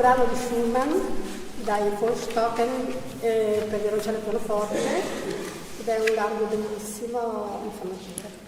Brano di Schumann dai Volksstocken per violoncello e pianoforte ed è un largo bellissimo in fa maggiore.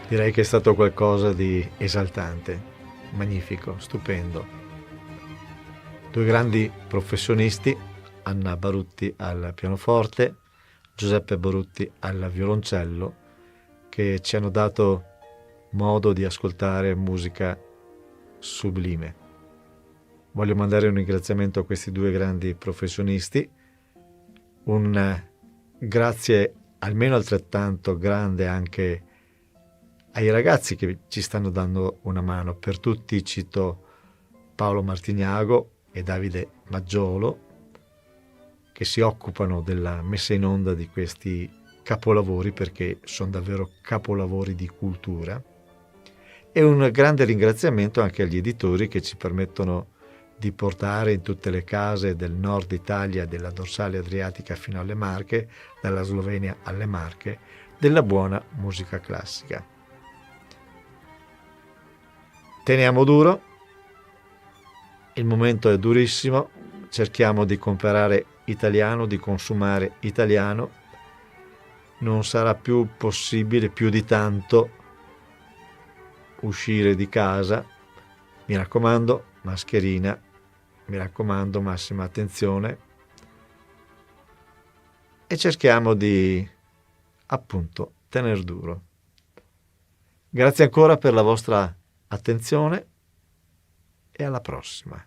Direi che è stato qualcosa di esaltante, magnifico, stupendo. Due grandi professionisti, Anna Barutti al pianoforte, Giuseppe Barutti al violoncello, che ci hanno dato modo di ascoltare musica sublime. Voglio mandare un ringraziamento a questi due grandi professionisti, un grazie almeno altrettanto grande anche ai ragazzi che ci stanno dando una mano. Per tutti cito Paolo Martignago e Davide Maggiolo, che si occupano della messa in onda di questi capolavori, perché sono davvero capolavori di cultura. E un grande ringraziamento anche agli editori che ci permettono di portare in tutte le case del nord Italia, della dorsale adriatica fino alle Marche, dalla Slovenia alle Marche, della buona musica classica. Teniamo duro, il momento è durissimo, cerchiamo di comprare italiano, di consumare italiano, non sarà più possibile più di tanto uscire di casa, mi raccomando, mascherina, mi raccomando, massima attenzione, e cerchiamo di, appunto, tener duro. Grazie ancora per la vostra attenzione e alla prossima.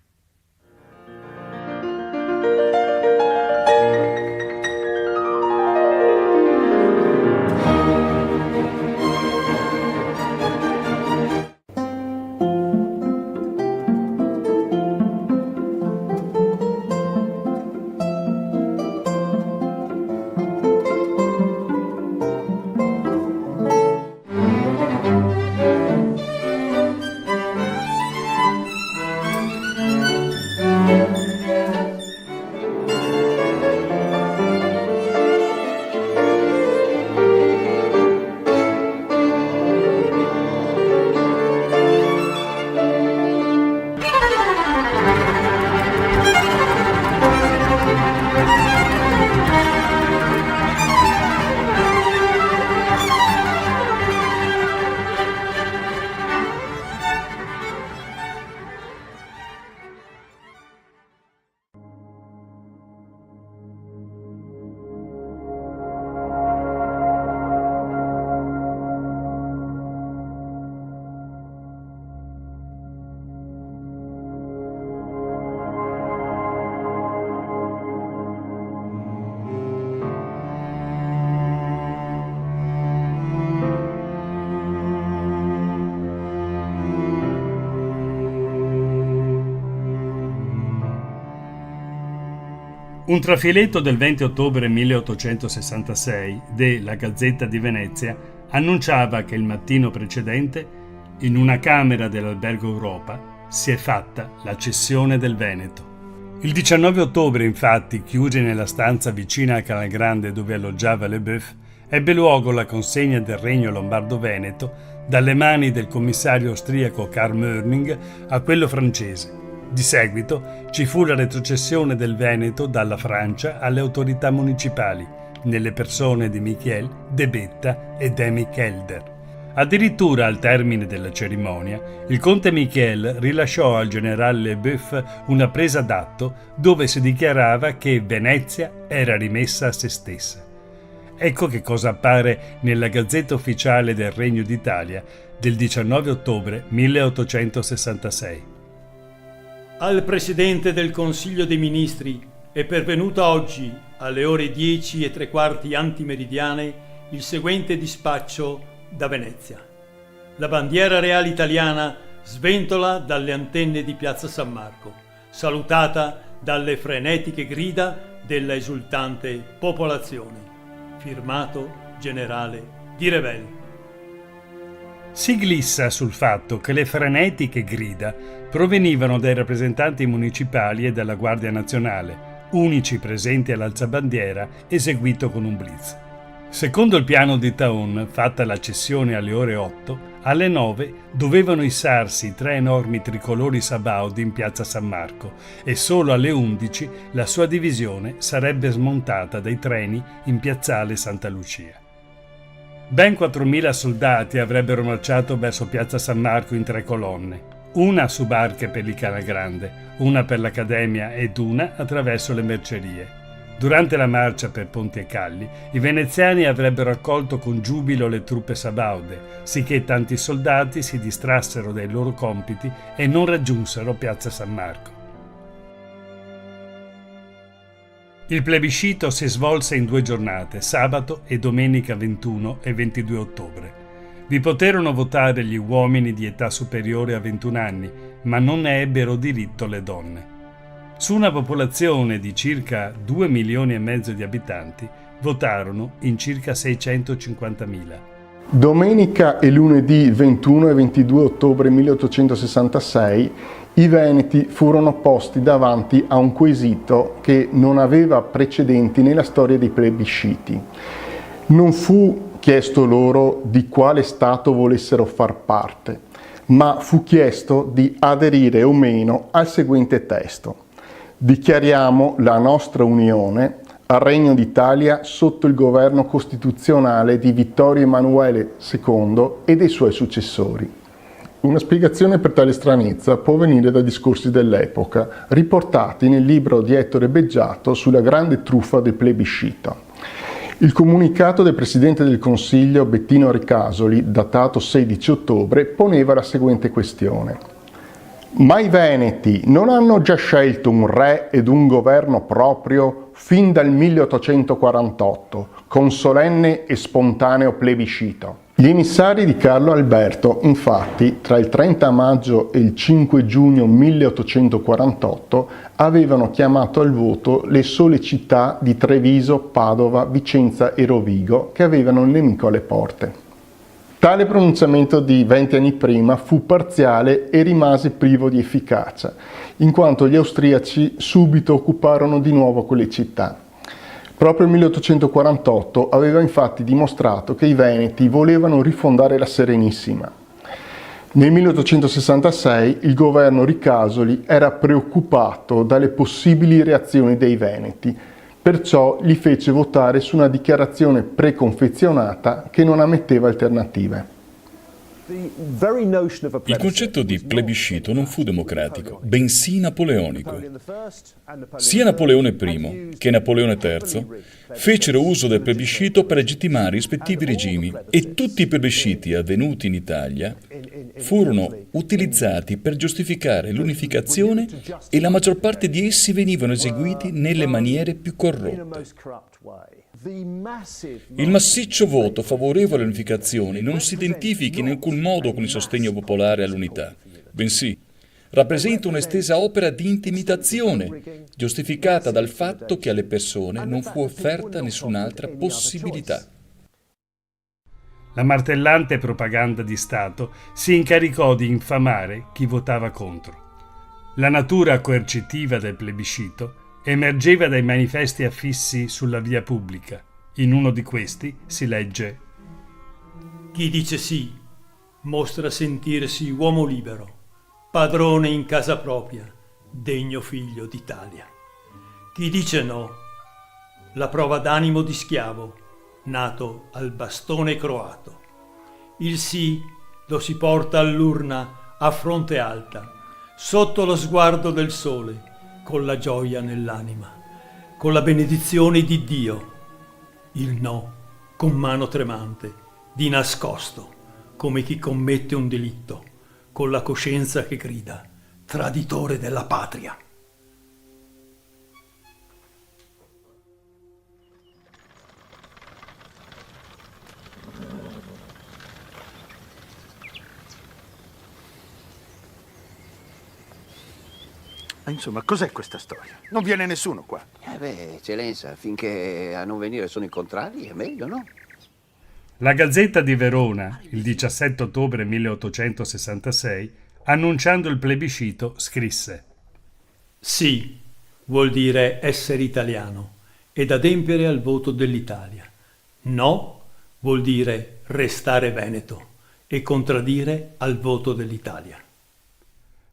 Un trafiletto del 20 ottobre 1866 de La Gazzetta di Venezia annunciava che il mattino precedente, in una camera dell'Albergo Europa, si è fatta la cessione del Veneto. Il 19 ottobre, infatti, chiusi nella stanza vicina al Canal Grande dove alloggiava Leboeuf, ebbe luogo la consegna del Regno Lombardo-Veneto dalle mani del commissario austriaco Karl Möning a quello francese. Di seguito ci fu la retrocessione del Veneto dalla Francia alle autorità municipali, nelle persone di Michiel, De Betta e Demi Kelder. Addirittura al termine della cerimonia, il conte Michiel rilasciò al generale Leboeuf una presa d'atto dove si dichiarava che Venezia era rimessa a se stessa. Ecco che cosa appare nella Gazzetta Ufficiale del Regno d'Italia del 19 ottobre 1866. Al Presidente del Consiglio dei Ministri è pervenuto oggi, alle ore 10:15 antimeridiane, il seguente dispaccio da Venezia. La bandiera reale italiana sventola dalle antenne di Piazza San Marco, salutata dalle frenetiche grida della esultante popolazione. Firmato generale Di Revel. Si glissa sul fatto che le frenetiche grida provenivano dai rappresentanti municipali e dalla Guardia Nazionale, unici presenti all'alzabandiera eseguito con un blitz. Secondo il piano di Thaon, fatta la cessione alle ore 8, Alle 9 dovevano issarsi 3 enormi tricolori Sabaudi in piazza San Marco e solo alle 11 la sua divisione sarebbe smontata dai treni in piazzale Santa Lucia. Ben 4.000 soldati avrebbero marciato verso piazza San Marco in 3 colonne, una su barche per il Canal Grande, una per l'Accademia ed una attraverso le mercerie. Durante la marcia per ponti e calli, i veneziani avrebbero accolto con giubilo le truppe sabaude, sicché tanti soldati si distrassero dai loro compiti e non raggiunsero piazza San Marco. Il plebiscito si svolse in 2 giornate, sabato e domenica 21 e 22 ottobre. Vi poterono votare gli uomini di età superiore a 21 anni, ma non ne ebbero diritto le donne. Su una popolazione di circa 2 milioni e mezzo di abitanti, votarono in circa 650.000. Domenica e lunedì 21 e 22 ottobre 1866 i veneti furono posti davanti a un quesito che non aveva precedenti nella storia dei plebisciti. Non fu chiesto loro di quale Stato volessero far parte, ma fu chiesto di aderire o meno al seguente testo. Dichiariamo la nostra unione al Regno d'Italia sotto il governo costituzionale di Vittorio Emanuele II e dei suoi successori. Una spiegazione per tale stranezza può venire da discorsi dell'epoca, riportati nel libro di Ettore Beggiato sulla grande truffa del plebiscito. Il comunicato del Presidente del Consiglio Bettino Ricasoli, datato 16 ottobre, poneva la seguente questione. Ma i veneti non hanno già scelto un re ed un governo proprio fin dal 1848, con solenne e spontaneo plebiscito? Gli emissari di Carlo Alberto, infatti, tra il 30 maggio e il 5 giugno 1848, avevano chiamato al voto le sole città di Treviso, Padova, Vicenza e Rovigo, che avevano il nemico alle porte. Tale pronunciamento di 20 anni prima fu parziale e rimase privo di efficacia, in quanto gli austriaci subito occuparono di nuovo quelle città. Proprio il 1848 aveva infatti dimostrato che i veneti volevano rifondare la Serenissima. Nel 1866 il governo Ricasoli era preoccupato dalle possibili reazioni dei veneti, perciò li fece votare su una dichiarazione preconfezionata che non ammetteva alternative. Il concetto di plebiscito non fu democratico, bensì napoleonico. Sia Napoleone I che Napoleone III fecero uso del plebiscito per legittimare i rispettivi regimi e tutti i plebisciti avvenuti in Italia furono utilizzati per giustificare l'unificazione e la maggior parte di essi venivano eseguiti nelle maniere più corrotte. Il massiccio voto favorevole all'unificazione non si identifica in alcun modo con il sostegno popolare all'unità, bensì rappresenta un'estesa opera di intimidazione, giustificata dal fatto che alle persone non fu offerta nessun'altra possibilità. La martellante propaganda di Stato si incaricò di infamare chi votava contro. La natura coercitiva del plebiscito emergeva dai manifesti affissi sulla via pubblica. In uno di questi si legge: Chi dice sì mostra sentirsi uomo libero, padrone in casa propria, degno figlio d'Italia. Chi dice no, la prova d'animo di schiavo, nato al bastone croato. Il sì lo si porta all'urna a fronte alta, sotto lo sguardo del sole, con la gioia nell'anima, con la benedizione di Dio. Il no, con mano tremante, di nascosto, come chi commette un delitto, con la coscienza che grida, traditore della patria. Insomma, cos'è questa storia? Non viene nessuno qua. Eccellenza, finché a non venire sono i contrari è meglio, no? La Gazzetta di Verona, il 17 ottobre 1866, annunciando il plebiscito, scrisse: Sì vuol dire essere italiano ed adempiere al voto dell'Italia. No vuol dire restare veneto e contraddire al voto dell'Italia.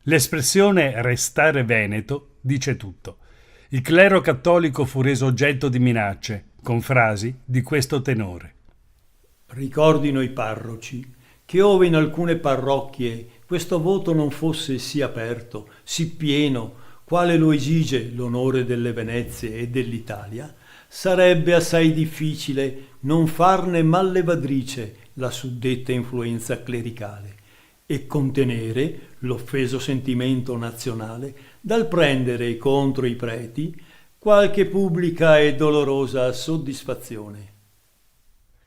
L'espressione restare veneto dice tutto. Il clero cattolico fu reso oggetto di minacce, con frasi di questo tenore. Ricordino i parroci che ove in alcune parrocchie questo voto non fosse sì aperto, sì pieno, quale lo esige l'onore delle Venezie e dell'Italia, sarebbe assai difficile non farne mallevadrice la suddetta influenza clericale e contenere l'offeso sentimento nazionale dal prendere contro i preti qualche pubblica e dolorosa soddisfazione.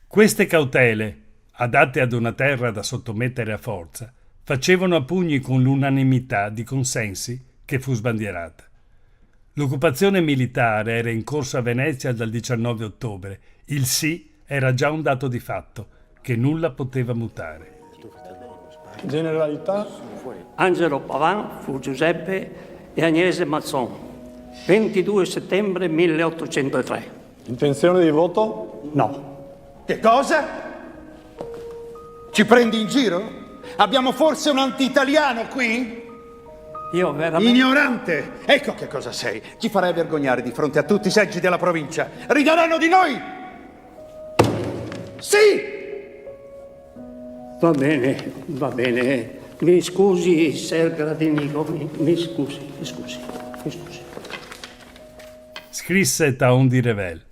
Queste cautele, adatte ad una terra da sottomettere a forza, facevano a pugni con l'unanimità di consensi che fu sbandierata. L'occupazione militare era in corso a Venezia dal 19 ottobre. Il sì era già un dato di fatto, che nulla poteva mutare. Generalità. Angelo Pavan fu Giuseppe e Agnese Mazzon, 22 settembre 1803. Intenzione di voto? No. Che cosa? Ci prendi in giro? Abbiamo forse un anti-italiano qui? Io veramente... Ignorante! Ecco che cosa sei. Ci farai vergognare di fronte a tutti i seggi della provincia. Rideranno di noi! Sì! Va bene. Mi scusi, Ser Gradinigo, mi scusi. Scrisse Taon di Revel.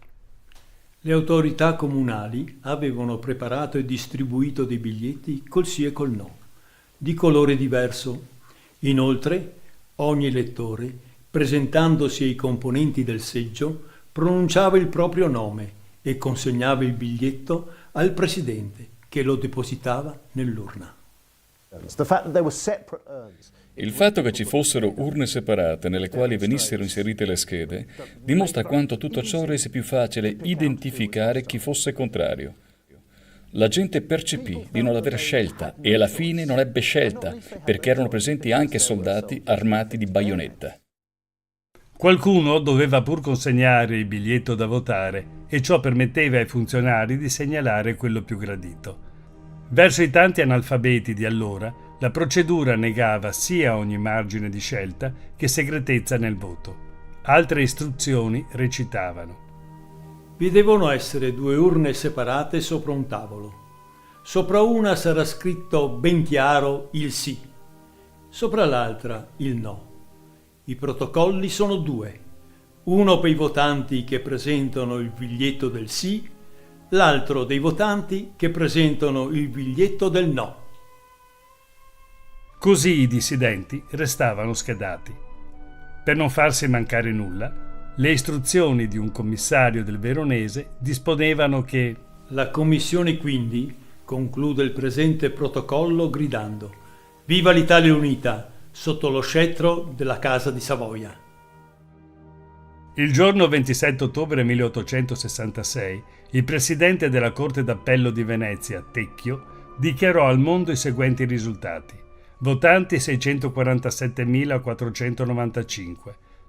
Le autorità comunali avevano preparato e distribuito dei biglietti col sì e col no, di colore diverso. Inoltre, ogni elettore, presentandosi ai componenti del seggio, pronunciava il proprio nome e consegnava il biglietto al presidente, che lo depositava nell'urna. Il fatto che ci fossero urne separate nelle quali venissero inserite le schede dimostra quanto tutto ciò rese più facile identificare chi fosse contrario. La gente percepì di non aver scelta e alla fine non ebbe scelta perché erano presenti anche soldati armati di baionetta. Qualcuno doveva pur consegnare il biglietto da votare e ciò permetteva ai funzionari di segnalare quello più gradito. Verso i tanti analfabeti di allora, la procedura negava sia ogni margine di scelta che segretezza nel voto. Altre istruzioni recitavano: Vi devono essere 2 urne separate sopra un tavolo. Sopra una sarà scritto ben chiaro il sì, sopra l'altra il no. I protocolli sono 2, uno per i votanti che presentano il biglietto del sì, l'altro dei votanti che presentano il biglietto del no. Così i dissidenti restavano schedati. Per non farsi mancare nulla, le istruzioni di un commissario del Veronese disponevano che la commissione quindi conclude il presente protocollo gridando: Viva l'Italia unita sotto lo scettro della Casa di Savoia. il giorno 27 ottobre 1866 il presidente della Corte d'Appello di Venezia, Tecchio, dichiarò al mondo i seguenti risultati: votanti 647.495,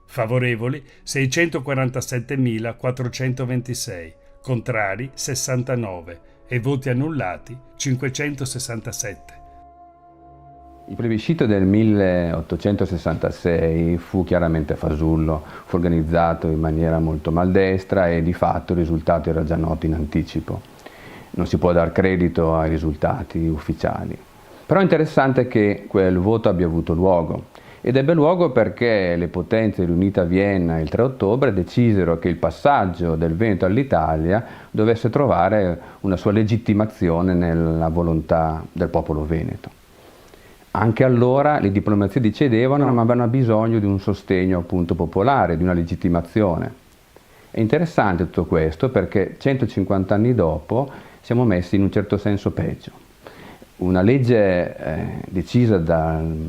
favorevoli 647.426, contrari 69 e voti annullati 567. Il plebiscito del 1866 fu chiaramente fasullo, fu organizzato in maniera molto maldestra e di fatto il risultato era già noto in anticipo. Non si può dar credito ai risultati ufficiali. Però è interessante che quel voto abbia avuto luogo. Ed ebbe luogo perché le potenze riunite a Vienna il 3 ottobre decisero che il passaggio del Veneto all'Italia dovesse trovare una sua legittimazione nella volontà del popolo veneto. Anche allora le diplomazie decedevano, ma avevano bisogno di un sostegno appunto popolare, di una legittimazione. È interessante tutto questo perché 150 anni dopo siamo messi in un certo senso peggio. Una legge decisa dal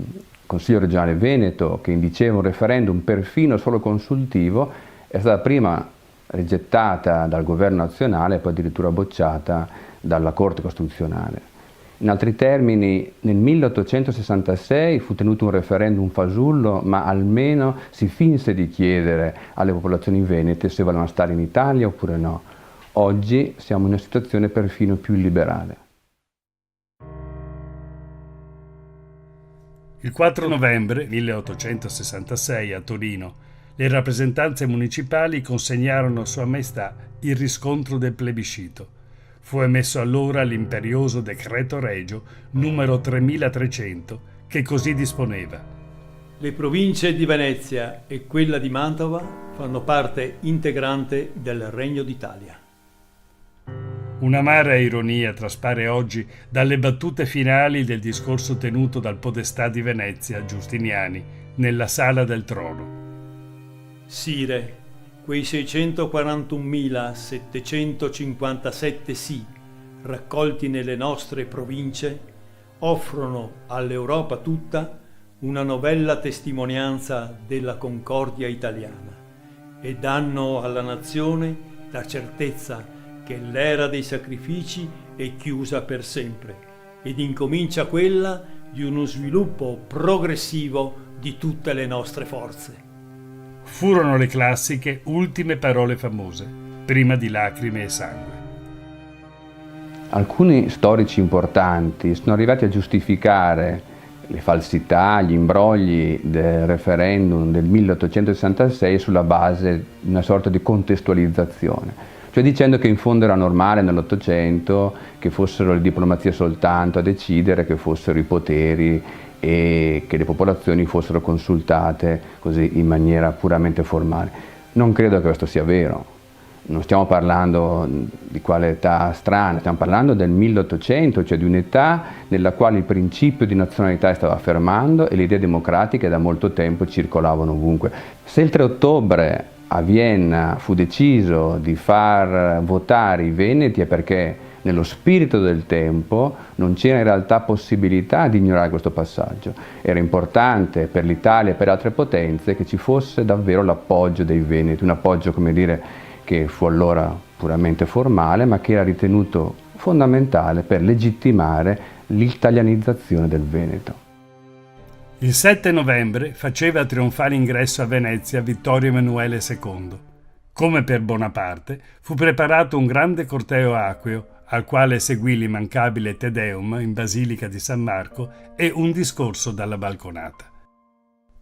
Consiglio regionale Veneto che indiceva un referendum perfino solo consultivo è stata prima rigettata dal governo nazionale e poi addirittura bocciata dalla Corte Costituzionale. In altri termini, nel 1866 fu tenuto un referendum fasullo, ma almeno si finse di chiedere alle popolazioni venete se volevano stare in Italia oppure no. Oggi siamo in una situazione perfino più illiberale. Il 4 novembre 1866 a Torino le rappresentanze municipali consegnarono a Sua Maestà il riscontro del plebiscito. Fu emesso allora l'imperioso decreto regio numero 3300 che così disponeva: le province di Venezia e quella di Mantova fanno parte integrante del Regno d'Italia. Un'amara ironia traspare oggi dalle battute finali del discorso tenuto dal podestà di Venezia, Giustiniani, nella Sala del Trono. Sire, quei 641.757 sì raccolti nelle nostre province offrono all'Europa tutta una novella testimonianza della concordia italiana e danno alla nazione la certezza che l'era dei sacrifici è chiusa per sempre ed incomincia quella di uno sviluppo progressivo di tutte le nostre forze. Furono le classiche ultime parole famose, prima di lacrime e sangue. Alcuni storici importanti sono arrivati a giustificare le falsità, gli imbrogli del referendum del 1866 sulla base di una sorta di contestualizzazione, cioè dicendo che in fondo era normale nell'Ottocento che fossero le diplomazie soltanto a decidere, che fossero i poteri e che le popolazioni fossero consultate così in maniera puramente formale. Non credo che questo sia vero. Non stiamo parlando di quale età strana, stiamo parlando del 1800, cioè di un'età nella quale il principio di nazionalità stava affermando e le idee democratiche da molto tempo circolavano ovunque. Se il 3 ottobre a Vienna fu deciso di far votare i veneti è perché nello spirito del tempo non c'era in realtà possibilità di ignorare questo passaggio. Era importante per l'Italia e per altre potenze che ci fosse davvero l'appoggio dei veneti, un appoggio, come dire, che fu allora puramente formale, ma che era ritenuto fondamentale per legittimare l'italianizzazione del Veneto. Il 7 novembre faceva trionfale ingresso a Venezia Vittorio Emanuele II. Come per Bonaparte, fu preparato un grande corteo acqueo, al quale seguì l'immancabile Te Deum in Basilica di San Marco e un discorso dalla balconata.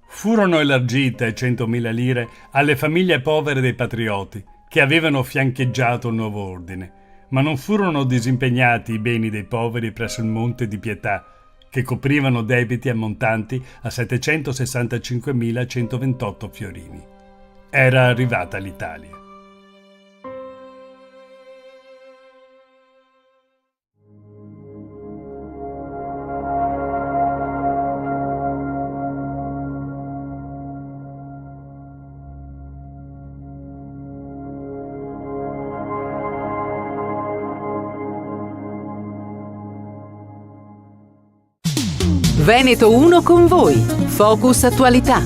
Furono elargite 100.000 lire alle famiglie povere dei patrioti, che avevano fiancheggiato il nuovo ordine, ma non furono disimpegnati i beni dei poveri presso il Monte di Pietà, che coprivano debiti ammontanti a 765.128 fiorini. Era arrivata l'Italia. Veneto 1 con voi. Focus Attualità.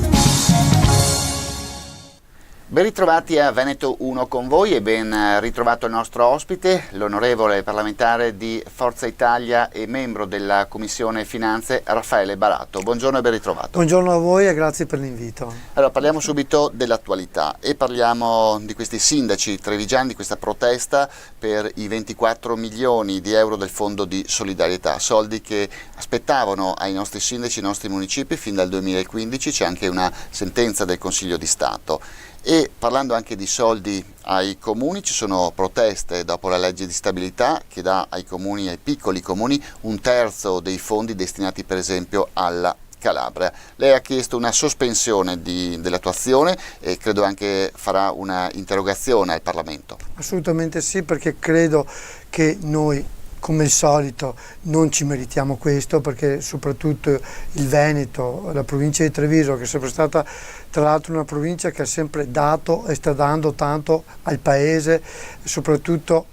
Ben ritrovati a Veneto 1 con voi e ben ritrovato il nostro ospite, l'onorevole parlamentare di Forza Italia e membro della Commissione Finanze, Raffaele Barato. Buongiorno e ben ritrovato. Buongiorno a voi e grazie per l'invito. Allora, parliamo subito dell'attualità e parliamo di questi sindaci trevigiani, di questa protesta per i 24 milioni di euro del Fondo di Solidarietà, soldi che aspettavano ai nostri sindaci, ai nostri municipi fin dal 2015, c'è anche una sentenza del Consiglio di Stato. E parlando anche di soldi ai comuni, ci sono proteste dopo la legge di stabilità che dà ai comuni, ai piccoli comuni, un terzo dei fondi destinati per esempio alla Calabria. Lei ha chiesto una sospensione dell'attuazione e credo anche farà una interrogazione al Parlamento. Assolutamente sì, perché credo che noi, come al solito, non ci meritiamo questo, perché soprattutto il Veneto, la provincia di Treviso, che è sempre stata tra l'altro una provincia che ha sempre dato e sta dando tanto al paese, soprattutto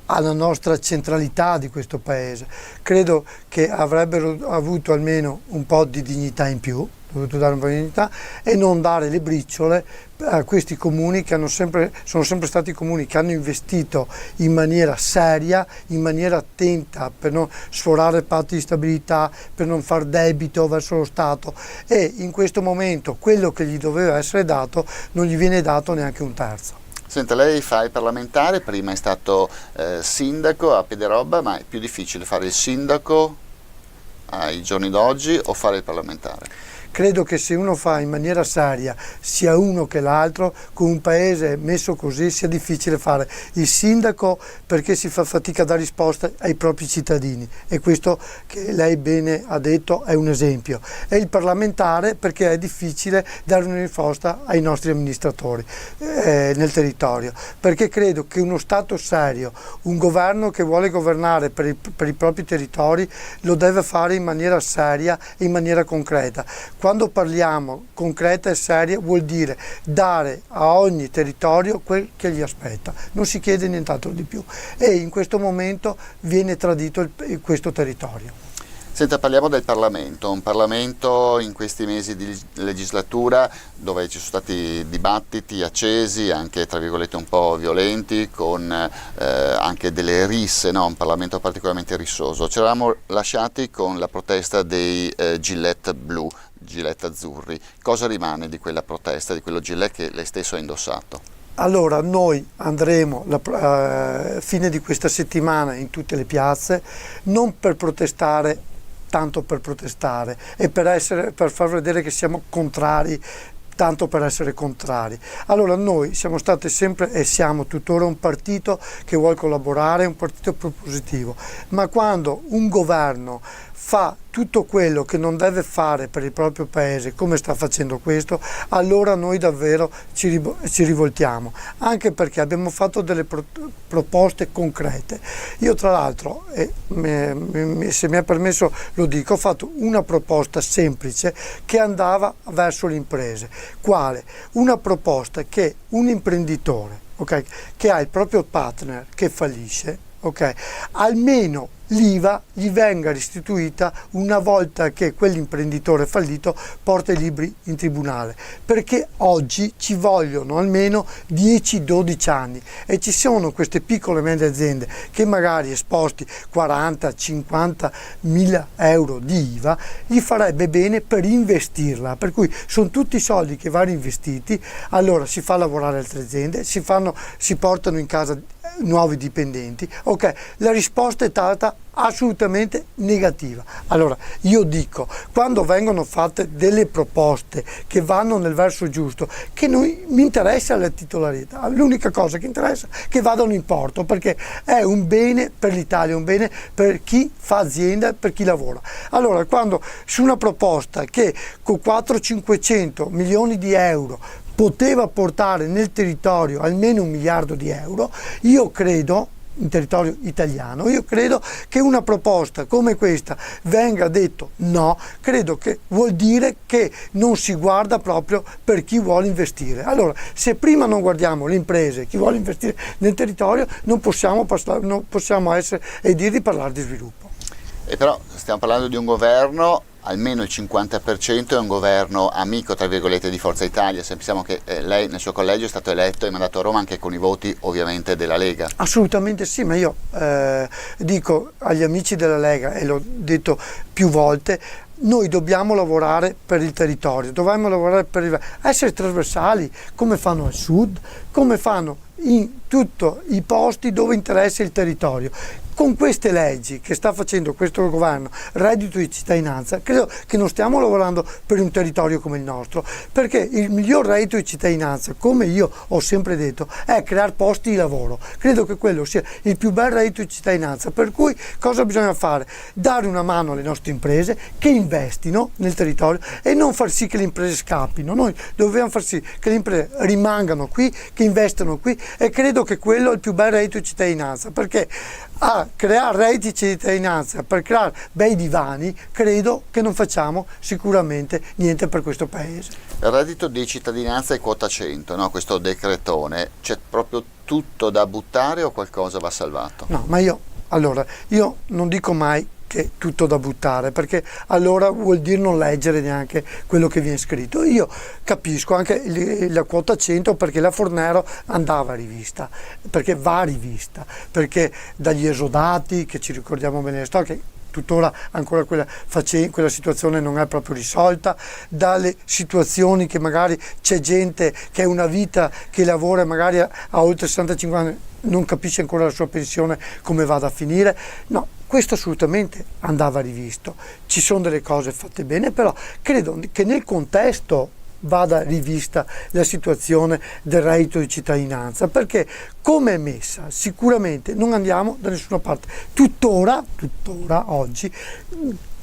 alla nostra centralità di questo paese, credo che avrebbero avuto almeno un po' di dignità in più, dovuto dare un po' di dignità e non dare le briciole a questi comuni che sono sempre stati comuni che hanno investito in maniera seria, in maniera attenta per non sforare il patto di stabilità, per non far debito verso lo Stato, e in questo momento quello che gli doveva essere dato non gli viene dato neanche un terzo. Senta, lei fa il parlamentare, prima è stato sindaco a Piederobba, ma è più difficile fare il sindaco ai giorni d'oggi o fare il parlamentare? Credo che se uno fa in maniera seria sia uno che l'altro, con un paese messo così sia difficile fare il sindaco, perché si fa fatica a dare risposta ai propri cittadini, e questo che lei bene ha detto è un esempio, e il parlamentare perché è difficile dare una risposta ai nostri amministratori nel territorio, perché credo che uno Stato serio, un governo che vuole governare per i propri territori, lo deve fare in maniera seria e in maniera concreta. Quando parliamo concreta e seria vuol dire dare a ogni territorio quel che gli aspetta, non si chiede nient'altro di più, e in questo momento viene tradito questo territorio. Senta, parliamo del Parlamento, un Parlamento in questi mesi di legislatura dove ci sono stati dibattiti accesi, anche tra virgolette un po' violenti, con anche delle risse, no? Un Parlamento particolarmente rissoso. Ci eravamo lasciati con la protesta dei gilet blu, gilet azzurri. Cosa rimane di quella protesta, di quello gilet che lei stesso ha indossato? Allora, noi andremo alla fine di questa settimana in tutte le piazze, non per protestare tanto per protestare e per far vedere che siamo contrari tanto per essere contrari. Allora, noi siamo stati sempre e siamo tuttora un partito che vuole collaborare, un partito propositivo, ma quando un governo fa tutto quello che non deve fare per il proprio paese, come sta facendo questo, allora noi davvero ci rivoltiamo, anche perché abbiamo fatto delle proposte concrete. Io tra l'altro, se mi è permesso lo dico, ho fatto una proposta semplice che andava verso le imprese. Quale? Una proposta che un imprenditore, okay, che ha il proprio partner che fallisce, okay, almeno l'IVA gli venga restituita una volta che quell'imprenditore fallito porta i libri in tribunale, perché oggi ci vogliono almeno 10-12 anni e ci sono queste piccole e medie aziende che magari esposti 40-50 mila euro di IVA gli farebbe bene per investirla, per cui sono tutti soldi che vanno investiti. Allora si fa lavorare altre aziende, si portano in casa nuovi dipendenti. Ok, la risposta è stata assolutamente negativa. Allora io dico, quando vengono fatte delle proposte che vanno nel verso giusto, che mi interessa la titolarità, l'unica cosa che interessa è che vadano in porto, perché è un bene per l'Italia, un bene per chi fa azienda, per chi lavora. Allora, quando su una proposta che con 400-500 milioni di euro poteva portare nel territorio almeno 1 miliardo di euro, io credo, in territorio italiano, io credo che una proposta come questa venga detto no, credo che vuol dire che non si guarda proprio per chi vuole investire. Allora, se prima non guardiamo le imprese, chi vuole investire nel territorio, non possiamo essere e dire di parlare di sviluppo. E però stiamo parlando di un governo, almeno il 50% è un governo amico, tra virgolette, di Forza Italia. Sappiamo che lei nel suo collegio è stato eletto e mandato a Roma anche con i voti ovviamente della Lega. Assolutamente sì, ma io dico agli amici della Lega, e l'ho detto più volte, noi dobbiamo lavorare per il territorio, dobbiamo lavorare essere trasversali, come fanno al sud, come fanno in tutti i posti dove interessa il territorio. Con queste leggi che sta facendo questo governo, reddito di cittadinanza, credo che non stiamo lavorando per un territorio come il nostro, perché il miglior reddito di cittadinanza, come io ho sempre detto, è creare posti di lavoro. Credo che quello sia il più bel reddito di cittadinanza, per cui cosa bisogna fare? Dare una mano alle nostre imprese che investino nel territorio e non far sì che le imprese scappino. Noi dobbiamo far sì che le imprese rimangano qui, che investano qui, e credo che quello è il più bel reddito di cittadinanza, perché a creare redditi di cittadinanza per creare bei divani, credo che non facciamo sicuramente niente per questo paese. Il reddito di cittadinanza è quota 100, no? Questo decretone, c'è proprio tutto da buttare o qualcosa va salvato? No, ma io non dico mai che tutto da buttare, perché allora vuol dire non leggere neanche quello che viene scritto. Io capisco anche la quota 100, perché la Fornero andava rivista, perché va rivista, perché dagli esodati, che ci ricordiamo bene le storie, tuttora ancora quella situazione non è proprio risolta, dalle situazioni che magari c'è gente che è una vita che lavora magari a oltre 65 anni, non capisce ancora la sua pensione come vada a finire. No, questo assolutamente andava rivisto. Ci sono delle cose fatte bene, però credo che nel contesto vada rivista la situazione del reddito di cittadinanza, perché come è messa sicuramente non andiamo da nessuna parte. Tuttora oggi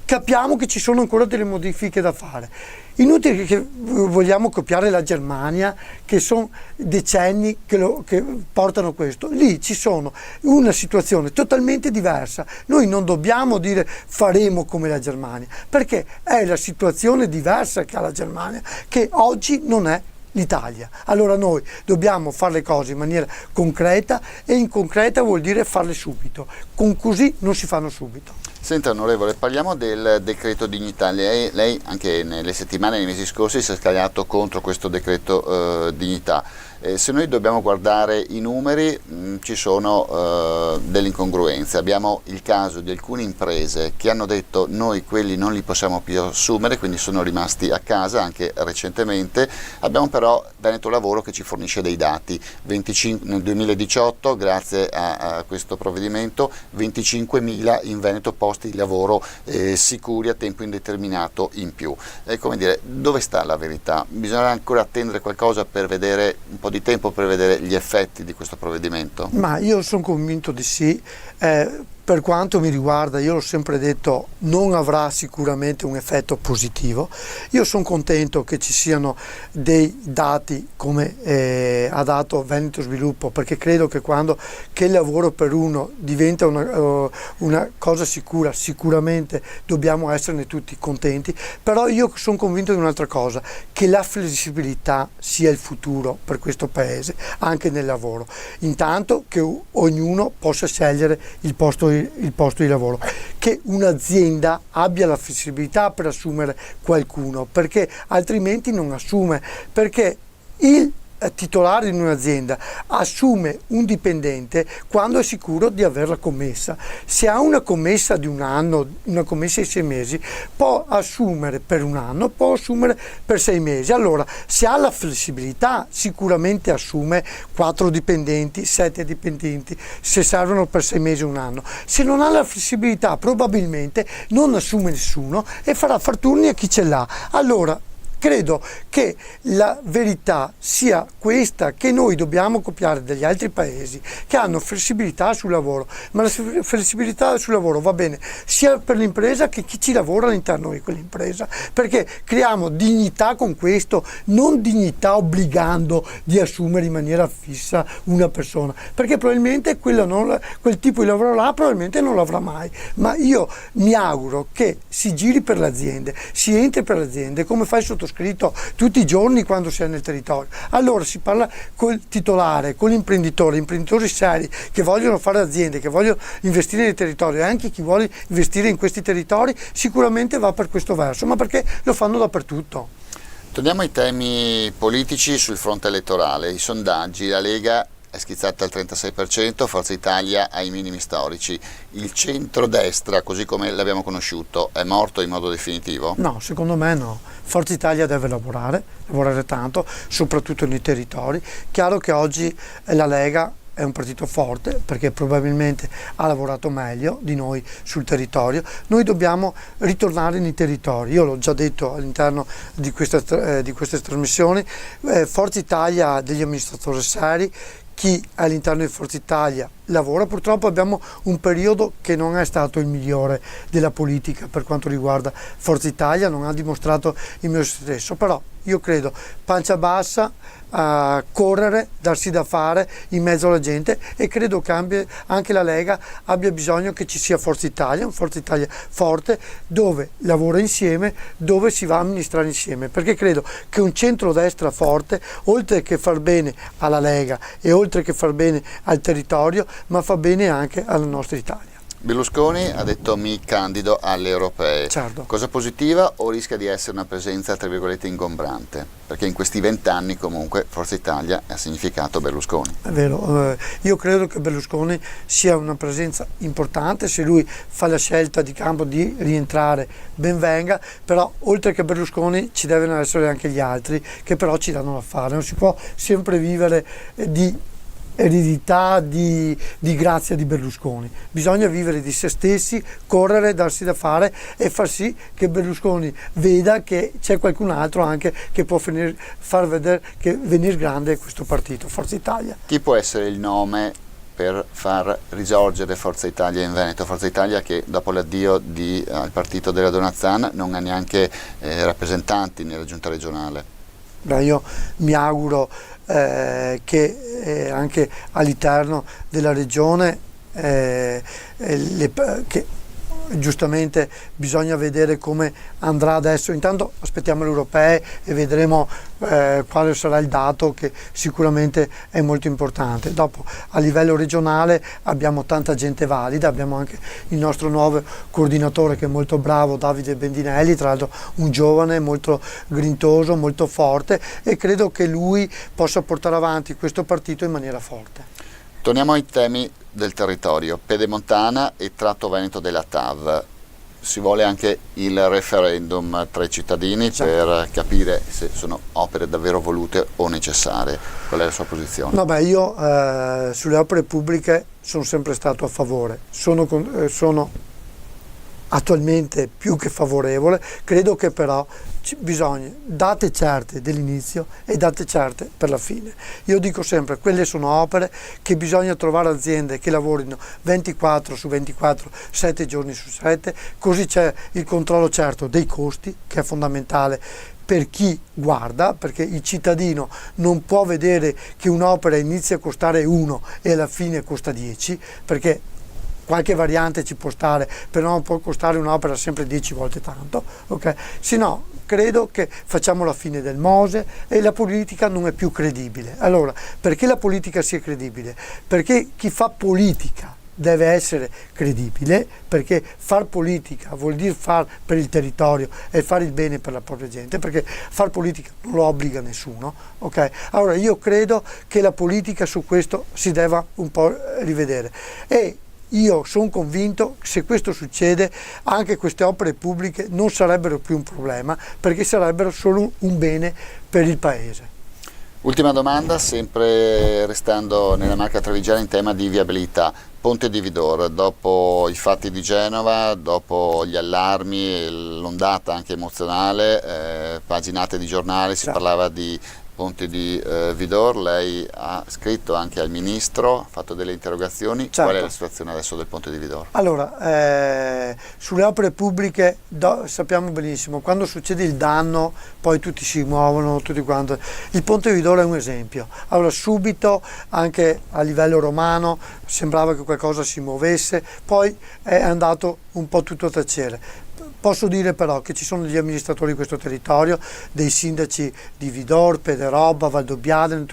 capiamo che ci sono ancora delle modifiche da fare. Inutile che vogliamo copiare la Germania, che sono decenni che portano questo. Lì ci sono una situazione totalmente diversa. Noi non dobbiamo dire faremo come la Germania, perché è la situazione diversa che ha la Germania, che oggi non è l'Italia. Allora noi dobbiamo fare le cose in maniera concreta, e in concreta vuol dire farle subito. Così non si fanno subito. Senta onorevole, parliamo del decreto dignità. Lei anche nelle settimane, nei mesi scorsi si è scagliato contro questo decreto dignità. Se noi dobbiamo guardare i numeri, ci sono delle incongruenze. Abbiamo il caso di alcune imprese che hanno detto noi quelli non li possiamo più assumere, quindi sono rimasti a casa anche recentemente. Abbiamo però Veneto Lavoro che ci fornisce dei dati. 25, nel 2018, grazie a questo provvedimento, 25.000 in Veneto posti di lavoro sicuri a tempo indeterminato in più. Come dire, dove sta la verità? Bisognerà ancora attendere qualcosa per vedere un po' di tempo per vedere gli effetti di questo provvedimento? Ma io sono convinto di sì. Per quanto mi riguarda, io l'ho sempre detto, non avrà sicuramente un effetto positivo. Io sono contento che ci siano dei dati come ha dato Veneto Sviluppo, perché credo che quando il lavoro per uno diventa una cosa sicura, sicuramente dobbiamo esserne tutti contenti. Però io sono convinto di un'altra cosa, che la flessibilità sia il futuro per questo paese, anche nel lavoro. Intanto che ognuno possa scegliere il posto di lavoro, che un'azienda abbia la flessibilità per assumere qualcuno, perché altrimenti non assume, perché il titolare di un'azienda assume un dipendente quando è sicuro di averla commessa. Se ha una commessa di un anno, una commessa di 6 mesi, può assumere per un anno, può assumere per 6 mesi. Allora, se ha la flessibilità, sicuramente assume 4 dipendenti, 7 dipendenti, se servono per 6 mesi o un anno. Se non ha la flessibilità, probabilmente non assume nessuno e farà far turni a chi ce l'ha. Allora, credo che la verità sia questa, che noi dobbiamo copiare dagli altri paesi che hanno flessibilità sul lavoro, ma la flessibilità sul lavoro va bene sia per l'impresa che chi ci lavora all'interno di quell'impresa, perché creiamo dignità con questo, non dignità obbligando di assumere in maniera fissa una persona, perché probabilmente quel tipo di lavoro là probabilmente non lo avrà mai. Ma io mi auguro che si giri per le aziende, si entri per le aziende, come fa il sottoscritto tutti i giorni quando si è nel territorio. Allora si parla col titolare, con l'imprenditore, imprenditori seri che vogliono fare aziende, che vogliono investire nel territorio, e anche chi vuole investire in questi territori sicuramente va per questo verso, ma perché lo fanno dappertutto. Torniamo ai temi politici sul fronte elettorale. I sondaggi, la Lega è schizzata al 36%, Forza Italia ai minimi storici. Il centrodestra, così come l'abbiamo conosciuto, è morto in modo definitivo? No, secondo me no. Forza Italia deve lavorare tanto, soprattutto nei territori. Chiaro che oggi la Lega è un partito forte perché probabilmente ha lavorato meglio di noi sul territorio. Noi dobbiamo ritornare nei territori, io l'ho già detto all'interno di queste trasmissioni. Forza Italia ha degli amministratori seri, chi all'interno di Forza Italia lavora. Purtroppo abbiamo un periodo che non è stato il migliore della politica per quanto riguarda Forza Italia, non ha dimostrato il mio stesso, però io credo pancia bassa, correre, darsi da fare in mezzo alla gente, e credo che anche la Lega abbia bisogno che ci sia Forza Italia, un Forza Italia forte dove lavora insieme, dove si va a amministrare insieme, perché credo che un centrodestra forte, oltre che far bene alla Lega e oltre che far bene al territorio, ma fa bene anche alla nostra Italia. Berlusconi ha detto mi candido alle europee. Certo. Cosa positiva o rischia di essere una presenza tra virgolette ingombrante? Perché in questi 20 anni comunque Forza Italia ha significato Berlusconi. È vero, io credo che Berlusconi sia una presenza importante, se lui fa la scelta di campo di rientrare ben venga, però oltre che Berlusconi ci devono essere anche gli altri che però ci danno da fare, non si può sempre vivere di eredità di grazia di Berlusconi. Bisogna vivere di se stessi, correre, darsi da fare e far sì che Berlusconi veda che c'è qualcun altro anche che può far vedere che venire grande questo partito, Forza Italia. Chi può essere il nome per far risorgere Forza Italia in Veneto? Forza Italia che dopo l'addio al partito della Donat-Zan non ha neanche rappresentanti nella giunta regionale. Beh, io mi auguro che anche all'interno della regione che giustamente bisogna vedere come andrà adesso. Intanto aspettiamo le europee e vedremo quale sarà il dato, che sicuramente è molto importante. Dopo a livello regionale abbiamo tanta gente valida, abbiamo anche il nostro nuovo coordinatore che è molto bravo, Davide Bendinelli, tra l'altro un giovane molto grintoso, molto forte, e credo che lui possa portare avanti questo partito in maniera forte. Torniamo ai temi del territorio, Pedemontana e tratto veneto della TAV. Si vuole anche il referendum tra i cittadini per capire se sono opere davvero volute o necessarie. Qual è la sua posizione? No, beh, io sulle opere pubbliche sono sempre stato a favore, sono attualmente più che favorevole. Credo che però bisogna date certe dell'inizio e date certe per la fine. Io dico sempre, quelle sono opere che bisogna trovare aziende che lavorino 24 su 24, 7 giorni su 7, così c'è il controllo certo dei costi, che è fondamentale per chi guarda, perché il cittadino non può vedere che un'opera inizia a costare 1 e alla fine costa 10, perché qualche variante ci può stare, però non può costare un'opera sempre 10 volte tanto, ok? Se no, credo che facciamo la fine del Mose e la politica non è più credibile. Allora, perché la politica sia credibile? Perché chi fa politica deve essere credibile, perché far politica vuol dire far per il territorio e fare il bene per la propria gente, perché far politica non lo obbliga nessuno, ok? Allora io credo che la politica su questo si debba un po' rivedere, e io sono convinto che se questo succede anche queste opere pubbliche non sarebbero più un problema, perché sarebbero solo un bene per il Paese. Ultima domanda, sempre restando nella Marca Trevigiana in tema di viabilità. Ponte di Vidor, dopo i fatti di Genova, dopo gli allarmi, l'ondata anche emozionale, paginate di giornali, si parlava di Ponte di Vidor, lei ha scritto anche al Ministro, ha fatto delle interrogazioni. Certo. Qual è la situazione adesso del Ponte di Vidor? Allora, sulle opere pubbliche sappiamo benissimo, quando succede il danno poi tutti si muovono, tutti quanti. Il Ponte di Vidor è un esempio. Allora subito, anche a livello romano, sembrava che qualcosa si muovesse, poi è andato un po' tutto a tacere. Posso dire però che ci sono degli amministratori di questo territorio, dei sindaci di Vidor, Pederobba, Valdobbiadene,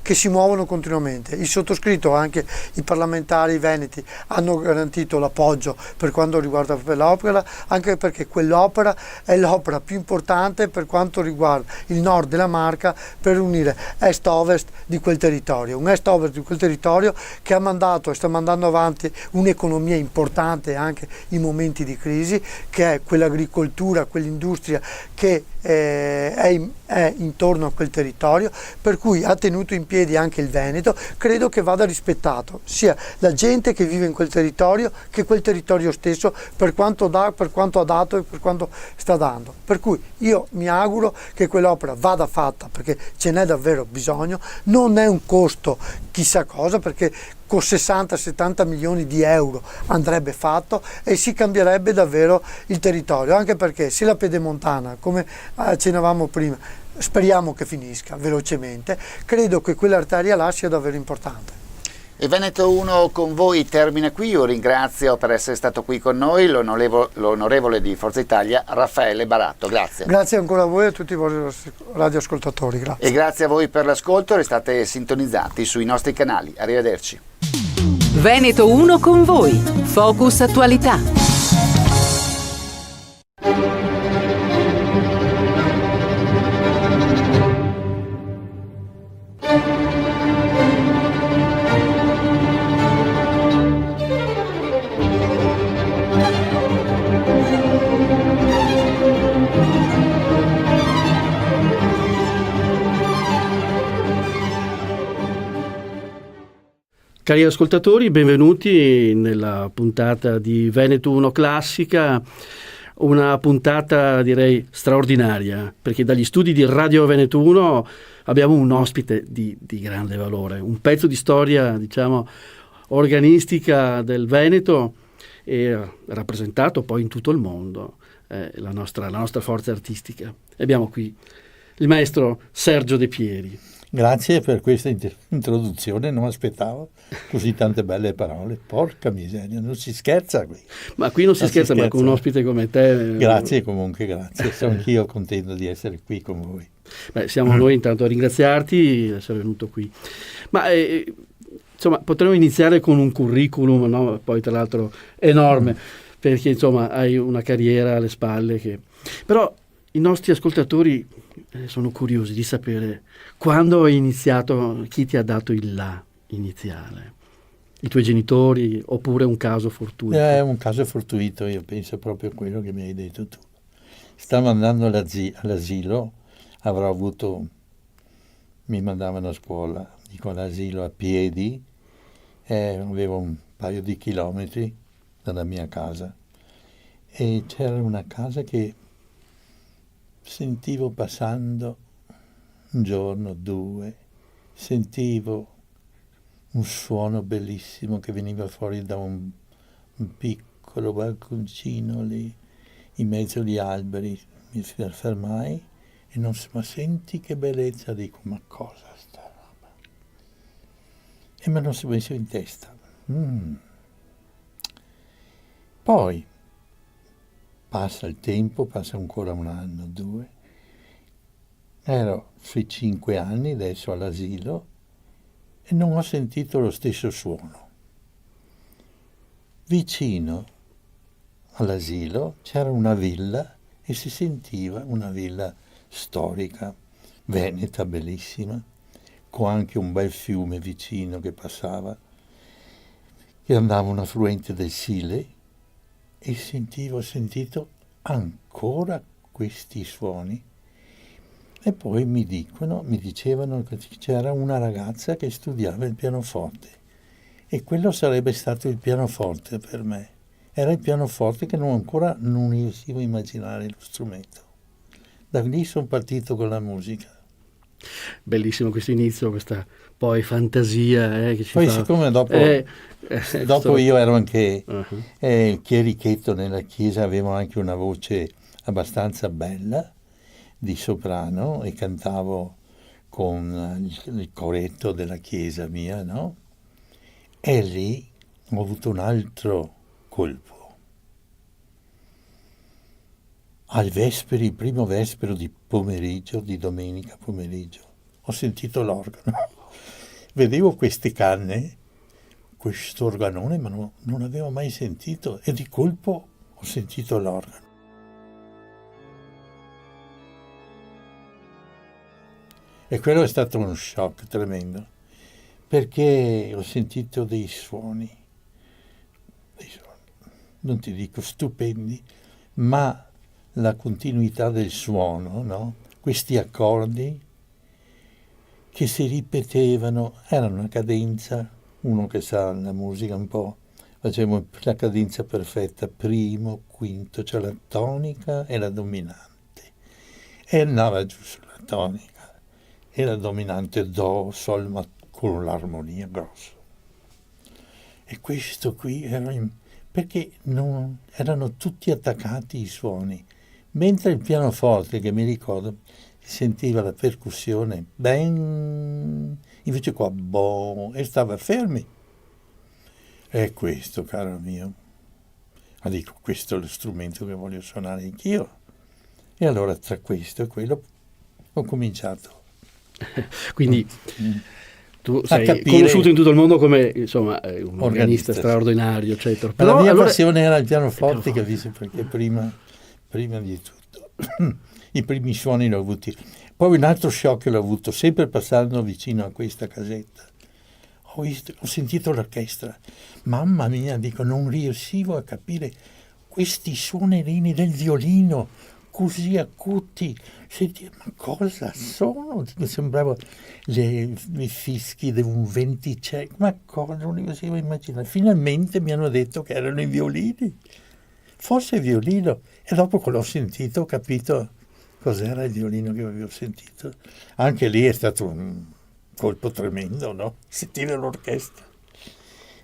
che si muovono continuamente. Il sottoscritto, anche i parlamentari veneti, hanno garantito l'appoggio per quanto riguarda l'opera, anche perché quell'opera è l'opera più importante per quanto riguarda il nord della Marca, per unire est-ovest di quel territorio. Un est-ovest di quel territorio che ha mandato e sta mandando avanti un'economia importante anche in momenti di crisi, che è quell'agricoltura, quell'industria che è intorno a quel territorio, per cui ha tenuto in piedi anche il Veneto. Credo che vada rispettato sia la gente che vive in quel territorio che quel territorio stesso, per quanto dà, per quanto ha dato e per quanto sta dando. Per cui io mi auguro che quell'opera vada fatta, perché ce n'è davvero bisogno. Non è un costo chissà cosa, perché con 60-70 milioni di euro andrebbe fatto e si cambierebbe davvero il territorio, anche perché se la Pedemontana, come accennavamo prima, speriamo che finisca velocemente, credo che quell'arteria là sia davvero importante. E Veneto 1 con voi termina qui. Io ringrazio per essere stato qui con noi l'onorevole di Forza Italia Raffaele Baratto. Grazie. Grazie ancora a voi e a tutti i vostri radioascoltatori. Grazie. E grazie a voi per l'ascolto, restate sintonizzati sui nostri canali. Arrivederci. Veneto 1 con voi. Focus Attualità. Cari ascoltatori, benvenuti nella puntata di Veneto 1 Classica, una puntata direi straordinaria, perché dagli studi di Radio Veneto 1 abbiamo un ospite di grande valore, un pezzo di storia, diciamo, organistica del Veneto e rappresentato poi in tutto il mondo, la nostra forza artistica. E abbiamo qui il maestro Sergio De Pieri. Grazie per questa introduzione, non aspettavo così tante belle parole. Porca miseria, non si scherza qui. Ma qui non si scherza, ma con un ospite come te... Grazie comunque, grazie. Sono anch'io contento di essere qui con voi. Beh, siamo noi intanto a ringraziarti di essere venuto qui. Ma insomma, potremmo iniziare con un curriculum, no? Poi tra l'altro enorme, perché insomma hai una carriera alle spalle che... Però i nostri ascoltatori sono curiosi di sapere quando hai iniziato, chi ti ha dato il là iniziale? I tuoi genitori oppure un caso fortuito? È un caso fortuito, io penso proprio a quello che mi hai detto tu. Stavo andando all'asilo, avrò avuto, mi mandavano a scuola, dico all'asilo a piedi, avevo un paio di chilometri dalla mia casa e c'era una casa che sentivo passando un giorno, due, sentivo un suono bellissimo che veniva fuori da un piccolo balconcino lì in mezzo agli alberi. Mi fermai e non so, ma senti che bellezza, dico, ma cosa sta roba? E me lo sono messo in testa. Poi passa il tempo, passa ancora un anno, due. Ero sui 5 anni adesso all'asilo e non ho sentito lo stesso suono. Vicino all'asilo c'era una villa e si sentiva una villa storica, veneta, bellissima, con anche un bel fiume vicino che passava, che andava un affluente del Sile, e ho sentito ancora questi suoni. E poi mi dicevano che c'era una ragazza che studiava il pianoforte e quello sarebbe stato il pianoforte per me. Era il pianoforte che ancora non riuscivo a immaginare lo strumento. Da lì sono partito con la musica. Bellissimo questo inizio, questa poi fantasia che ci poi fa... siccome dopo io ero anche il chierichetto nella chiesa, avevo anche una voce abbastanza bella di soprano e cantavo con il coretto della chiesa mia, no? E lì ho avuto un altro colpo. Il primo vespero di pomeriggio, di domenica pomeriggio, ho sentito l'organo. Vedevo queste canne, questo organone, ma non avevo mai sentito, e di colpo ho sentito l'organo. E quello è stato uno shock tremendo, perché ho sentito dei suoni, non ti dico stupendi, ma la continuità del suono, no? Questi accordi che si ripetevano, era una cadenza, uno che sa la musica un po', facevamo la cadenza perfetta, primo, quinto, cioè la tonica e la dominante, e andava giù sulla tonica, e la dominante do, sol, ma con l'armonia grossa. E questo qui era perché erano tutti attaccati i suoni, mentre il pianoforte, che mi ricordo, si sentiva la percussione, ben, invece qua, boh, e stava fermi. E questo, caro mio, dico, questo è lo strumento che voglio suonare anch'io. E allora tra questo e quello ho cominciato. Quindi tu sei conosciuto in tutto il mondo come, insomma, un organista straordinario, eccetera. Però la mia passione era il pianoforte, capisci? Perché prima di tutto i primi suoni li ho avuti. Poi un altro shock l'ho avuto sempre passando vicino a questa casetta. Ho sentito l'orchestra. Mamma mia, dico, non riuscivo a capire questi suonerini del violino così acuti. Senti, ma cosa sono? Mi sembrava i fischi di un venticello, ma cosa non li potevo immaginare. Finalmente mi hanno detto che erano i violini, forse il violino, e dopo che l'ho sentito ho capito cos'era il violino che avevo sentito. Anche lì è stato un colpo tremendo, no? Sentire l'orchestra.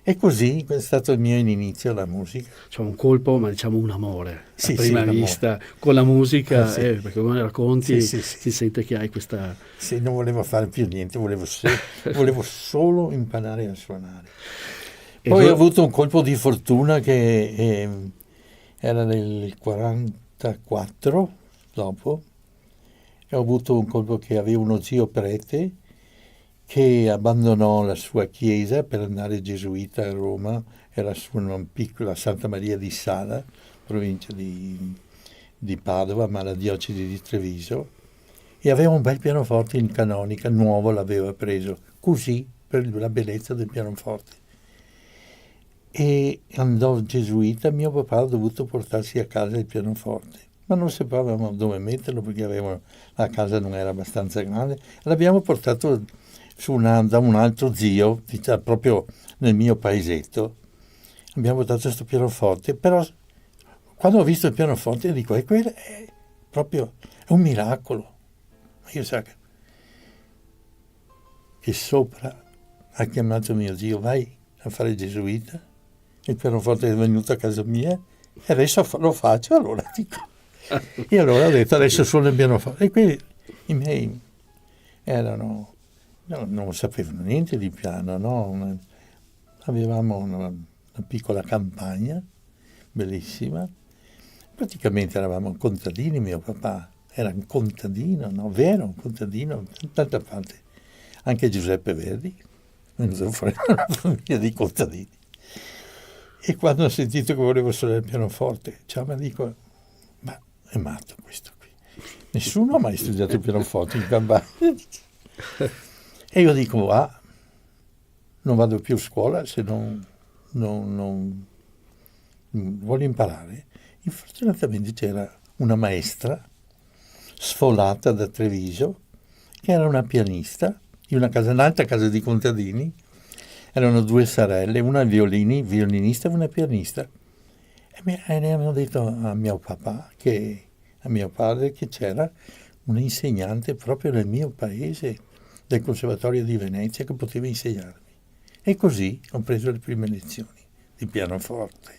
E così è stato il mio inizio alla musica. Cioè un colpo, ma diciamo un amore Sì, a prima sì, vista con la musica, sì. perché come racconti Sì. si sente che hai questa... Sì, non volevo fare più niente, volevo solo imparare a suonare. Poi ho avuto un colpo di fortuna che era nel 44, dopo, e ho avuto un colpo che aveva uno zio prete che abbandonò la sua chiesa per andare gesuita a Roma, era su una piccola Santa Maria di Sala, provincia di Padova, ma la diocesi di Treviso, e aveva un bel pianoforte in canonica, nuovo l'aveva preso, così per la bellezza del pianoforte. E andò gesuita, mio papà ha dovuto portarsi a casa il pianoforte, ma non sapevamo dove metterlo perché la casa non era abbastanza grande, l'abbiamo portato da un altro zio, proprio nel mio paesetto, abbiamo portato questo pianoforte, però quando ho visto il pianoforte dico, quello è proprio un miracolo. Io so che sopra ha chiamato mio zio, vai a fare gesuita, il pianoforte è venuto a casa mia e adesso lo faccio, allora dico. E allora ho detto, adesso suono il pianoforte. E quindi i miei erano... No, non sapevano niente di piano, no? Avevamo una piccola campagna, bellissima. Praticamente eravamo contadini, mio papà era un contadino, no? Vero, un contadino, d'altra parte. Anche Giuseppe Verdi, venuto fuori da una famiglia di contadini. E quando ho sentito che volevo suonare il pianoforte, mi dico, ma è matto questo qui. Nessuno ha mai studiato il pianoforte in campagna. E io dico, non vado più a scuola se non voglio imparare. Fortunatamente c'era una maestra sfolata da Treviso, che era una pianista, in un'altra casa di contadini. Erano due sorelle, una violinista e una pianista. E mi hanno detto a mio papà, a mio padre, che c'era un insegnante proprio nel mio paese, del Conservatorio di Venezia, che poteva insegnarmi. E così ho preso le prime lezioni di pianoforte.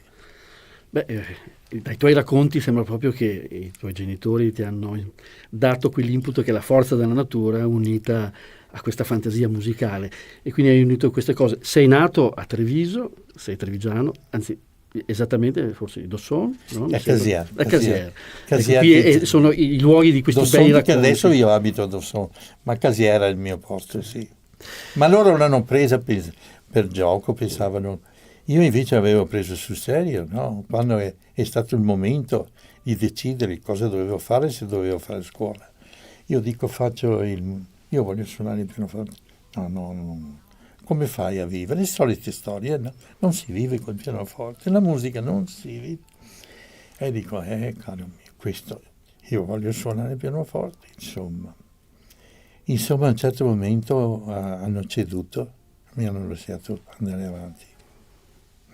Dai tuoi racconti sembra proprio che i tuoi genitori ti hanno dato quell'input che è la forza della natura unita a questa fantasia musicale, e quindi hai unito queste cose. Sei nato a Treviso, sei trevigiano, anzi esattamente forse Dosson, no? A Casier. Qui sono i luoghi di questi bei racconti. Che adesso io abito a Dosson, ma Casier era il mio posto, sì. Ma loro l'hanno presa per gioco, pensavano. Io invece avevo preso sul serio, no? Quando è stato il momento di decidere cosa dovevo fare, se dovevo fare scuola. Io dico, io voglio suonare il pianoforte. No. Come fai a vivere? Le solite storie, no? Non si vive col pianoforte, la musica non si vive. E dico, caro mio, questo, io voglio suonare il pianoforte, insomma. Insomma, a un certo momento hanno ceduto, mi hanno lasciato andare avanti.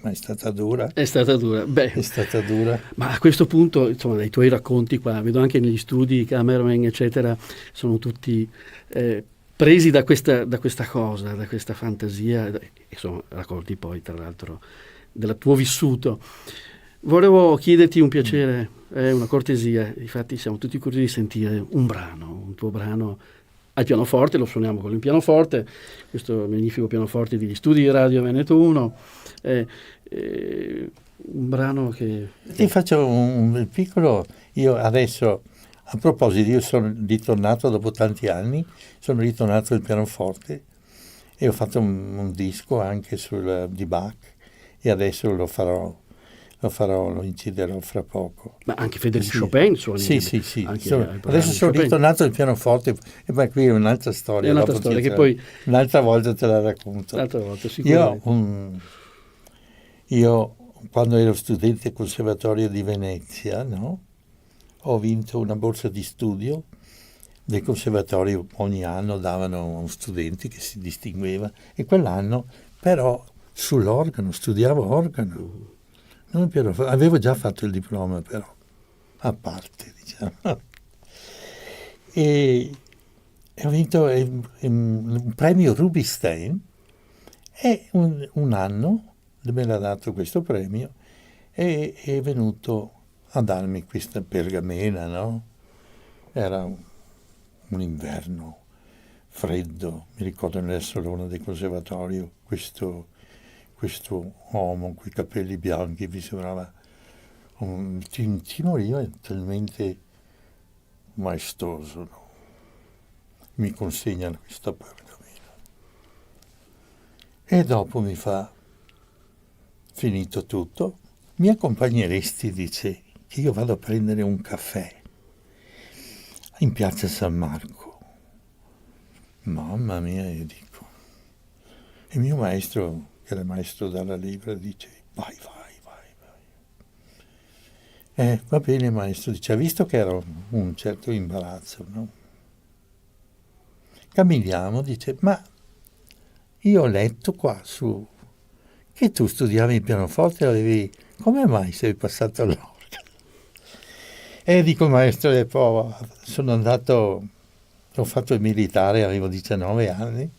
Ma è stata dura. È stata dura. È stata dura. Ma a questo punto, insomma, dai tuoi racconti qua, vedo anche negli studi, cameraman, eccetera, sono tutti presi da questa cosa, da questa fantasia, e sono racconti poi, tra l'altro, del tuo vissuto. Volevo chiederti un piacere, una cortesia, infatti siamo tutti curiosi di sentire un tuo brano al pianoforte, lo suoniamo con il pianoforte, questo magnifico pianoforte degli studi di Radio Veneto 1, un brano che... Ti faccio un piccolo, io adesso, a proposito, io sono ritornato dopo tanti anni, sono ritornato al pianoforte e ho fatto un disco anche di Bach, e adesso lo inciderò fra poco. Ma anche Frédéric Chopin suoni? Sì. Adesso sono ritornato al pianoforte, e poi qui è un'altra storia. È un'altra storia che poi... Un'altra volta te la racconto. Un'altra volta, sicuramente. Io quando ero studente al Conservatorio di Venezia, no? ho vinto una borsa di studio del conservatorio. Ogni anno davano a un studente che si distingueva, e quell'anno però sull'organo, studiavo organo. Non avevo già fatto il diploma, però, a parte, diciamo. E ho vinto un premio Rubinstein, e un anno me l'ha dato questo premio, e è venuto a darmi questa pergamena, no? Era un inverno freddo, mi ricordo nel salone del conservatorio, questo uomo con i capelli bianchi mi sembrava ti moriva, talmente maestoso, no? Mi consegnano questa pergamena e dopo mi fa: finito tutto, mi accompagneresti, dice, che io vado a prendere un caffè in piazza San Marco. Mamma mia, io dico. Il mio maestro, che era maestro dalla Libra, dice: vai. Va bene, maestro, dice, ha visto che era un certo imbarazzo, no? Camminiamo, dice, ma io ho letto qua su che tu studiavi il pianoforte, come mai sei passato all'organo? E dico, maestro, ho fatto il militare, avevo 19 anni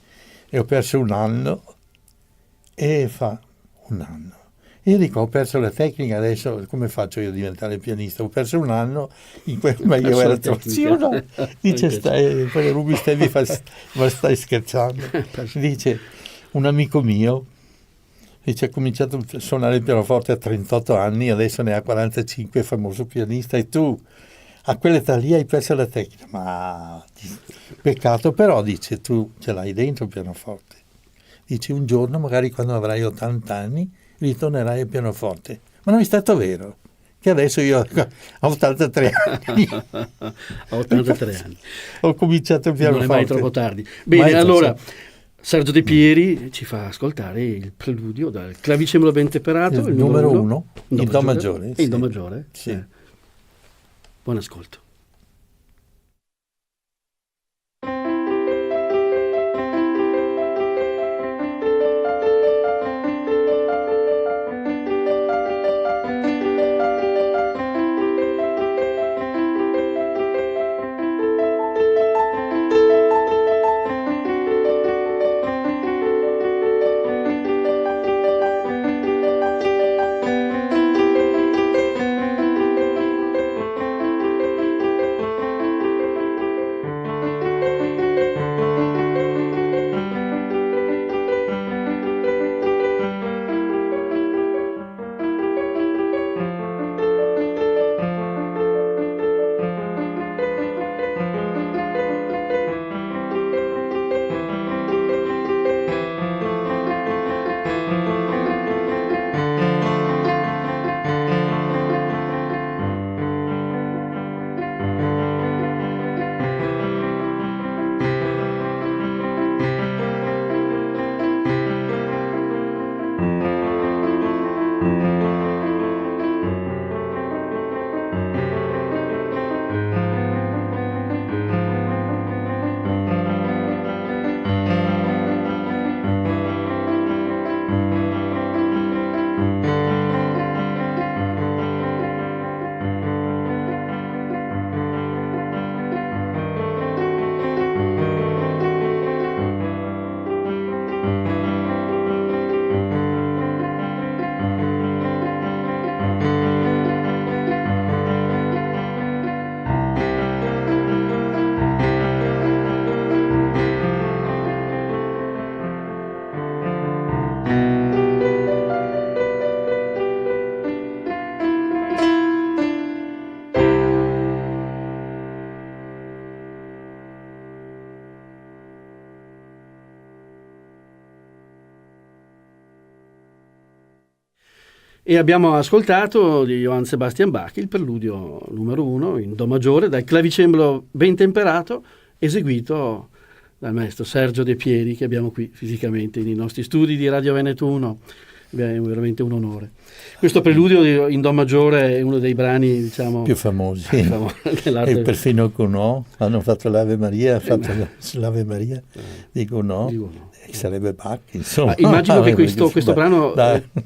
e ho perso un anno. E fa: un anno? Io dico, ho perso la tecnica, adesso come faccio io a diventare pianista? Ho perso un anno, ma io ero troppo. No. Dice, poi Rubinstein mi fa: ma stai scherzando? Dice, un amico mio, dice, ha cominciato a suonare il pianoforte a 38 anni, adesso ne ha 45, è famoso pianista, e tu a quell'età lì hai perso la tecnica. Ma peccato, però, dice, tu ce l'hai dentro il pianoforte. Dice, un giorno, magari quando avrai 80 anni, ritornerai al pianoforte. Ma non è stato vero, che adesso io ho 83 anni. Ho 83 anni. Ho cominciato il pianoforte. Non è mai troppo tardi. Bene, allora, Sergio De Pieri ci fa ascoltare il preludio dal clavicembalo ben temperato, il numero 1, in do maggiore. In do maggiore? Sì. Buon ascolto. E abbiamo ascoltato di Johann Sebastian Bach il preludio numero 1 in do maggiore dal clavicembalo ben temperato, eseguito dal maestro Sergio De Pieri, che abbiamo qui fisicamente nei nostri studi di Radio Veneto 1. Beh, è veramente un onore. Questo preludio in Do maggiore è uno dei brani, diciamo, più famosi. dell'arte. E perfino Gounod hanno fatto l'Ave Maria, l'Ave Maria di Gounod, sarebbe Bach, insomma. Immagino che questo brano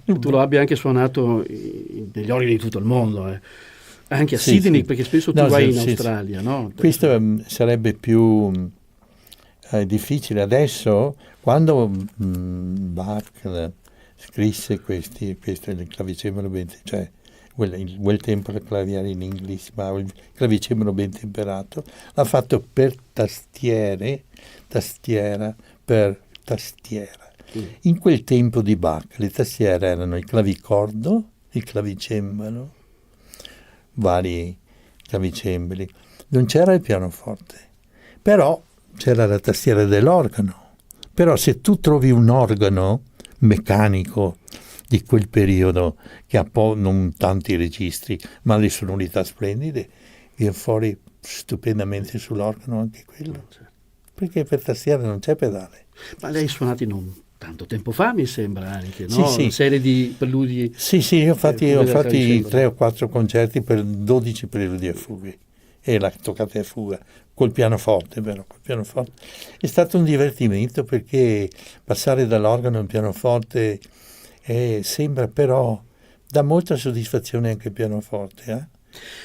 tu lo abbia anche suonato negli organi di tutto il mondo, anche a Sydney, perché spesso tu vai in Australia, no? Questo sarebbe più difficile adesso, quando Bach scrisse questo il clavicembalo ben, cioè quel tempo il claviere in inglese, ma il clavicembalo ben temperato, l'ha fatto per tastiera per tastiera. In quel tempo di Bach le tastiere erano il clavicordo, il clavicembalo, vari clavicembali, non c'era il pianoforte, però c'era la tastiera dell'organo. Però se tu trovi un organo meccanico di quel periodo che ha non tanti registri ma le sonorità splendide, viene fuori stupendamente sull'organo anche quello, perché per tastiera non c'è pedale. Ma lei ha suonato non tanto tempo fa, mi sembra, anche, no? Sì. Una serie di preludi. Sì, io ho fatti 3 o 4 concerti per 12 preludi a fughe e la toccata a fuga col pianoforte, però col pianoforte è stato un divertimento, perché passare dall'organo al pianoforte sembra, però dà molta soddisfazione anche il pianoforte,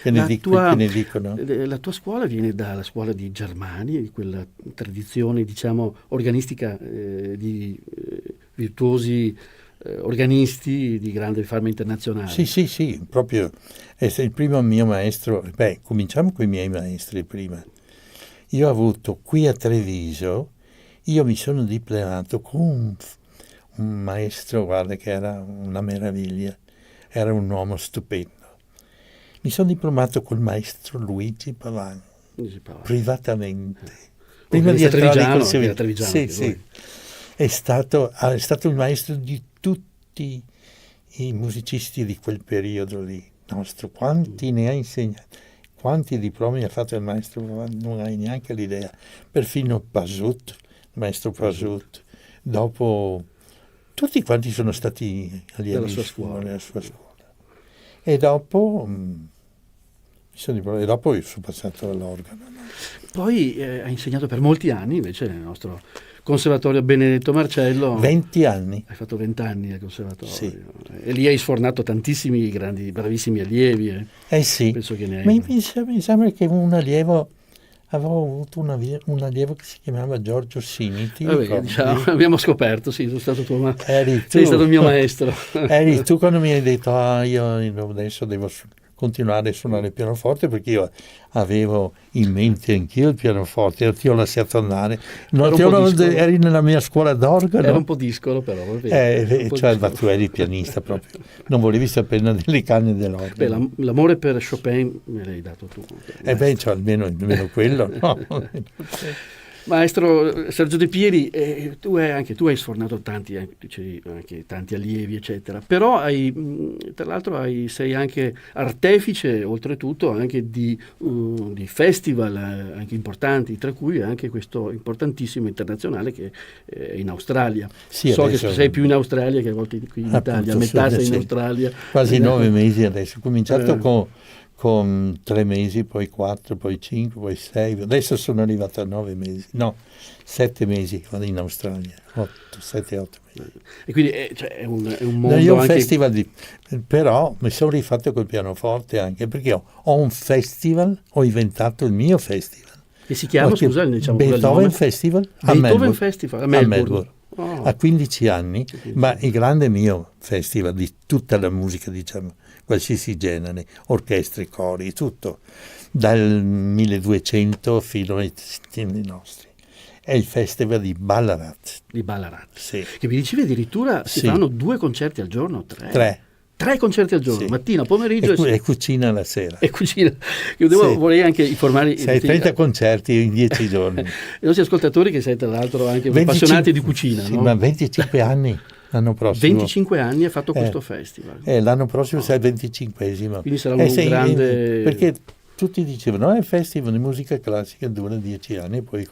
che ne dicono. La tua scuola viene dalla scuola di Germania, di quella tradizione, diciamo, organistica di virtuosi organisti di grande fama internazionale. Sì, proprio è il primo mio maestro. Cominciamo con i miei maestri prima. Io ho avuto qui a Treviso, io mi sono diplomato con un maestro, guarda, che era una meraviglia, era un uomo stupendo. Mi sono diplomato col maestro Luigi Pavan, privatamente. Prima di entrare in conservatorio. Sì. È stato il maestro di tutti i musicisti di quel periodo lì nostro. Quanti ne ha insegnati? Quanti diplomi ha fatto il maestro Pavan? Non hai neanche l'idea. Perfino Pasut, il maestro Pasut. Dopo tutti quanti sono stati allievi nella sua scuola. E dopo io sono passato all'organo. No? Poi ha insegnato per molti anni invece nel nostro Conservatorio Benedetto Marcello. 20 anni. Hai fatto 20 anni al conservatorio. Sì. E lì hai sfornato tantissimi grandi, bravissimi allievi. Sì. Penso che ne hai. Ma mi sembra che avevo avuto un allievo che si chiamava Giorgio Sini. Abbiamo scoperto, sì, sono stato tuo sei stato il mio maestro. Eri tu quando mi hai detto io adesso devo continuare a suonare il pianoforte, perché io avevo in mente anch'io il pianoforte, ti ho lasciato andare. Eri nella mia scuola d'organo. Era un po' discolo, però. Ma tu eri pianista proprio, non volevi sapere delle canne dell'organo. L'amore per Chopin me l'hai dato tu. Almeno quello. No? Maestro Sergio De Pieri, tu hai sfornato tanti, anche tanti allievi, eccetera, però tra l'altro sei anche artefice, oltretutto, anche di festival anche importanti, tra cui anche questo importantissimo internazionale che è in Australia. Sì, so che sei più in Australia che a volte qui in Italia, a metà sei in Australia. Quasi 9 mesi adesso, ho cominciato con 3 mesi, poi 4, poi 5, poi 6, adesso sono arrivato a 9 mesi, no, 7 mesi vado in Australia, 7-8 mesi. E quindi è un mondo io ho un anche... festival, però mi sono rifatto col pianoforte anche, perché ho un festival, ho inventato il mio festival. Che si chiama, scusa, diciamo Beethoven Festival a Melbourne. Oh. A 15 anni, ma il grande mio festival di tutta la musica, diciamo, qualsiasi genere, orchestre, cori, tutto, dal 1200 fino ai tempi nostri. È il festival di Ballarat. Di Ballarat. Sì. Che mi dicevi addirittura si fanno 2 concerti al giorno, 3? 3 concerti al giorno, sì. Mattina, pomeriggio e cucina la sera. E cucina. Vorrei anche informare... 30 concerti in 10 giorni. I nostri ascoltatori, che sei tra l'altro anche appassionati di cucina. Sì, no? Ma 25 anni l'anno prossimo. 25 anni ha fatto questo festival. L'anno prossimo sarà il 25esimo. Quindi sarà un grande... Perché tutti dicevano, il festival di musica classica dura 10 anni e poi...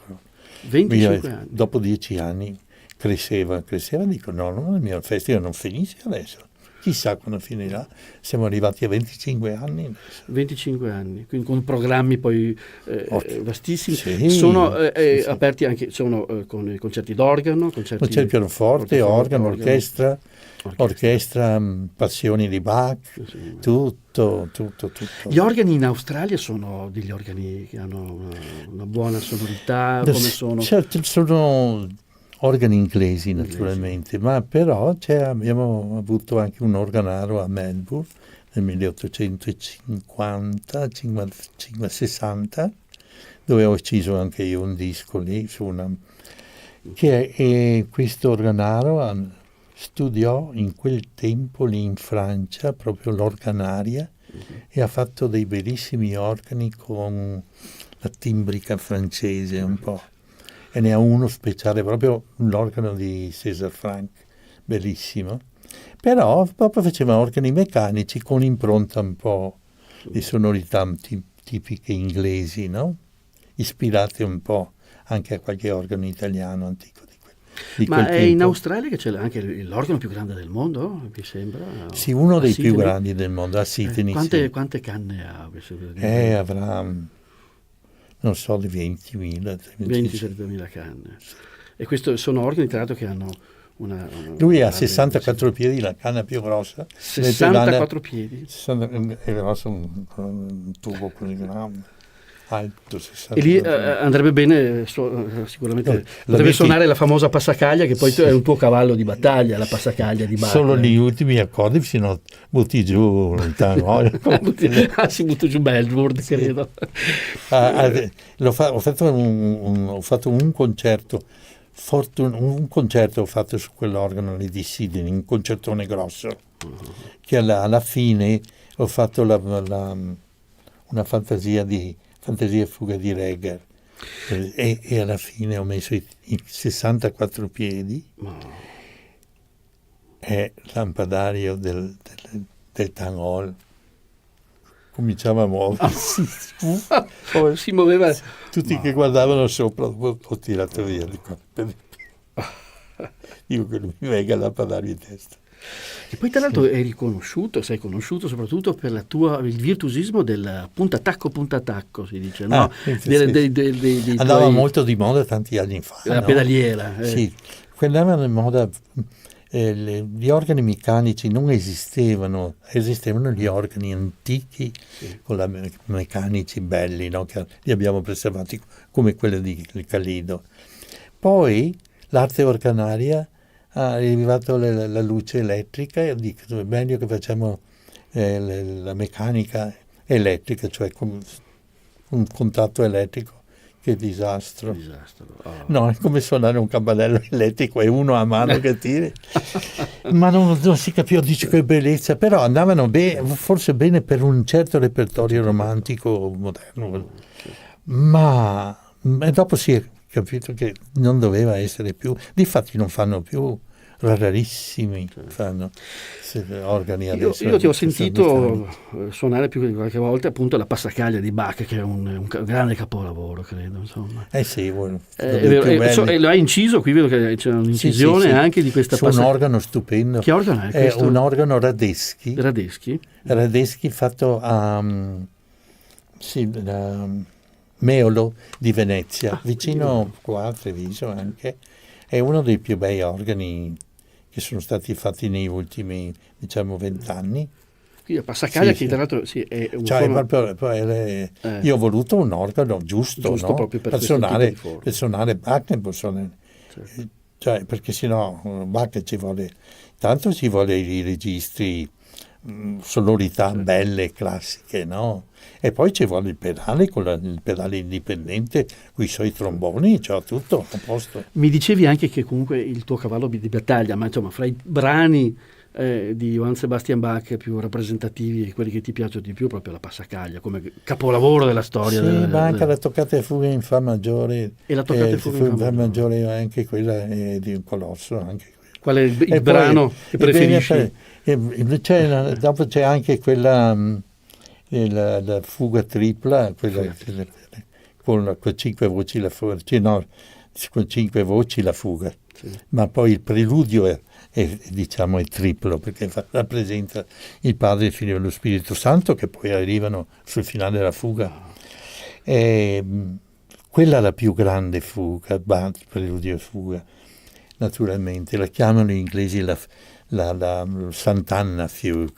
25 anni. Dopo 10 anni cresceva, dico no, il mio festival non finisce adesso. Chissà quando finirà, siamo arrivati a 25 anni. Adesso. 25 anni, quindi con programmi poi vastissimi. Sì. Sono aperti anche con i concerti d'organo, C'è il pianoforte, organo, orchestra, Passioni di Bach, tutto. Gli organi in Australia sono degli organi che hanno una buona sonorità, come sono? Certo, sono organi inglesi naturalmente, ma però abbiamo avuto anche un organaro a Melbourne nel 1850-60, dove ho ucciso anche io un disco lì, e questo organaro studiò in quel tempo lì in Francia proprio l'organaria e ha fatto dei bellissimi organi con la timbrica francese un po'. E ne ha uno speciale, proprio l'organo di César Franck, bellissimo. Però proprio faceva organi meccanici con impronta un po' di sonorità tipiche inglesi, no? Ispirate un po' anche a qualche organo italiano antico di Ma quel è in tempo. Australia che c'è anche l'organo più grande del mondo, mi sembra? Sì, uno dei Sydney? più grandi del mondo, a Sydney. Quante canne ha? Avrà, non so, di 20.000. 20-30.000 canne. E questi sono organi, tra l'altro, che hanno una Lui ha 64 piedi, la canna più grossa. 64 piedi? È grosso, un tubo così grande. Alto, E lì andrebbe bene, sicuramente potrebbe suonare la famosa passacaglia, che poi è un tuo cavallo di battaglia, la passacaglia di Bach. Solo gli ultimi accordi, sino butti giù lontano. Si butta giù Melbourne, credo. Ho fatto un concerto, ho fatto su quell'organo lì di Sydney, un concertone grosso, che alla fine ho fatto una fantasia fuga di Reger, e alla fine ho messo i 64 piedi e lampadario del Town Hall cominciava a muoversi. Si muoveva. Tutti che guardavano sopra, ho tirato via. Dico che lui mi venga a lampadario in testa. E poi tra l'altro sei conosciuto soprattutto per il virtuosismo del puntatacco, si dice, no? Andava molto di moda tanti anni fa. La pedaliera. Sì, andavano in moda, gli organi meccanici non esistevano gli organi antichi, con meccanici belli, no? Che li abbiamo preservati come quelli di Calido. Poi l'arte organaria è arrivata la luce elettrica e dico è meglio che facciamo la meccanica elettrica, cioè con un contatto elettrico. Che disastro. No, è come suonare un campanello elettrico e uno a mano che tiri. Ma non si capiva, dice che bellezza, però andavano forse bene per un certo repertorio romantico moderno. Ma dopo si è capito che non doveva essere più, difatti non fanno più, rarissimi fanno organi adesso. Io ti ho sentito suonare più di qualche volta appunto la passacaglia di Bach, che è un grande capolavoro, credo, insomma. Sì, lo hai inciso, qui vedo che c'è un'incisione anche di questa passacaglia. Un organo stupendo. Che organo è questo? È un organo Radeschi fatto a Meolo di Venezia, vicino qua a Treviso anche. È uno dei più bei organi che sono stati fatti negli ultimi, 20 anni. Qui a Passacaglia, che tra l'altro è un io ho voluto un organo giusto no? Proprio per suonare Bach, perché sennò Bach ci vuole i registri, sonorità belle, classiche, no? E poi ci vuole il pedale, il pedale indipendente, con i suoi tromboni, cioè tutto a posto. Mi dicevi anche che comunque il tuo cavallo di battaglia, ma insomma fra i brani di Johann Sebastian Bach più rappresentativi e quelli che ti piacciono di più, proprio la Passacaglia, come capolavoro della storia. Sì, ma anche la toccata e fuga in Fa maggiore. E la toccata e fuga in Fa maggiore, anche quella è di un colosso. Anche qual è il brano che preferisci? Dopo c'è anche quella... la fuga tripla, con 5 voci la fuga, con 5 voci la fuga. ma poi il preludio diciamo, è triplo, perché rappresenta il Padre, il Figlio e lo Spirito Santo, che poi arrivano sul finale della fuga. Quella è la più grande fuga, preludio e fuga, naturalmente. La chiamano gli inglesi la Sant'Anna Fugue.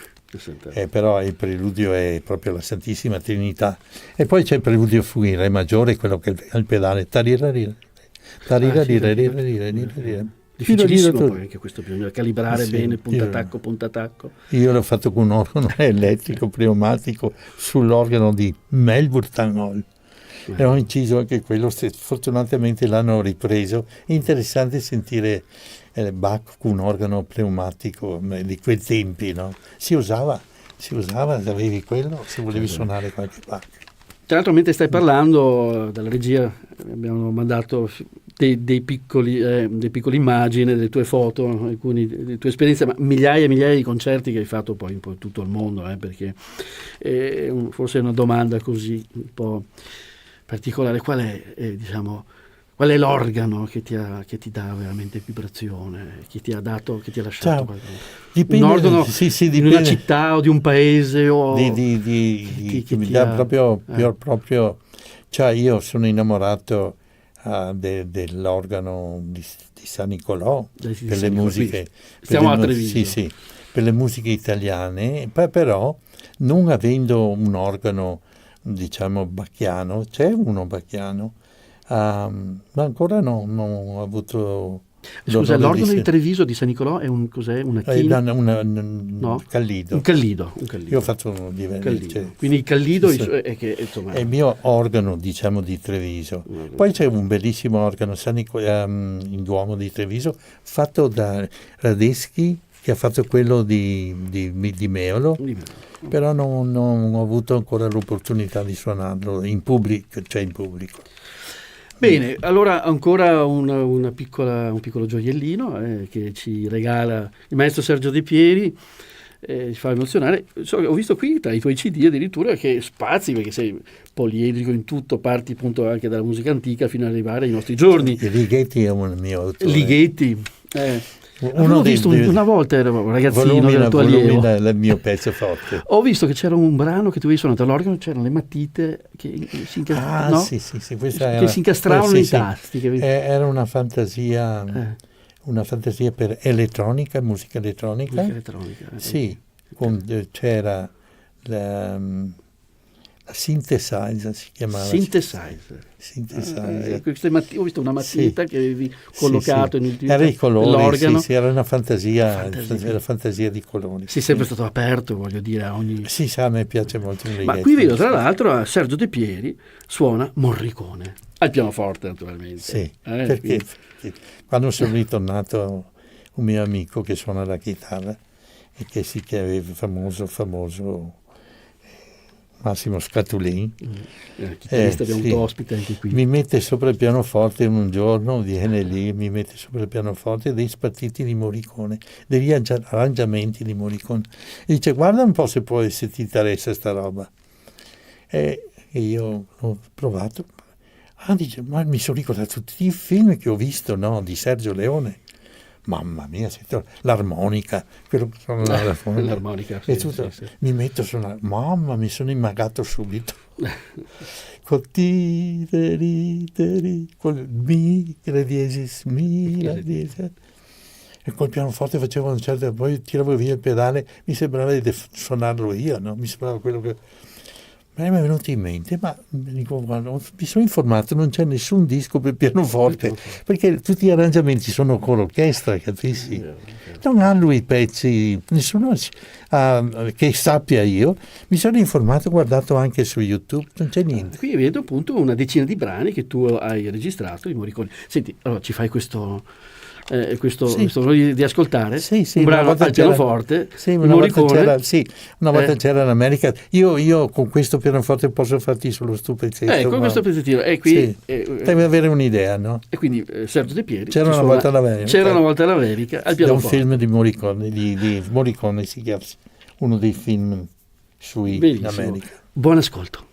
Però il preludio è proprio la Santissima Trinità. E poi c'è il preludio fuga in Re maggiore, quello che è il pedale difficilissimo poi anche questo, bisogna calibrare bene punta tacco. Io l'ho fatto con un organo elettrico pneumatico sull'organo di Melbourne Town Hall e ho inciso anche quello, fortunatamente l'hanno ripreso. Interessante sentire Bach con un organo pneumatico di quei tempi, no? Si usava, avevi quello se volevi suonare qualche Bach. Tra l'altro, mentre stai parlando, dalla regia abbiamo mandato dei piccoli immagini, delle tue foto, alcune delle tue esperienze, ma migliaia e migliaia di concerti che hai fatto poi in tutto il mondo, perché forse è una domanda così un po' particolare. Qual è l'organo che ti dà veramente vibrazione, che ti ha lasciato dipende, un organo dipende. In una città o di un paese o che mi dà proprio, cioè io sono innamorato dell'organo di San Nicolò per le musiche, stiamo a Treviso. Sì, per le musiche italiane, però non avendo un organo diciamo bacchiano, c'è uno bacchiano, ma ancora non ho avuto. Scusa, l'organo di Treviso di San Nicolò è cos'è? Una china? No? Callido. Un callido. Io ho fatto diversi. Cioè, quindi il callido è che insomma è il mio organo, diciamo, di Treviso. Poi c'è un bellissimo organo in Duomo di Treviso fatto da Radeschi, che ha fatto quello di Meolo, però non ho avuto ancora l'opportunità di suonarlo in pubblico. Bene, allora ancora un piccolo gioiellino che ci regala il maestro Sergio De Pieri, ci fa emozionare. Ho visto qui tra i tuoi CD addirittura che spazi, perché sei poliedrico in tutto, parti appunto anche dalla musica antica fino ad arrivare ai nostri giorni. Ligeti è un mio autore. Ligeti. Ho visto una volta, ero un ragazzino del tuo allievo. Il mio pezzo forte. Ho visto che c'era un brano che tu avevi suonato all'organo, c'erano le matite che si incastravano, sì, si incastravano nei tasti. Era una fantasia per elettronica, musica elettronica. Sì, c'era la synthesizer, si chiamava. Synthesizer. Ho visto una matita che avevi collocato nell'organo. Sì, era una fantasia di colori. Sei sempre stato aperto, voglio dire, a ogni. Sì, a me piace molto. Ma qui vedo tra l'altro Sergio De Pieri suona Morricone al pianoforte, naturalmente. Sì, perché quando sono ritornato, un mio amico che suona la chitarra e che si chiamava famoso Massimo Scatulin, chitarrista, abbiamo avuto ospite anche qui. Mi mette sopra il pianoforte un giorno, viene lì, mi mette sopra il pianoforte dei spartiti di Morricone, degli arrangiamenti di Morricone, e dice: guarda un po' se ti interessa sta roba. E io ho provato, dice, ma mi sono ricordato tutti i film che ho visto, no, di Sergio Leone. Mamma mia, l'armonica, quello che sono l'armonica, e tutto, sì. Mi metto su mamma, mi sono immagato subito col col mi, la diesis, mi, la diesis, e col pianoforte facevo un certo, poi tiravo via il pedale, mi sembrava di suonarlo io, no? Mi sembrava quello che mi è venuto in mente, ma dico, guarda, mi sono informato, non c'è nessun disco per pianoforte, perché tutti gli arrangiamenti sono con l'orchestra, capisci? Non ha lui i pezzi, nessuno che sappia io. Mi sono informato, ho guardato anche su YouTube, non c'è niente. Qui vedo appunto una decina di brani che tu hai registrato di Morricone. Senti, allora ci fai questo di ascoltare un brano al pianoforte. Una volta c'era in America. Io con questo pianoforte posso farti solo sto pezzetto. Con questo pezzettino. E qui devi avere un'idea, no? E quindi Sergio De Pieri. C'era una volta all'America. Al pianoforte. È un film di Morricone, di Morricone si chiama, uno dei film sui in America. Buon ascolto.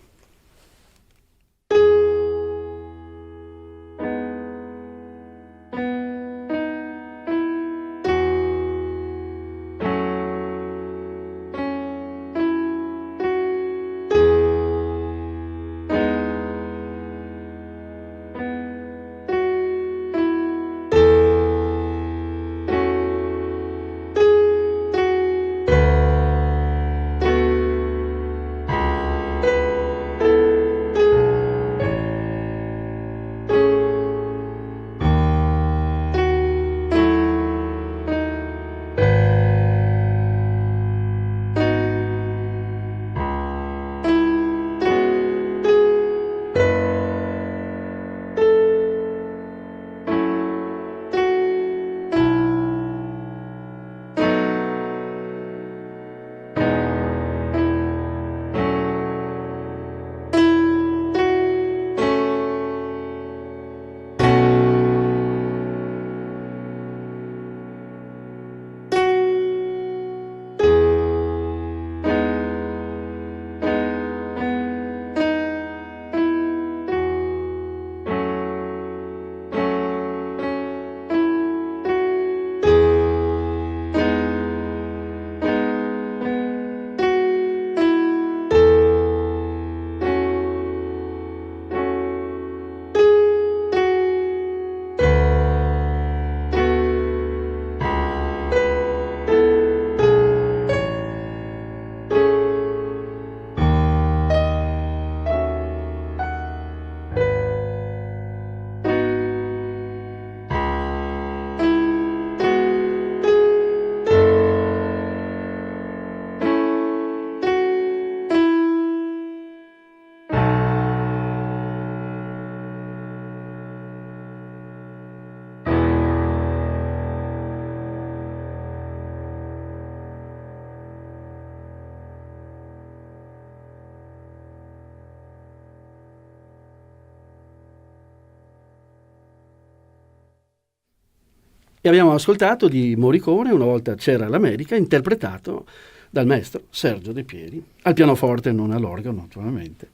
E abbiamo ascoltato di Morricone Una volta c'era l'America, interpretato dal maestro Sergio De Pieri, al pianoforte, non all'organo naturalmente,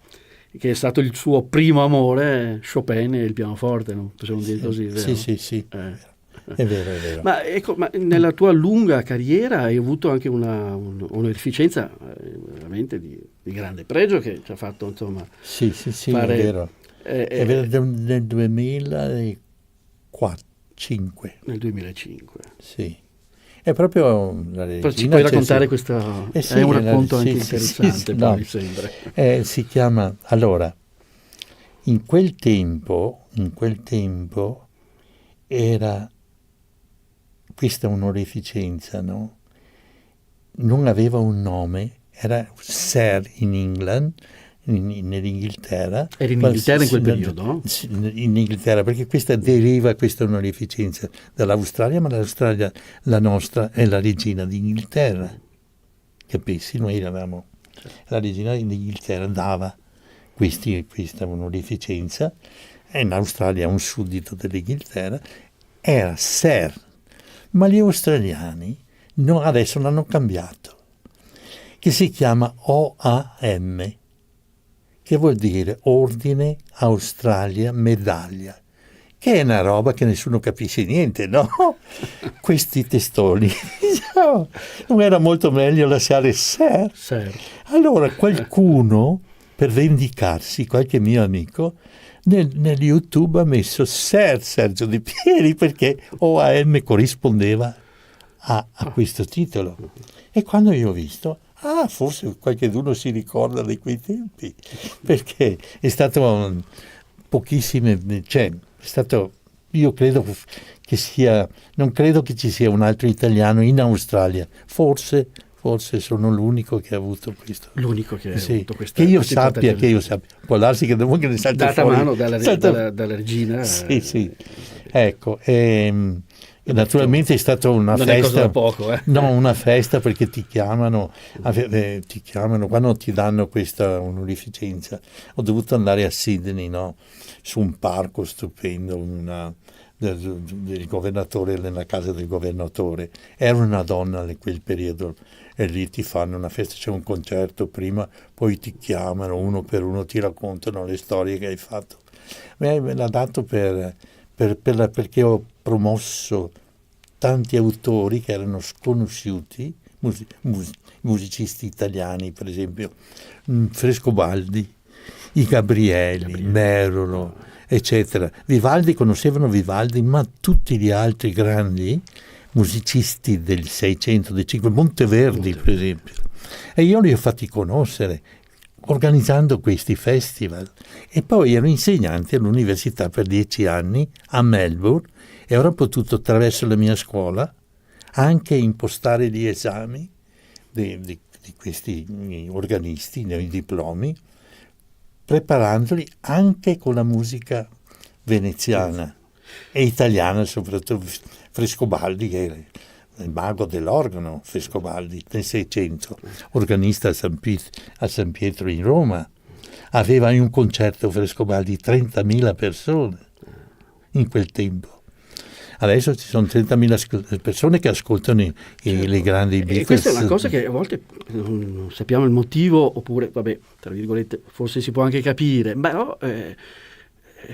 che è stato il suo primo amore, Chopin e il pianoforte, non possiamo dire così, vero? Sì. È vero, è vero. Ma ecco, ma nella tua lunga carriera hai avuto anche un'efficienza veramente di grande pregio, che ci ha fatto, insomma, Sì, fare, è vero. È vero, nel 2005. Nel 2005. Sì. È proprio la regina. Ci puoi raccontare questo? Sì, è un racconto anche sì, interessante, no. mi sembra. Si chiama, allora, in quel tempo era questa onorificenza, no? Non aveva un nome, era Sir in England, nell'Inghilterra. Era in Inghilterra in quel periodo, no? In Inghilterra, perché questa onorificenza dall'Australia, ma l'Australia, la nostra, è la regina d'Inghilterra. Capisci? Noi avevamo la regina d'Inghilterra dava questa onorificenza, e in Australia un suddito dell'Inghilterra, era Sir, ma gli australiani adesso l'hanno cambiato, che si chiama OAM, che vuol dire Ordine Australia Medaglia, che è una roba che nessuno capisce niente, no? Questi testoni. Non era molto meglio lasciare Sir? Allora qualcuno, per vendicarsi, qualche mio amico, nel YouTube ha messo Sir Sergio De Pieri, perché OAM corrispondeva a questo titolo. E quando io ho visto, forse qualcuno si ricorda di quei tempi, perché è stato io credo che non credo che ci sia un altro italiano in Australia, forse sono l'unico che ha avuto questo. L'unico che ha avuto questa. Che io sappia, può darsi che dopo che ne salta data fuori. Mano dalla regina. Sì. Ecco, naturalmente è stata una non festa. È cosa da poco, No, una festa, perché ti chiamano quando ti danno questa onorificenza. Ho dovuto andare a Sydney, no? Su un parco stupendo, del governatore, nella casa del governatore. Era una donna in quel periodo, e lì ti fanno una festa, c'è un concerto prima, poi ti chiamano uno per uno, ti raccontano le storie che hai fatto. Me l'ha dato perché ho promosso tanti autori che erano sconosciuti, musicisti italiani, per esempio Frescobaldi, i Gabrieli, Merolo, eccetera. Conoscevano Vivaldi, ma tutti gli altri grandi musicisti del 600, del 500, Monteverdi per esempio. E io li ho fatti conoscere organizzando questi festival. E poi ero insegnante all'università per 10 anni a Melbourne, e ero potuto, attraverso la mia scuola, anche impostare gli esami di questi organisti, nei diplomi, preparandoli anche con la musica veneziana e italiana, soprattutto Frescobaldi, che era il mago dell'organo, Frescobaldi, nel 600, organista a San Pietro in Roma. Aveva in un concerto Frescobaldi 30.000 persone in quel tempo. Adesso ci sono 30.000 persone che ascoltano le grandi Beatles. E questa è una cosa che a volte non sappiamo il motivo, oppure, vabbè, tra virgolette, forse si può anche capire, però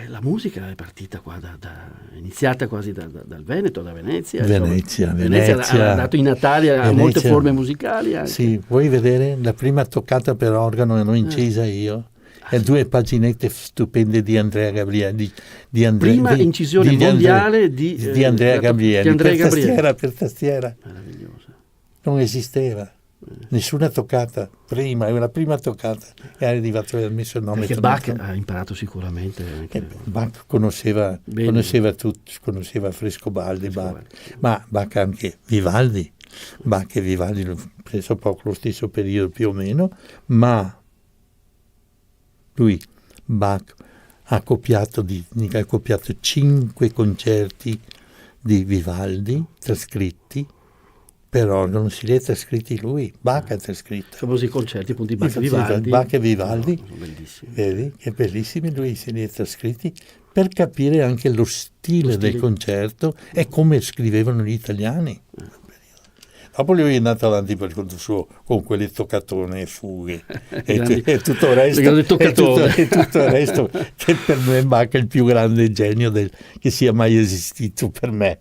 la musica è partita qua è iniziata quasi dal Veneto, da Venezia. Venezia ha dato i natali a molte forme musicali anche. Sì, vuoi vedere la prima toccata per organo l'ho incisa io? E 2 paginette stupende di Andrea Gabrieli. Prima incisione mondiale di Andrea Gabrieli, per tastiera. Meravigliosa. Non esisteva. Nessuna toccata prima, la prima toccata, e è arrivato il messo il nome. Perché Bach ha imparato sicuramente anche. Bach conosceva tutti, conosceva Frescobaldi, ma Bach anche Vivaldi. Bach e Vivaldi penso poco lo stesso periodo più o meno, ma Bach ha copiato 5 concerti di Vivaldi trascritti per organo, si li è trascritti lui, Bach ha trascritto. Famosi concerti appunto di Bach e Vivaldi. Bach e Vivaldi, sono bellissimi. Vedi che bellissimi, lui se li è trascritti per capire anche lo stile del concerto e come scrivevano gli italiani. Dopo lui è andato avanti per conto suo con quelle toccatone e fughe e tutto il resto che per me manca il più grande genio che sia mai esistito per me.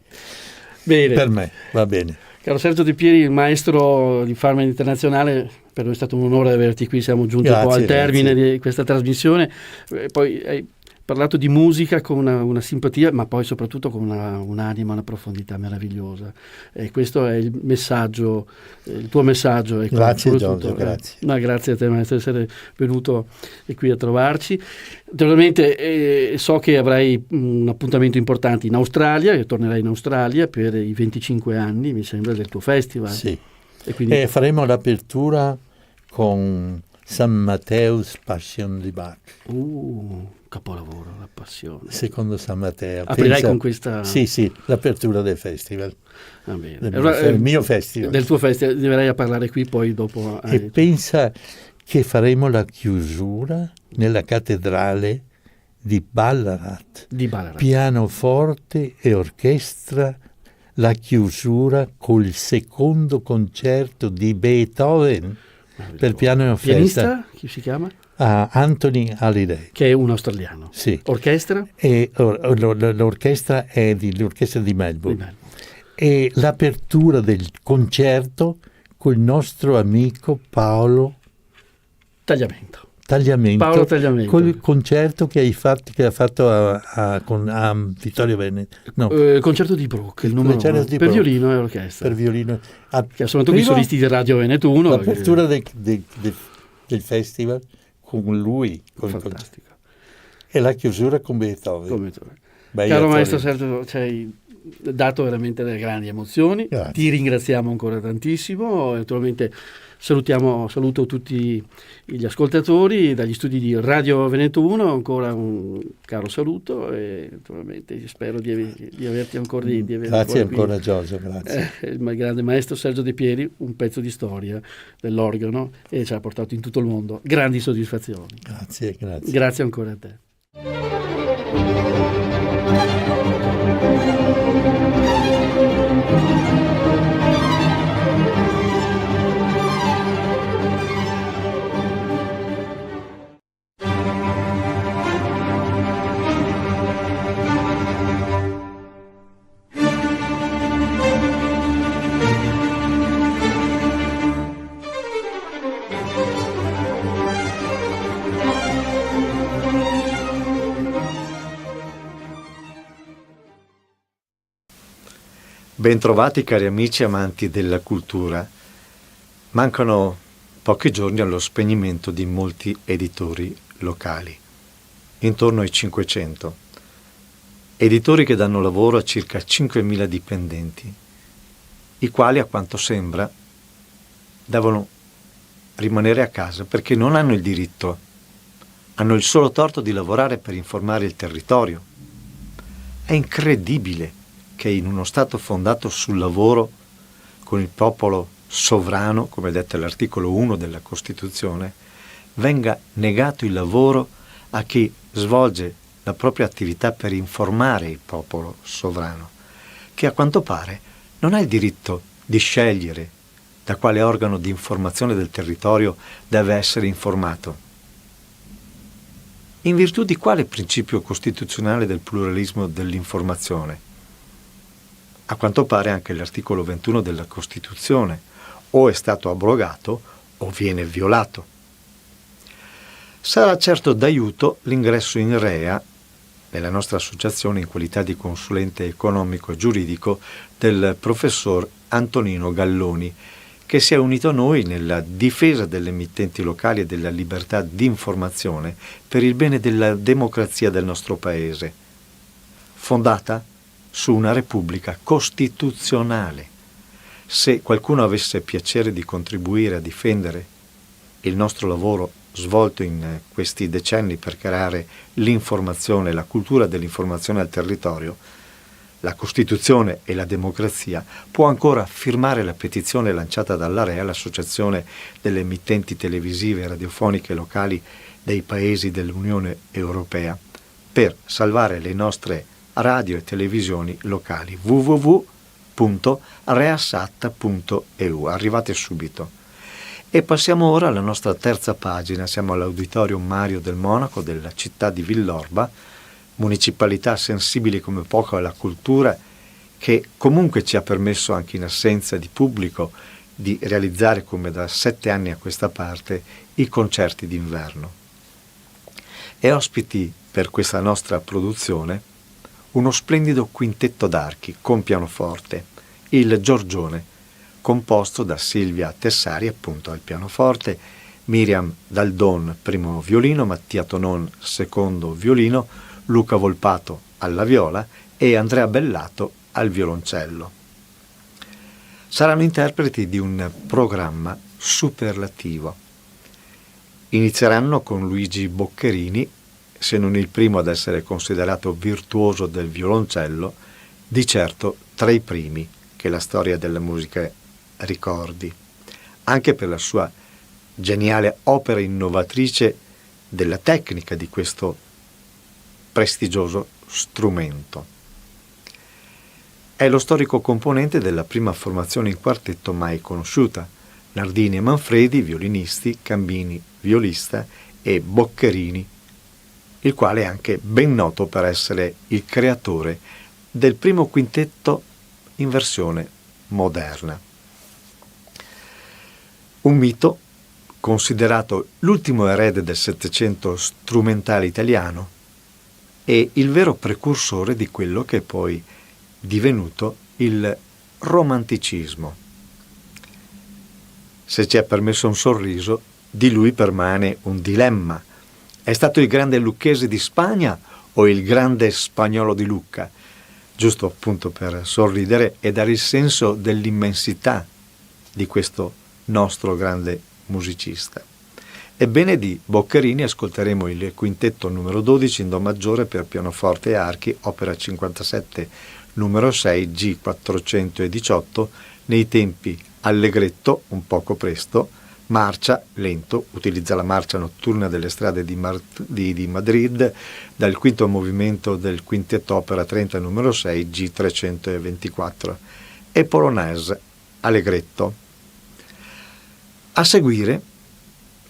Bene. Per me, va bene. Caro Sergio De Pieri, il maestro di Farming Internazionale, per noi è stato un onore averti qui, siamo giunti un po' al termine di questa trasmissione. Poi hai parlato di musica con una simpatia, ma poi soprattutto con un'anima, una profondità meravigliosa. E questo è il messaggio, il tuo messaggio. Ecco, grazie Giorgio, grazie. Grazie a te maestro di essere venuto qui a trovarci. Naturalmente so che avrai un appuntamento importante in Australia, che tornerai in Australia per i 25 anni, mi sembra, del tuo festival. Sì, e quindi faremo l'apertura con San Matteo's Passion di Bach. Capolavoro, la passione. Secondo San Matteo. Aprirai con questa... Sì, l'apertura del festival. Va bene. Del mio festival. Del tuo festival, verrai a parlare qui poi dopo. E pensa che faremo la chiusura nella cattedrale di Ballarat. Pianoforte e orchestra, la chiusura col secondo concerto di Beethoven per piano e orchestra. Pianista? Chi si chiama? Anthony Hallyday, che è un australiano. Sì. Orchestra? E l'orchestra è l'orchestra di Melbourne. E l'apertura del concerto col nostro amico Paolo Tagliamento. Paolo Tagliamento. Col concerto che ha fatto con Vittorio Veneto. No. Concerto di Bruch, il numero uno, per violino e orchestra. Per violino. Che sono tutti i solisti di Radio Veneto 1. L'apertura del festival con lui. Fantastico. E la chiusura con Beethoven. Caro maestro Sergio, ci hai dato veramente delle grandi emozioni. Grazie. Ti ringraziamo ancora tantissimo. Naturalmente saluto tutti gli ascoltatori dagli studi di Radio Veneto 1, ancora un caro saluto e naturalmente spero di averti ancora grazie ancora Giorgio, grazie. Il grande maestro Sergio De Pieri, un pezzo di storia dell'organo e ci ha portato in tutto il mondo grandi soddisfazioni. Grazie ancora a te. Bentrovati cari amici amanti della cultura. Mancano pochi giorni allo spegnimento di molti editori locali, intorno ai 500. Editori che danno lavoro a circa 5.000 dipendenti, i quali a quanto sembra devono rimanere a casa perché non hanno il diritto, hanno il solo torto di lavorare per informare il territorio. È incredibile che in uno Stato fondato sul lavoro, con il popolo sovrano, come detta l'articolo 1 della Costituzione, venga negato il lavoro a chi svolge la propria attività per informare il popolo sovrano, che a quanto pare non ha il diritto di scegliere da quale organo di informazione del territorio deve essere informato. In virtù di quale principio costituzionale del pluralismo dell'informazione? A quanto pare anche l'articolo 21 della Costituzione o è stato abrogato o viene violato. Sarà certo d'aiuto l'ingresso in REA, nella nostra associazione in qualità di consulente economico e giuridico, del professor Antonino Galloni, che si è unito a noi nella difesa delle emittenti locali e della libertà di informazione per il bene della democrazia del nostro Paese, fondata su una Repubblica costituzionale. Se qualcuno avesse piacere di contribuire a difendere il nostro lavoro svolto in questi decenni per creare l'informazione, la cultura dell'informazione al territorio, la Costituzione e la democrazia, può ancora firmare la petizione lanciata dall'AREA, l'Associazione delle emittenti televisive e radiofoniche locali dei Paesi dell'Unione Europea, per salvare le nostre radio e televisioni locali. www.reasat.eu. Arrivate subito. E passiamo ora alla nostra terza pagina. Siamo all'Auditorium Mario del Monaco della città di Villorba, municipalità sensibile come poco alla cultura, che comunque ci ha permesso, anche in assenza di pubblico, di realizzare, come da 7 anni a questa parte, i concerti d'inverno. E ospiti per questa nostra produzione uno splendido quintetto d'archi con pianoforte, il Giorgione, composto da Silvia Tessari appunto al pianoforte, Miriam Daldon primo violino, Mattia Tonon secondo violino, Luca Volpato alla viola e Andrea Bellato al violoncello. Saranno interpreti di un programma superlativo. Inizieranno con Luigi Boccherini, se non il primo ad essere considerato virtuoso del violoncello, di certo tra i primi che la storia della musica ricordi, anche per la sua geniale opera innovatrice della tecnica di questo prestigioso strumento. È lo storico componente della prima formazione in quartetto mai conosciuta: Nardini e Manfredi, violinisti, Cambini, violista, e Boccherini, il quale è anche ben noto per essere il creatore del primo quintetto in versione moderna. Un mito considerato l'ultimo erede del Settecento strumentale italiano e il vero precursore di quello che è poi divenuto il romanticismo. Se ci è permesso un sorriso, di lui permane un dilemma. È stato il grande lucchese di Spagna o il grande spagnolo di Lucca? Giusto appunto per sorridere e dare il senso dell'immensità di questo nostro grande musicista. Ebbene, di Boccherini ascolteremo il quintetto numero 12 in Do maggiore per pianoforte e archi, opera 57 numero 6 G418, nei tempi allegretto, un poco presto, marcia, lento, utilizza la marcia notturna delle strade di Madrid, dal quinto movimento del quintetto opera 30 numero 6 G324, e polonaise, allegretto. A seguire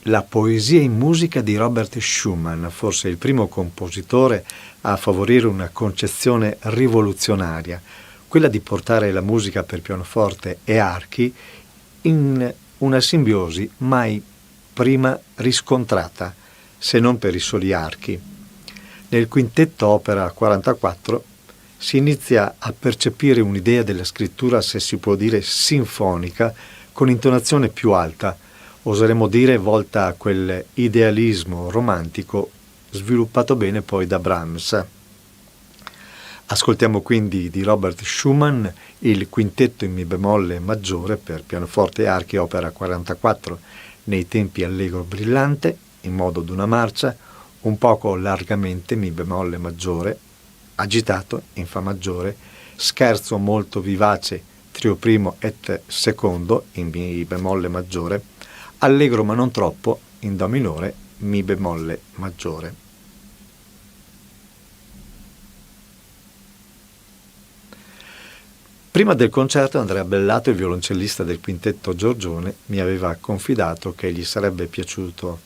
la poesia in musica di Robert Schumann, forse il primo compositore a favorire una concezione rivoluzionaria, quella di portare la musica per pianoforte e archi in una simbiosi mai prima riscontrata, se non per i soli archi. Nel quintetto opera 44 si inizia a percepire un'idea della scrittura, se si può dire sinfonica, con intonazione più alta, oseremmo dire volta a quel idealismo romantico sviluppato bene poi da Brahms. Ascoltiamo quindi di Robert Schumann il quintetto in Mi bemolle maggiore per pianoforte e archi, opera 44, nei tempi allegro brillante, in modo d'una marcia, un poco largamente Mi bemolle maggiore, agitato in Fa maggiore, scherzo molto vivace, trio primo et secondo in Mi bemolle maggiore, allegro ma non troppo in Do minore, Mi bemolle maggiore. Prima del concerto Andrea Bellato, il violoncellista del quintetto Giorgione, mi aveva confidato che gli sarebbe piaciuto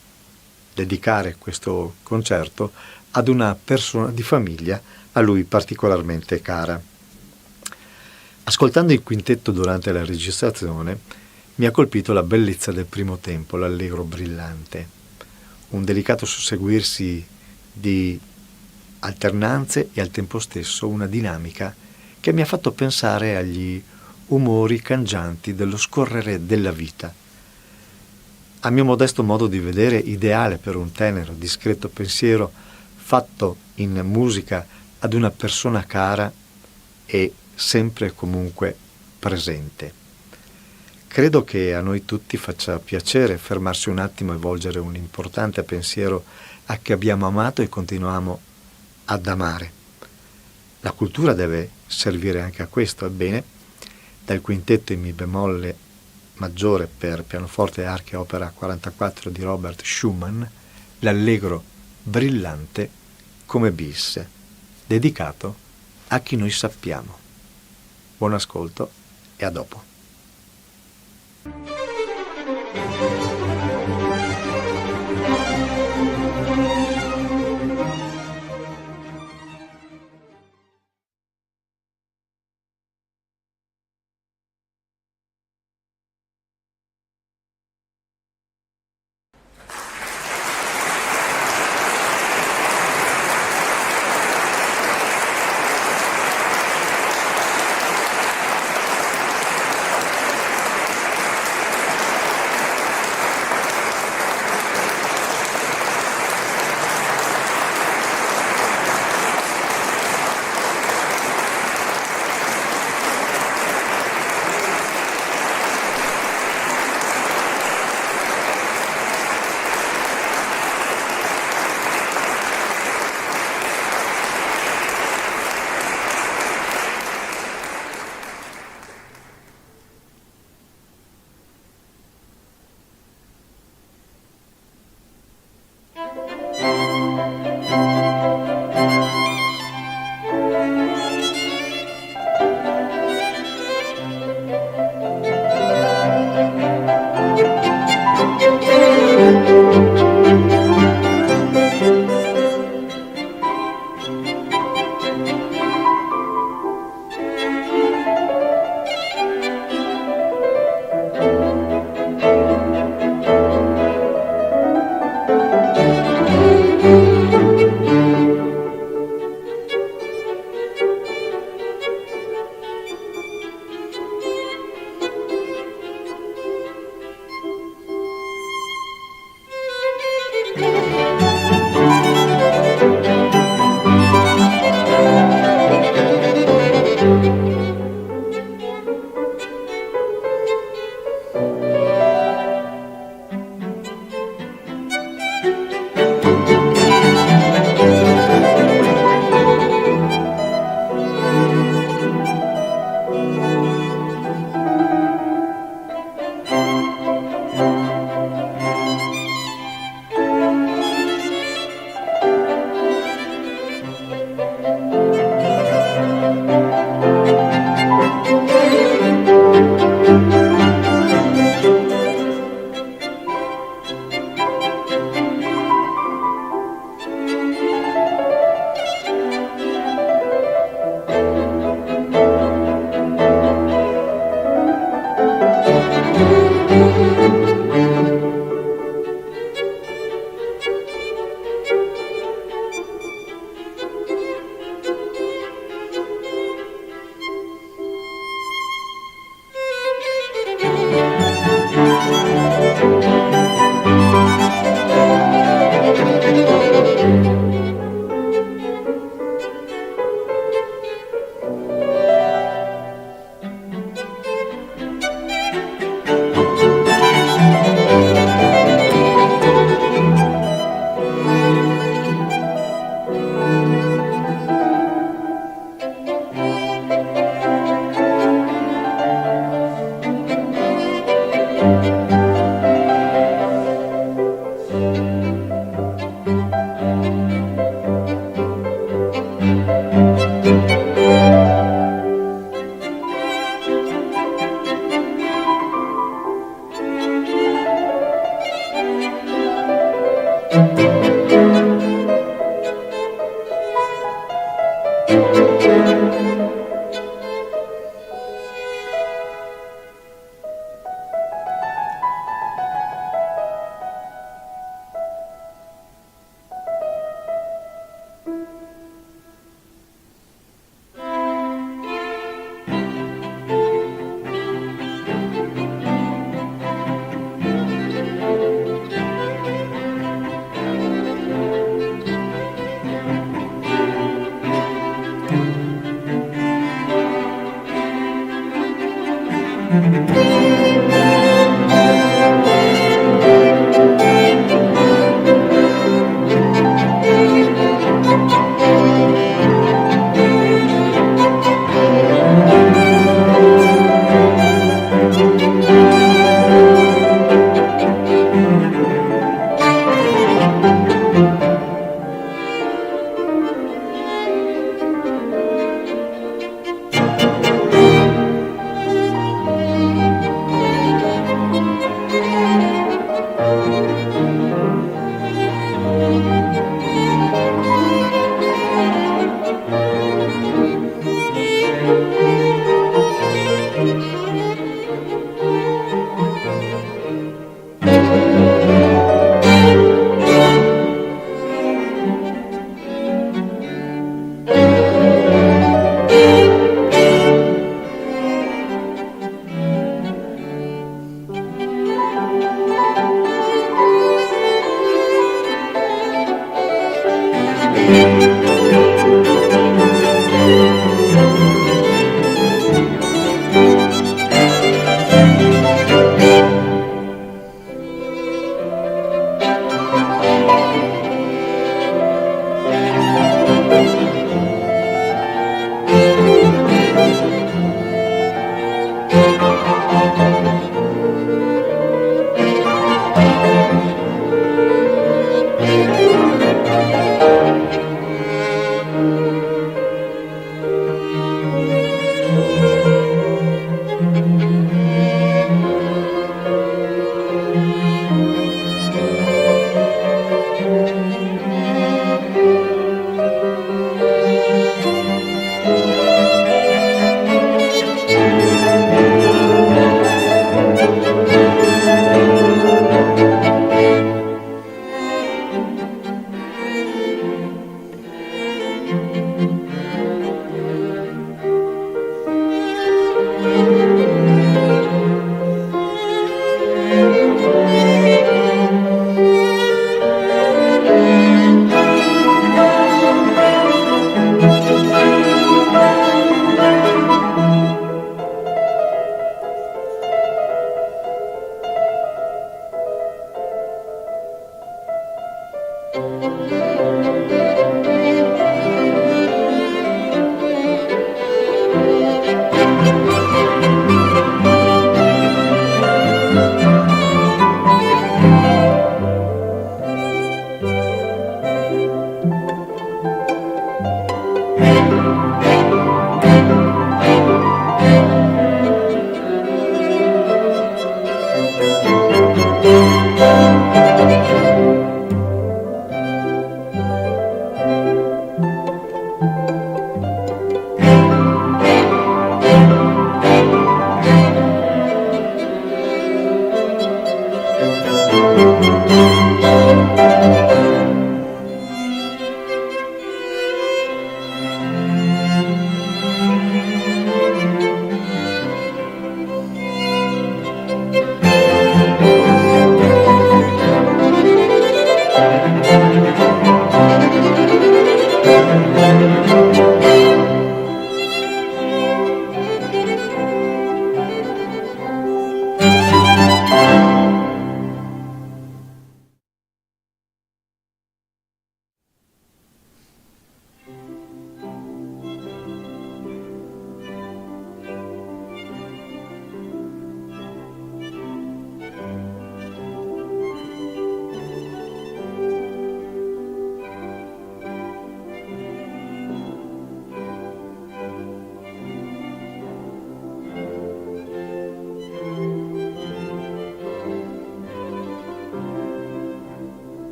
dedicare questo concerto ad una persona di famiglia a lui particolarmente cara. Ascoltando il quintetto durante la registrazione, mi ha colpito la bellezza del primo tempo, l'allegro brillante, un delicato susseguirsi di alternanze e al tempo stesso una dinamica che mi ha fatto pensare agli umori cangianti dello scorrere della vita. A mio modesto modo di vedere, ideale per un tenero, discreto pensiero fatto in musica ad una persona cara e sempre e comunque presente. Credo che a noi tutti faccia piacere fermarsi un attimo e volgere un importante pensiero a chi abbiamo amato e continuiamo ad amare. La cultura deve servire anche a questo. Ebbene, dal quintetto in Mi bemolle maggiore per pianoforte e archi, opera 44 di Robert Schumann, l'allegro brillante come bis, dedicato a chi noi sappiamo. Buon ascolto e a dopo.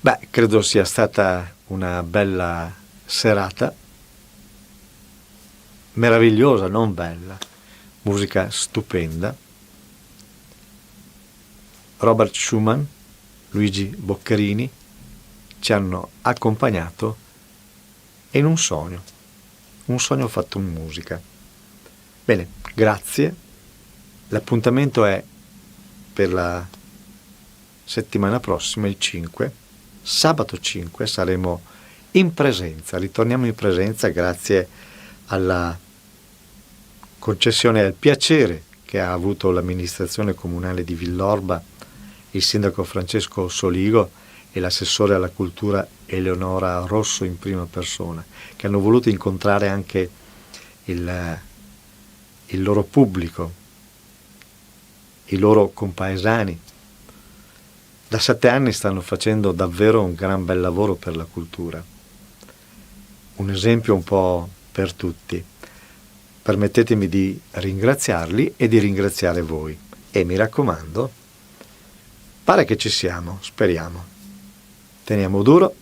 Beh, credo sia stata una bella serata, meravigliosa, non bella, musica stupenda. Robert Schumann, Luigi Boccherini ci hanno accompagnato in un sogno fatto in musica. Bene, grazie. L'appuntamento è per la settimana prossima, il 5, sabato 5, saremo in presenza, ritorniamo in presenza grazie alla concessione e al piacere che ha avuto l'amministrazione comunale di Villorba, il sindaco Francesco Soligo e l'assessore alla cultura Eleonora Rosso in prima persona, che hanno voluto incontrare anche il loro pubblico, i loro compaesani. Da 7 anni stanno facendo davvero un gran bel lavoro per la cultura, un esempio un po' per tutti. Permettetemi di ringraziarli e di ringraziare voi. E mi raccomando, pare che ci siamo, speriamo. Teniamo duro,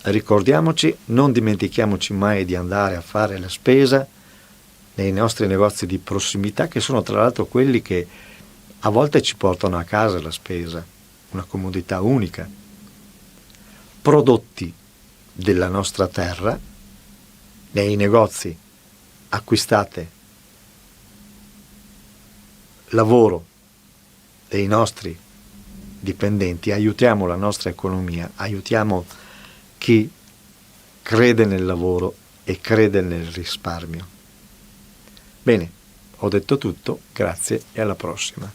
ricordiamoci, non dimentichiamoci mai di andare a fare la spesa nei nostri negozi di prossimità, che sono tra l'altro quelli che a volte ci portano a casa la spesa, una comodità unica. Prodotti della nostra terra, nei negozi acquistate, lavoro dei nostri dipendenti, aiutiamo la nostra economia, aiutiamo chi crede nel lavoro e crede nel risparmio. Bene, ho detto tutto, grazie e alla prossima.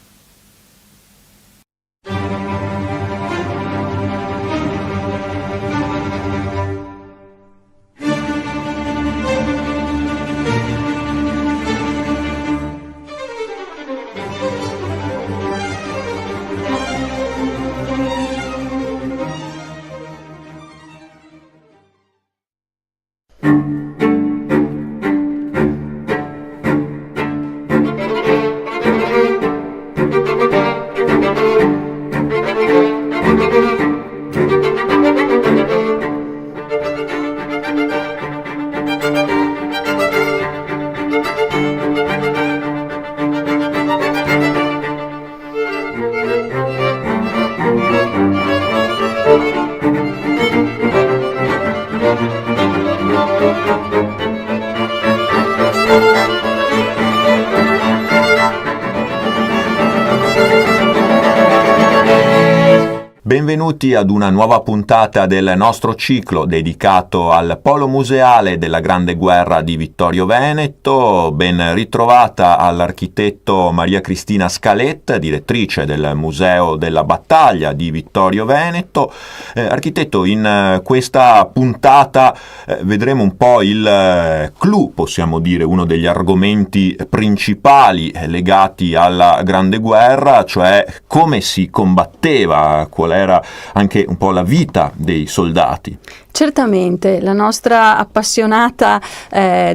Benvenuti ad una nuova puntata del nostro ciclo dedicato al Polo Museale della Grande Guerra di Vittorio Veneto. Ben ritrovata all'architetto Maria Cristina Scaletta, direttrice del Museo della Battaglia di Vittorio Veneto. Architetto, in questa puntata vedremo un po' il clou, possiamo dire, uno degli argomenti principali legati alla Grande Guerra, cioè come si combatteva, qual era anche un po' la vita dei soldati. Certamente, la nostra appassionata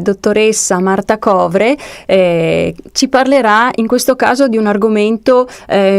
dottoressa Marta Covre ci parlerà in questo caso di un argomento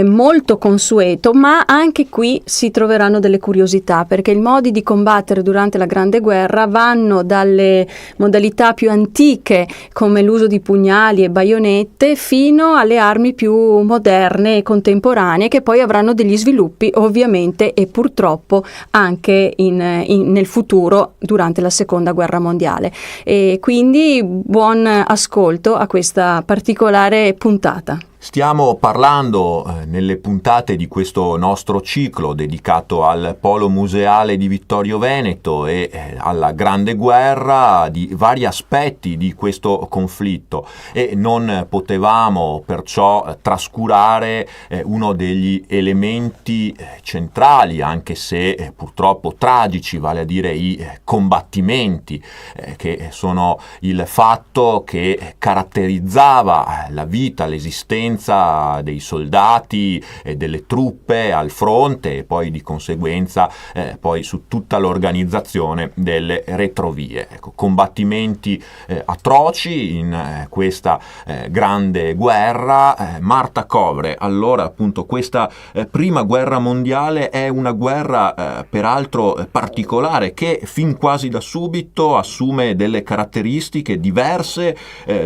molto consueto, ma anche qui si troveranno delle curiosità, perché i modi di combattere durante la Grande Guerra vanno dalle modalità più antiche, come l'uso di pugnali e baionette, fino alle armi più moderne e contemporanee, che poi avranno degli sviluppi ovviamente e purtroppo anche nel futuro durante la Seconda Guerra Mondiale. E quindi buon ascolto a questa particolare puntata. Stiamo parlando nelle puntate di questo nostro ciclo dedicato al Polo Museale di Vittorio Veneto e alla Grande Guerra di vari aspetti di questo conflitto, e non potevamo perciò trascurare uno degli elementi centrali, anche se purtroppo tragici, vale a dire i combattimenti, che sono il fatto che caratterizzava la vita, l'esistenza presenza dei soldati e delle truppe al fronte e poi di conseguenza poi su tutta l'organizzazione delle retrovie. Ecco, combattimenti atroci in questa grande guerra. Marta Covre, allora appunto questa prima guerra mondiale è una guerra peraltro particolare che fin quasi da subito assume delle caratteristiche diverse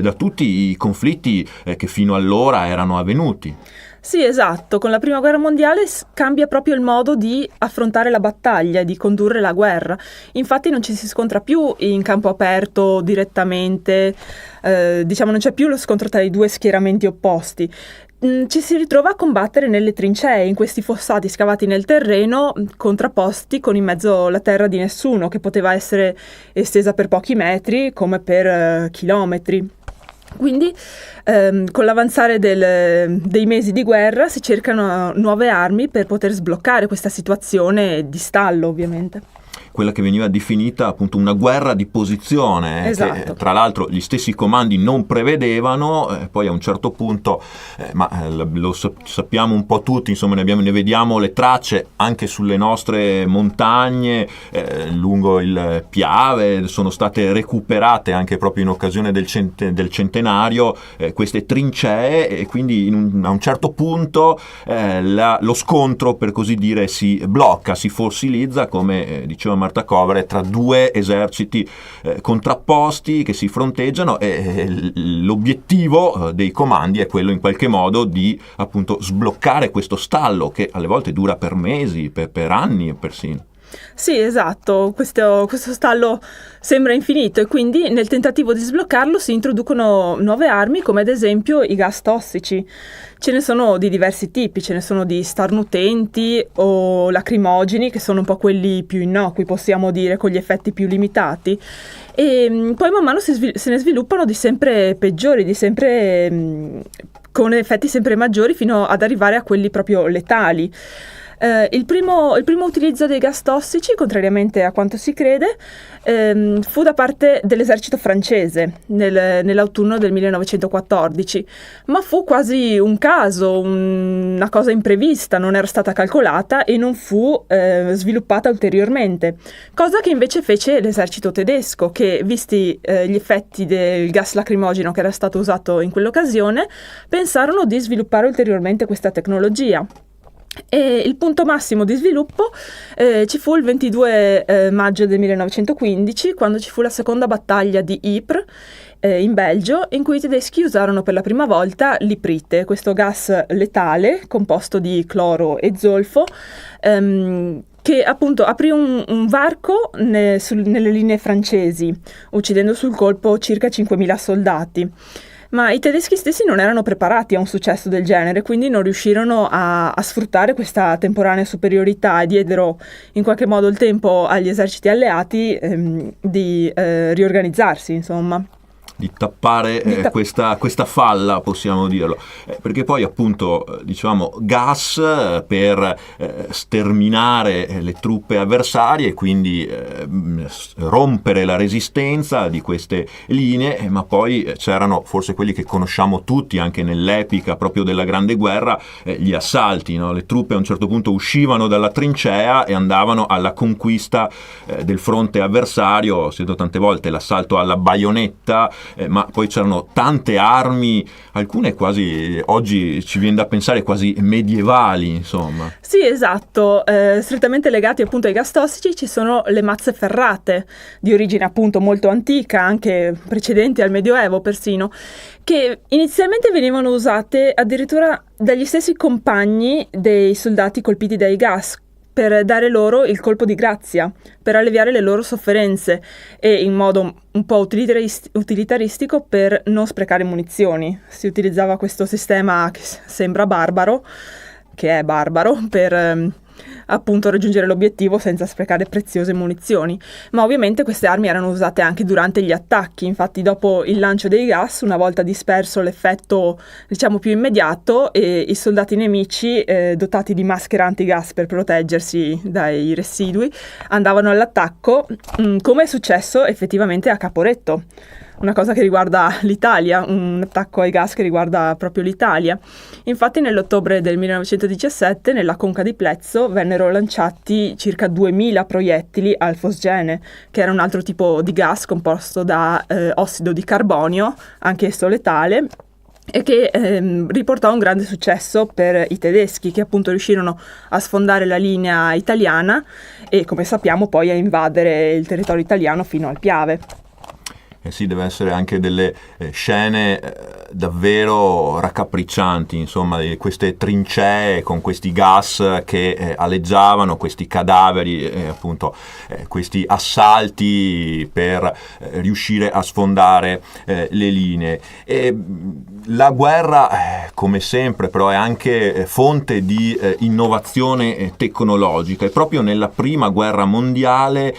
da tutti i conflitti che fino allora erano avvenuti. Sì, esatto, con la prima guerra mondiale cambia proprio il modo di affrontare la battaglia, di condurre la guerra. Infatti non ci si scontra più in campo aperto direttamente, non c'è più lo scontro tra i due schieramenti opposti. Ci si ritrova a combattere nelle trincee, in questi fossati scavati nel terreno, contrapposti con in mezzo la terra di nessuno, che poteva essere estesa per pochi metri come per chilometri. Quindi con l'avanzare dei mesi di guerra si cercano nuove armi per poter sbloccare questa situazione di stallo, ovviamente. Quella che veniva definita appunto una guerra di posizione, esatto. Che tra l'altro gli stessi comandi non prevedevano, poi a un certo punto, sappiamo un po' tutti, insomma ne vediamo le tracce anche sulle nostre montagne, lungo il Piave, sono state recuperate anche proprio in occasione del centenario queste trincee, e quindi a un certo punto lo scontro, per così dire, si blocca, si fossilizza, come diceva Marta Covre, tra due eserciti contrapposti che si fronteggiano, e l'obiettivo dei comandi è quello in qualche modo di appunto sbloccare questo stallo che alle volte dura per mesi, per anni persino. Sì, esatto, questo stallo sembra infinito e quindi nel tentativo di sbloccarlo si introducono nuove armi, come ad esempio i gas tossici. Ce ne sono di diversi tipi, ce ne sono di starnutenti o lacrimogeni, che sono un po' quelli più innocui, possiamo dire, con gli effetti più limitati. E poi man mano se ne sviluppano di sempre peggiori, con effetti sempre maggiori, fino ad arrivare a quelli proprio letali. Il primo utilizzo dei gas tossici, contrariamente a quanto si crede, fu da parte dell'esercito francese nell'autunno del 1914, ma fu quasi un caso, una cosa imprevista, non era stata calcolata e non fu sviluppata ulteriormente, cosa che invece fece l'esercito tedesco, che visti gli effetti del gas lacrimogeno che era stato usato in quell'occasione, pensarono di sviluppare ulteriormente questa tecnologia. E il punto massimo di sviluppo ci fu il 22 maggio del 1915, quando ci fu la seconda battaglia di Ypres in Belgio, in cui i tedeschi usarono per la prima volta l'iprite, questo gas letale composto di cloro e zolfo, che appunto aprì un varco nelle linee francesi, uccidendo sul colpo circa 5.000 soldati. Ma i tedeschi stessi non erano preparati a un successo del genere, quindi non riuscirono a sfruttare questa temporanea superiorità e diedero in qualche modo il tempo agli eserciti alleati di riorganizzarsi, insomma. Di tappare questa falla, possiamo dirlo, perché poi appunto diciamo gas per sterminare le truppe avversarie, quindi rompere la resistenza di queste linee, ma poi c'erano forse quelli che conosciamo tutti anche nell'epica proprio della Grande Guerra, gli assalti, no? Le truppe a un certo punto uscivano dalla trincea e andavano alla conquista del fronte avversario. Ho sentito tante volte l'assalto alla baionetta, ma poi c'erano tante armi, alcune quasi, oggi ci viene da pensare, quasi medievali, insomma. Sì, esatto, strettamente legati appunto ai gas tossici ci sono le mazze ferrate, di origine appunto molto antica, anche precedenti al Medioevo persino, che inizialmente venivano usate addirittura dagli stessi compagni dei soldati colpiti dai gas, per dare loro il colpo di grazia, per alleviare le loro sofferenze e in modo un po' utilitaristico per non sprecare munizioni. Si utilizzava questo sistema che sembra barbaro, che è barbaro, per appunto raggiungere l'obiettivo senza sprecare preziose munizioni. Ma ovviamente queste armi erano usate anche durante gli attacchi, infatti dopo il lancio dei gas, una volta disperso l'effetto diciamo più immediato, e i soldati nemici dotati di maschere antigas per proteggersi dai residui andavano all'attacco, come è successo effettivamente a Caporetto. una cosa che riguarda l'Italia, un attacco ai gas che riguarda proprio l'Italia. Infatti nell'ottobre del 1917 nella conca di Plezzo vennero lanciati circa 2000 proiettili al fosgene, che era un altro tipo di gas composto da ossido di carbonio, anch'esso letale, e che riportò un grande successo per i tedeschi, che appunto riuscirono a sfondare la linea italiana e, come sappiamo, poi a invadere il territorio italiano fino al Piave. Sì, deve essere anche delle scene davvero raccapriccianti, insomma, di queste trincee con questi gas che aleggiavano, questi cadaveri, appunto questi assalti per riuscire a sfondare le linee. E la guerra, come sempre, però è anche fonte di innovazione tecnologica, e proprio nella prima guerra mondiale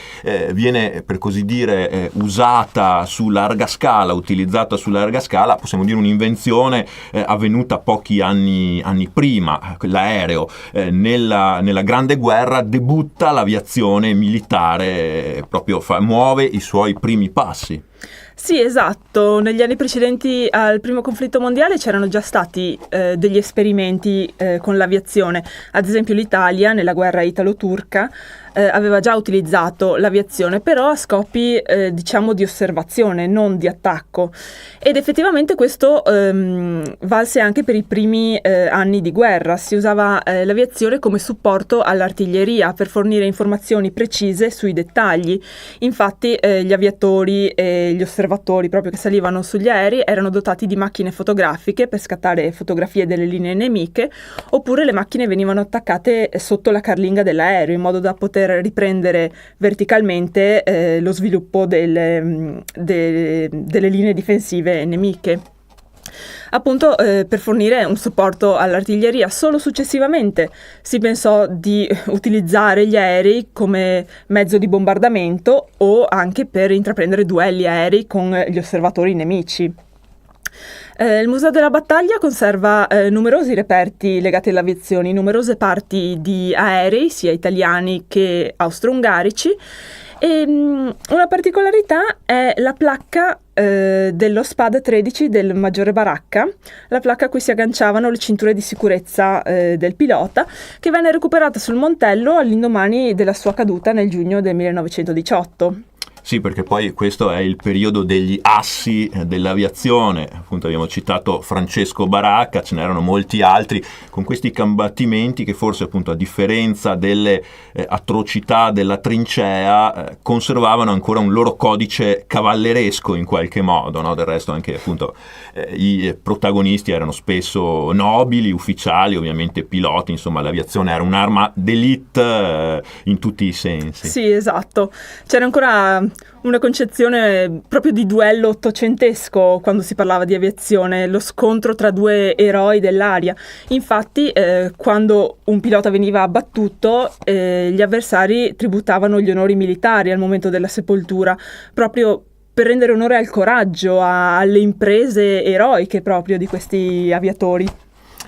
viene, per così dire, usata su larga scala, utilizzata su larga scala, possiamo dire un'invenzione avvenuta pochi anni prima, l'aereo. Nella Grande Guerra debutta l'aviazione militare, proprio muove i suoi primi passi. Sì, esatto. Negli anni precedenti al primo conflitto mondiale c'erano già stati degli esperimenti con l'aviazione. Ad esempio l'Italia, nella guerra italo-turca, aveva già utilizzato l'aviazione, però a scopi diciamo di osservazione, non di attacco, ed effettivamente questo valse anche per i primi anni di guerra. Si usava l'aviazione come supporto all'artiglieria per fornire informazioni precise sui dettagli. Infatti gli aviatori e gli osservatori proprio che salivano sugli aerei erano dotati di macchine fotografiche per scattare fotografie delle linee nemiche, oppure le macchine venivano attaccate sotto la carlinga dell'aereo in modo da poter riprendere verticalmente lo sviluppo delle linee difensive nemiche. Appunto per fornire un supporto all'artiglieria. Solo successivamente si pensò di utilizzare gli aerei come mezzo di bombardamento o anche per intraprendere duelli aerei con gli osservatori nemici. Il Museo della Battaglia conserva numerosi reperti legati all'aviazione, numerose parti di aerei, sia italiani che austro-ungarici, e una particolarità è la placca dello Spad 13 del maggiore Baracca, la placca a cui si agganciavano le cinture di sicurezza del pilota, che venne recuperata sul Montello all'indomani della sua caduta nel giugno del 1918. Sì, perché poi questo è il periodo degli assi dell'aviazione. Appunto abbiamo citato Francesco Baracca, ce n'erano molti altri con questi combattimenti che forse, appunto, a differenza delle atrocità della trincea, conservavano ancora un loro codice cavalleresco in qualche modo, no? Del resto anche, appunto, i protagonisti erano spesso nobili, ufficiali, ovviamente piloti. Insomma, l'aviazione era un'arma d'élite in tutti i sensi. Sì, esatto. C'era ancora una concezione proprio di duello ottocentesco quando si parlava di aviazione, lo scontro tra due eroi dell'aria. Infatti quando un pilota veniva abbattuto gli avversari tributavano gli onori militari al momento della sepoltura, proprio per rendere onore al coraggio, alle imprese eroiche proprio di questi aviatori.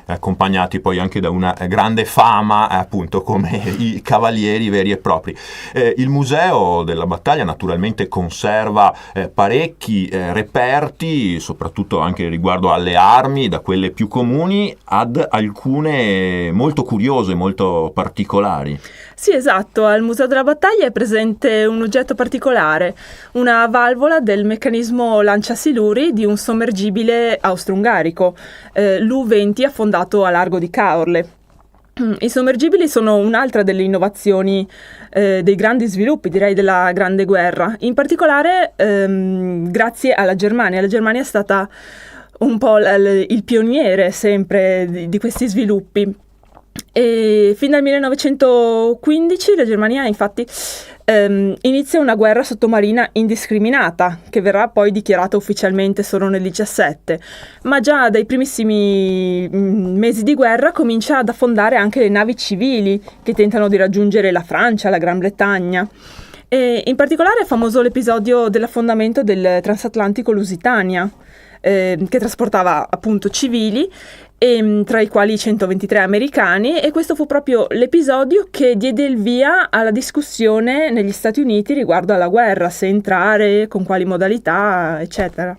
Accompagnati poi anche da una grande fama, appunto, come i cavalieri veri e propri. Il Museo della Battaglia naturalmente conserva parecchi reperti, soprattutto anche riguardo alle armi, da quelle più comuni ad alcune molto curiose, molto particolari. Sì, esatto. Al Museo della Battaglia è presente un oggetto particolare, una valvola del meccanismo lanciasiluri di un sommergibile austro-ungarico, l'U-20, affondato a largo di Caorle. I sommergibili sono un'altra delle innovazioni, dei grandi sviluppi, direi, della Grande Guerra. In particolare grazie alla Germania. La Germania è stata un po' il pioniere sempre di questi sviluppi. E fin dal 1915 la Germania infatti inizia una guerra sottomarina indiscriminata, che verrà poi dichiarata ufficialmente solo nel 17, ma già dai primissimi mesi di guerra comincia ad affondare anche le navi civili che tentano di raggiungere la Francia, la Gran Bretagna. E in particolare è famoso l'episodio dell'affondamento del transatlantico Lusitania, che trasportava appunto civili, tra i quali 123 americani, e questo fu proprio l'episodio che diede il via alla discussione negli Stati Uniti riguardo alla guerra, se entrare, con quali modalità, eccetera.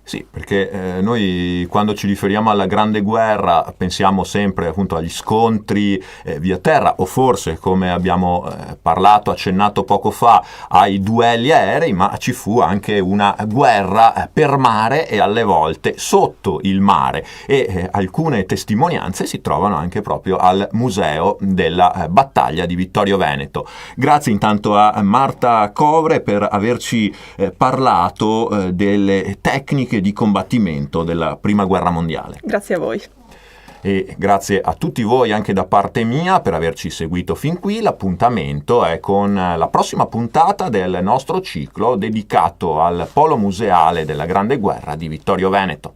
Sì, perché noi quando ci riferiamo alla Grande Guerra pensiamo sempre appunto agli scontri via terra, o forse, come abbiamo accennato poco fa, ai duelli aerei, ma ci fu anche una guerra per mare e alle volte sotto il mare, e alcune testimonianze si trovano anche proprio al Museo della Battaglia di Vittorio Veneto. Grazie intanto a Marta Covre per averci parlato delle tecniche di combattimento della Prima Guerra Mondiale. Grazie a voi. E grazie a tutti voi anche da parte mia per averci seguito fin qui. L'appuntamento è con la prossima puntata del nostro ciclo dedicato al Polo Museale della Grande Guerra di Vittorio Veneto.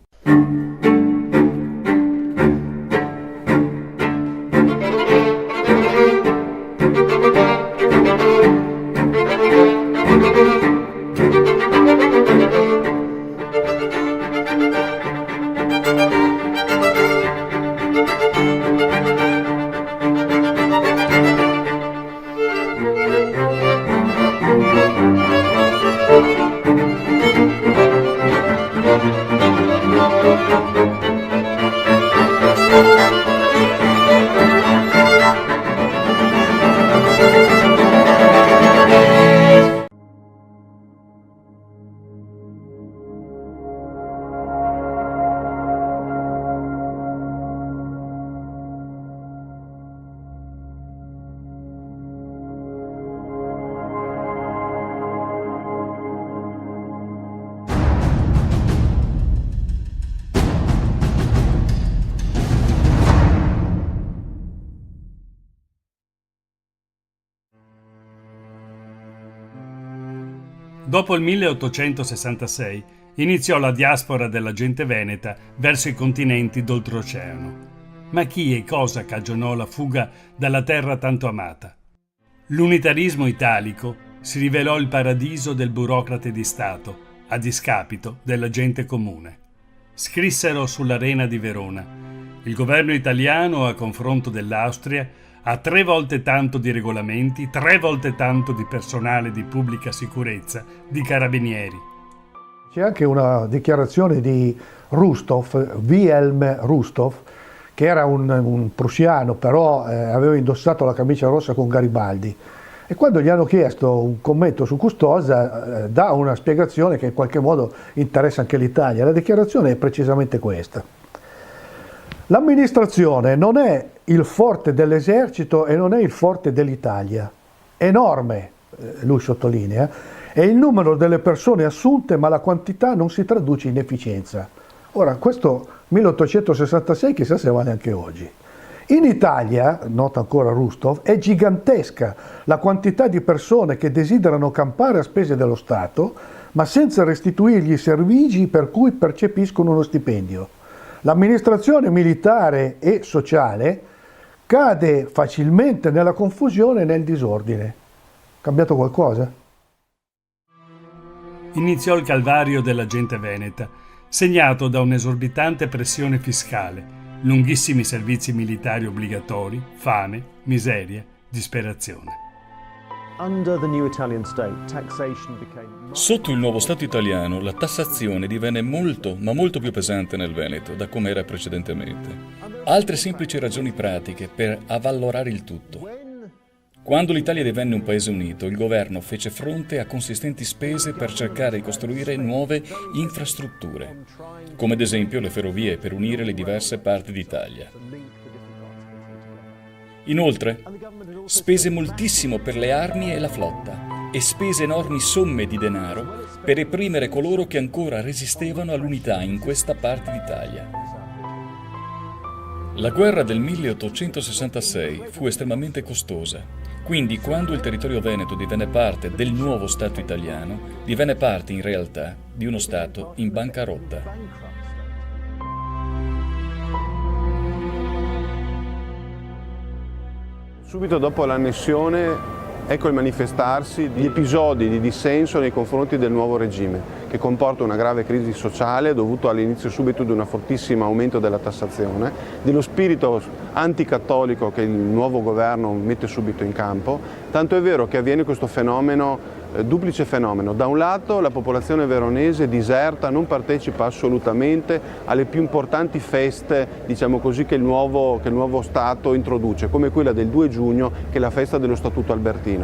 Dopo il 1866 iniziò la diaspora della gente veneta verso i continenti d'oltreoceano. Ma chi e cosa cagionò la fuga dalla terra tanto amata? L'unitarismo italico si rivelò il paradiso del burocrate di Stato, a discapito della gente comune. Scrissero sull'Arena di Verona: il governo italiano, a confronto dell'Austria, ha 3 volte tanto di regolamenti, 3 volte tanto di personale di pubblica sicurezza, di carabinieri. C'è anche una dichiarazione di Rustov, Wilhelm Rustov, che era un prussiano, però aveva indossato la camicia rossa con Garibaldi. E quando gli hanno chiesto un commento su Custoza, dà una spiegazione che in qualche modo interessa anche l'Italia. La dichiarazione è precisamente questa: l'amministrazione non è il forte dell'esercito e non è il forte dell'Italia. Enorme, lui sottolinea, è il numero delle persone assunte, ma la quantità non si traduce in efficienza. Ora, questo 1866 chissà se vale anche oggi. In Italia, nota ancora Rustov, è gigantesca la quantità di persone che desiderano campare a spese dello Stato, ma senza restituirgli i servigi per cui percepiscono uno stipendio. L'amministrazione militare e sociale cade facilmente nella confusione e nel disordine. Cambiato qualcosa? Iniziò il calvario della gente veneta, segnato da un'esorbitante pressione fiscale, lunghissimi servizi militari obbligatori, fame, miseria, disperazione. Sotto il nuovo Stato italiano la tassazione divenne molto, ma molto più pesante nel Veneto da come era precedentemente. Altre semplici ragioni pratiche per avvalorare il tutto. Quando l'Italia divenne un paese unito, il governo fece fronte a consistenti spese per cercare di costruire nuove infrastrutture, come ad esempio le ferrovie per unire le diverse parti d'Italia. Inoltre, spese moltissimo per le armi e la flotta e spese enormi somme di denaro per reprimere coloro che ancora resistevano all'unità in questa parte d'Italia. La guerra del 1866 fu estremamente costosa. Quindi, quando il territorio veneto divenne parte del nuovo Stato italiano, divenne parte in realtà di uno Stato in bancarotta. Subito dopo l'annessione ecco il manifestarsi di episodi di dissenso nei confronti del nuovo regime, che comporta una grave crisi sociale dovuto all'inizio subito di un fortissimo aumento della tassazione, dello spirito anticattolico che il nuovo governo mette subito in campo, tanto è vero che avviene questo fenomeno, duplice fenomeno. Da un lato la popolazione veronese diserta, non partecipa assolutamente alle più importanti feste, diciamo così, che il nuovo Stato introduce, come quella del 2 giugno, che è la festa dello Statuto Albertino.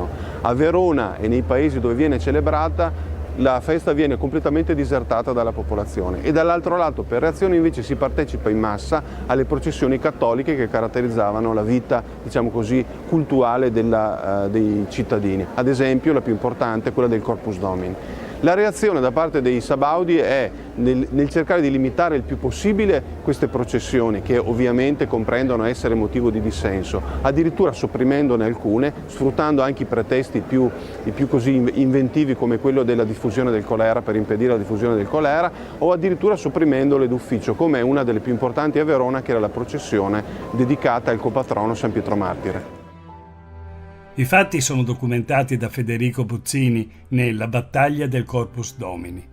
A Verona e nei paesi dove viene celebrata la festa viene completamente disertata dalla popolazione, e dall'altro lato per reazione invece si partecipa in massa alle processioni cattoliche che caratterizzavano la vita, diciamo così, cultuale dei cittadini. Ad esempio la più importante è quella del Corpus Domini. La reazione da parte dei sabaudi è nel cercare di limitare il più possibile queste processioni, che ovviamente comprendono essere motivo di dissenso, addirittura sopprimendone alcune, sfruttando anche i pretesti più così inventivi come quello della diffusione del colera, per impedire la diffusione del colera, o addirittura sopprimendole d'ufficio, come una delle più importanti a Verona, che era la processione dedicata al copatrono San Pietro Martire. I fatti sono documentati da Federico Buzzini nella Battaglia del Corpus Domini.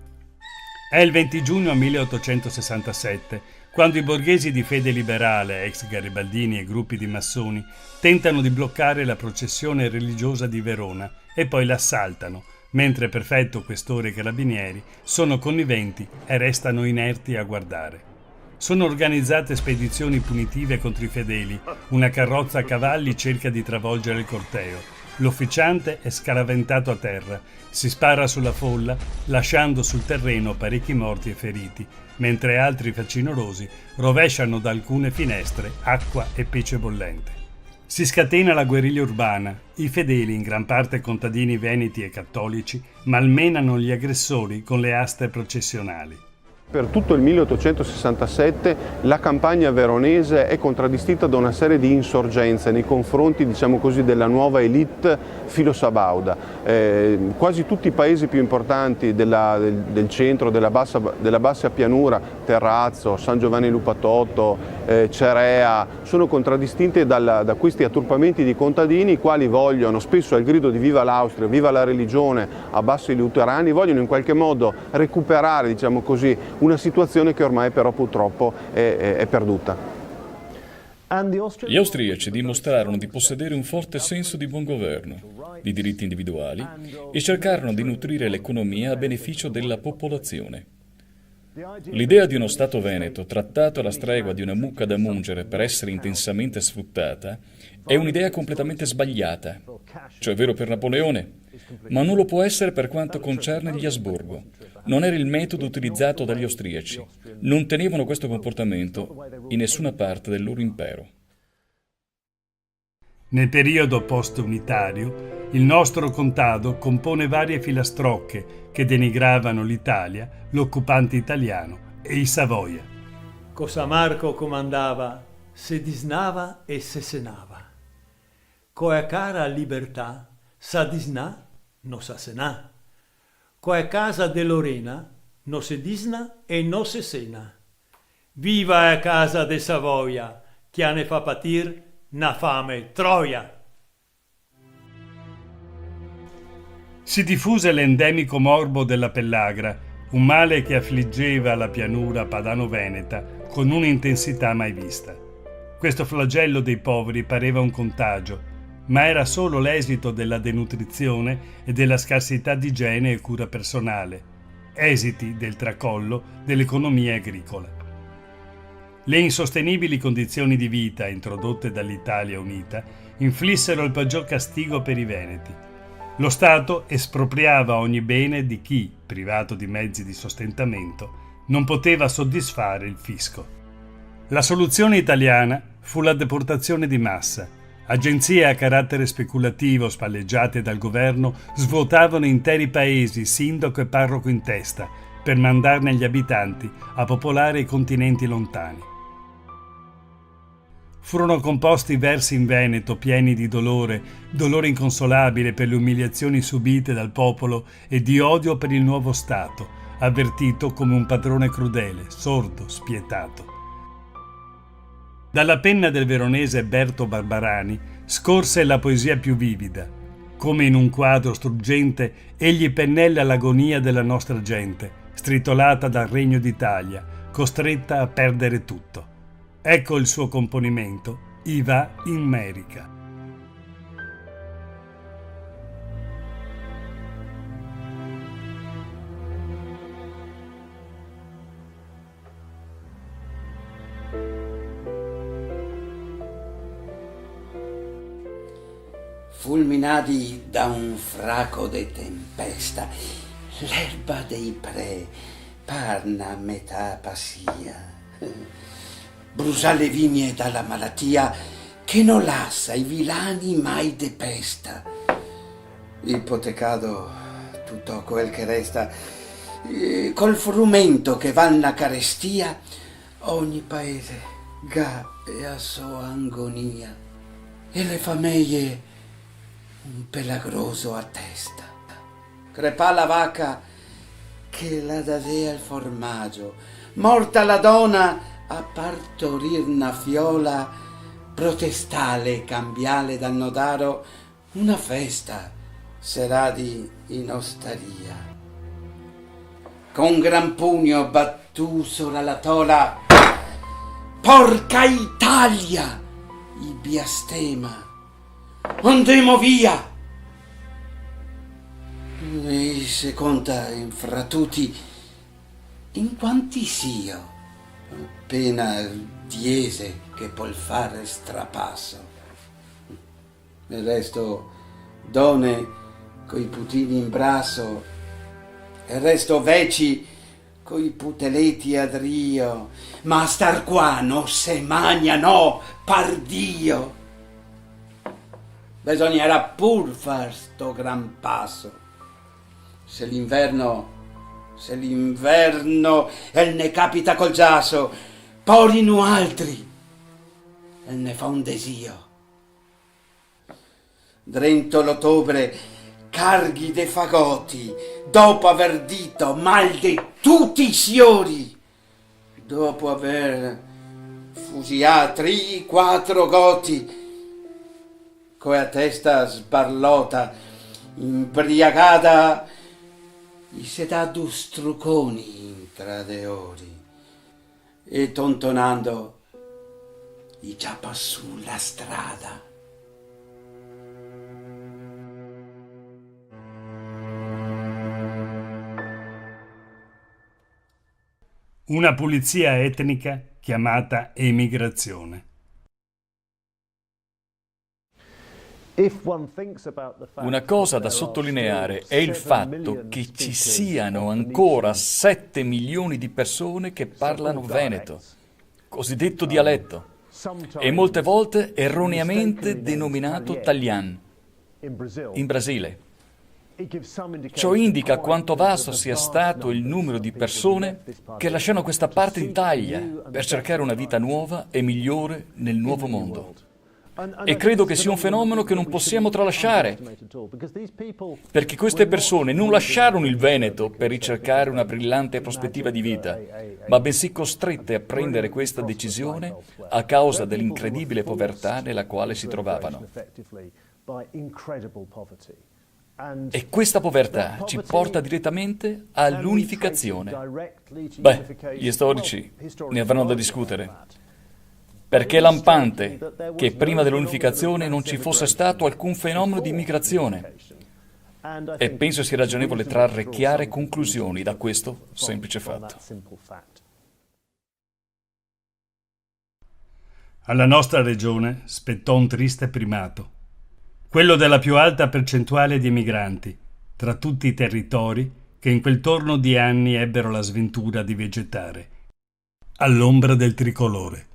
È il 20 giugno 1867, quando i borghesi di fede liberale, ex garibaldini e gruppi di massoni, tentano di bloccare la processione religiosa di Verona e poi l'assaltano, mentre prefetto, questore e carabinieri sono conniventi e restano inerti a guardare. Sono organizzate spedizioni punitive contro i fedeli, una carrozza a cavalli cerca di travolgere il corteo, l'ufficiante è scaraventato a terra, si spara sulla folla lasciando sul terreno parecchi morti e feriti, mentre altri facinorosi rovesciano da alcune finestre acqua e pece bollente. Si scatena la guerriglia urbana, i fedeli, in gran parte contadini veneti e cattolici, malmenano gli aggressori con le aste processionali. Per tutto il 1867 la campagna veronese è contraddistinta da una serie di insorgenze nei confronti, diciamo così, della nuova elite filosabauda. Quasi tutti i paesi più importanti del centro, della bassa pianura, Terrazzo, San Giovanni Lupatotto, Cerea, sono contraddistinte da questi atturpamenti di contadini, i quali vogliono, spesso al grido di viva l'Austria, viva la religione, abbasso i luterani, vogliono in qualche modo recuperare, diciamo così, una situazione che ormai però purtroppo è perduta. Gli austriaci dimostrarono di possedere un forte senso di buon governo, di diritti individuali, e cercarono di nutrire l'economia a beneficio della popolazione. L'idea di uno Stato veneto trattato alla stregua di una mucca da mungere per essere intensamente sfruttata è un'idea completamente sbagliata. Ciò è vero per Napoleone, ma non lo può essere per quanto concerne gli Asburgo. Non era il metodo utilizzato dagli austriaci. Non tenevano questo comportamento in nessuna parte del loro impero. Nel periodo post-unitario, il nostro contado compone varie filastrocche che denigravano l'Italia, l'occupante italiano e i Savoia. Cosamarco comandava, se disnava e se senava. Coe cara libertà, sa disnà, no sa senà. Coe casa de Lorena, no se disna e no se sena. Viva a casa de Savoia, che ne fa patir na fame troia. Si diffuse l'endemico morbo della pellagra, un male che affliggeva la pianura padano-veneta con un'intensità mai vista. Questo flagello dei poveri pareva un contagio, ma era solo l'esito della denutrizione e della scarsità di igiene e cura personale, esiti del tracollo dell'economia agricola. Le insostenibili condizioni di vita introdotte dall'Italia unita inflissero il peggior castigo per i veneti. Lo Stato espropriava ogni bene di chi, privato di mezzi di sostentamento, non poteva soddisfare il fisco. La soluzione italiana fu la deportazione di massa. Agenzie a carattere speculativo spalleggiate dal governo svuotavano interi paesi, sindaco e parroco in testa, per mandarne gli abitanti a popolare i continenti lontani. Furono composti versi in Veneto pieni di dolore inconsolabile per le umiliazioni subite dal popolo e di odio per il nuovo Stato, avvertito come un padrone crudele, sordo, spietato. Dalla penna del veronese Berto Barbarani scorse la poesia più vivida. Come in un quadro struggente, egli pennella l'agonia della nostra gente, stritolata dal Regno d'Italia, costretta a perdere tutto. Ecco il suo componimento, I va in Merica. Fulminati da un fraco de tempesta, l'erba dei pre parna a metà passia. Brusa le vigne dalla malattia che non lascia i vilani mai depesta. Ipotecato tutto quel che resta, col frumento che vanna carestia, ogni paese ga e a sua agonia, e le famiglie un pelagroso a testa. Crepà la vacca che la dadea il formaggio, morta la donna a partorir una fiola, protestale cambiale dal notaro una festa sarà in osteria. Con gran pugno battù sopra la tola, porca Italia, il biastema, andemo via. E se conta fra tutti in quanti sio, appena diese che può fare strapasso. Il resto donne coi putini in brasso, il resto veci coi puteletti ad rio, ma a star qua no se magna, no, pardio. Bisognerà pur far sto gran passo. Se l'inverno el ne capita col giasso, porino altri, el ne fa un desio. Drento l'ottobre carghi de fagotti, dopo aver dito mal de tutti i siori, dopo aver fusiato 3-4 gotti, coi a testa sbarlota, imbriagata, i sedado struconi tra de ori, e tontonando i giappa sulla strada. Una pulizia etnica chiamata emigrazione. Una cosa da sottolineare è il fatto che ci siano ancora 7 milioni di persone che parlano veneto, cosiddetto dialetto, e molte volte erroneamente denominato Talian, in Brasile. Ciò indica quanto vasto sia stato il numero di persone che lasciano questa parte d'Italia per cercare una vita nuova e migliore nel nuovo mondo. E credo che sia un fenomeno che non possiamo tralasciare, perché queste persone non lasciarono il Veneto per ricercare una brillante prospettiva di vita, ma bensì costrette a prendere questa decisione a causa dell'incredibile povertà nella quale si trovavano. E questa povertà ci porta direttamente all'unificazione. Beh, gli storici ne avranno da discutere. Perché è lampante che prima dell'unificazione non ci fosse stato alcun fenomeno di immigrazione. E penso sia ragionevole trarre chiare conclusioni da questo semplice fatto. Alla nostra regione spettò un triste primato, quello della più alta percentuale di emigranti, tra tutti i territori che in quel torno di anni ebbero la sventura di vegetare, all'ombra del tricolore.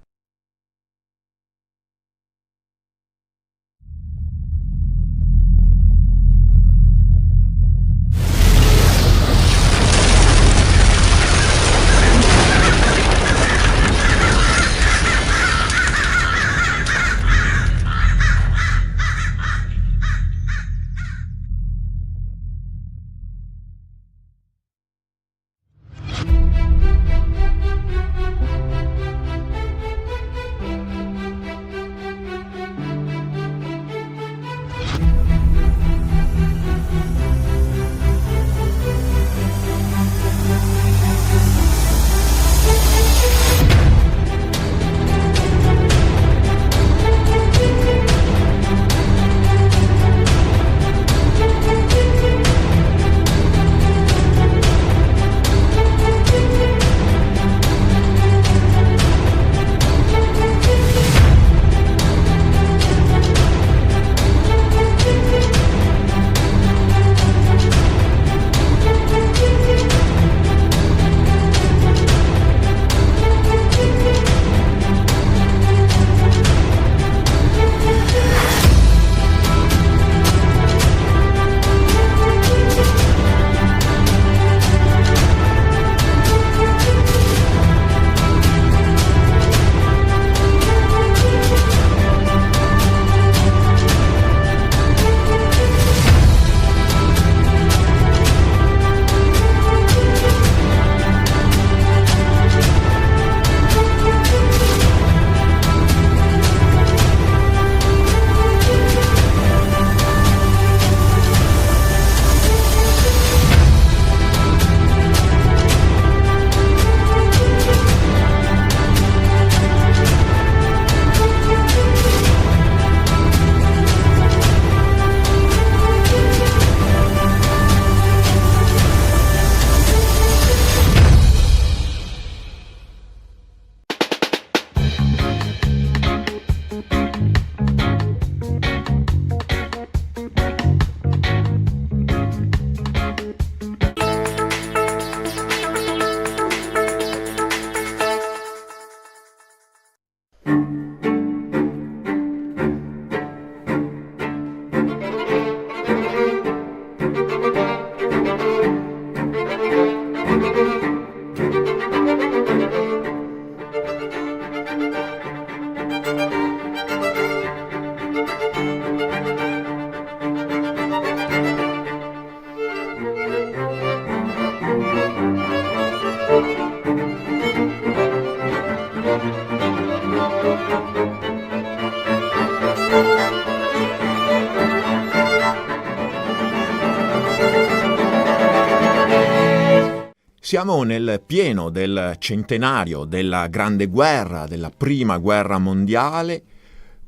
Siamo nel pieno del centenario della Grande Guerra, della Prima Guerra Mondiale,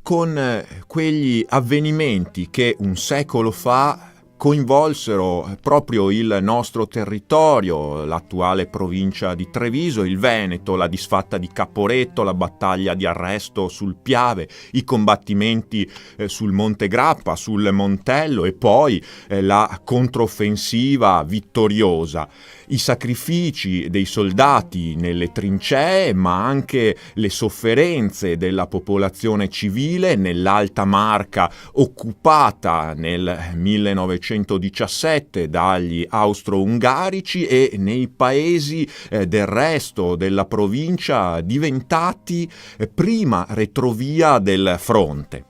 con quegli avvenimenti che un secolo fa coinvolsero proprio il nostro territorio, l'attuale provincia di Treviso, il Veneto, la disfatta di Caporetto, la battaglia di Arresto sul Piave, i combattimenti sul Monte Grappa, sul Montello e poi la controffensiva vittoriosa, i sacrifici dei soldati nelle trincee, ma anche le sofferenze della popolazione civile nell'Alta Marca occupata nel 1917 dagli austro-ungarici e nei paesi del resto della provincia diventati prima retrovia del fronte.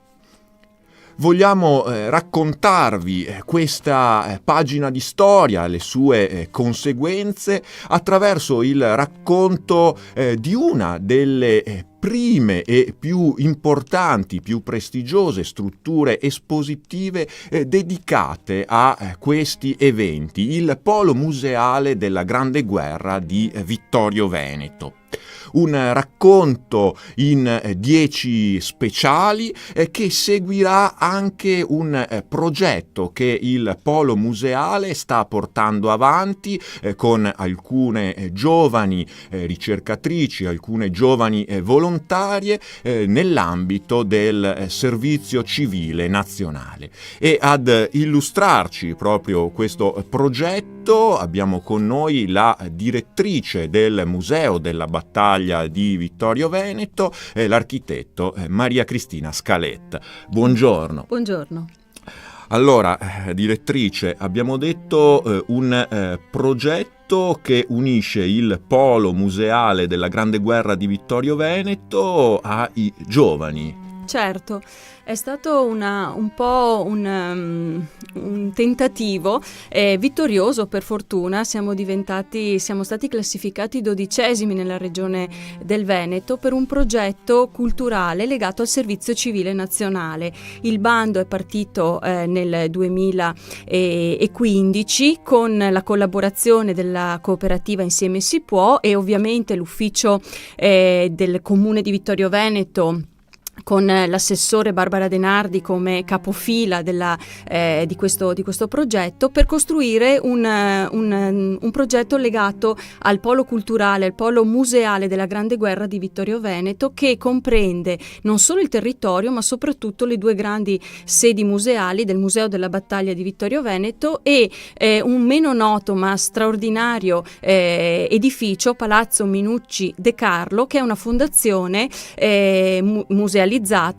Vogliamo raccontarvi questa pagina di storia, le sue conseguenze, attraverso il racconto di una delle prime e più importanti, più prestigiose strutture espositive dedicate a questi eventi, il Polo Museale della Grande Guerra di Vittorio Veneto. Un racconto in 10 speciali che seguirà anche un progetto che il Polo Museale sta portando avanti con alcune giovani ricercatrici, alcune giovani volontarie nell'ambito del servizio civile nazionale. E ad illustrarci proprio questo progetto abbiamo con noi la direttrice del Museo della Battaglia di Vittorio Veneto, l'architetto Maria Cristina Scaletta. Buongiorno. Buongiorno. Allora, direttrice, abbiamo detto un progetto che unisce il Polo Museale della Grande Guerra di Vittorio Veneto ai giovani. Certo, è stato un po' un tentativo vittorioso, per fortuna. Siamo stati classificati 12esimi nella regione del Veneto per un progetto culturale legato al servizio civile nazionale. Il bando è partito nel 2015 con la collaborazione della cooperativa Insieme si può e ovviamente l'ufficio del comune di Vittorio Veneto, con l'assessore Barbara Denardi come capofila di questo progetto, per costruire un progetto legato al polo culturale, al polo museale della Grande Guerra di Vittorio Veneto, che comprende non solo il territorio ma soprattutto le due grandi sedi museali del Museo della Battaglia di Vittorio Veneto e un meno noto ma straordinario edificio, Palazzo Minucci De Carlo, che è una fondazione museale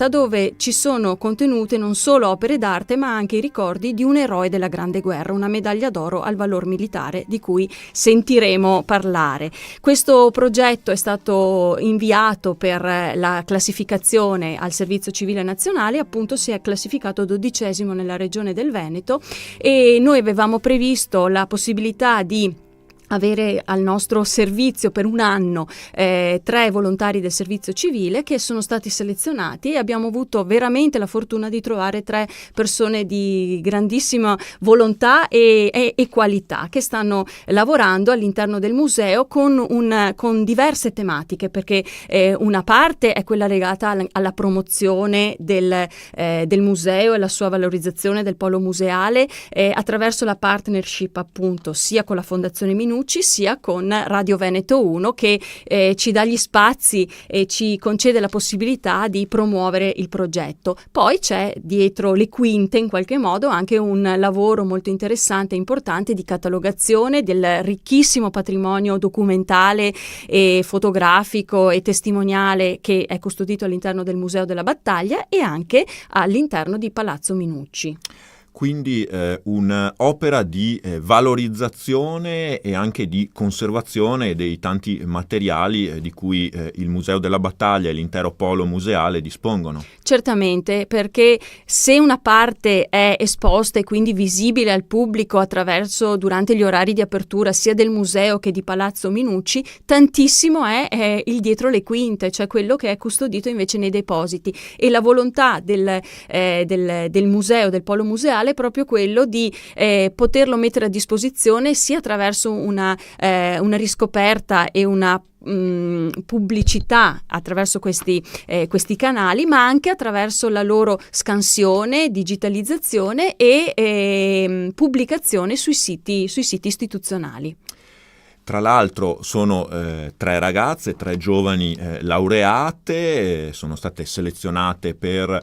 dove ci sono contenute non solo opere d'arte ma anche i ricordi di un eroe della Grande Guerra, una medaglia d'oro al valor militare di cui sentiremo parlare. Questo progetto è stato inviato per la classificazione al Servizio Civile Nazionale, appunto si è classificato 12esimo nella regione del Veneto e noi avevamo previsto la possibilità di avere al nostro servizio per un anno 3 volontari del servizio civile che sono stati selezionati, e abbiamo avuto veramente la fortuna di trovare 3 persone di grandissima volontà e qualità che stanno lavorando all'interno del museo con diverse tematiche, perché una parte è quella legata alla promozione del museo e la sua valorizzazione del polo museale attraverso la partnership appunto sia con la Fondazione Minucci sia con Radio Veneto 1, che ci dà gli spazi e ci concede la possibilità di promuovere il progetto. Poi c'è dietro le quinte in qualche modo anche un lavoro molto interessante e importante di catalogazione del ricchissimo patrimonio documentale e fotografico e testimoniale che è custodito all'interno del Museo della Battaglia e anche all'interno di Palazzo Minucci. quindi un'opera di valorizzazione e anche di conservazione dei tanti materiali di cui il Museo della Battaglia e l'intero polo museale dispongono. Certamente, perché se una parte è esposta e quindi visibile al pubblico durante gli orari di apertura sia del museo che di Palazzo Minucci, tantissimo è il dietro le quinte, cioè quello che è custodito invece nei depositi, e la volontà del museo, del polo museale, è proprio quello di poterlo mettere a disposizione sia attraverso una riscoperta e una pubblicità attraverso questi canali, ma anche attraverso la loro scansione, digitalizzazione e pubblicazione sui siti istituzionali. Tra l'altro sono 3 ragazze, 3 giovani laureate, sono state selezionate per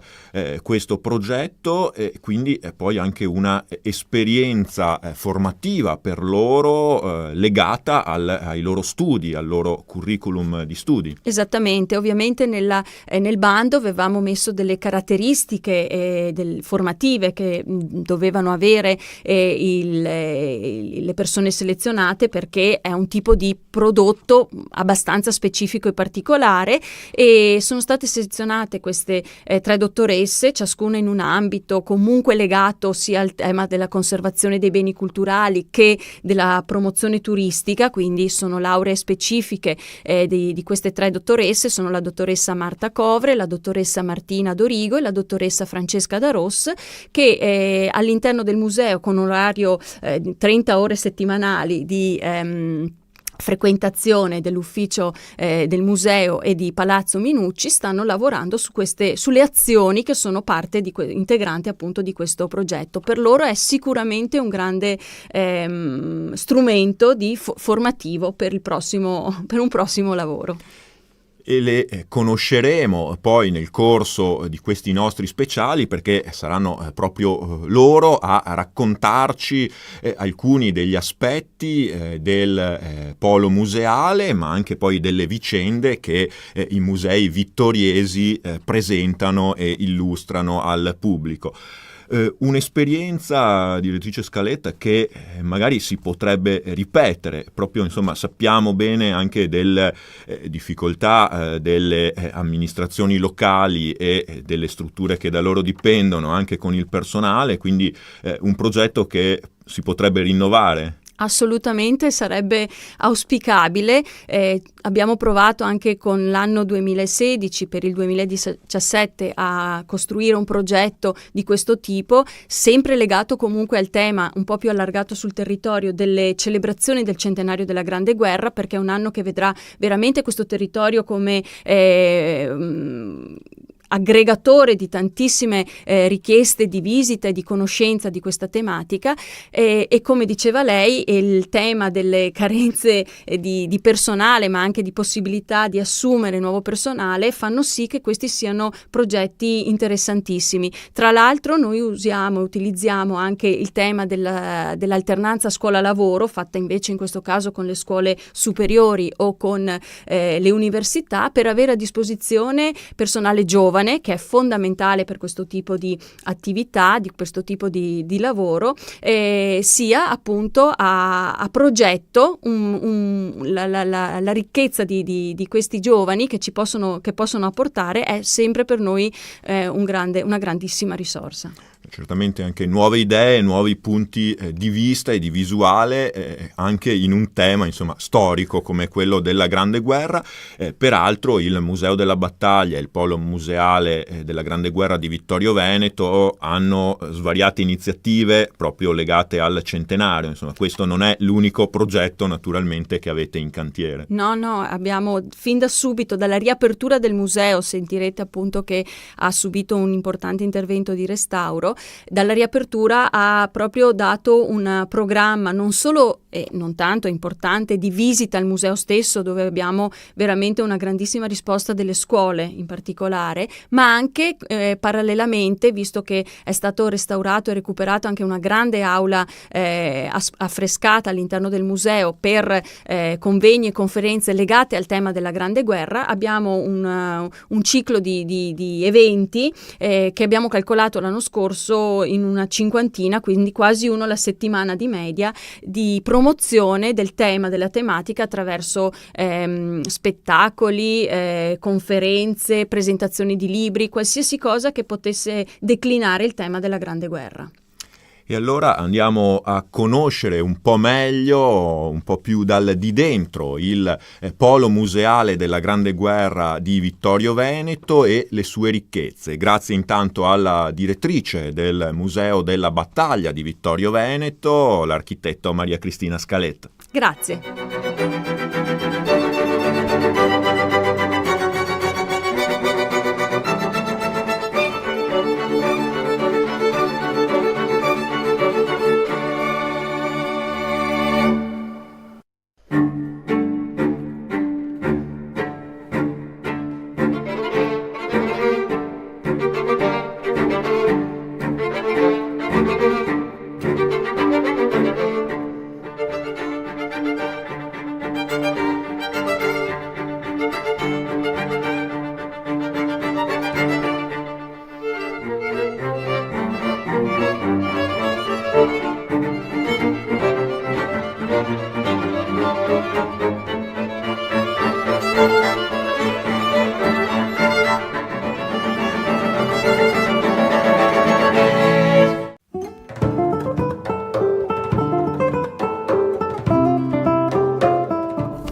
questo progetto, e quindi poi anche una esperienza formativa per loro legata ai loro studi, al loro curriculum di studi. Esattamente, ovviamente nel bando avevamo messo delle caratteristiche formative che dovevano avere le persone selezionate, perché è un tipo di prodotto abbastanza specifico e particolare, e sono state selezionate queste 3 dottoresse, ciascuna in un ambito comunque legato sia al tema della conservazione dei beni culturali che della promozione turistica, quindi sono lauree specifiche di queste 3 dottoresse, sono la dottoressa Marta Covre, la dottoressa Martina Dorigo e la dottoressa Francesca Daros, che all'interno del museo, con un orario 30 ore settimanali di frequentazione dell'ufficio del museo e di Palazzo Minucci, stanno lavorando sulle azioni che sono parte integrante appunto di questo progetto. Per loro è sicuramente un grande strumento formativo per un prossimo lavoro. E le conosceremo poi nel corso di questi nostri speciali, perché saranno proprio loro a raccontarci alcuni degli aspetti del polo museale, ma anche poi delle vicende che i musei vittoriesi presentano e illustrano al pubblico. Un'esperienza, direttrice Scaletta, che magari si potrebbe ripetere, proprio sappiamo bene anche delle difficoltà delle amministrazioni locali e delle strutture che da loro dipendono, anche con il personale, quindi un progetto che si potrebbe rinnovare. Assolutamente, sarebbe auspicabile. Abbiamo provato anche con l'anno 2016 per il 2017 a costruire un progetto di questo tipo, sempre legato comunque al tema un po' più allargato sul territorio delle celebrazioni del centenario della Grande Guerra, perché è un anno che vedrà veramente questo territorio come aggregatore di tantissime richieste di visita e di conoscenza di questa tematica, e come diceva lei, il tema delle carenze di personale, ma anche di possibilità di assumere nuovo personale, fanno sì che questi siano progetti interessantissimi. Tra l'altro noi utilizziamo anche il tema dell'alternanza scuola-lavoro, fatta invece in questo caso con le scuole superiori o con le università, per avere a disposizione personale giovane, che è fondamentale per questo tipo di attività, di questo tipo di lavoro, sia appunto a progetto la ricchezza di questi giovani che possono apportare è sempre per noi una grandissima risorsa. Certamente anche nuove idee, nuovi punti di vista e di visuale, anche in un tema storico come quello della Grande Guerra. Peraltro il Museo della Battaglia e il Polo Museale della Grande Guerra di Vittorio Veneto hanno svariate iniziative proprio legate al centenario. Questo non è l'unico progetto naturalmente che avete in cantiere. No, abbiamo fin da subito, dalla riapertura del museo, sentirete appunto che ha subito un importante intervento di restauro. Dalla riapertura ha proprio dato un programma non solo e non tanto, è importante, di visita al museo stesso, dove abbiamo veramente una grandissima risposta delle scuole in particolare, ma anche parallelamente, visto che è stato restaurato e recuperato anche una grande aula affrescata all'interno del museo per convegni e conferenze legate al tema della Grande Guerra, abbiamo un ciclo di eventi che abbiamo calcolato l'anno scorso in una cinquantina, quindi quasi uno alla settimana di media, di promozione del tema, della tematica, attraverso spettacoli, conferenze, presentazioni di libri, qualsiasi cosa che potesse declinare il tema della Grande Guerra. E allora andiamo a conoscere un po' meglio, un po' più di dentro, il polo museale della Grande Guerra di Vittorio Veneto e le sue ricchezze. Grazie intanto alla direttrice del Museo della Battaglia di Vittorio Veneto, l'architetto Maria Cristina Scaletta. Grazie.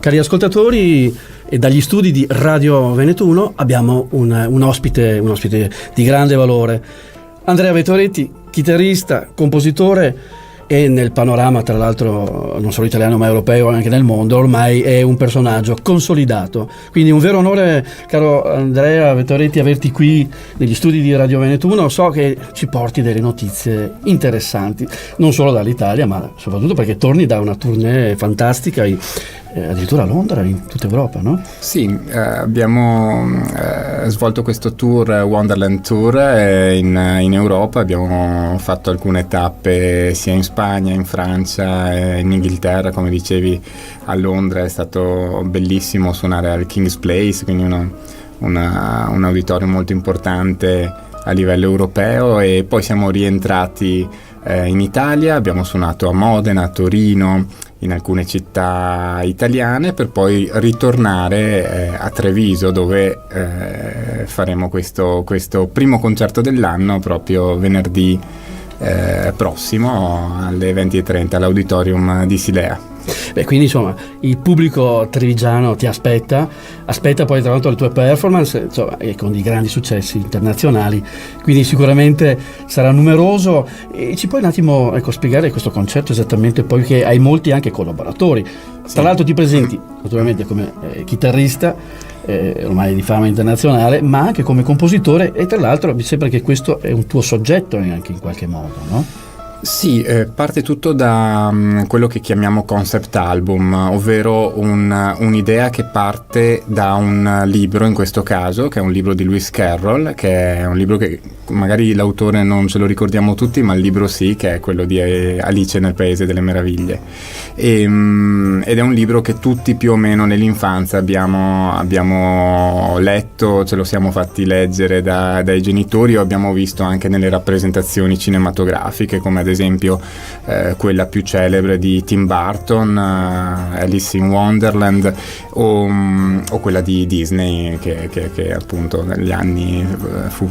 Cari ascoltatori, e dagli studi di Radio Veneto 1 abbiamo un ospite di grande valore. Andrea Vettoretti, chitarrista, compositore, e nel panorama, tra l'altro, non solo italiano ma europeo, anche nel mondo, ormai è un personaggio consolidato. Quindi un vero onore, caro Andrea Vettoretti, averti qui negli studi di Radio Veneto 1. So che ci porti delle notizie interessanti, non solo dall'Italia, ma soprattutto perché torni da una tournée fantastica, addirittura a Londra, in tutta Europa, no? Sì, abbiamo svolto questo tour, Wonderland Tour, in Europa. Abbiamo fatto alcune tappe sia in Spagna, in Francia, in Inghilterra, come dicevi, a Londra. È stato bellissimo suonare al King's Place, quindi un auditorium molto importante a livello europeo, e poi siamo rientrati in Italia. Abbiamo suonato a Modena, a Torino, in alcune città italiane, per poi ritornare a Treviso, dove faremo questo primo concerto dell'anno proprio venerdì prossimo alle 20:30 all'Auditorium di Silea. Beh, quindi insomma il pubblico trevigiano ti aspetta poi tra l'altro le tue performance, insomma, e con dei grandi successi internazionali, quindi sicuramente sarà numeroso. E ci puoi un attimo spiegare questo concerto esattamente, poi che hai molti anche collaboratori, tra l'altro ti presenti naturalmente come chitarrista ormai di fama internazionale, ma anche come compositore, e tra l'altro mi sembra che questo è un tuo soggetto anche in qualche modo, no? Sì, parte tutto da quello che chiamiamo concept album, ovvero un'idea che parte da un libro, in questo caso, che è un libro di Lewis Carroll, che è un libro che magari l'autore non ce lo ricordiamo tutti, ma il libro sì, che è quello di Alice nel Paese delle Meraviglie. Ed è un libro che tutti più o meno nell'infanzia abbiamo letto, ce lo siamo fatti leggere dai genitori, o abbiamo visto anche nelle rappresentazioni cinematografiche, come ad esempio quella più celebre di Tim Burton, Alice in Wonderland, o quella di Disney che appunto negli anni fu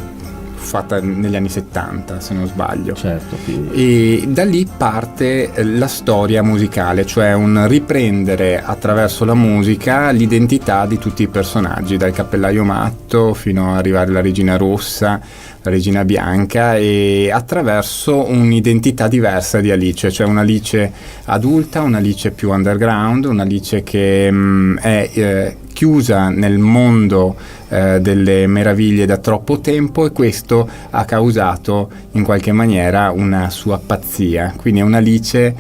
fatta negli anni 70, se non sbaglio. Certo, e da lì parte la storia musicale, cioè un riprendere attraverso la musica l'identità di tutti i personaggi, dal Cappellaio Matto fino ad arrivare alla Regina Rossa, la Regina Bianca, e attraverso un'identità diversa di Alice, cioè un'Alice adulta, un'Alice più underground, un'Alice che è chiusa nel mondo delle meraviglie da troppo tempo, e questo ha causato in qualche maniera una sua pazzia. Quindi è un'Alice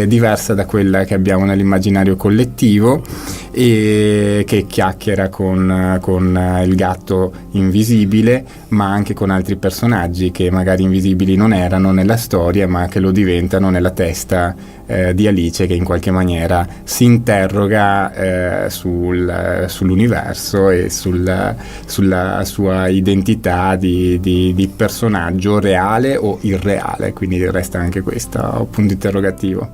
diversa da quella che abbiamo nell'immaginario collettivo, e che chiacchiera con il gatto invisibile, ma anche con altri personaggi che magari invisibili non erano nella storia, ma che lo diventano nella testa di Alice, che in qualche maniera si interroga sull'universo e sulla sua identità di personaggio reale o irreale, quindi resta anche questo punto interrogativo.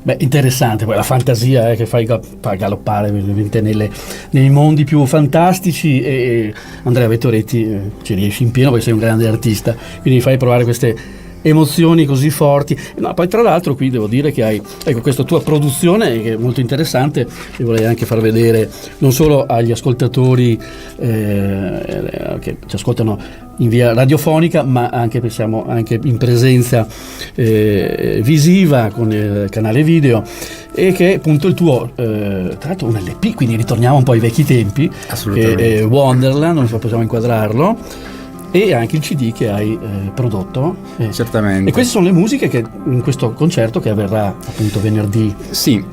Beh, interessante, poi la fantasia che fa galoppare veramente nei mondi più fantastici, e Andrea Vettoretti ci riesci in pieno perché sei un grande artista, quindi fai provare queste emozioni così forti. No, poi tra l'altro qui devo dire che hai questa tua produzione che è molto interessante, e vorrei anche far vedere non solo agli ascoltatori che ci ascoltano in via radiofonica, ma anche pensiamo anche in presenza visiva con il canale video, e che è appunto il tuo tra l'altro un LP, quindi ritorniamo un po' ai vecchi tempi. Assolutamente. Wonderland, non so, possiamo inquadrarlo, e anche il CD che hai prodotto. Certamente. E queste sono le musiche che in questo concerto che avverrà appunto venerdì. Sì,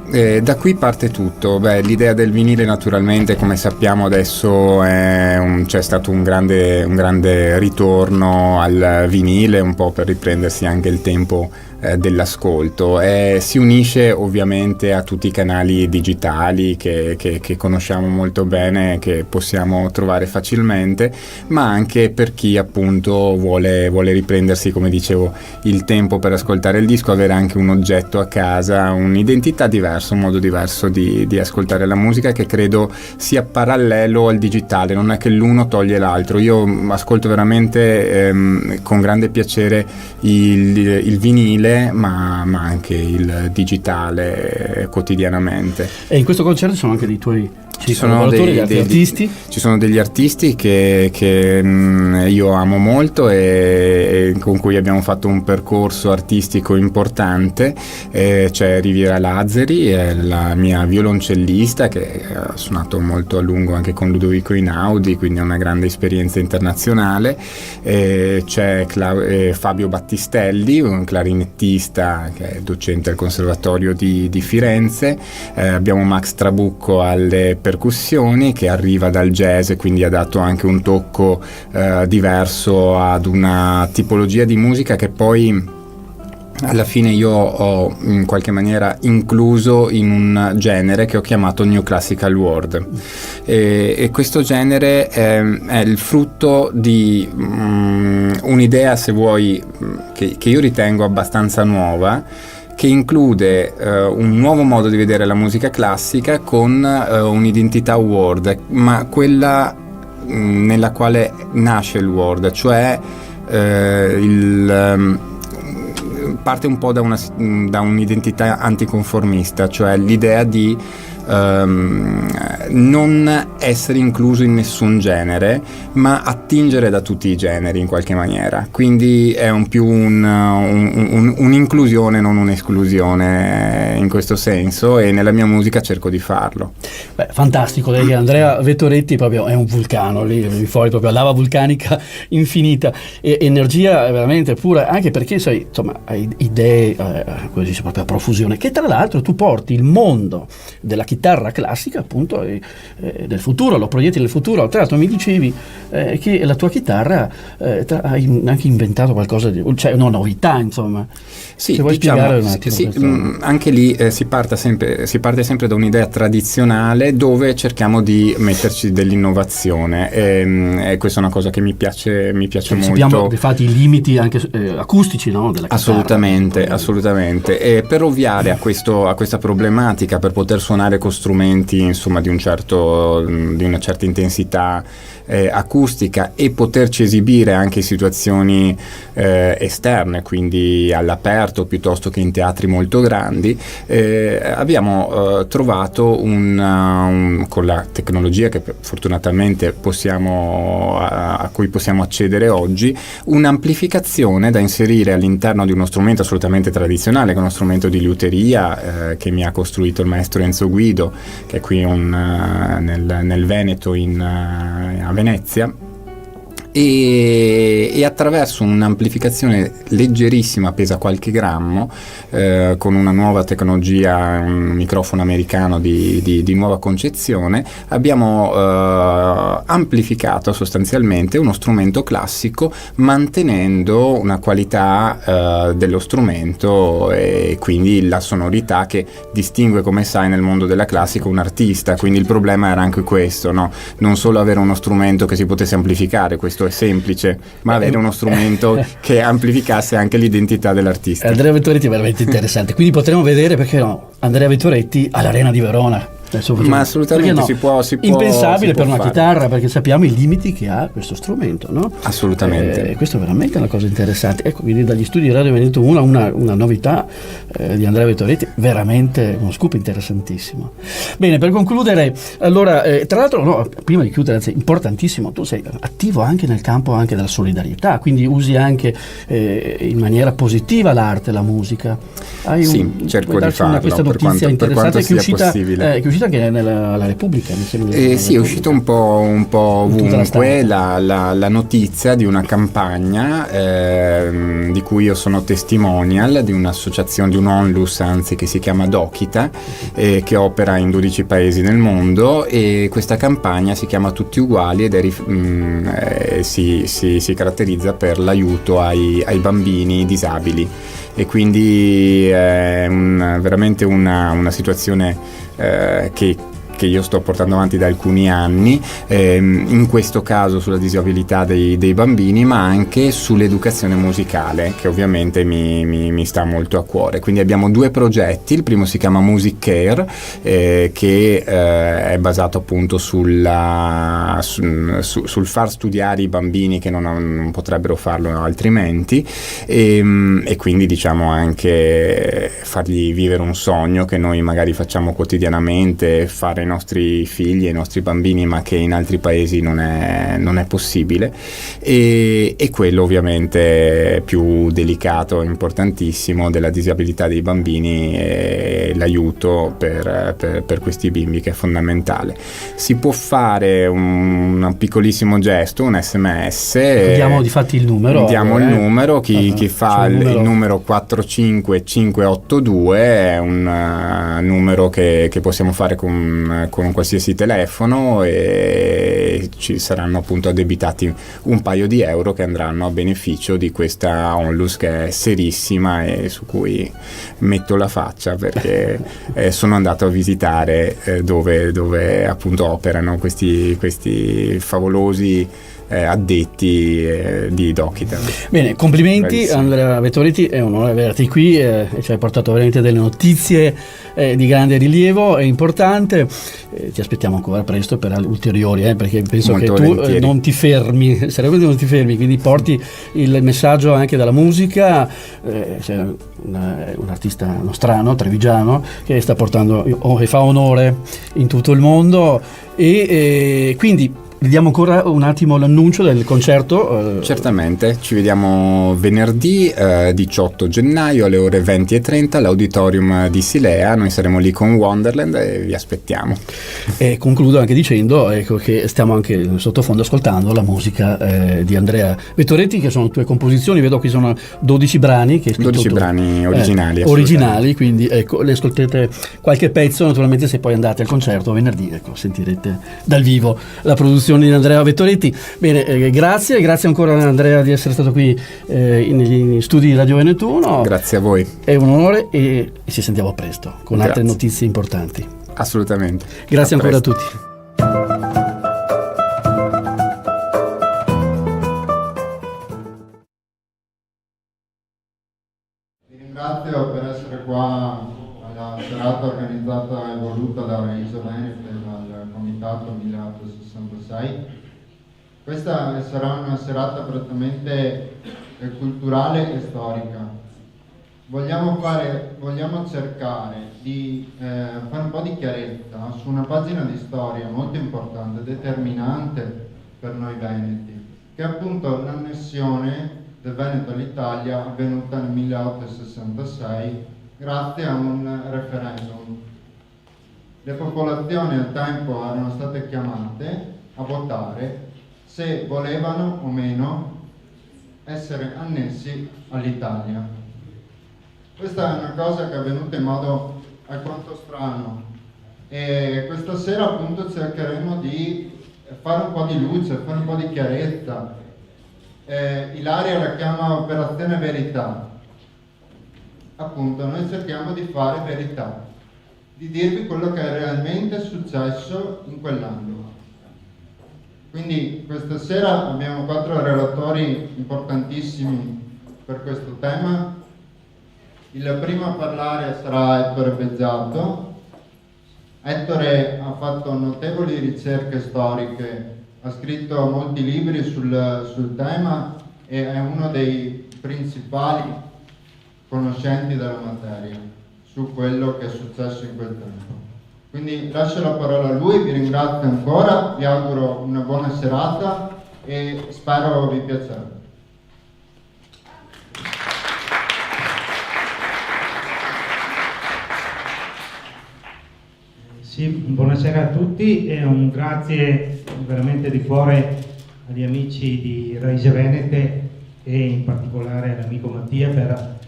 da qui parte tutto. L'idea del vinile naturalmente, come sappiamo adesso, c'è stato un grande ritorno al vinile, un po' per riprendersi anche il tempo dell'ascolto, si unisce ovviamente a tutti i canali digitali che conosciamo molto bene, che possiamo trovare facilmente, ma anche per chi appunto vuole riprendersi, come dicevo, il tempo per ascoltare il disco, avere anche un oggetto a casa, un'identità diversa, un modo diverso di ascoltare la musica, che credo sia parallelo al digitale, non è che l'uno toglie l'altro. Io ascolto veramente con grande piacere il vinile, ma anche il digitale quotidianamente. E in questo concerto sono anche dei tuoi collaboratori, artisti? Ci sono degli artisti che io amo molto e con cui abbiamo fatto un percorso artistico importante. C'è Riviera Lazzari, è la mia violoncellista, che ha suonato molto a lungo anche con Ludovico Einaudi, quindi è una grande esperienza internazionale. C'è Fabio Battistelli, un clarinettista che è docente al Conservatorio di Firenze. Abbiamo Max Trabucco alle percussioni, che arriva dal jazz e quindi ha dato anche un tocco diverso ad una tipologia di musica che poi alla fine io ho in qualche maniera incluso in un genere che ho chiamato New Classical World, e questo genere è il frutto di un'idea, se vuoi, che io ritengo abbastanza nuova, che include un nuovo modo di vedere la musica classica con un'identità world, ma quella nella quale nasce il world, cioè parte un po' da un'identità anticonformista, cioè l'idea di non essere incluso in nessun genere, ma attingere da tutti i generi in qualche maniera. Quindi è un'inclusione, non un'esclusione in questo senso, e nella mia musica cerco di farlo. Beh, fantastico, perché Andrea Vettoretti proprio è un vulcano, lì fuori proprio lava vulcanica infinita, e energia veramente pura, anche perché sai, insomma, hai idee così proprio a profusione, che tra l'altro tu porti il mondo della chitarra classica appunto del futuro, lo proietti nel futuro. Tra l'altro mi dicevi che la tua chitarra hai anche inventato qualcosa di, cioè una novità, insomma. Sì, se vuoi spiegare un attimo. Sì, anche lì si parte sempre da un'idea tradizionale, dove cerchiamo di metterci dell'innovazione, e questa è una cosa che mi piace molto. Sappiamo infatti i limiti anche acustici, no, della chitarra. Assolutamente, e per ovviare a questa problematica, per poter suonare con strumenti insomma di una certa intensità acustica, e poterci esibire anche in situazioni esterne, quindi all'aperto piuttosto che in teatri molto grandi, abbiamo trovato con la tecnologia che fortunatamente a cui possiamo accedere oggi, un'amplificazione da inserire all'interno di uno strumento assolutamente tradizionale, che è uno strumento di liuteria che mi ha costruito il maestro Enzo Guidi, Lido, che è qui nel Veneto, a Venezia, e attraverso un'amplificazione leggerissima, pesa qualche grammo, con una nuova tecnologia, un microfono americano di nuova concezione, abbiamo amplificato sostanzialmente uno strumento classico, mantenendo una qualità dello strumento e quindi la sonorità che distingue, come sai, nel mondo della classica un artista. Quindi il problema era anche questo, no? Non solo avere uno strumento che si potesse amplificare, questo è semplice, ma avere uno strumento che amplificasse anche l'identità dell'artista. Andrea Vettoretti è veramente interessante, quindi potremo vedere, perché no, Andrea Vettoretti all'Arena di Verona. Ma assolutamente, no? si può impensabile per una fare. Chitarra, perché sappiamo i limiti che ha questo strumento, no? Assolutamente. Questo è veramente una cosa interessante. Ecco, quindi dagli studi di Radio Veneto 1 una novità di Andrea Vettoretti, veramente uno scoop interessantissimo. Bene, per concludere, allora, tra l'altro, no, prima di chiudere, anzi, importantissimo, tu sei attivo anche nel campo anche della solidarietà, quindi usi anche in maniera positiva l'arte, la musica. Cerco di farlo questa notizia per quanto sia possibile. Che è uscita anche alla Repubblica, mi sembra. Sì, è uscita un po' ovunque la notizia di una campagna di cui io sono testimonial, di un'associazione, di un onlus anzi, che si chiama Dokita, che opera in 12 paesi nel mondo, e questa campagna si chiama Tutti Uguali ed si caratterizza per l'aiuto ai bambini disabili, e quindi è veramente una situazione che io sto portando avanti da alcuni anni, in questo caso sulla disabilità dei bambini, ma anche sull'educazione musicale, che ovviamente mi sta molto a cuore. Quindi abbiamo 2 progetti: il primo si chiama Music Care, che è basato appunto sul far studiare i bambini che non potrebbero farlo altrimenti, e quindi diciamo anche fargli vivere un sogno che noi magari facciamo quotidianamente, fare ai nostri figli e ai nostri bambini, ma che in altri paesi non è possibile, e quello ovviamente più delicato, importantissimo, della disabilità dei bambini e l'aiuto per questi bimbi, che è fondamentale. Si può fare un piccolissimo gesto, un SMS. Diamo difatti il numero. Diamo il numero, chi fa il numero 45582 è un numero che possiamo fare con un qualsiasi telefono, e ci saranno appunto addebitati un paio di euro che andranno a beneficio di questa onlus, che è serissima e su cui metto la faccia, perché sono andato a visitare dove appunto operano questi favolosi addetti di Dokita. Bene, complimenti. Bravissimo. Andrea Vettoretti, è un onore averti qui, e ci hai portato veramente delle notizie di grande rilievo e importante. Ti aspettiamo ancora presto per ulteriori, perché penso Molto che tu volentieri. non ti fermi, sarebbe non ti fermi, quindi porti il messaggio anche della musica. C'è un artista nostrano, trevigiano, che sta portando e fa onore in tutto il mondo, e quindi vediamo ancora un attimo l'annuncio del concerto. Certamente, ci vediamo venerdì 18 gennaio alle ore 20:30 all'Auditorium di Silea. Noi saremo lì con Wonderland e vi aspettiamo. E concludo anche dicendo che stiamo anche sottofondo ascoltando la musica di Andrea Vettoretti, che sono tue composizioni. Vedo qui sono 12 brani che 12 brani originali, quindi ecco, le ascolterete qualche pezzo. Naturalmente, se poi andate al concerto venerdì, sentirete dal vivo la produzione di Andrea Vettoretti. Bene, grazie ancora Andrea di essere stato qui negli studi di Radio Veneto 1. Grazie a voi. È un onore, e ci sentiamo presto con altre notizie importanti. Assolutamente. Grazie ancora a tutti. Vi ringrazio per essere qua alla serata organizzata e voluta da Iso Veneto e dal Comitato 1866. Questa sarà una serata prettamente culturale e storica. Vogliamo cercare di fare un po' di chiarezza su una pagina di storia molto importante, determinante per noi veneti, che è appunto l'annessione del Veneto all'Italia, avvenuta nel 1866 grazie a un referendum. Le popolazioni al tempo erano state chiamate a votare se volevano o meno essere annessi all'Italia. Questa è una cosa che è avvenuta in modo alquanto strano e questa sera appunto cercheremo di fare un po' di luce, fare un po' di chiarezza. Ilaria la chiama operazione verità. Appunto, noi cerchiamo di fare verità, di dirvi quello che è realmente successo in quell'anno. Quindi questa sera abbiamo 4 relatori importantissimi per questo tema. Il primo a parlare sarà Ettore Beggiato. Ettore ha fatto notevoli ricerche storiche, ha scritto molti libri sul tema e è uno dei principali conoscenti della materia su quello che è successo in quel tempo. Quindi lascio la parola a lui, vi ringrazio ancora, vi auguro una buona serata e spero vi piacerà. Sì, buonasera a tutti e un grazie veramente di cuore agli amici di Raize Venete e in particolare all'amico Mattia per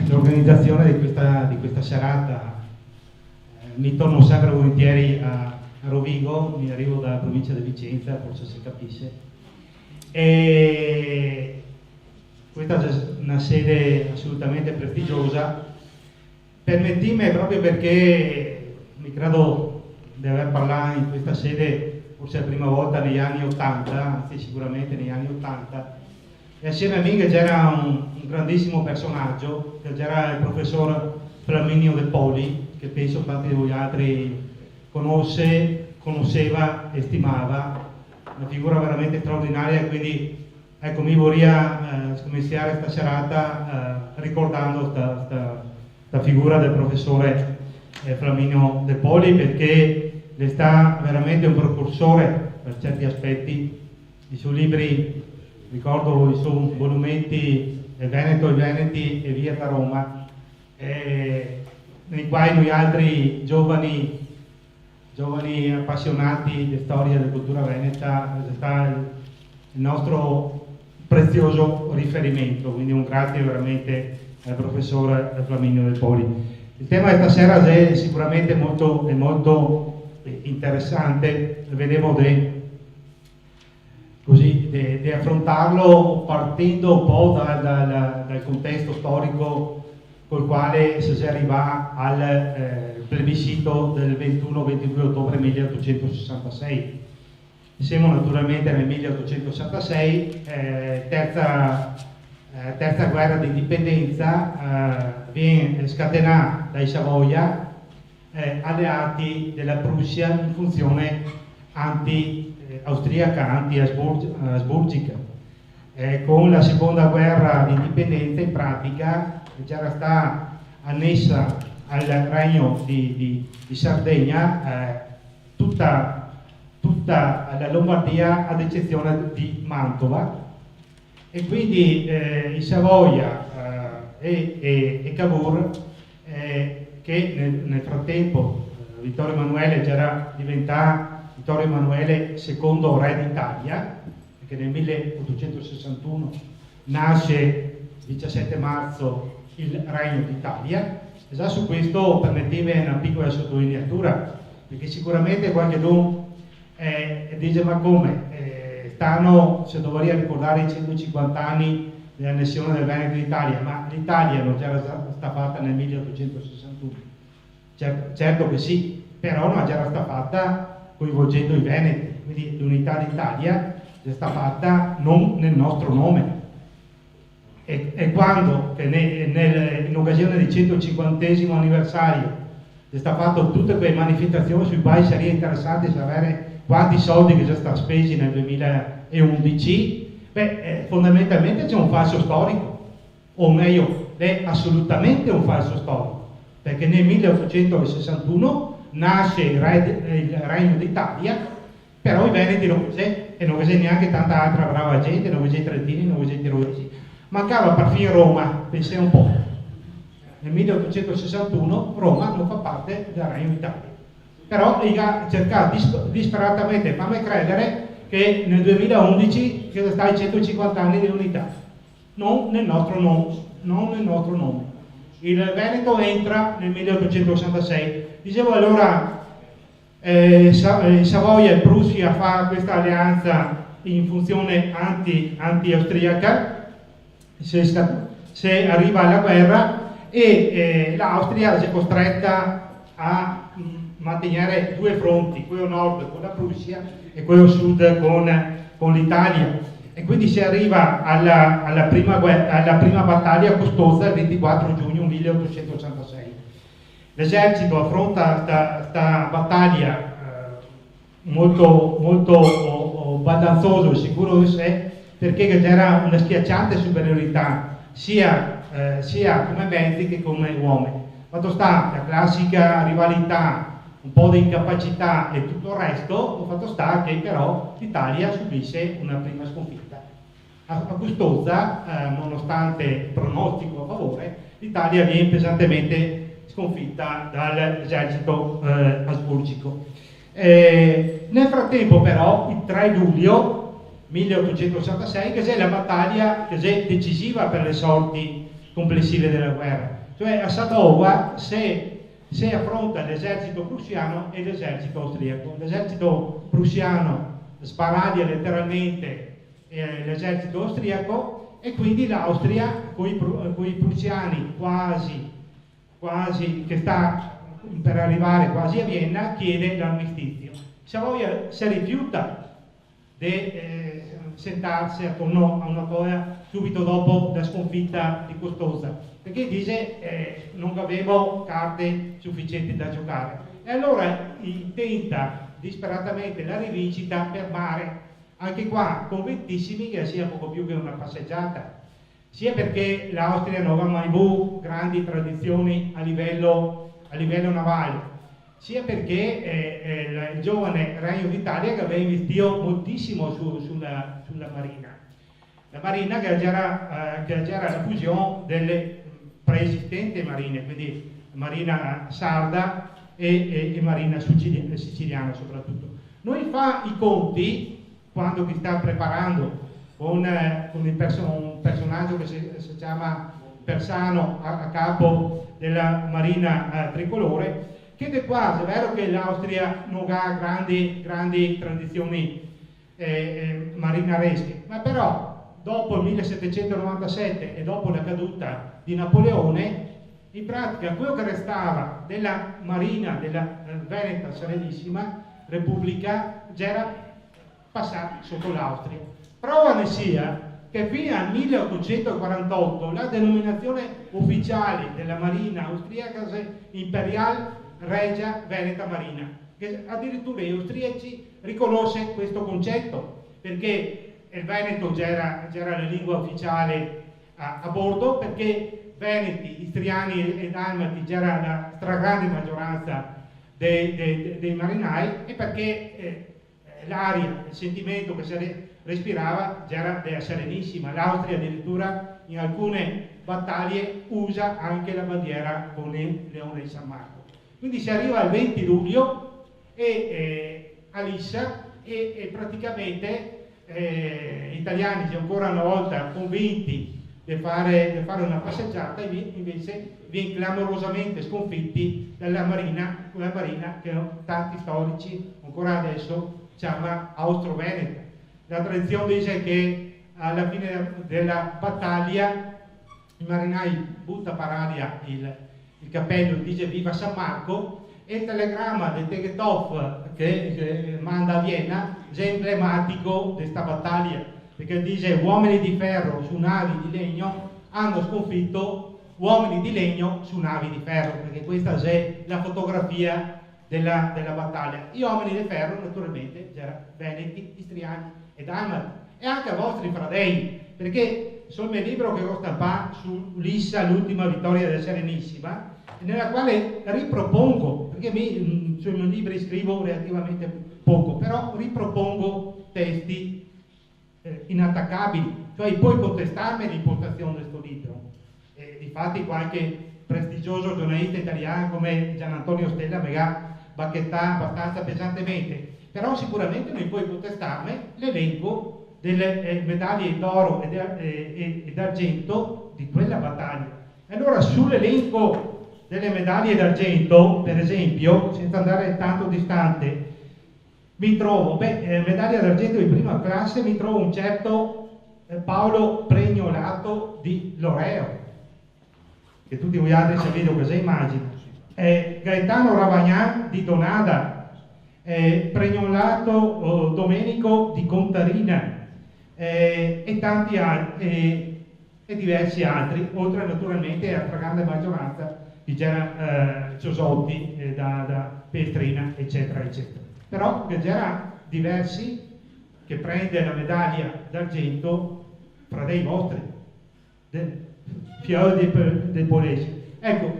l'organizzazione di questa serata. Mi torno sempre volentieri a Rovigo, mi arrivo dalla provincia di Vicenza, forse si capisce. E questa è una sede assolutamente prestigiosa. Permettimi, proprio perché mi credo di aver parlato in questa sede forse la prima volta negli anni 80, anzi sicuramente negli anni 80, e assieme a me che c'era un grandissimo personaggio, che c'era il professor Flaminio De Poli, che penso tanti di voi altri conosceva e stimava, una figura veramente straordinaria, quindi ecco, mi vorrei iniziare questa serata ricordando questa figura del professore Flaminio De Poli, perché è stato veramente un precursore per certi aspetti. I suoi libri, ricordo i suoi monumenti Il Veneto, i Veneti e Via da Roma, nei quali noi altri giovani appassionati di storia e di cultura veneta è stato il nostro prezioso riferimento, quindi un grazie veramente al professore Flaminio De Poli. Il tema di stasera è sicuramente molto interessante, vedevo di affrontarlo partendo un po' dal contesto storico col quale si arriva al plebiscito del 21-22 ottobre 1866. Siamo naturalmente nel 1866, terza guerra di indipendenza, viene scatenata dai Savoia, alleati della Prussia in funzione austriaca, anti-asburgica. Con la seconda guerra di indipendenza in pratica c'era stata annessa al regno di Sardegna tutta la Lombardia ad eccezione di Mantova, e quindi i Savoia e Cavour, che nel frattempo Vittorio Emanuele c'era diventato Vittorio Emanuele II re d'Italia, perché nel 1861 nasce il 17 marzo il Regno d'Italia. E già su questo permettimi una piccola sottolineatura, perché sicuramente qualcuno dice ma come stanno, se dovrei ricordare i 150 anni dell'annessione del Veneto d'Italia, ma l'Italia non c'era stata fatta nel 1861. Certo che sì, però non c'era stata fatta coinvolgendo i Veneti, quindi l'unità d'Italia è stata fatta non nel nostro nome. E quando in occasione del 150° anniversario è stato fatto tutte quelle manifestazioni sui quali sarebbe interessante sapere quanti soldi che sono stati spesi nel 2011, fondamentalmente c'è un falso storico, o meglio, è assolutamente un falso storico, perché nel 1861 nasce il Regno d'Italia, però i Veneti non c'è, e non c'è neanche tanta altra brava gente, non c'è i Trentini, non c'è i Tirolesi. Mancava perfino Roma, pensate un po'. nel 1861 Roma non fa parte del Regno d'Italia. Però Liga cerca disperatamente, fammi credere, che nel 2011 che sta ai 150 anni di unità, non nel nostro nome. Il Veneto entra nel 1866. Dicevo allora, Savoia e Prussia fa questa alleanza in funzione anti-austriaca, se arriva alla guerra, e l'Austria si è costretta a mantenere due fronti, quello nord con la Prussia e quello sud con l'Italia, e quindi si arriva alla prima battaglia costosa il 24 giugno 1886. L'esercito affronta questa battaglia molto baldanzoso e sicuro di sé, perché c'era una schiacciante superiorità sia come mezzi che come uomini. Fatto sta la classica rivalità, un po' di incapacità e tutto il resto, fatto sta che però l'Italia subisce una prima sconfitta. A Custoza, nonostante il pronostico a favore, l'Italia viene pesantemente sconfitta dall'esercito asburgico. Nel frattempo però, il 3 luglio 1866, che è la battaglia che è decisiva per le sorti complessive della guerra. Cioè a Sadowa se affronta l'esercito prussiano e l'esercito austriaco. L'esercito prussiano sbaradia letteralmente l'esercito austriaco, e quindi l'Austria con i prussiani quasi che sta per arrivare quasi a Vienna, chiede l'armistizio. Savoia si rifiuta di sentarsi attorno a una cosa subito dopo la sconfitta di Custoza, perché dice non avevo carte sufficienti da giocare, e allora tenta disperatamente la rivincita per mare, anche qua convintissimi che sia poco più che una passeggiata, sia perché l'Austria non aveva mai avuto grandi tradizioni a livello navale, sia perché il giovane Regno d'Italia che aveva investito moltissimo sulla marina. La marina che era la fusione delle preesistenti marine, quindi marina sarda e marina siciliana soprattutto. Noi fa i conti quando si sta preparando con un personaggio che si chiama Persano a capo della marina tricolore, che è quasi, è vero che l'Austria non ha grandi tradizioni marinaresche, ma però dopo il 1797 e dopo la caduta di Napoleone, in pratica quello che restava della marina della Veneta Serenissima Repubblica era passato sotto l'Austria. Prova ne sia che fino al 1848 la denominazione ufficiale della marina austriaca è Imperial Regia Veneta Marina, che addirittura gli austriaci riconosce questo concetto, perché il Veneto era la lingua ufficiale a bordo, perché veneti, istriani e dalmati c'era la stragrande maggioranza dei marinai, e perché l'aria, il sentimento che si respirava era della Serenissima. L'Austria addirittura in alcune battaglie usa anche la bandiera con il leone di San Marco. Quindi si arriva al 20 luglio a Lissa, e praticamente gli italiani sono ancora una volta convinti di fare una passeggiata, e invece viene clamorosamente sconfitti dalla marina, quella marina che tanti storici ancora adesso chiama Austro-Veneta. La tradizione dice che alla fine della battaglia il marinai butta per aria il cappello e dice viva San Marco, e il telegramma del Tegethoff che manda a Vienna è emblematico di questa battaglia, perché dice uomini di ferro su navi di legno hanno sconfitto uomini di legno su navi di ferro, perché questa è la fotografia della battaglia. Gli uomini di ferro naturalmente erano veneti, istriani e dalmati, e anche i vostri fradei, perché sul mio libro che ho stampato su Lissa, l'ultima vittoria della Serenissima, nella quale ripropongo, perché sui miei libri scrivo relativamente poco, però ripropongo testi inattaccabili, cioè puoi contestarmi l'impostazione di questo libro. Difatti qualche prestigioso giornalista italiano come Gian Antonio Stella mi ha bacchettato abbastanza pesantemente, però sicuramente non puoi contestarmi l'elenco delle medaglie d'oro e d'argento di quella battaglia. Allora sull'elenco delle medaglie d'argento, per esempio, senza andare tanto distante, mi trovo, medaglia d'argento di prima classe, mi trovo un certo Paolo Pregnolato di Loreo, che tutti voi altri sapete cosa immagino, Gaetano Ravagnan di Donada, Pregnolato Domenico di Contarina, e tanti altri, e diversi altri, oltre naturalmente alla grande maggioranza di Ciosotti, da Petrina, eccetera, eccetera. Però che c'era diversi che prende la medaglia d'argento fra dei vostri, Fiori del Polese. Ecco,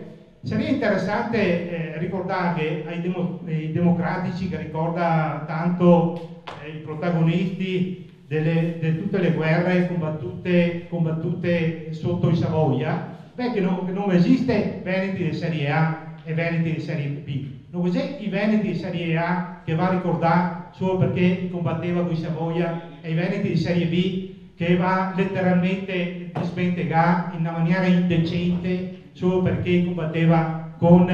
sarebbe interessante ricordare ai democratici, che ricorda tanto i protagonisti di tutte le guerre combattute sotto i Savoia, che non esiste Veneti di Serie A e Veneti di Serie B. Non c'è i Veneti di Serie A che va a ricordare solo perché combatteva con i Savoia, e i Veneti di Serie B che va letteralmente a sventegare in una maniera indecente solo perché combatteva con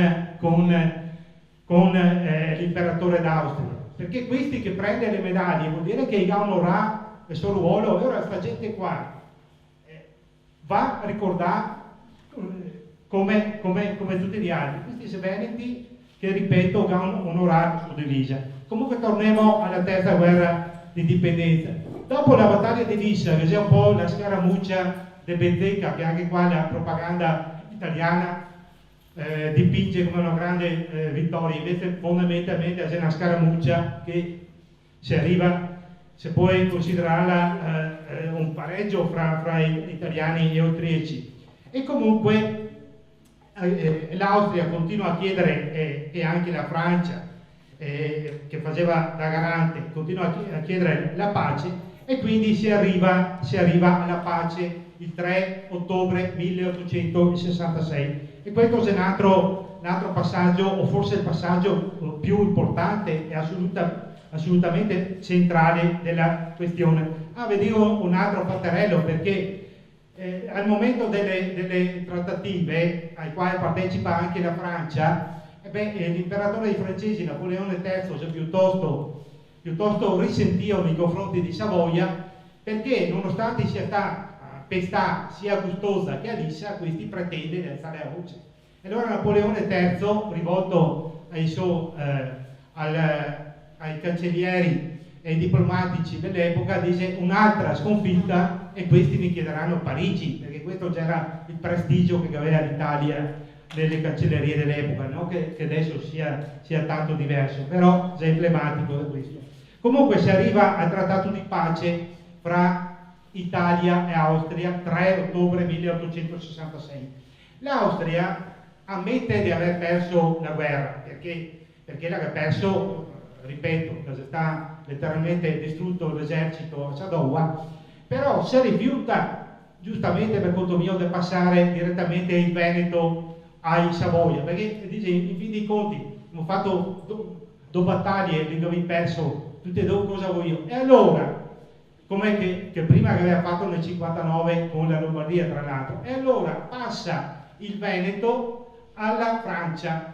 l'imperatore d'Austria. Perché questi che prende le medaglie vuol dire che ha onorato il suo ruolo. Ora questa gente qua va a ricordare come tutti gli altri, questi veneti che, ripeto, hanno onorato la sua divisa. Comunque torniamo alla terza guerra d'indipendenza. Dopo la battaglia di Lissa, che è un po' la scaramuccia di Benteca, che anche qua la propaganda italiana dipinge come una grande vittoria, invece fondamentalmente è una scaramuccia che se puoi considerarla un pareggio fra gli italiani e gli austriaci. E comunque l'Austria continua a chiedere, e anche la Francia, che faceva da garante, continua a chiedere la pace, e quindi si arriva alla pace il 3 ottobre 1866. E questo è un altro passaggio, o forse il passaggio più importante e assolutamente centrale della questione. Vi dico un altro fatterello, perché al momento delle trattative, ai quali partecipa anche la Francia, l'imperatore dei francesi, Napoleone III, piuttosto risentito nei confronti di Savoia, perché nonostante sia stata pestà sia a Gustosa che a Lissa, questi pretende di alzare la voce. E allora Napoleone III, rivolto ai cancellieri e ai diplomatici dell'epoca, dice: un'altra sconfitta e questi mi chiederanno Parigi, perché questo già era il prestigio che aveva l'Italia nelle cancellerie dell'epoca, no? che adesso sia tanto diverso, però è emblematico da questo. Comunque si arriva al trattato di pace fra Italia e Austria 3 ottobre 1866. L'Austria ammette di aver perso la guerra, perché l'aveva perso, ripeto, che sta letteralmente distrutto l'esercito a Sadowa, però si rifiuta, giustamente per conto mio, di passare direttamente il Veneto ai Savoia, perché dice, in fin dei conti, abbiamo fatto due battaglie e li avevi perso tutte e due, cosa vuoi io? E allora, com'è che prima che aveva fatto nel 59 con la Lombardia, tra l'altro, e allora passa il Veneto alla Francia,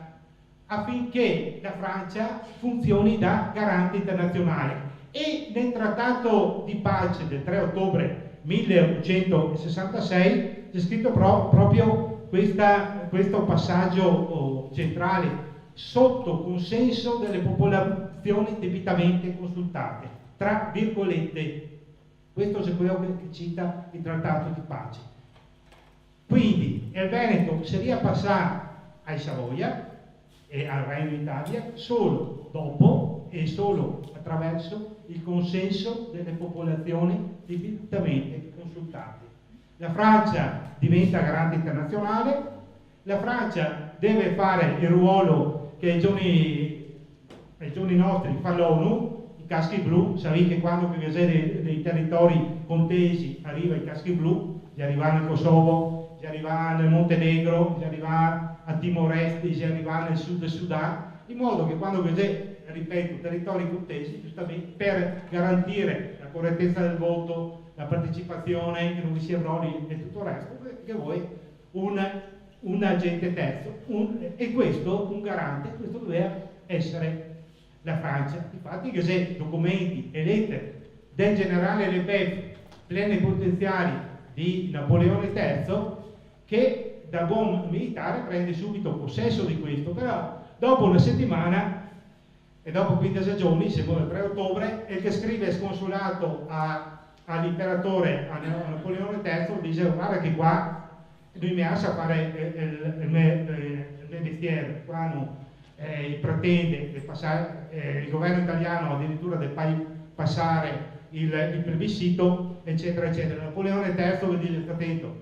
affinché la Francia funzioni da garante internazionale. E nel trattato di pace del 3 ottobre 1866 c'è scritto proprio questo passaggio centrale: sotto consenso delle popolazioni debitamente consultate, tra virgolette. Questo è quello che cita il trattato di pace. Quindi il Veneto si riappassa ai Savoia e al Regno d'Italia solo dopo e solo attraverso il consenso delle popolazioni debitamente consultate. La Francia diventa garante internazionale, la Francia deve fare il ruolo che ai giorni nostri fa l'ONU, i caschi blu. Sapete che quando dei territori contesi arriva i caschi blu, gli arrivano in Kosovo, si arriva nel Montenegro, si arriva a Timor-Est, si arriva nel sud del Sudan, in modo che quando vedete, ripeto, territori contesi, giustamente per garantire la correttezza del voto, la partecipazione, che non vi sia brogli e tutto il resto, che voi un agente terzo, e questo, un garante, questo doveva essere la Francia. Infatti che se documenti e lettere del generale Lebesgue, plenipotenziario di Napoleone III, che da buon militare prende subito possesso di questo, però dopo una settimana e dopo 15 giorni, secondo il 3 ottobre, il che scrive sconsolato all'imperatore, a Napoleone III, dice: guarda che qua lui mi lascia fare il mio mestiere, qua no, pretende il governo italiano addirittura di passare il plebiscito, eccetera, eccetera. Napoleone III vi dice: attento,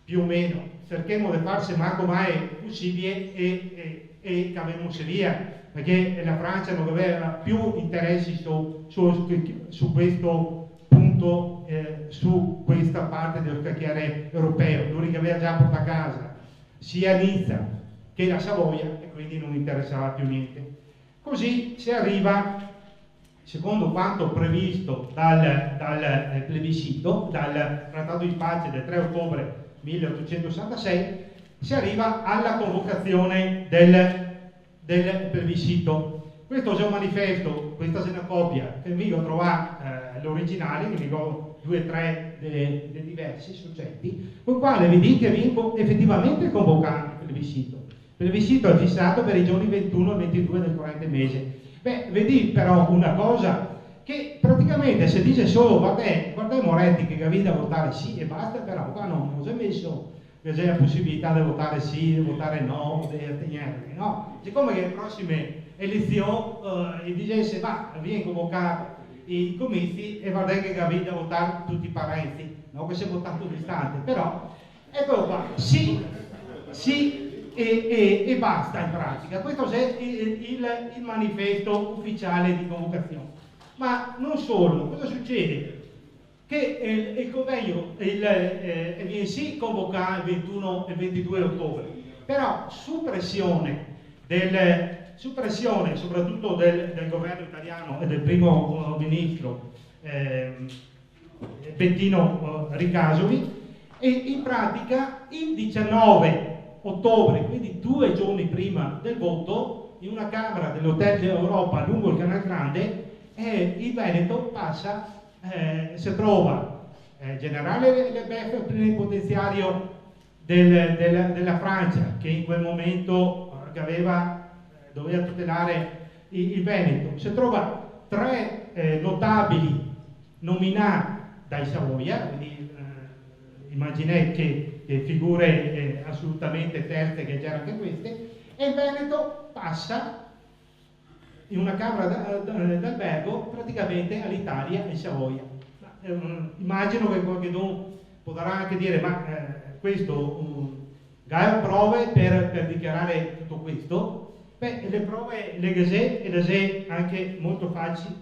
più o meno, cerchiamo di farsi manco mai possibile e cavemmosi via, perché la Francia non aveva più interessi su questo punto, su questa parte dello scacchiere europeo. Lui che aveva già portato a casa sia Nizza che la Savoia e quindi non interessava più niente. Così si arriva, secondo quanto previsto dal plebiscito, dal Trattato di pace del 3 ottobre 1866, si arriva alla convocazione del plebiscito. Questo è un manifesto, questa è una copia che mi ho trovato l'originale, che mi ho 2 o 3 dei diversi soggetti, con il quale vi dico che vengo effettivamente convocato il plebiscito. Il plebiscito è fissato per i giorni 21 e 22 del corrente mese. Beh, vedi però una cosa, che praticamente se dice solo guarda Moretti che aveva da votare sì e basta, però qua non si è messo che c'è la possibilità di votare sì, di votare no, di attenerli, no? Siccome che le prossime elezioni dicesse viene convocato i comizi e guarda che aveva da votare tutti i parenti, no? Che si è votato distante, però eccolo qua, sì e basta in pratica. Questo è il manifesto ufficiale di convocazione. Ma non solo, cosa succede? Che il convegno viene sì convocato il 21 e il 22 ottobre, però su pressione soprattutto del governo italiano e del primo ministro Bettino Ricasoli, e in pratica il 19 ottobre, quindi 2 giorni prima del voto, in una camera dell'Hotel d'Europa lungo il Canal Grande, il Veneto passa, si trova generale Lebesgue, plenipotenziario della Francia, che in quel momento doveva tutelare il Veneto, si trova 3 notabili nominati dai Savoia, quindi immaginate che figure assolutamente terze, che c'erano anche queste, e il Veneto passa in una camera d'albergo praticamente all'Italia e Savoia. Immagino che qualcuno potrà anche dire: ma questo Gaio prove per dichiarare tutto questo? Beh, le prove le gase anche molto facili,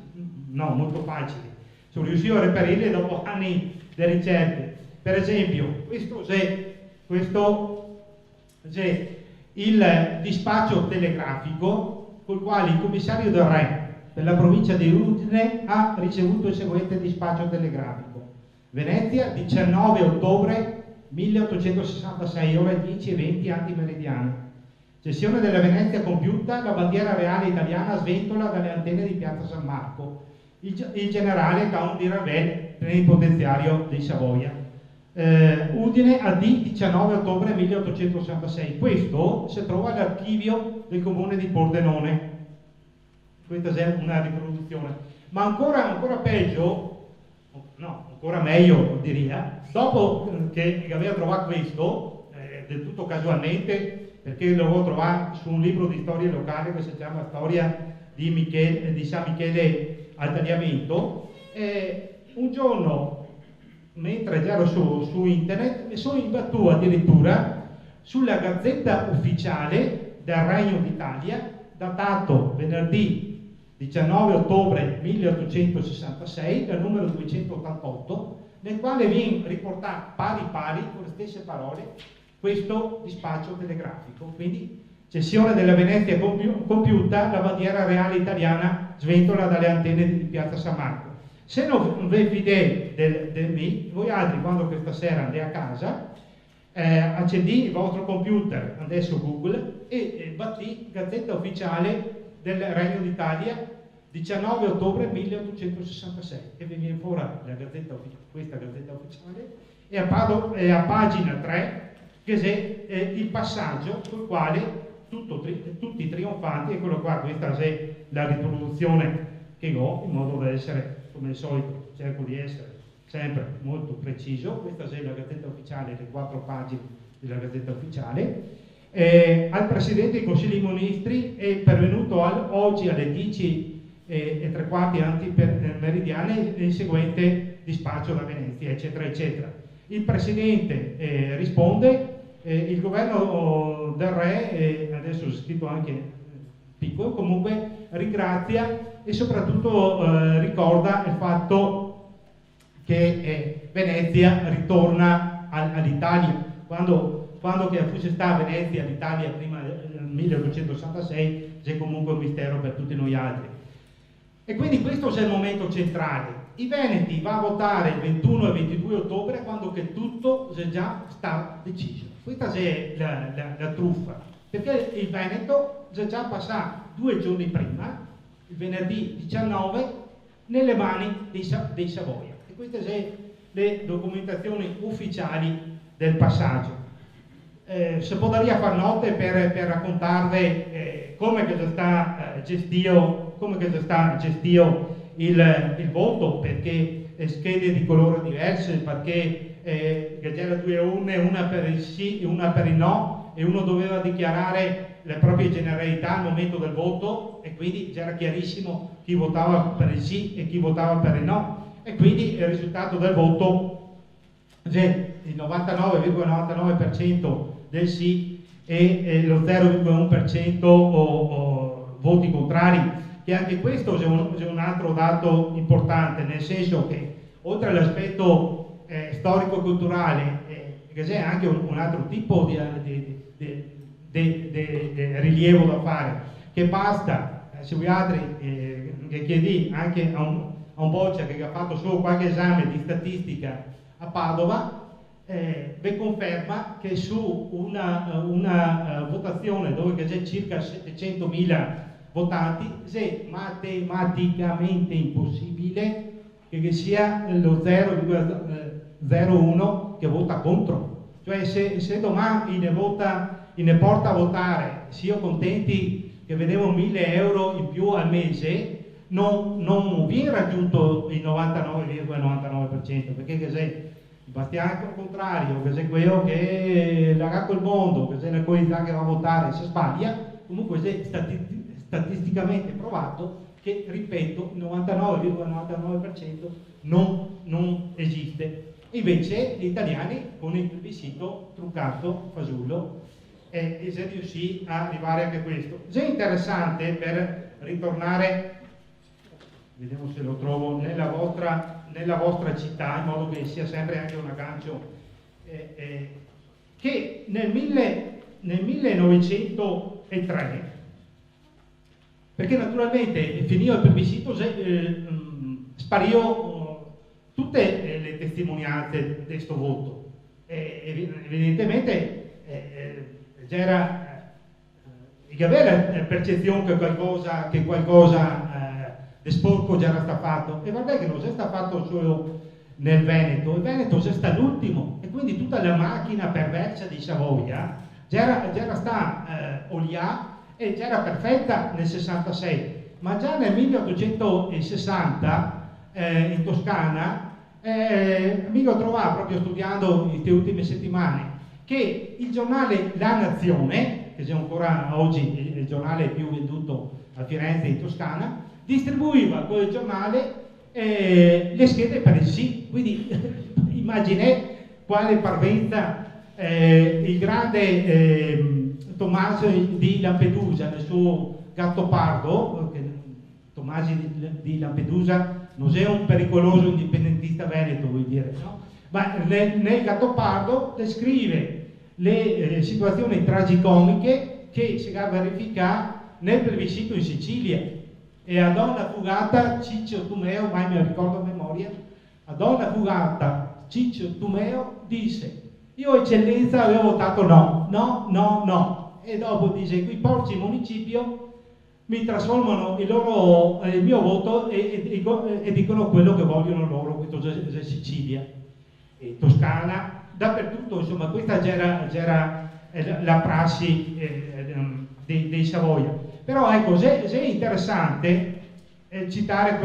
sono riuscito a reperirle dopo anni di ricerche. Per esempio, questo è il dispaccio telegrafico col quale il commissario del Re per la provincia di Udine ha ricevuto il seguente dispaccio telegrafico: Venezia, 19 ottobre 1866, ore 10:20 antimeridiane. Cessione della Venezia compiuta, la bandiera reale italiana sventola dalle antenne di Piazza San Marco. Il generale Count di Ravel, plenipotenziario di Savoia. Udine AD 19 ottobre 1866. Questo si trova all'archivio del comune di Pordenone. Questa è una riproduzione. Ma ancora peggio, no, ancora meglio direi, dopo che aveva trovato questo, del tutto casualmente, perché lo avevo trovato su un libro di storia locale che si chiama Storia di San Michele al Tagliamento, un giorno, mentre ero su internet, mi sono imbattuto addirittura sulla Gazzetta Ufficiale del Regno d'Italia, datato venerdì 19 ottobre 1866, dal numero 288, nel quale viene riportato pari pari, con le stesse parole, questo dispaccio telegrafico. Quindi, cessione della Venezia compiuta, la bandiera reale italiana sventola dalle antenne di Piazza San Marco. Se non vi fidate del me, voi altri, quando questa sera andate a casa, accendi il vostro computer, adesso Google, e batti Gazzetta Ufficiale del Regno d'Italia, 19 ottobre 1866, e vi viene fuori questa Gazzetta Ufficiale, e a pagina 3 che è il passaggio sul quale tutti i trionfanti, eccolo qua, questa è la riproduzione che ho, in modo da essere, come al solito, cerco di essere sempre molto preciso. Questa è la Gazzetta Ufficiale, le 4 pagine della Gazzetta Ufficiale. Al Presidente del Consiglio dei Ministri è pervenuto oggi alle 10:03 antimeridiane il seguente dispaccio da Venezia, eccetera, eccetera. Il Presidente risponde, il governo del Re, adesso è scritto anche piccolo, comunque ringrazia e soprattutto ricorda il fatto che Venezia ritorna all'Italia. Quando che fosse stata Venezia all'Italia prima del 1866 c'è comunque un mistero per tutti noi altri. E quindi questo è il momento centrale. I Veneti va a votare il 21 e 22 ottobre, quando che tutto già sta deciso. Questa è la truffa, perché il Veneto è già passato 2 giorni prima, il venerdì 19, nelle mani dei Savoia. E queste sono le documentazioni ufficiali del passaggio. Se potrebbe far note per raccontarvi come che sta gestito il voto, perché schede di colore diverse, perché c'era 2 urne, una per il sì e una per il no, e uno doveva dichiarare le proprie generalità al momento del voto, e quindi c'era chiarissimo chi votava per il sì e chi votava per il no, e quindi il risultato del voto c'è il 99,99% del sì e lo 0,1% voti contrari, che anche questo è un altro dato importante, nel senso che oltre all'aspetto storico-culturale che c'è anche un altro tipo di rilievo da fare, che basta, se voi altri che chiedi anche a un Boccia che ha fatto solo qualche esame di statistica a Padova, vi conferma che su una votazione dove c'è circa 700.000 votanti è matematicamente impossibile che sia lo 0,01 che vota contro. Cioè se domani ne porta a votare, sia contenti che vedevo 1.000 euro in più al mese, non viene raggiunto il 99,99%, perché che se Bastiano al contrario, che se quello che l'ha col mondo, che se la qualità che va a votare se sbaglia, comunque è statisticamente provato che, ripeto, il 99,99% non esiste. Invece gli italiani con il plebiscito truccato, fasullo, si è riusciti a arrivare anche a questo. È interessante, per ritornare, vediamo se lo trovo, nella vostra città, in modo che sia sempre anche un aggancio, che nel 1903, perché naturalmente finito il plebiscito, spario tutte le testimonianze di questo voto. Evidentemente c'era la percezione che qualcosa di sporco già era stato fatto, e guardate che non è stato fatto solo nel Veneto, il Veneto è stato l'ultimo, e quindi tutta la macchina perversa di Savoia già era stata oliata e già era perfetta nel 66, ma già nel 1860 in Toscana mi ho trovato, proprio studiando queste ultime settimane, che il giornale La Nazione, che è ancora oggi il giornale più venduto a Firenze in Toscana, distribuiva quel giornale le schede per il sì. Quindi immaginate quale parvenza il grande Tommaso di Lampedusa nel suo Gattopardo, Tommasi di Lampedusa non è un pericoloso indipendentista veneto, vuol dire, no? Ma nel Gattopardo descrive le situazioni tragicomiche che si va a verificare nel plebiscito in Sicilia. E a donna fugata Ciccio Tumeo, mai me lo ricordo a memoria, a donna fugata Ciccio Tumeo disse: io eccellenza avevo votato no, no, no, no, e dopo dice: quei porci municipio mi trasformano il mio voto e dicono quello che vogliono loro. Questo è Sicilia e Toscana, dappertutto, insomma. Questa c'era la prassi dei Savoia. Però ecco, se è interessante citare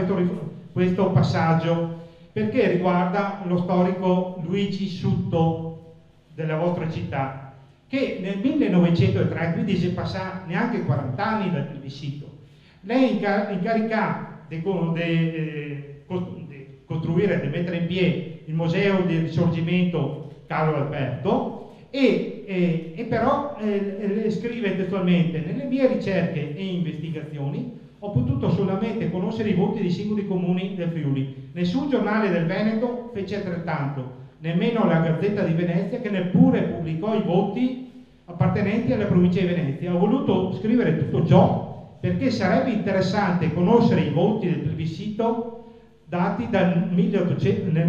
questo passaggio, perché riguarda lo storico Luigi Sutto della vostra città, che nel 1903, quindi si passa neanche 40 anni dal plebiscito, lei incarica di costruire, di mettere in piedi il Museo del Risorgimento Carlo Alberto, e però scrive testualmente: nelle mie ricerche e investigazioni ho potuto solamente conoscere i voti dei singoli comuni del Friuli. Nessun giornale del Veneto fece altrettanto, nemmeno la Gazzetta di Venezia, che neppure pubblicò i voti appartenenti alla provincia di Venezia. Ho voluto scrivere tutto ciò perché sarebbe interessante conoscere i voti del plebiscito dati nel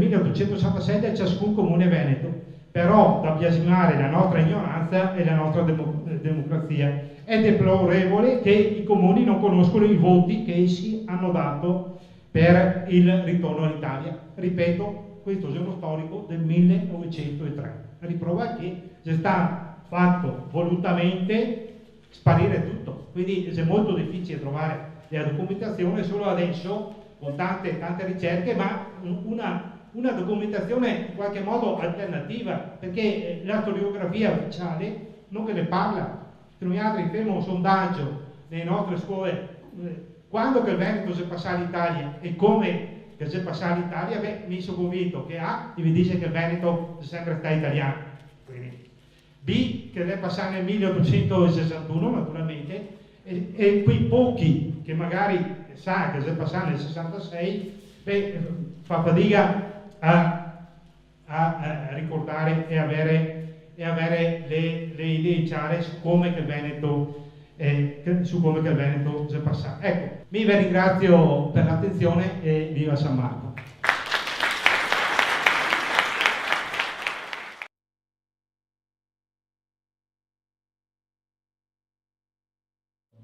1866 da ciascun comune veneto, però da biasimare la nostra ignoranza e la nostra democrazia. È deplorevole che i comuni non conoscono i voti che essi hanno dato per il ritorno all'Italia. Ripeto, questo è uno storico del 1903, a riprova che c'è stato fatto volutamente sparire tutto, quindi è molto difficile trovare la documentazione solo adesso con tante ricerche, ma una documentazione in qualche modo alternativa, perché la storiografia ufficiale non che ne parla. Se noi altri fermo un sondaggio nelle nostre scuole, quando che il Veneto si passa all'Italia e come che si passa all'Italia, mi sono convinto che A, vi dice che il Veneto è sempre stato italiano, quindi B, che è passato nel 1861 naturalmente, e quei pochi che magari sa che si è passato nel 66, fa fatica a ricordare e avere le idee chiare su come che il Veneto si è passato. Ecco, vi ringrazio per l'attenzione e viva San Marco.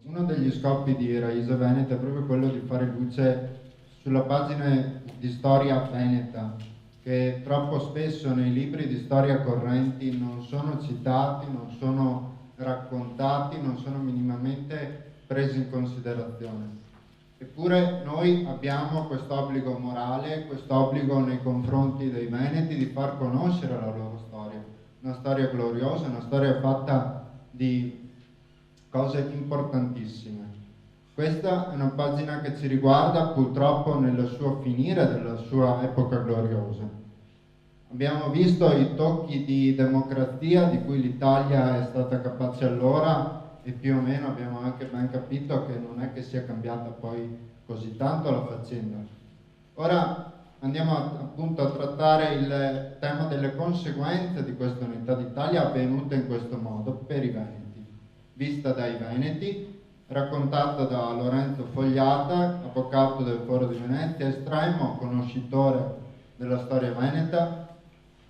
Uno degli scopi di Raíces Veneta è proprio quello di fare luce sulla pagina di storia veneta, che troppo spesso nei libri di storia correnti non sono citati, non sono raccontati, non sono minimamente presi in considerazione. Eppure noi abbiamo quest'obbligo morale, quest'obbligo nei confronti dei veneti di far conoscere la loro storia, una storia gloriosa, una storia fatta di cose importantissime. Questa è una pagina che ci riguarda purtroppo nel suo finire della sua epoca gloriosa. Abbiamo visto i tocchi di democrazia di cui l'Italia è stata capace allora e più o meno abbiamo anche ben capito che non è che sia cambiata poi così tanto la faccenda. Ora andiamo appunto a trattare il tema delle conseguenze di questa unità d'Italia avvenuta in questo modo per i Veneti, vista dai Veneti, raccontata da Lorenzo Fogliata, avvocato del Foro di Venezia, estremo conoscitore della storia veneta.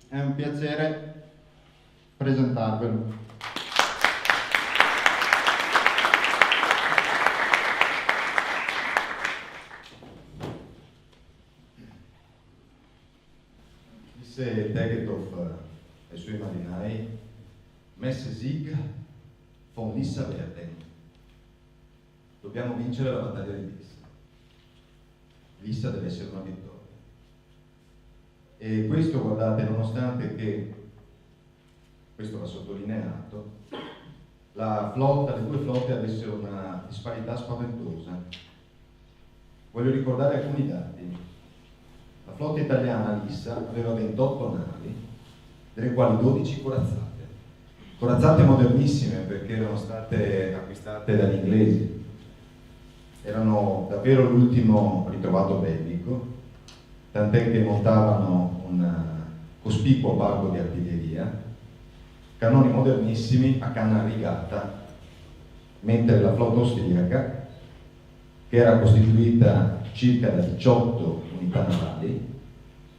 È un piacere presentarvelo. Disse Tegethoff ai suoi marinai: Messe Sieg von Lissa werden. Dobbiamo vincere la battaglia di Lissa. Lissa deve essere una vittoria. E questo, guardate, nonostante che, questo va sottolineato, le due flotte avessero una disparità spaventosa. Voglio ricordare alcuni dati. La flotta italiana Lissa aveva 28 navi, delle quali 12 corazzate modernissime perché erano state acquistate dagli inglesi. erano davvero l'ultimo ritrovato bellico, tant'è che montavano un cospicuo parco di artiglieria, cannoni modernissimi a canna rigata, mentre la flotta austriaca, che era costituita circa da 18 unità navali,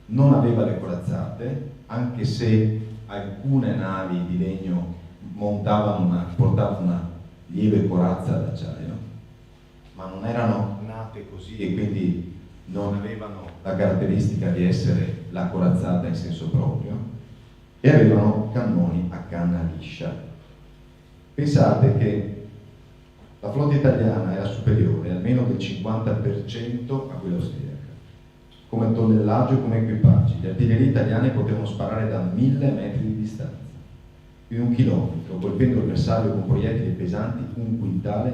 non aveva le corazzate, anche se alcune navi di legno portavano una lieve corazza d'acciaio, ma non erano nate così e quindi non avevano la caratteristica di essere la corazzata in senso proprio, e avevano cannoni a canna liscia. Pensate che la flotta italiana era superiore almeno del 50% a quella austriaca, come tonnellaggio e come equipaggi. Le artiglierie italiane potevano sparare da 1000 metri di distanza, più di 1 chilometro, colpendo il bersaglio con proiettili pesanti 1,5 quintali.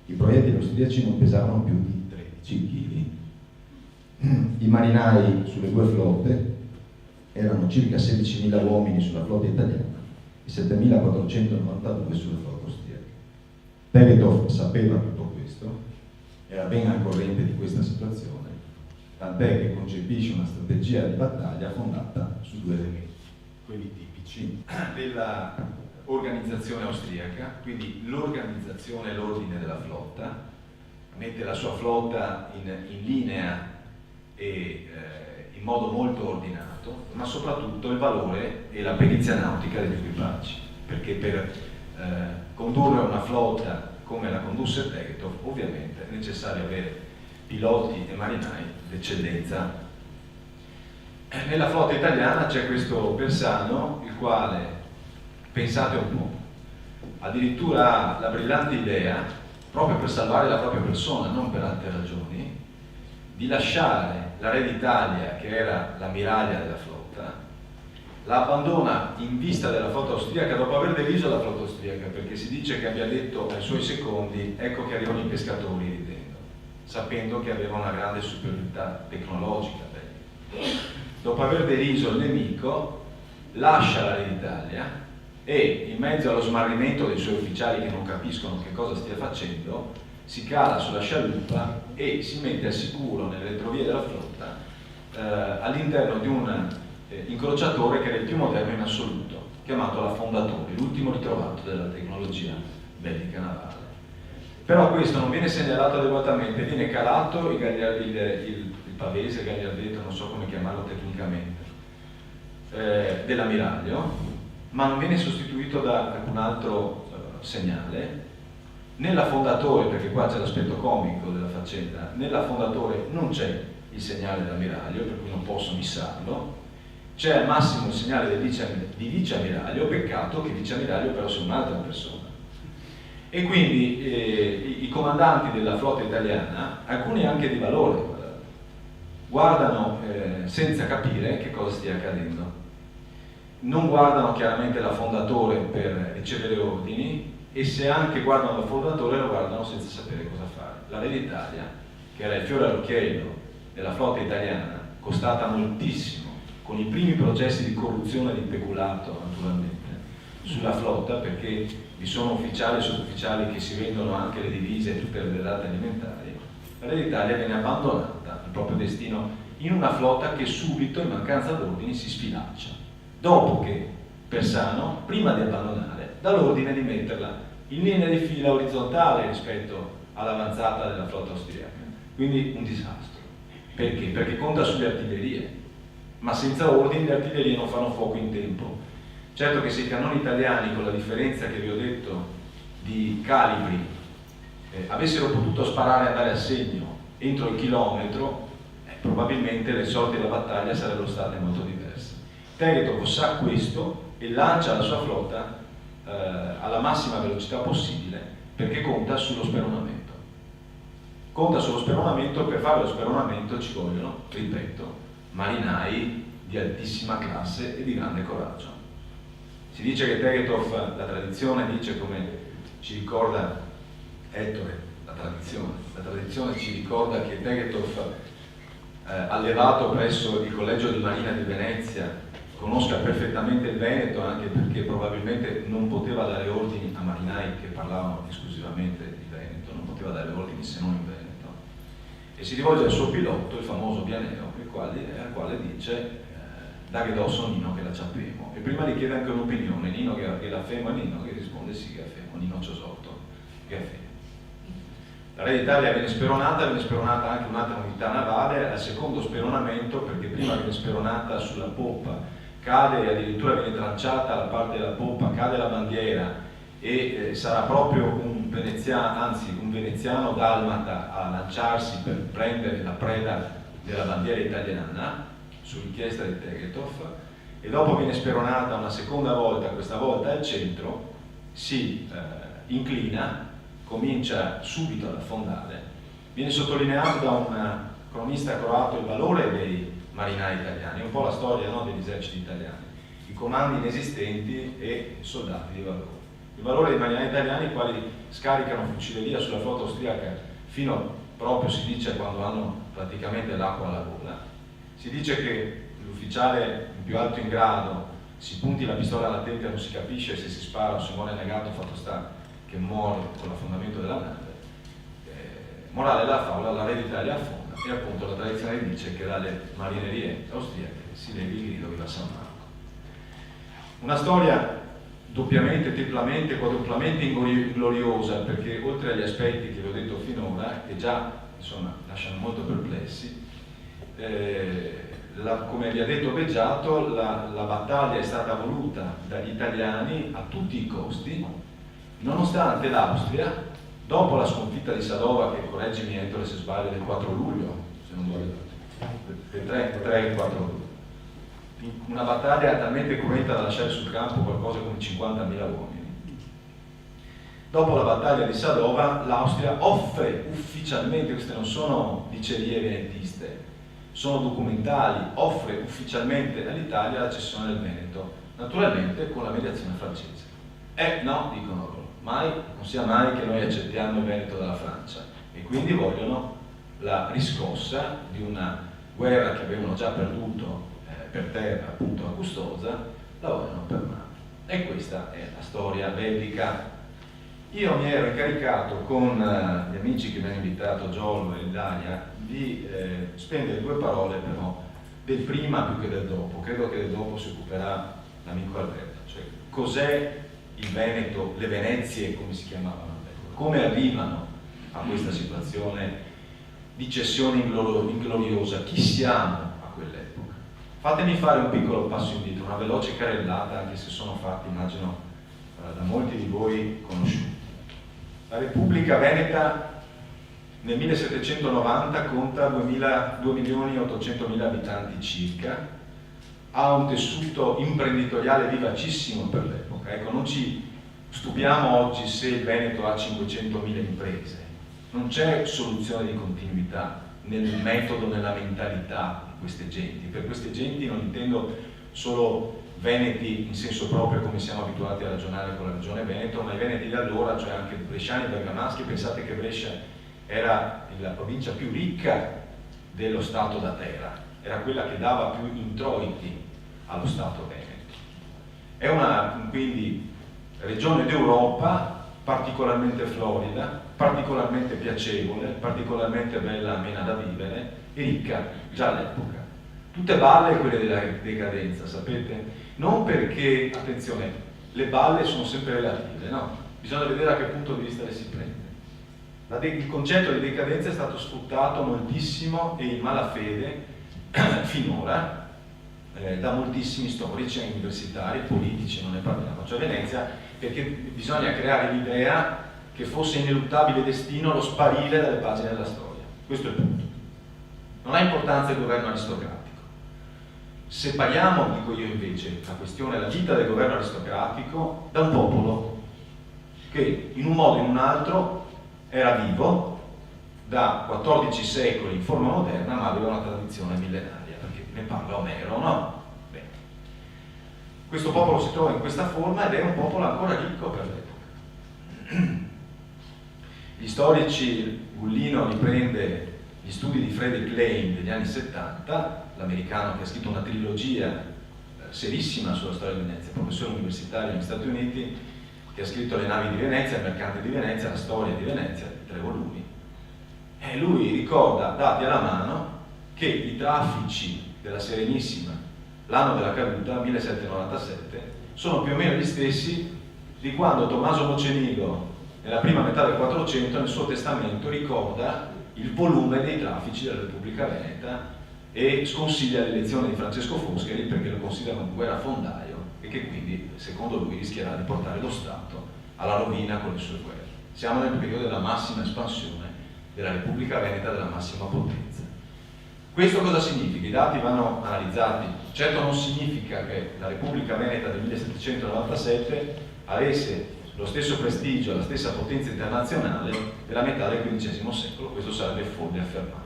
I proiettili austriaci non pesavano più di 13 kg. I marinai sulle due flotte erano circa 16.000 uomini sulla flotta italiana e 7.492 sulla flotta austriaca. Tegetov sapeva tutto questo, era ben al corrente di questa situazione, tant'è che concepisce una strategia di battaglia fondata su 2 elementi, quelli tipici dell'organizzazione austriaca, quindi l'organizzazione e l'ordine della flotta, mette la sua flotta in linea e in modo molto ordinato, ma soprattutto il valore e la perizia nautica degli equipaggi, perché per condurre una flotta come la condusse Tegetov ovviamente è necessario avere piloti e marinai d'eccellenza. Nella flotta italiana c'è questo Persano, il quale, pensate un po', addirittura ha la brillante idea, proprio per salvare la propria persona, non per altre ragioni, di lasciare la Re d'Italia, che era l'ammiraglia della flotta, la abbandona in vista della flotta austriaca dopo aver deriso la flotta austriaca, perché si dice che abbia detto ai suoi secondi: ecco che arrivano i pescatori, ridendo, sapendo che aveva una grande superiorità tecnologica. Dopo aver deriso il nemico, lascia la Re d'Italia e, in mezzo allo smarrimento dei suoi ufficiali che non capiscono che cosa stia facendo, si cala sulla scialuppa e si mette al sicuro nelle retrovie della flotta all'interno di un incrociatore che era il più moderno in assoluto, chiamato l'Affondatore, l'ultimo ritrovato della tecnologia bellica navale. Però questo non viene segnalato adeguatamente, viene calato il pavese, il gagliardetto, non so come chiamarlo tecnicamente, dell'ammiraglio, ma non viene sostituito da alcun altro segnale. Nell'affondatore, perché qua c'è l'aspetto comico della faccenda, nell'affondatore non c'è il segnale dell'ammiraglio, per cui non posso missarlo, c'è al massimo il segnale di viceammiraglio, peccato che viceammiraglio però sia un'altra persona. E quindi i comandanti della flotta italiana, alcuni anche di valore, guardano senza capire che cosa stia accadendo. Non guardano chiaramente l'affondatore per ricevere ordini, e se anche guardano l'affondatore lo guardano senza sapere cosa fare. La Re d'Italia, che era il fiore all'occhiello della flotta italiana, costata moltissimo, con i primi processi di corruzione e di peculato naturalmente sulla flotta, perché vi sono ufficiali e sottufficiali che si vendono anche le divise e tutte le derrate alimentari. La Re d'Italia viene abbandonata al proprio destino in una flotta che subito, in mancanza d'ordini, si sfilaccia, dopo che Persano, prima di abbandonare, dà l'ordine di metterla in linea di fila orizzontale rispetto all'avanzata della flotta austriaca. Quindi un disastro. Perché? Perché conta sulle artiglierie, ma senza ordini le artiglierie non fanno fuoco in tempo. Certo che se i cannoni italiani, con la differenza che vi ho detto di calibri, avessero potuto sparare e andare a segno entro il chilometro, probabilmente le sorti della battaglia sarebbero state molto diverse. Tegetov sa questo e lancia la sua flotta alla massima velocità possibile, perché conta sullo speronamento. Conta sullo speronamento, per fare lo speronamento ci vogliono, ripeto, marinai di altissima classe e di grande coraggio. Si dice che Tegetov, la tradizione dice, come ci ricorda Ettore, la tradizione ci ricorda che Tegetov, allevato presso il Collegio di Marina di Venezia, conosca perfettamente il Veneto, anche perché probabilmente non poteva dare ordini a marinai che parlavano esclusivamente di Veneto, non poteva metteva dalle ordini se non in Veneto, e si rivolge al suo pilota, il famoso Bianeo, al quale dice daghe dosso Nino che la ciapemo, e prima gli chiede anche un'opinione, Nino che la femo, e Nino che risponde sì che la femo, Nino Ciosotto che la femo. La Re d'Italia viene speronata anche un'altra unità navale al secondo speronamento, perché prima viene speronata sulla poppa, cade e addirittura viene tranciata la parte della poppa, cade la bandiera, e sarà proprio un veneziano dalmata a lanciarsi per prendere la preda della bandiera italiana su richiesta di Tegethoff, e dopo viene speronata una seconda volta, questa volta al centro, si inclina, comincia subito ad affondare. Viene sottolineato da un cronista croato il valore dei marinai italiani, un po' la storia, no, degli eserciti italiani, i comandi inesistenti e soldati di valore. Il valore dei marinai italiani, i quali scaricano fucileria sulla flotta austriaca fino proprio, si dice, quando hanno praticamente l'acqua alla gola. Si dice che l'ufficiale più alto in grado si punti la pistola alla tempia, non si capisce se si spara o se muore negato, fatto sta che muore con l'affondamento della nave. Morale della favola, la Re d'Italia affonda, e appunto la tradizione dice che dalle marinerie austriache si levi il grido viva San Marco. Una storia doppiamente, triplamente, quadruplamente gloriosa, perché oltre agli aspetti che vi ho detto finora, che già insomma lasciano molto perplessi, come vi ha detto Beggiato, la battaglia è stata voluta dagli italiani a tutti i costi, nonostante l'Austria, dopo la sconfitta di Sadova, che correggimi Ettore se sbaglio, del 4 luglio, se non voglio, del 3 e 4 luglio, una battaglia talmente cruenta da lasciare sul campo qualcosa come 50.000 uomini. Dopo la battaglia di Sadova, l'Austria offre ufficialmente, queste non sono dicerie venetiste, sono documentali, offre ufficialmente all'Italia la cessione del Veneto, naturalmente con la mediazione francese. No, dicono loro, non sia mai che noi accettiamo il Veneto dalla Francia, e quindi vogliono la riscossa di una guerra che avevano già perduto per terra, appunto a Custoza, la vogliono per mare. E questa è la storia bellica. Io mi ero incaricato con gli amici che mi hanno invitato, Giollo e Dalia, di spendere due parole però del prima più che del dopo. Credo che del dopo si occuperà l'amico Alberto, cioè cos'è il Veneto, le Venezie come si chiamavano, come arrivano a questa situazione di cessione ingloriosa, chi siamo a quell'epoca. Fatemi fare un piccolo passo indietro, una veloce carrellata, anche se sono fatti, immagino, da molti di voi conosciuti. La Repubblica Veneta nel 1790 conta 2.800.000 abitanti circa, ha un tessuto imprenditoriale vivacissimo per l'epoca. Ecco, non ci stupiamo oggi se il Veneto ha 500.000 imprese, non c'è soluzione di continuità nel metodo, nella mentalità di queste genti. Per queste genti non intendo solo veneti in senso proprio come siamo abituati a ragionare con la regione Veneto, ma i veneti di allora, cioè anche bresciani e bergamaschi. Pensate che Brescia era la provincia più ricca dello Stato da terra, era quella che dava più introiti allo Stato Veneto. È una quindi regione d'Europa particolarmente florida, particolarmente piacevole, particolarmente bella, amena da vivere e ricca già all'epoca. Tutte balle quelle della decadenza, sapete? Non perché, attenzione, le balle sono sempre relative, no? Bisogna vedere a che punto di vista le si prende. Il concetto di decadenza è stato sfruttato moltissimo e in malafede finora da moltissimi storici, universitari, politici, non ne parliamo, cioè Venezia, perché bisogna creare l'idea che fosse ineluttabile destino lo sparire dalle pagine della storia. Questo è il punto. Non ha importanza il governo aristocratico. Separiamo, dico io invece, la questione, la vita del governo aristocratico da un popolo che in un modo o in un altro era vivo da 14 secoli in forma moderna, ma aveva una tradizione millenaria, perché ne parla Omero, no? Bene. Questo popolo si trova in questa forma ed è un popolo ancora ricco per l'epoca. Gli storici, Gullino riprende gli studi di Frederick Lane degli anni 70, l'americano che ha scritto una trilogia serissima sulla storia di Venezia, professore universitario negli Stati Uniti, che ha scritto Le navi di Venezia, Il mercante di Venezia, La storia di Venezia, 3 volumi, e lui ricorda, dati alla mano, che i traffici della Serenissima l'anno della caduta, 1797, sono più o meno gli stessi di quando Tommaso Mocenigo, nella prima metà del 400, nel suo testamento ricorda il volume dei traffici della Repubblica Veneta e sconsiglia l'elezione di Francesco Foscari perché lo considera un guerrafondaio e che quindi, secondo lui, rischierà di portare lo Stato alla rovina con le sue guerre. Siamo nel periodo della massima espansione della Repubblica Veneta, della massima potenza. Questo cosa significa? I dati vanno analizzati. Certo non significa che la Repubblica Veneta del 1797 avesse lo stesso prestigio, la stessa potenza internazionale della metà del XV secolo, questo sarebbe folle affermarlo.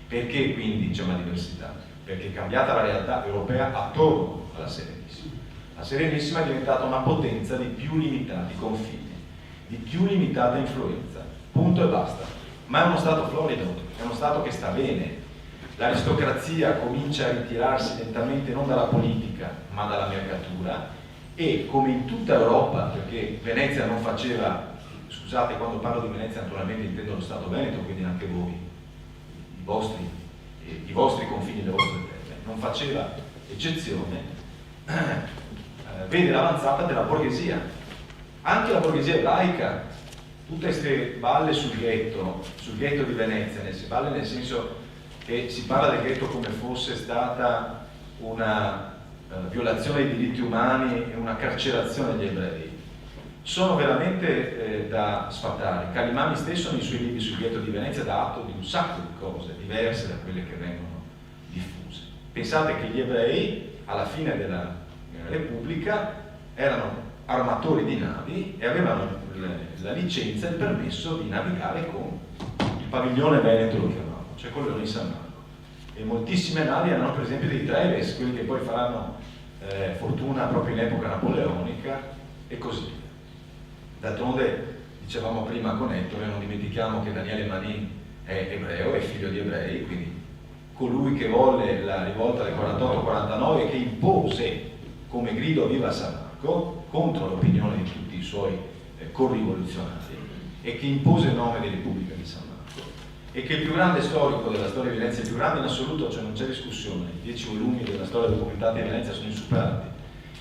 Perché quindi c'è una diversità? Perché è cambiata la realtà europea attorno alla Serenissima. La Serenissima è diventata una potenza di più limitati confini, di più limitata influenza, punto e basta. Ma è uno Stato florido, è uno Stato che sta bene. L'aristocrazia comincia a ritirarsi lentamente non dalla politica ma dalla mercatura e, come in tutta Europa, perché Venezia non faceva, scusate, quando parlo di Venezia naturalmente intendo lo Stato Veneto, quindi anche voi, i vostri confini, le vostre terre, non faceva eccezione, vede l'avanzata della borghesia, anche la borghesia ebraica, tutte queste balle sul ghetto di Venezia, balle nel senso che si parla del ghetto come fosse stata una violazione dei diritti umani e una carcerazione degli ebrei, sono veramente da sfatare. Calimani stesso nei suoi libri sul ghetto di Venezia dà atto di un sacco di cose diverse da quelle che vengono diffuse. Pensate che gli ebrei alla fine della Repubblica erano armatori di navi e avevano la licenza e il permesso di navigare con il padiglione veneto, lo chiamavano, cioè con Leone di San Marco. E moltissime navi erano per esempio dei Treves, quelli che poi faranno fortuna proprio in epoca napoleonica e così via. D'altronde, dicevamo prima con Ettore, non dimentichiamo che Daniele Manin è ebreo, è figlio di ebrei, quindi colui che volle la rivolta del 48-49 e che impose come grido viva San Marco contro l'opinione di tutti i suoi corrivoluzionari e che impose il nome di Repubblica di San Marco. E che il più grande storico della storia di Venezia, il più grande in assoluto, cioè non c'è discussione, i 10 volumi della storia documentata di Venezia sono insuperati,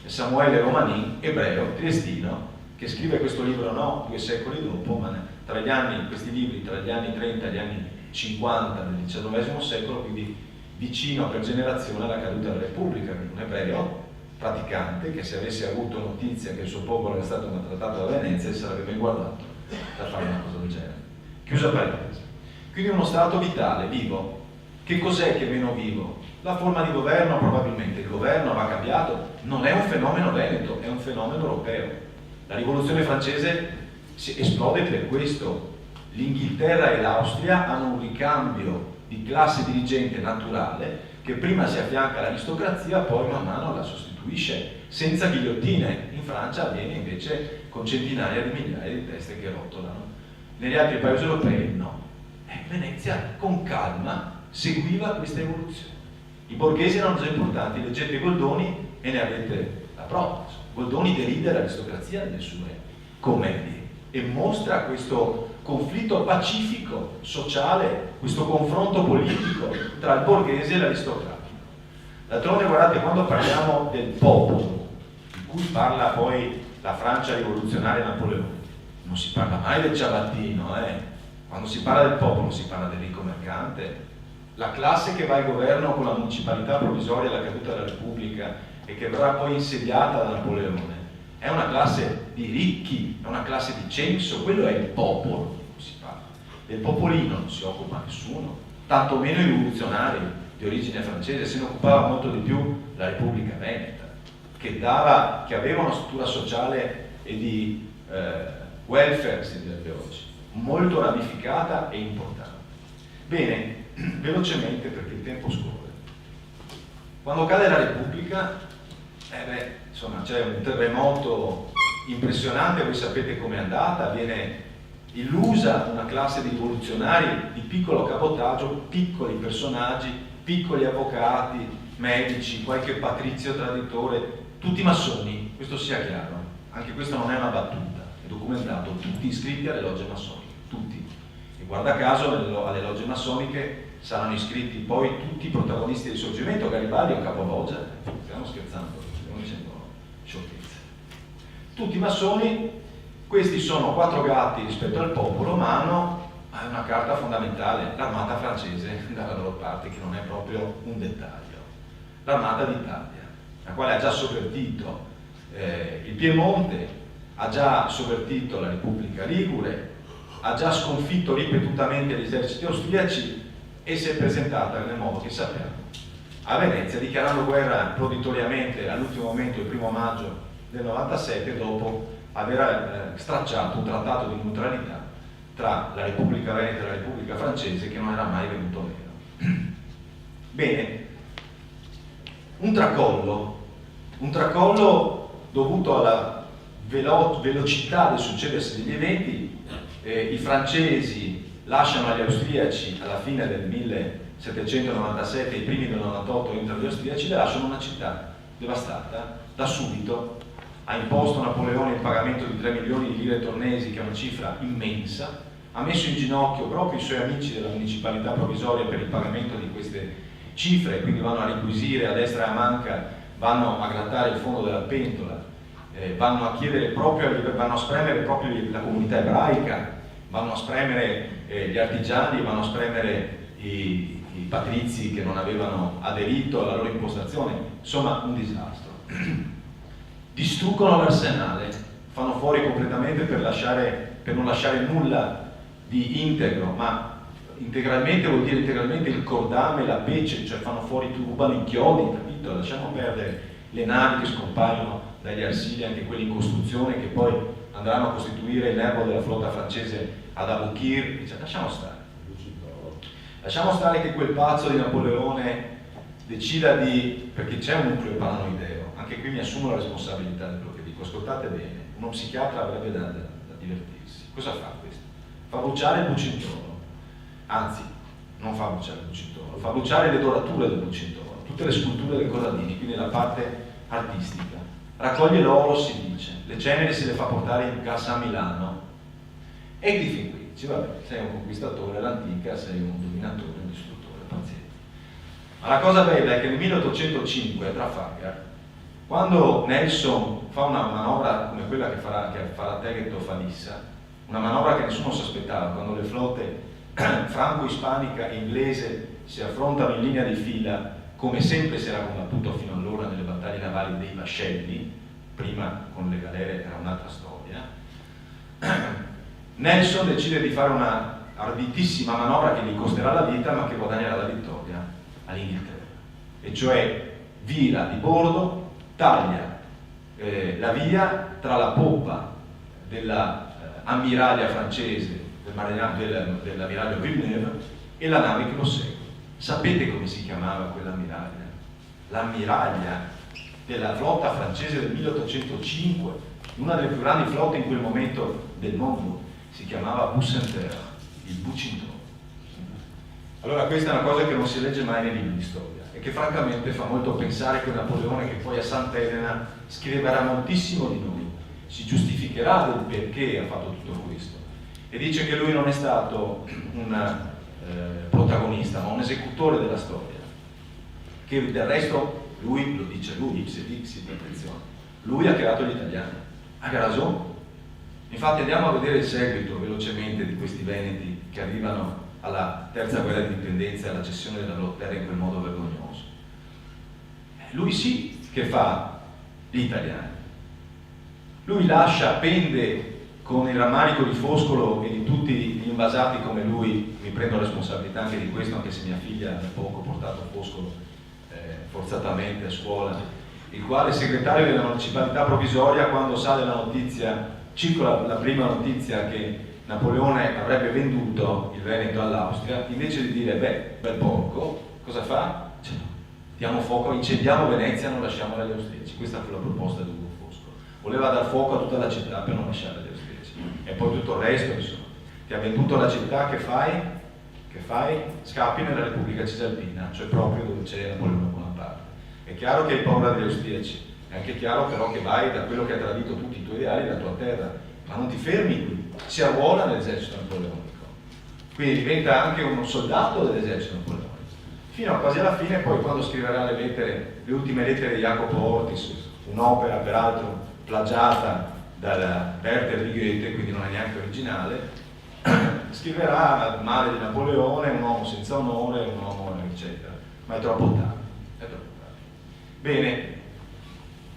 è Samuele Romanin, ebreo, triestino, che scrive questo libro 2 secoli dopo, ma tra gli anni, questi libri tra gli anni 30 e gli anni 50 del XIX secolo, quindi vicino per generazione alla caduta della Repubblica, un ebreo praticante che, se avesse avuto notizia che il suo popolo era stato maltrattato da Venezia, si sarebbe ben guardato da fare una cosa del genere. Chiusa parentesi. Quindi uno Stato vitale, vivo. Che cos'è che è meno vivo? La forma di governo, probabilmente. Il governo va cambiato. Non è un fenomeno veneto, è un fenomeno europeo. La rivoluzione francese esplode per questo. L'Inghilterra e l'Austria hanno un ricambio di classe dirigente naturale che prima si affianca all'aristocrazia, poi man mano la sostituisce senza ghigliottine. In Francia avviene invece con centinaia di migliaia di teste che rotolano. Negli altri paesi europei no. Venezia con calma seguiva questa evoluzione. I borghesi erano già importanti, leggete Goldoni e ne avete la prova. Goldoni deride l'aristocrazia nelle sue commedie e mostra questo conflitto pacifico, sociale, questo confronto politico tra il borghese e l'aristocratico. D'altronde, guardate, quando parliamo del popolo, di cui parla poi la Francia rivoluzionaria Napoleone, non si parla mai del ciabattino, Quando si parla del popolo si parla del ricco mercante, la classe che va al governo con la municipalità provvisoria alla caduta della Repubblica e che verrà poi insediata da Napoleone, è una classe di ricchi, è una classe di censo, quello è il popolo di cui si parla. Del popolino non si occupa nessuno, tantomeno i rivoluzionari di origine francese, se ne occupava molto di più la Repubblica Veneta, che aveva una struttura sociale e di welfare, si direbbe oggi, molto ramificata e importante. Bene, velocemente perché il tempo scorre. Quando cade la Repubblica, insomma, c'è un terremoto impressionante, voi sapete com'è andata, viene illusa una classe di rivoluzionari di piccolo cabotaggio, piccoli personaggi, piccoli avvocati, medici, qualche patrizio traditore, tutti massoni, questo sia chiaro, anche questo non è una battuta. è documentato, tutti iscritti alle logge massoniche, tutti. E guarda caso alle logge massoniche saranno iscritti poi tutti i protagonisti del Risorgimento. Garibaldi è un capovolgere, stiamo scherzando, stiamo dicendo sciocchezze. Tutti massoni, questi sono 4 gatti rispetto al popolo, ma hanno una carta fondamentale, l'armata francese dalla loro parte, che non è proprio un dettaglio. L'armata d'Italia, la quale ha già sovvertito il Piemonte, ha già sovvertito la Repubblica Ligure, ha già sconfitto ripetutamente gli eserciti austriaci e si è presentata nel modo che sappiamo a Venezia, dichiarando guerra proditoriamente all'ultimo momento, il 1° maggio del 97, dopo aver stracciato un trattato di neutralità tra la Repubblica Veneta e la Repubblica Francese, che non era mai venuto meno. Bene, un tracollo dovuto alla velocità del succedersi degli eventi. I francesi lasciano agli austriaci alla fine del 1797, i primi del 98 entrano gli austriaci, le lasciano una città devastata. Da subito ha imposto Napoleone il pagamento di 3 milioni di lire tornesi, che è una cifra immensa, ha messo in ginocchio proprio i suoi amici della municipalità provvisoria per il pagamento di queste cifre, quindi vanno a riquisire a destra e a manca, vanno a grattare il fondo della pentola, vanno a chiedere vanno a spremere proprio la comunità ebraica, vanno a spremere gli artigiani, vanno a spremere i patrizi che non avevano aderito alla loro impostazione, insomma un disastro. Distruggono l'arsenale, fanno fuori completamente per non lasciare nulla di integro, ma integralmente vuol dire integralmente il cordame, la pece, cioè fanno fuori, rubano i chiodi, capito? Lasciamo perdere le navi che scompaiono dagli arsigli, anche quelli in costruzione, che poi andranno a costituire il nervo della flotta francese ad Aboukir, cioè, lasciamo stare che quel pazzo di Napoleone decida di, perché c'è un nucleo paranoideo, anche qui mi assumo la responsabilità di quello che dico, ascoltate bene, uno psichiatra avrebbe da divertirsi. Cosa fa questo? Fa bruciare il Bucintoro, anzi non fa bruciare il Bucintoro, fa bruciare le dorature del Bucintoro, tutte le sculture del Corradini, quindi la parte artistica, raccoglie l'oro, si dice, le ceneri se le fa portare in cassa a Milano, e di fin qui dice vabbè, sei un conquistatore all'antica, sei un dominatore, un distruttore, paziente. Ma la cosa bella è che nel 1805 a Trafalgar, quando Nelson fa una manovra come quella che farà Tegetto fa Lissa, una manovra che nessuno si aspettava, quando le flotte franco-ispanica e inglese si affrontano in linea di fila, come sempre si era combattuto fino allora nelle battaglie navali dei vascelli, prima con le galere era un'altra storia, Nelson decide di fare una arditissima manovra che gli costerà la vita ma che guadagnerà la vittoria all'Inghilterra, e cioè vira di bordo, taglia la via tra la poppa dell'ammiraglia francese, dell'ammiraglio Villeneuve, e la nave che lo segue. Sapete come si chiamava quell'ammiraglia? L'ammiraglia della flotta francese del 1805, una delle più grandi flotte in quel momento del mondo, si chiamava Bucentaure, il Bucintoro. Allora questa è una cosa che non si legge mai nei libri di storia e che francamente fa molto pensare che Napoleone, che poi a Sant'Elena scriverà moltissimo di noi, si giustificherà del perché ha fatto tutto questo e dice che lui non è stato un protagonista ma un esecutore della storia, che del resto lui, lo dice lui, ipse dixit, attenzione, lui ha creato gli italiani, ha ragione. Infatti andiamo a vedere il seguito velocemente di questi veneti che arrivano alla terza guerra di indipendenza e alla cessione della loro terra in quel modo vergognoso. Lui sì che fa gli italiani, lui lascia, pende con il rammarico di Foscolo e di tutti gli invasati come lui, mi prendo la responsabilità anche di questo, anche se mia figlia da poco ha portato Foscolo forzatamente a scuola, il quale segretario della municipalità provvisoria, quando sale la notizia, circola la prima notizia che Napoleone avrebbe venduto il Veneto all'Austria, invece di dire beh, bel porco, cosa fa? Cioè, diamo fuoco, incendiamo Venezia, non lasciamola agli austriaci. Questa fu la proposta di Ugo Foscolo, voleva dar fuoco a tutta la città per non lasciarla agli austriaci, e poi tutto il resto, insomma, ti ha venduto la città, che fai? Scappi nella Repubblica Cisalpina, cioè proprio dove c'è Napoleone Bonaparte. È chiaro che hai paura degli austriaci, è anche chiaro però che vai da quello che ha tradito tutti i tuoi ideali, la tua terra, ma non ti fermi qui, si arruola nell'esercito napoleonico, quindi diventa anche uno soldato dell'esercito napoleonico, fino a quasi alla fine. Poi quando scriverà le ultime lettere di Jacopo Ortis, un'opera peraltro plagiata da Werther di Goethe, quindi non è neanche originale, scriverà male di Napoleone, un uomo senza onore, un uomo eccetera, ma è troppo tardi, è troppo tardi. Bene,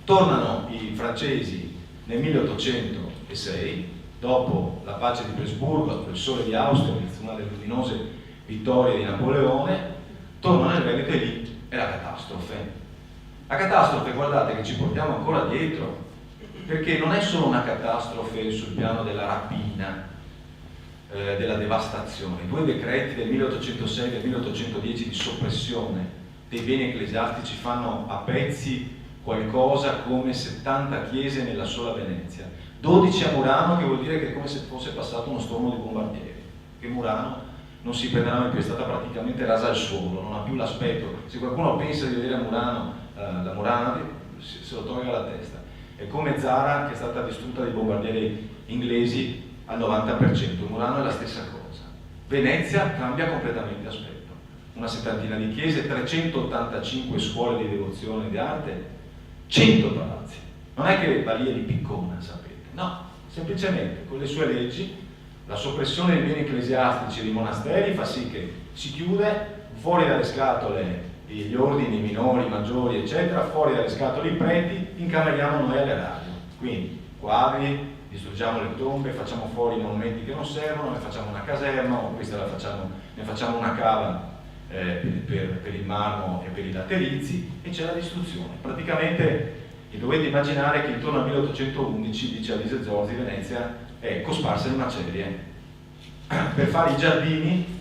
tornano i francesi nel 1806, dopo la pace di Presburgo, dopo il sole di Austerlitz, una delle luminose vittorie di Napoleone, tornano nel Veneto e lì è la catastrofe. La catastrofe, guardate che ci portiamo ancora dietro, perché non è solo una catastrofe sul piano della rapina, della devastazione. I 2 decreti del 1806 e del 1810 di soppressione dei beni ecclesiastici fanno a pezzi qualcosa come 70 chiese nella sola Venezia, 12 a Murano, che vuol dire che è come se fosse passato uno stormo di bombardieri, che Murano non si prenderà mai più, è stata praticamente rasa al suolo, non ha più l'aspetto. Se qualcuno pensa di vedere a Murano la Murano, se lo tolga la testa. È come Zara, che è stata distrutta dai bombardieri inglesi al 90%, Murano è la stessa cosa. Venezia cambia completamente aspetto, una settantina di chiese, 385 scuole di devozione e di arte, 100 palazzi. Non è che Balia di Piccona, sapete, no, semplicemente con le sue leggi la soppressione dei beni ecclesiastici e dei monasteri fa sì che si chiude, fuori dalle scatole gli ordini minori, maggiori, eccetera, fuori dalle scatole i preti, incameriamo noi alle radio. Quindi quadri, distruggiamo le tombe, facciamo fuori i monumenti che non servono, ne facciamo una caserma, o questa ne facciamo una cava per il marmo e per i laterizi, e c'è la distruzione. Praticamente dovete immaginare che intorno al 1811, dice Alise Zorzi, Venezia è cosparsa di macerie. Per fare i giardini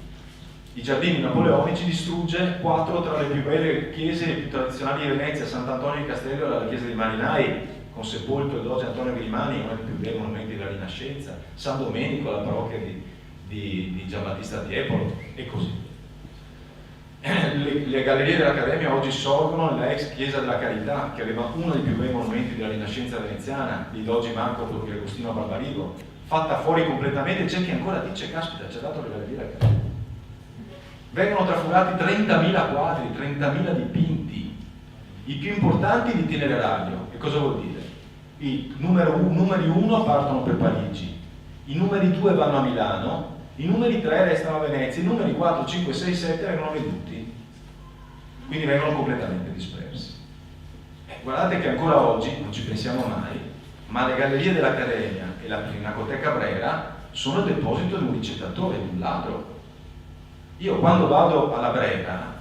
napoleonici distrugge 4 tra le più belle chiese e più tradizionali di Venezia: Sant'Antonio di Castello, la chiesa di Marinai, con sepolcro e doge Antonio Grimani, uno dei più bei monumenti della Rinascenza, San Domenico, la parrocchia di Giambattista Tiepolo, e così. Le gallerie dell'Accademia oggi sorgono nella ex chiesa della Carità, che aveva uno dei più bei monumenti della Rinascenza veneziana, di Dogi Marco di Agostino Barbarigo, fatta fuori completamente. C'è chi ancora dice, caspita, ci ha dato le gallerie dell'Accademia. Vengono trafugati 30.000 quadri, 30.000 dipinti, i più importanti di itinerario. E cosa vuol dire? I numeri 1 partono per Parigi, i numeri 2 vanno a Milano, i numeri 3 restano a Venezia, i numeri 4, 5, 6, 7 vengono veduti, quindi vengono completamente dispersi. Guardate che ancora oggi, non ci pensiamo mai, ma le gallerie dell'Accademia e la Pinacoteca Brera sono il deposito di un ricettatore, di un ladro. Io quando vado alla Brera,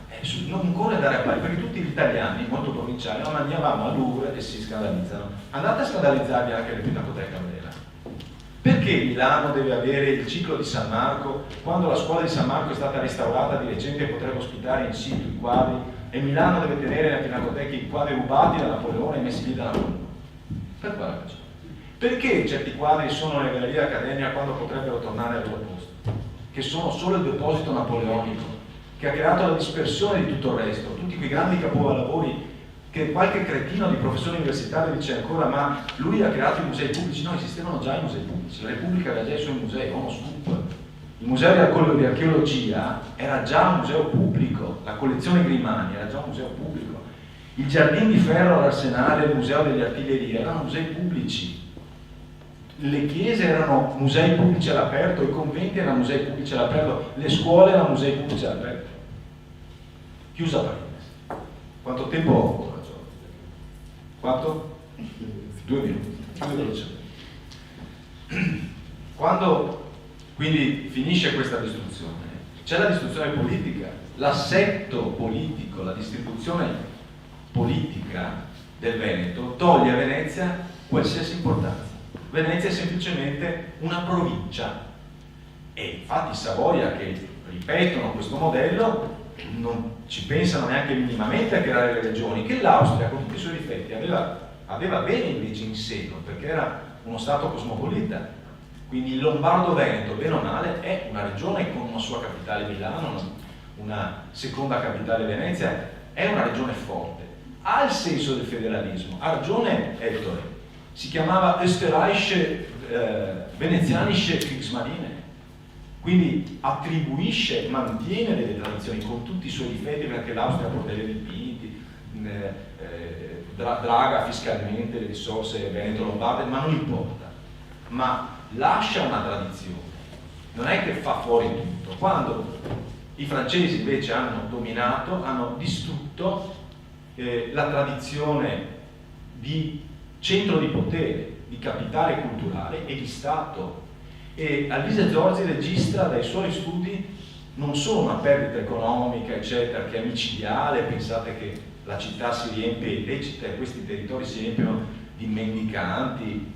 non occorre andare a Parigi, perché tutti gli italiani, molto provinciali, non andiamo al Louvre e si scandalizzano. Andate a scandalizzarvi anche alle Pinacoteca Brera. Perché Milano deve avere il ciclo di San Marco, quando la scuola di San Marco è stata restaurata di recente e potrebbe ospitare in situ i quadri, e Milano deve tenere nella Pinacoteca i quadri rubati da Napoleone e messi lì da Napoleone? Per quale ragione? Perché certi quadri sono nelle gallerie dell'Accademia quando potrebbero tornare al loro posto? Che sono solo il deposito napoleonico, che ha creato la dispersione di tutto il resto, tutti quei grandi capolavori che qualche cretino di professore universitario dice ancora, ma lui ha creato i musei pubblici. No, esistevano già i musei pubblici, la Repubblica aveva già i suoi musei, uno scoop. Il museo di archeologia era già un museo pubblico, la collezione Grimani era già un museo pubblico, il Giardino di Ferro all'Arsenale, il museo delle artiglierie erano musei pubblici, le chiese erano musei pubblici all'aperto, i conventi erano musei pubblici all'aperto, le scuole erano musei pubblici all'aperto. Chiusa parentesi. Quanto tempo ho ancora? Quanto? 2 minuti. Quando quindi finisce questa distruzione, c'è la distruzione politica, l'assetto politico, la distribuzione politica del Veneto toglie a Venezia qualsiasi importanza. Venezia è semplicemente una provincia, e infatti i Savoia, che ripetono questo modello, non ci pensano neanche minimamente a creare le regioni, che l'Austria con tutti i suoi difetti aveva bene invece in seno, perché era uno stato cosmopolita. Quindi il Lombardo-Veneto, bene o male, è una regione con una sua capitale Milano, una seconda capitale Venezia, è una regione forte, ha il senso del federalismo, ha ragione Ettore, si chiamava Österreichische venezianisce Kriegsmarine, quindi attribuisce, mantiene delle tradizioni con tutti i suoi difetti, perché l'Austria può delle dipinti, draga fiscalmente le risorse veneto-lombarde, ma non importa, ma lascia una tradizione, non è che fa fuori tutto. Quando i francesi invece hanno dominato, hanno distrutto la tradizione di centro di potere, di capitale culturale e di Stato. E Alvise Zorzi registra dai suoi studi non solo una perdita economica, eccetera, che è micidiale. Pensate che la città si riempie illecita e questi territori si riempiono di mendicanti,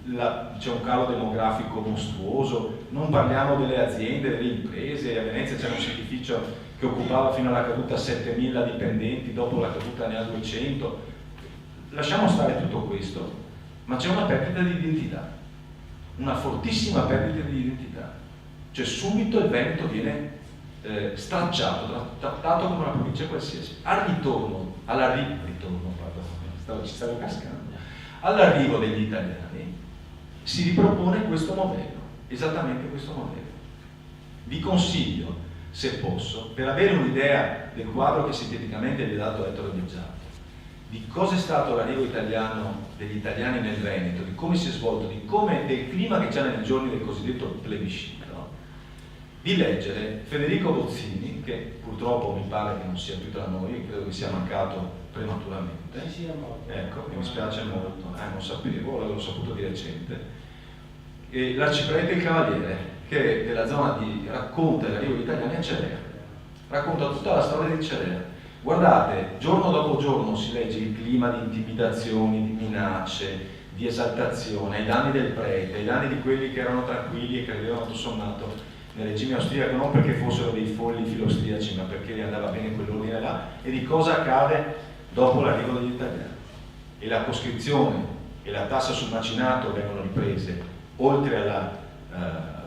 c'è un calo demografico mostruoso, non parliamo delle aziende, delle imprese. A Venezia c'era un silificio che occupava fino alla caduta 7.000 dipendenti, dopo la caduta ne ha 200. Lasciamo stare tutto questo, ma c'è una perdita di identità, una fortissima perdita di identità. Cioè subito il Veneto viene stracciato, trattato come una provincia qualsiasi. Ci stavo cascando. All'arrivo degli italiani si ripropone questo modello, esattamente questo modello. Vi consiglio, se posso, per avere un'idea del quadro che sinteticamente vi ha dato Ettore Beggiato, di cosa è stato l'arrivo italiano degli italiani nel Veneto, di come si è svolto, del clima che c'è nei giorni del cosiddetto plebiscito, di leggere Federico Bozzini, che purtroppo mi pare che non sia più tra noi, credo che sia mancato prematuramente. Ecco, mi dispiace molto, non sapevo, l'avevo saputo di recente. E L'Arciprete e il Cavaliere, che della zona racconta l'arrivo degli italiani a Cerea, racconta tutta la storia di Cerea. Guardate, giorno dopo giorno si legge il clima di intimidazioni, di minacce, di esaltazione, ai danni del prete, ai danni di quelli che erano tranquilli e che avevano tutto sommato nel regime austriaco, non perché fossero dei folli filostriaci, ma perché gli andava bene quell'ordine là, e di cosa accade dopo l'arrivo degli italiani. E la coscrizione e la tassa sul macinato vengono riprese, oltre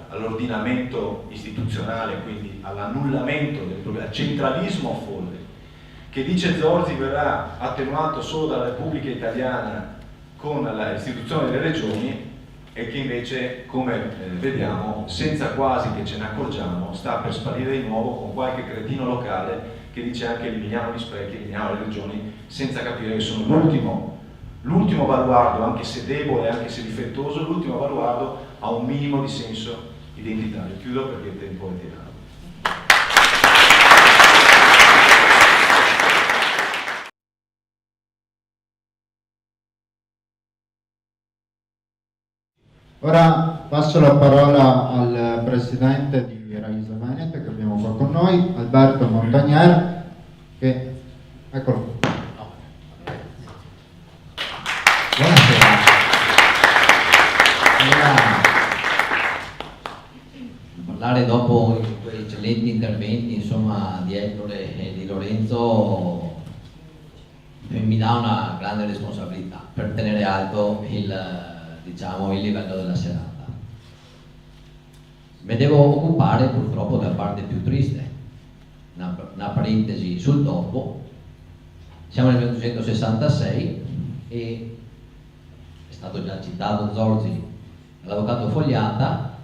all'ordinamento istituzionale, quindi all'annullamento al centralismo folle, che dice Zorzi verrà attenuato solo dalla Repubblica Italiana con l'istituzione delle regioni, e che invece, come vediamo, senza quasi che ce ne accorgiamo, sta per sparire di nuovo con qualche cretino locale che dice anche eliminiamo gli sprechi, eliminiamo le regioni, senza capire che sono l'ultimo baluardo, anche se debole, anche se difettoso, l'ultimo baluardo a un minimo di senso identitario. Chiudo perché il tempo è tirato. Ora passo la parola al presidente di Raisa Veneto che abbiamo qua con noi, Alberto Montagnier, che eccolo. Buonasera. Parlare dopo quei eccellenti interventi, insomma, di Ettore e di Lorenzo mi dà una grande responsabilità per tenere alto il livello della serata. Me devo occupare purtroppo della parte più triste, una parentesi sul dopo. Siamo nel 1966 e è stato già citato Zorzi, l'avvocato Fogliata,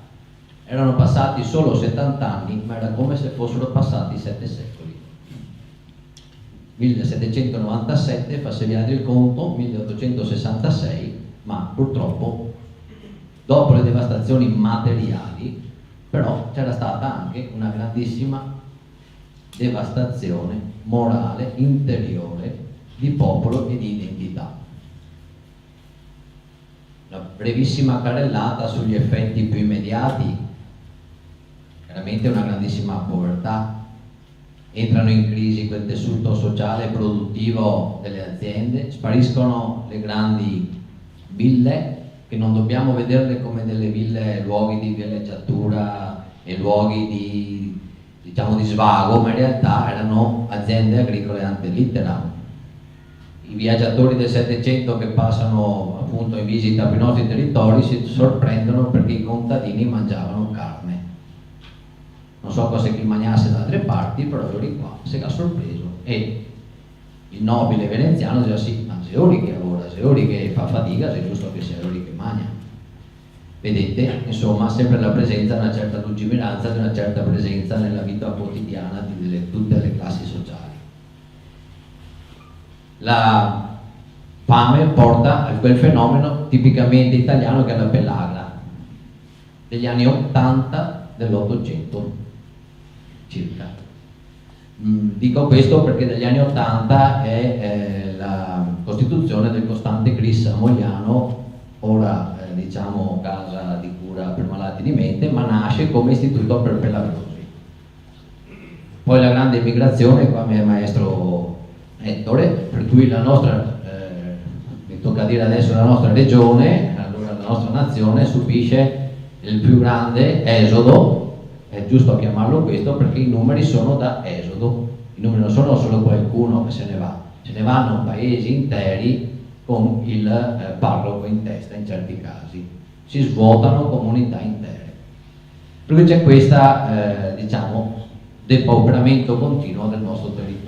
erano passati solo 70 anni, ma era come se fossero passati 7 secoli. 1797 fa segnare il conto, 1866, ma purtroppo dopo le devastazioni materiali però c'era stata anche una grandissima devastazione morale, interiore, di popolo e di identità. Una brevissima carrellata sugli effetti più immediati: veramente una grandissima povertà, entrano in crisi quel tessuto sociale e produttivo delle aziende, spariscono le grandi ville, che non dobbiamo vederle come delle ville, luoghi di villeggiatura e luoghi di svago, ma in realtà erano aziende agricole ante litteram. I viaggiatori del Settecento che passano appunto in visita per i nostri territori si sorprendono perché i contadini mangiavano carne. Non so cosa chi mangiasse da altre parti, però ero di qua, si è sorpreso. E il nobile veneziano dice sì, ma se ora che lavora, se ora che fa fatica, se è giusto che sia ora che mangia. Vedete, insomma, sempre la presenza, una certa lungimiranza, di una certa presenza nella vita quotidiana di tutte le classi sociali. La fame porta a quel fenomeno tipicamente italiano che è la pellagra degli anni 80 dell'Ottocento circa. Dico questo perché dagli anni 80 è la costituzione del Costante Cris a Mogliano, ora diciamo casa di cura per malati di mente, ma nasce come istituto per pellagrosi. Poi la grande immigrazione, qua mi è maestro Ettore, per cui la nostra, mi tocca dire adesso la nostra regione, allora la nostra nazione subisce il più grande esodo, è giusto chiamarlo questo perché i numeri sono da esodo, i numeri non sono solo qualcuno che se ne va, se ne vanno paesi interi con il parroco in testa in certi casi, si svuotano comunità intere. Per cui c'è questa, diciamo, depauperamento continuo del nostro territorio.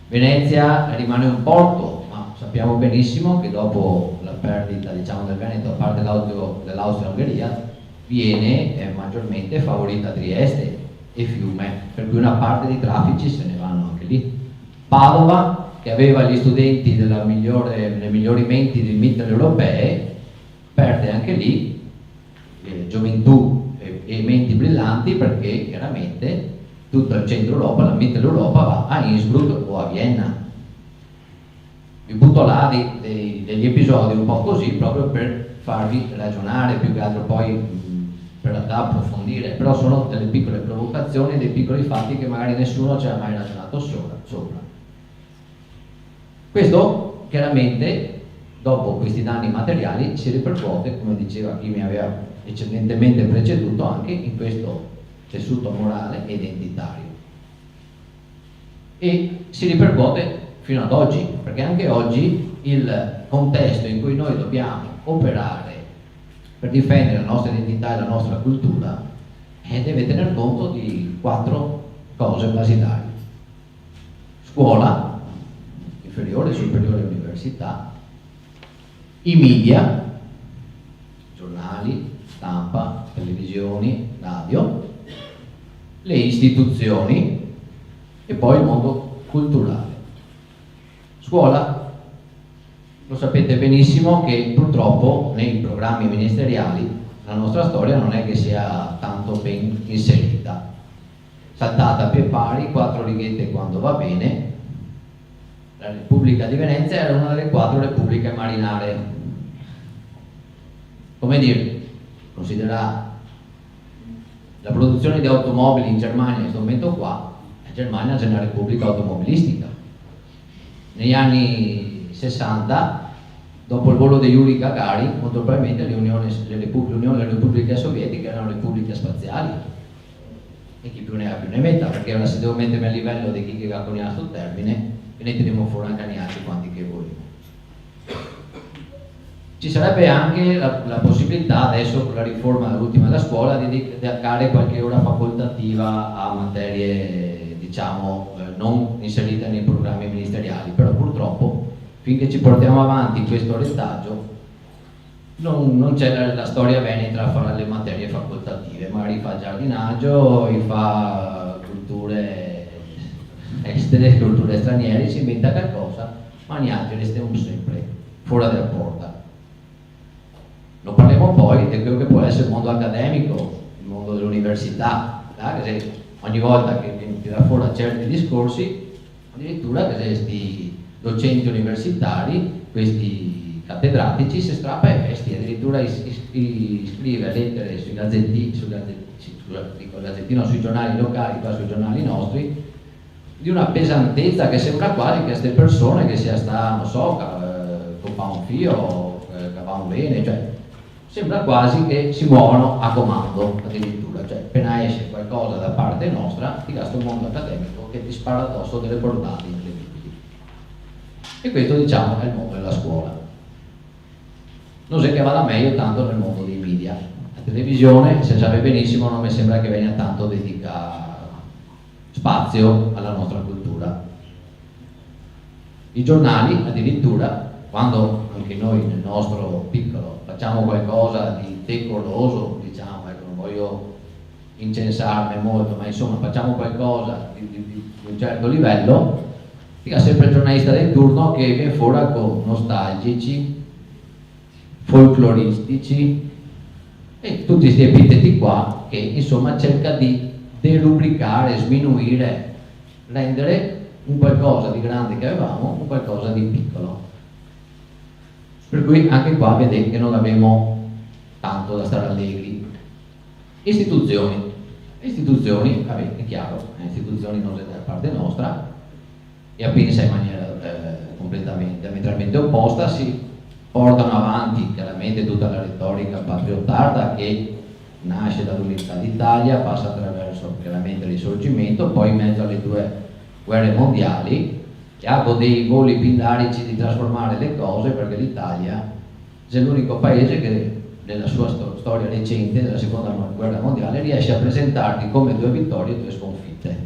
Venezia rimane un porto, ma sappiamo benissimo che dopo la perdita, diciamo, del Veneto da parte dell'Austria-Ungheria viene maggiormente favorita Trieste e Fiume, per cui una parte dei traffici se ne vanno anche lì. Padova, che aveva gli studenti delle migliori menti dei mitteleuropee, perde anche lì gioventù e menti brillanti, perché chiaramente tutto il centro Europa, la Mitteleuropa va a Innsbruck o a Vienna. Vi butto là degli episodi un po' così proprio per farvi ragionare, più che altro poi per approfondire, però sono delle piccole provocazioni, dei piccoli fatti che magari nessuno ci ha mai ragionato sopra. Questo chiaramente dopo questi danni materiali si ripercuote, come diceva chi mi aveva eccellentemente preceduto, anche in questo tessuto morale e identitario, e si ripercuote fino ad oggi, perché anche oggi il contesto in cui noi dobbiamo operare per difendere la nostra identità e la nostra cultura deve tener conto di 4 cose basilari: scuola, inferiore, superiore, università, i media, giornali, stampa, televisioni, radio, le istituzioni e poi il mondo culturale. Scuola, lo sapete benissimo che purtroppo nei programmi ministeriali la nostra storia non è che sia tanto ben inserita, saltata a pie pari, 4 righette quando va bene. La Repubblica di Venezia era una delle 4 repubbliche marinare. Come dire, considera la produzione di automobili in Germania in questo momento qua, la Germania c'è una repubblica automobilistica. Negli anni 60, dopo il volo di Yuri Gagarin, molto probabilmente l'Unione delle Repubbliche Sovietiche erano repubbliche spaziali, e chi più ne ha più ne metta, perché ora se devo mettermi a livello di chi che ha coniato sto termine, ve ne teniamo fuori anche altri quanti che vogliamo. Ci sarebbe anche la possibilità adesso con la riforma dell'ultima della scuola di dedicare qualche ora facoltativa a materie, diciamo, non inserite nei programmi ministeriali, però purtroppo finché ci portiamo avanti questo retaggio non c'è la storia veneta a fare le materie facoltative, magari fa giardinaggio, fa culture estere, culture straniere, si inventa qualcosa, ma noi altri restiamo sempre fuori dalla porta. Non parliamo poi di quello che può essere il mondo accademico, il mondo dell'università, che ogni volta che tira fuori certi discorsi, addirittura che questi docenti universitari, questi cattedratici, si strappa i vesti, addirittura scrive lettere sui gazzettino, sui giornali locali, qua sui giornali nostri, di una pesantezza che sembra quasi che queste persone che sia sta, non so, con un fio, che va bene, cioè sembra quasi che si muovono a comando addirittura, cioè appena esce qualcosa da parte nostra ti gasta un mondo accademico che ti spara addosso delle bordate incredibili. E questo, diciamo, è il mondo della scuola. Non so che vada meglio tanto nel mondo dei media. La televisione, se sape benissimo, non mi sembra che venga tanto dedica spazio alla nostra cultura. I giornali addirittura quando anche noi nel nostro piccolo facciamo qualcosa di decoroso, diciamo, ecco, non voglio incensarmi molto, ma insomma facciamo qualcosa di un certo livello, ha sempre il giornalista del turno che viene fuori con nostalgici, folcloristici e tutti questi epiteti qua che insomma cerca di derubricare, sminuire, rendere un qualcosa di grande che avevamo un qualcosa di piccolo. Per cui anche qua vedete che non abbiamo tanto da stare allegri. Istituzioni, vabbè, è chiaro, istituzioni non sono da parte nostra, e pensa in maniera completamente, diametralmente opposta, si portano avanti chiaramente tutta la retorica patriottarda che nasce dall'Unità d'Italia, passa attraverso chiaramente il Risorgimento, poi in mezzo alle due guerre mondiali, e ha dei voli pindarici di trasformare le cose, perché l'Italia è l'unico paese che nella sua storia recente della seconda guerra mondiale riesce a presentarti come 2 vittorie e 2 sconfitte,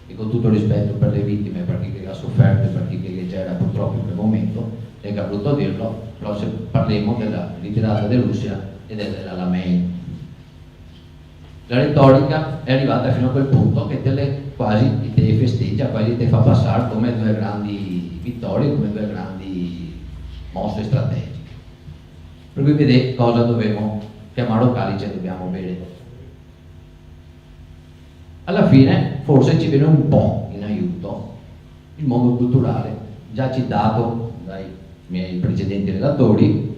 e con tutto rispetto per le vittime, per chi che ha sofferto e per chi che c'era purtroppo in quel momento, è brutto dirlo, però se parliamo della ritirata di Russia e dell'Alamein. La retorica è arrivata fino a quel punto che quasi te festeggia, quasi te fa passare come 2 grandi vittorie, come 2 grandi mosse strategiche. Per cui vedete cosa dobbiamo chiamare calice e dobbiamo bere. Alla fine forse ci viene un po' in aiuto il mondo culturale, già citato dai miei precedenti relatori.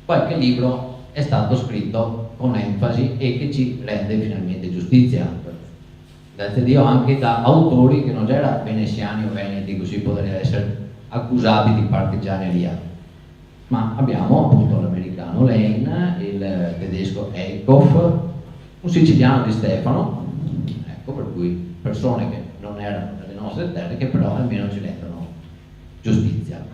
Qualche libro è stato scritto con enfasi e che ci rende finalmente giustizia, grazie a Dio, anche da autori che non già erano veneziani o veneti, così potrebbero essere accusati di partigianeria, ma abbiamo appunto l'americano Lane, il tedesco Eickhoff, un siciliano di Stefano, ecco, per cui persone che non erano delle nostre terre, che però almeno ci rendono giustizia.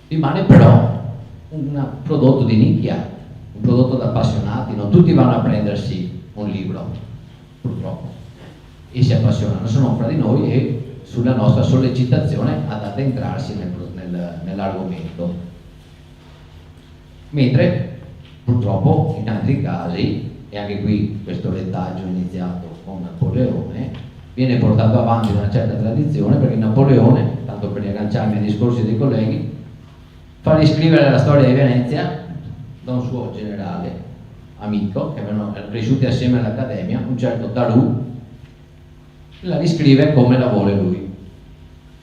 Rimane però un prodotto di nicchia, un prodotto da appassionati, non tutti vanno a prendersi un libro, purtroppo, e si appassionano se non fra di noi e sulla nostra sollecitazione ad addentrarsi nell'argomento. Mentre purtroppo in altri casi, e anche qui questo retaggio iniziato con Napoleone, viene portato avanti da una certa tradizione, perché Napoleone, tanto per riagganciarmi ai discorsi dei colleghi, fa riscrivere la storia di Venezia da un suo generale amico, che avevano cresciuti assieme all'Accademia, un certo Daru, la riscrive come la vuole lui.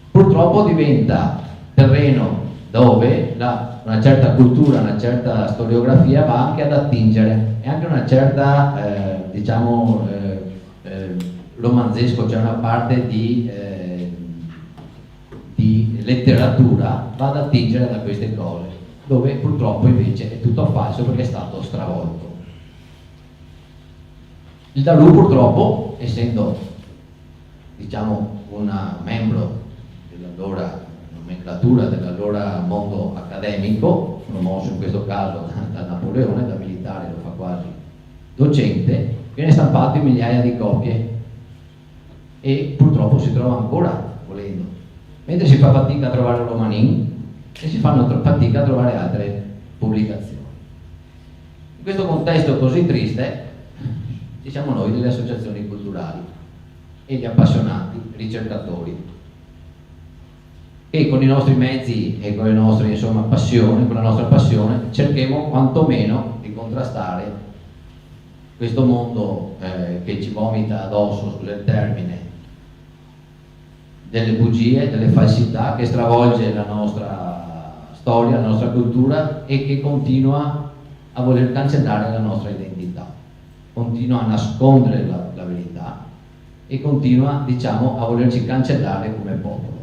Purtroppo diventa terreno dove una certa cultura, una certa storiografia va anche ad attingere, e anche una certa, romanzesco, cioè una parte di letteratura va ad attingere da queste cose, dove purtroppo invece è tutto falso perché è stato stravolto. Il Daru purtroppo, essendo un membro dell'allora nomenclatura dell'allora mondo accademico, promosso in questo caso da Napoleone, da militare lo fa quasi docente, viene stampato in migliaia di copie e purtroppo si trova ancora, volendo, mentre si fa fatica a trovare Romanin e si fanno fatica a trovare altre pubblicazioni. In questo contesto così triste ci siamo noi delle associazioni culturali e gli appassionati ricercatori, e con i nostri mezzi e con le nostre passioni, con la nostra passione, cerchiamo quantomeno di contrastare questo mondo che ci vomita addosso, scusa il termine, delle bugie, delle falsità, che stravolge la nostra storia, la nostra cultura e che continua a voler cancellare la nostra identità, continua a nascondere la verità e continua, a volerci cancellare come popolo.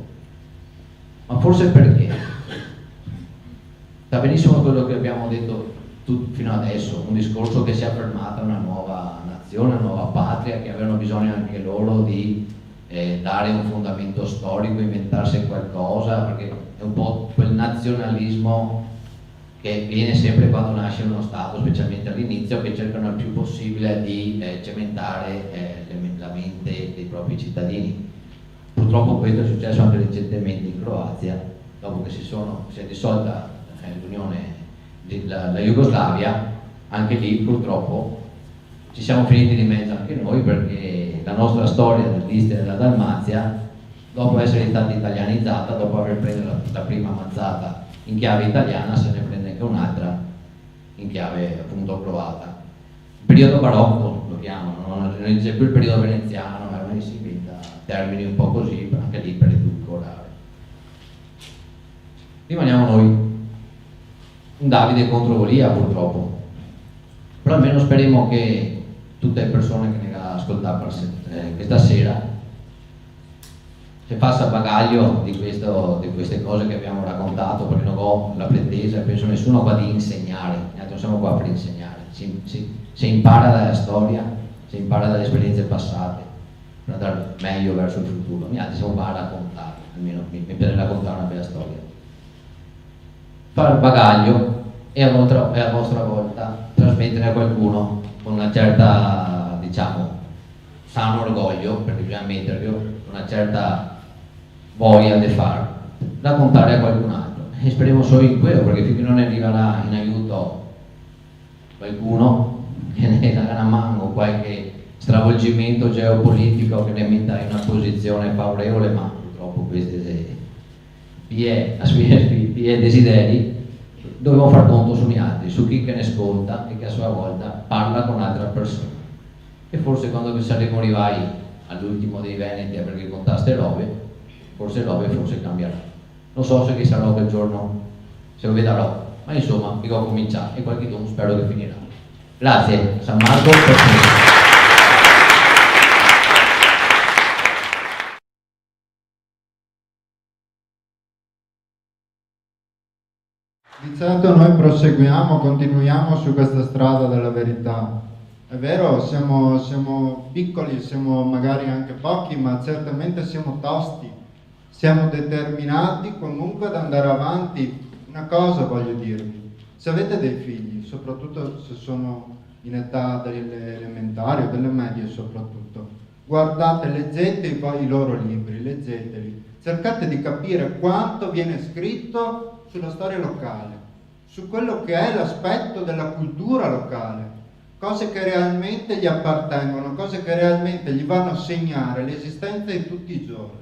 Ma forse perché? Sa benissimo quello che abbiamo detto fino adesso, un discorso che si è affermata una nuova nazione, una nuova patria, che avevano bisogno anche loro di dare un fondamento storico, inventarsi qualcosa, perché è un po' quel nazionalismo che viene sempre quando nasce uno Stato, specialmente all'inizio, che cercano il più possibile di cementare la mente dei propri cittadini. Purtroppo questo è successo anche recentemente in Croazia, dopo che si è dissolta l'Unione, la Jugoslavia, anche lì purtroppo ci siamo finiti di mezzo anche noi, perché la nostra storia dell'Istria e della Dalmazia, dopo essere stata italianizzata, dopo aver preso la prima mazzata in chiave italiana, se ne prende anche un'altra in chiave appunto croata. Il periodo barocco lo chiamano, non dice più il periodo veneziano, ma ormai si inventa termini un po' così, anche lì per edulcorare. Rimaniamo noi, un Davide contro Golia purtroppo, però almeno speriamo che tutte le persone che ne ascoltano questa sera si faccia bagaglio di queste cose che abbiamo raccontato, perché non ho la pretesa, penso nessuno qua di insegnare, noi non siamo qua per insegnare, si impara dalla storia, si impara dalle esperienze passate per andare meglio verso il futuro, noi altri siamo qua a raccontare, almeno mi piace raccontare una bella storia. Fare bagaglio e a vostra volta trasmettere a qualcuno con una certa, diciamo, sano orgoglio, perché bisogna metterlo, una certa voglia di far, raccontare a qualcun altro. E speriamo solo in quello, perché finché non arriverà in aiuto qualcuno che ne dà una mano, qualche stravolgimento geopolitico che ne metta in una posizione favorevole, ma purtroppo questi desideri, dobbiamo far conto sugli altri, su chi che ne ascolta e che a sua volta parla con altre persone. E forse quando saremo arrivati all'ultimo dei Veneti a perché contaste robe, forse cambierà. Non so se che sarò quel giorno, se lo vedrò, ma insomma dico cominciare e qualche giorno spero che finirà. Grazie San Marco per finire. Di certo noi proseguiamo, continuiamo su questa strada della verità. È vero, siamo piccoli, siamo magari anche pochi, ma certamente siamo tosti, siamo determinati comunque ad andare avanti. Una cosa voglio dirvi, se avete dei figli, soprattutto se sono in età delle elementari o delle medie soprattutto, guardate, leggete i loro libri, leggeteli, cercate di capire quanto viene scritto sulla storia locale, su quello che è l'aspetto della cultura locale, cose che realmente gli appartengono, cose che realmente gli vanno a segnare l'esistenza di tutti i giorni.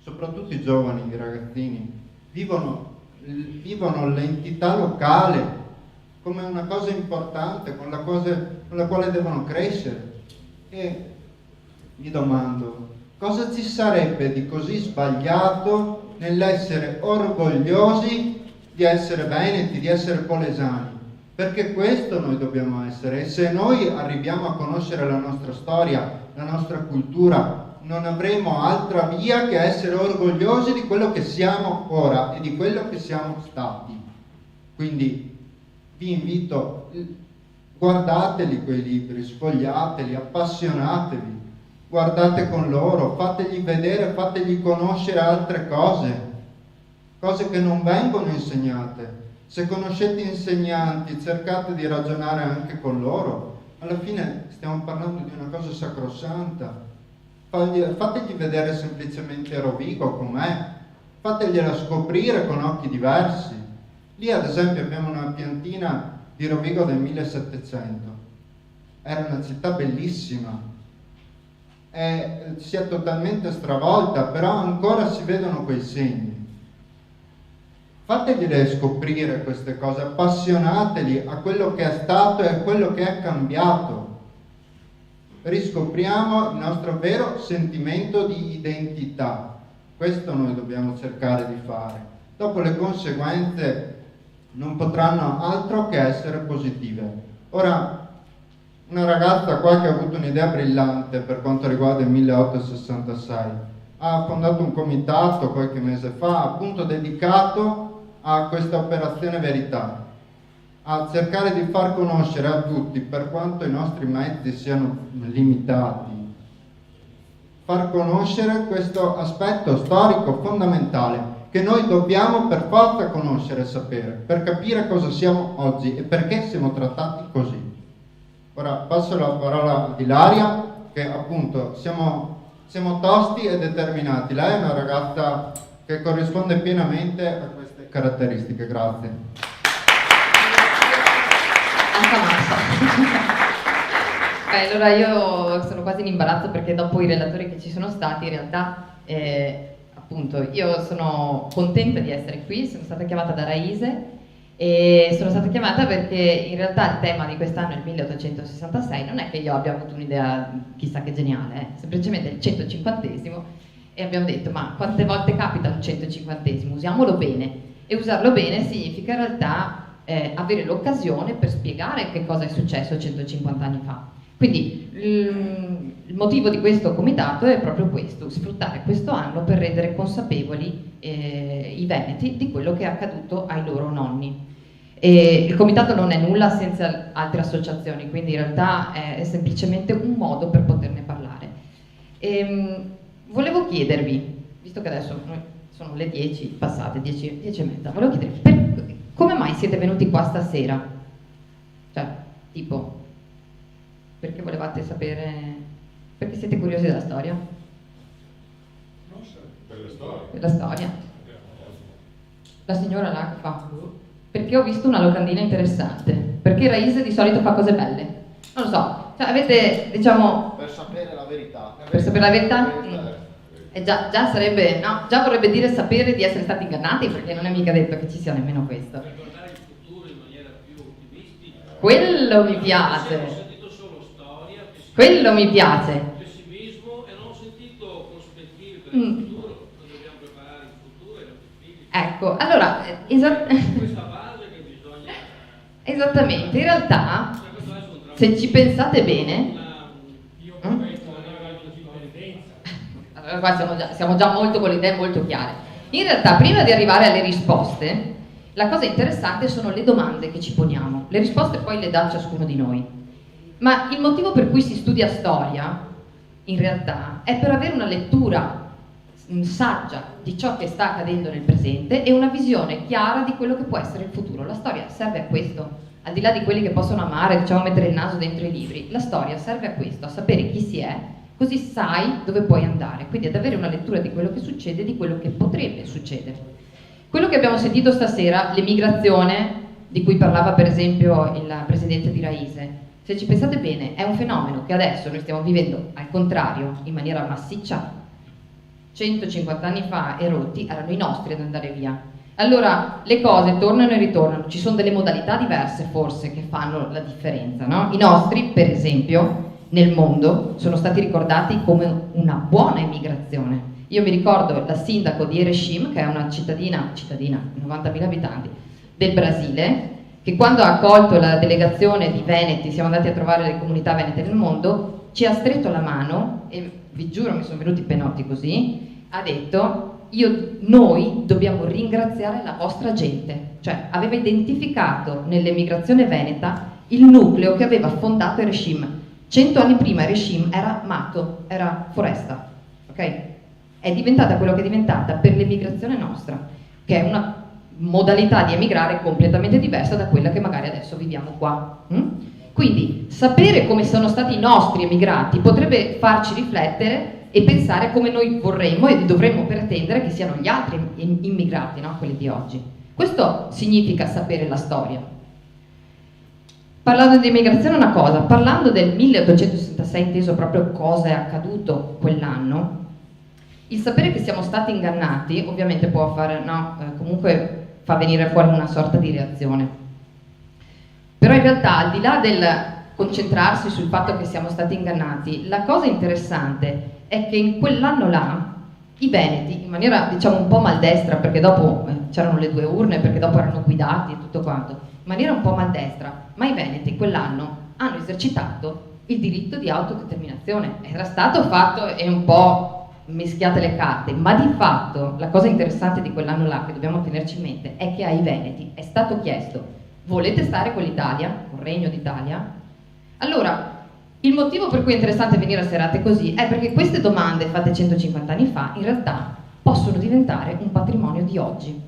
Soprattutto i giovani, i ragazzini, vivono l'entità locale come una cosa importante, con la quale devono crescere. E mi domando, cosa ci sarebbe di così sbagliato nell'essere orgogliosi di essere veneti, di essere polesani? Perché questo noi dobbiamo essere, e se noi arriviamo a conoscere la nostra storia, la nostra cultura, non avremo altra via che essere orgogliosi di quello che siamo ora e di quello che siamo stati. Quindi vi invito, guardateli quei libri, sfogliateli, appassionatevi, guardate con loro, fategli vedere, fategli conoscere altre cose che non vengono insegnate. Se conoscete insegnanti, cercate di ragionare anche con loro. Alla fine stiamo parlando di una cosa sacrosanta. Fategli vedere semplicemente Rovigo com'è, fategliela scoprire con occhi diversi. Lì ad esempio abbiamo una piantina di Rovigo del 1700. Era una città bellissima, si è totalmente stravolta, però ancora si vedono quei segni. Fategliele scoprire queste cose, appassionateli a quello che è stato e a quello che è cambiato. Riscopriamo il nostro vero sentimento di identità. Questo noi dobbiamo cercare di fare. Dopo le conseguenze non potranno altro che essere positive. Ora, una ragazza qua che ha avuto un'idea brillante per quanto riguarda il 1866 ha fondato un comitato qualche mese fa appunto dedicato a questa operazione verità, a cercare di far conoscere a tutti, per quanto i nostri mezzi siano limitati, far conoscere questo aspetto storico fondamentale che noi dobbiamo per forza conoscere e sapere, per capire cosa siamo oggi e perché siamo trattati così. Ora passo la parola ad Ilaria, che appunto siamo tosti e determinati. Lei è una ragazza che corrisponde pienamente a queste caratteristiche. Grazie. Beh, allora io sono quasi in imbarazzo perché dopo i relatori che ci sono stati, in realtà, appunto, io sono contenta di essere qui, sono stata chiamata da Raise e sono stata chiamata perché in realtà il tema di quest'anno è il 1866, non è che io abbia avuto un'idea chissà che geniale, semplicemente il 150esimo e abbiamo detto ma quante volte capita un 150esimo, usiamolo bene, e usarlo bene significa in realtà avere l'occasione per spiegare che cosa è successo 150 anni fa. Quindi il motivo di questo comitato è proprio questo, sfruttare questo anno per rendere consapevoli i veneti di quello che è accaduto ai loro nonni. E il comitato non è nulla senza altre associazioni, quindi in realtà è semplicemente un modo per poterne parlare. Volevo chiedervi, visto che adesso sono le 10 passate, 10 e mezza, volevo chiedervi come mai siete venuti qua stasera? Cioè, tipo, perché volevate sapere, perché siete curiosi della storia? Per la storia. Per la storia. La signora là che fa, perché ho visto una locandina interessante, perché Raise di solito fa cose belle. Non lo so, cioè avete, diciamo... Per sapere la verità. Per sapere la verità? E già sarebbe, no, già vorrebbe dire sapere di essere stati ingannati, perché non è mica detto che ci sia nemmeno questo. Ricordare il futuro in maniera più ottimistica. Quello mi piace. Ho sentito solo storia. Quello mi piace. Pessimismo e non ho sentito prospettive per il futuro. Noi dobbiamo preparare il futuro e i nostri figli. Ecco, allora, Questa base che bisogna... esattamente, in realtà, se ci pensate bene... Allora, qua siamo già molto con le idee molto chiare. In realtà, prima di arrivare alle risposte, la cosa interessante sono le domande che ci poniamo. Le risposte poi le dà ciascuno di noi. Ma il motivo per cui si studia storia, in realtà, è per avere una lettura saggia di ciò che sta accadendo nel presente e una visione chiara di quello che può essere il futuro. La storia serve a questo, al di là di quelli che possono amare, diciamo, mettere il naso dentro i libri. La storia serve a questo, a sapere chi si è, così sai dove puoi andare, quindi ad avere una lettura di quello che succede e di quello che potrebbe succedere. Quello che abbiamo sentito stasera, l'emigrazione, di cui parlava per esempio il presidente di Raise, se ci pensate bene è un fenomeno che adesso noi stiamo vivendo al contrario, in maniera massiccia. 150 anni fa erotti erano i nostri ad andare via. Allora le cose tornano e ritornano, ci sono delle modalità diverse forse che fanno la differenza, no? I nostri, per esempio, nel mondo sono stati ricordati come una buona immigrazione. Io mi ricordo la sindaco di Erechim, che è una cittadina, 90.000 abitanti, del Brasile, che quando ha accolto la delegazione di Veneti, siamo andati a trovare le comunità venete nel mondo, ci ha stretto la mano e vi giuro mi sono venuti i penotti così, ha detto noi dobbiamo ringraziare la vostra gente, cioè aveva identificato nell'emigrazione veneta il nucleo che aveva fondato Erechim. 100 anni prima Erechim era mato, era foresta, ok? È diventata quello che è diventata per l'emigrazione nostra, che è una modalità di emigrare completamente diversa da quella che magari adesso viviamo qua. Quindi sapere come sono stati i nostri emigrati potrebbe farci riflettere e pensare come noi vorremmo e dovremmo pretendere che siano gli altri immigrati, no? Quelli di oggi. Questo significa sapere la storia. Parlando di immigrazione una cosa, parlando del 1866, inteso proprio cosa è accaduto quell'anno, il sapere che siamo stati ingannati ovviamente può fare, comunque fa venire fuori una sorta di reazione. Però in realtà al di là del concentrarsi sul fatto che siamo stati ingannati, la cosa interessante è che in quell'anno là i veneti, in maniera diciamo un po' maldestra, perché dopo c'erano le 2 urne, perché dopo erano guidati e tutto quanto, in maniera un po' maldestra, ma i veneti quell'anno hanno esercitato il diritto di autodeterminazione. Era stato fatto e un po' mischiate le carte, ma di fatto la cosa interessante di quell'anno là che dobbiamo tenerci in mente è che ai veneti è stato chiesto: volete stare con l'Italia, col Regno d'Italia? Allora, il motivo per cui è interessante venire a serate così è perché queste domande fatte 150 anni fa in realtà possono diventare un patrimonio di oggi.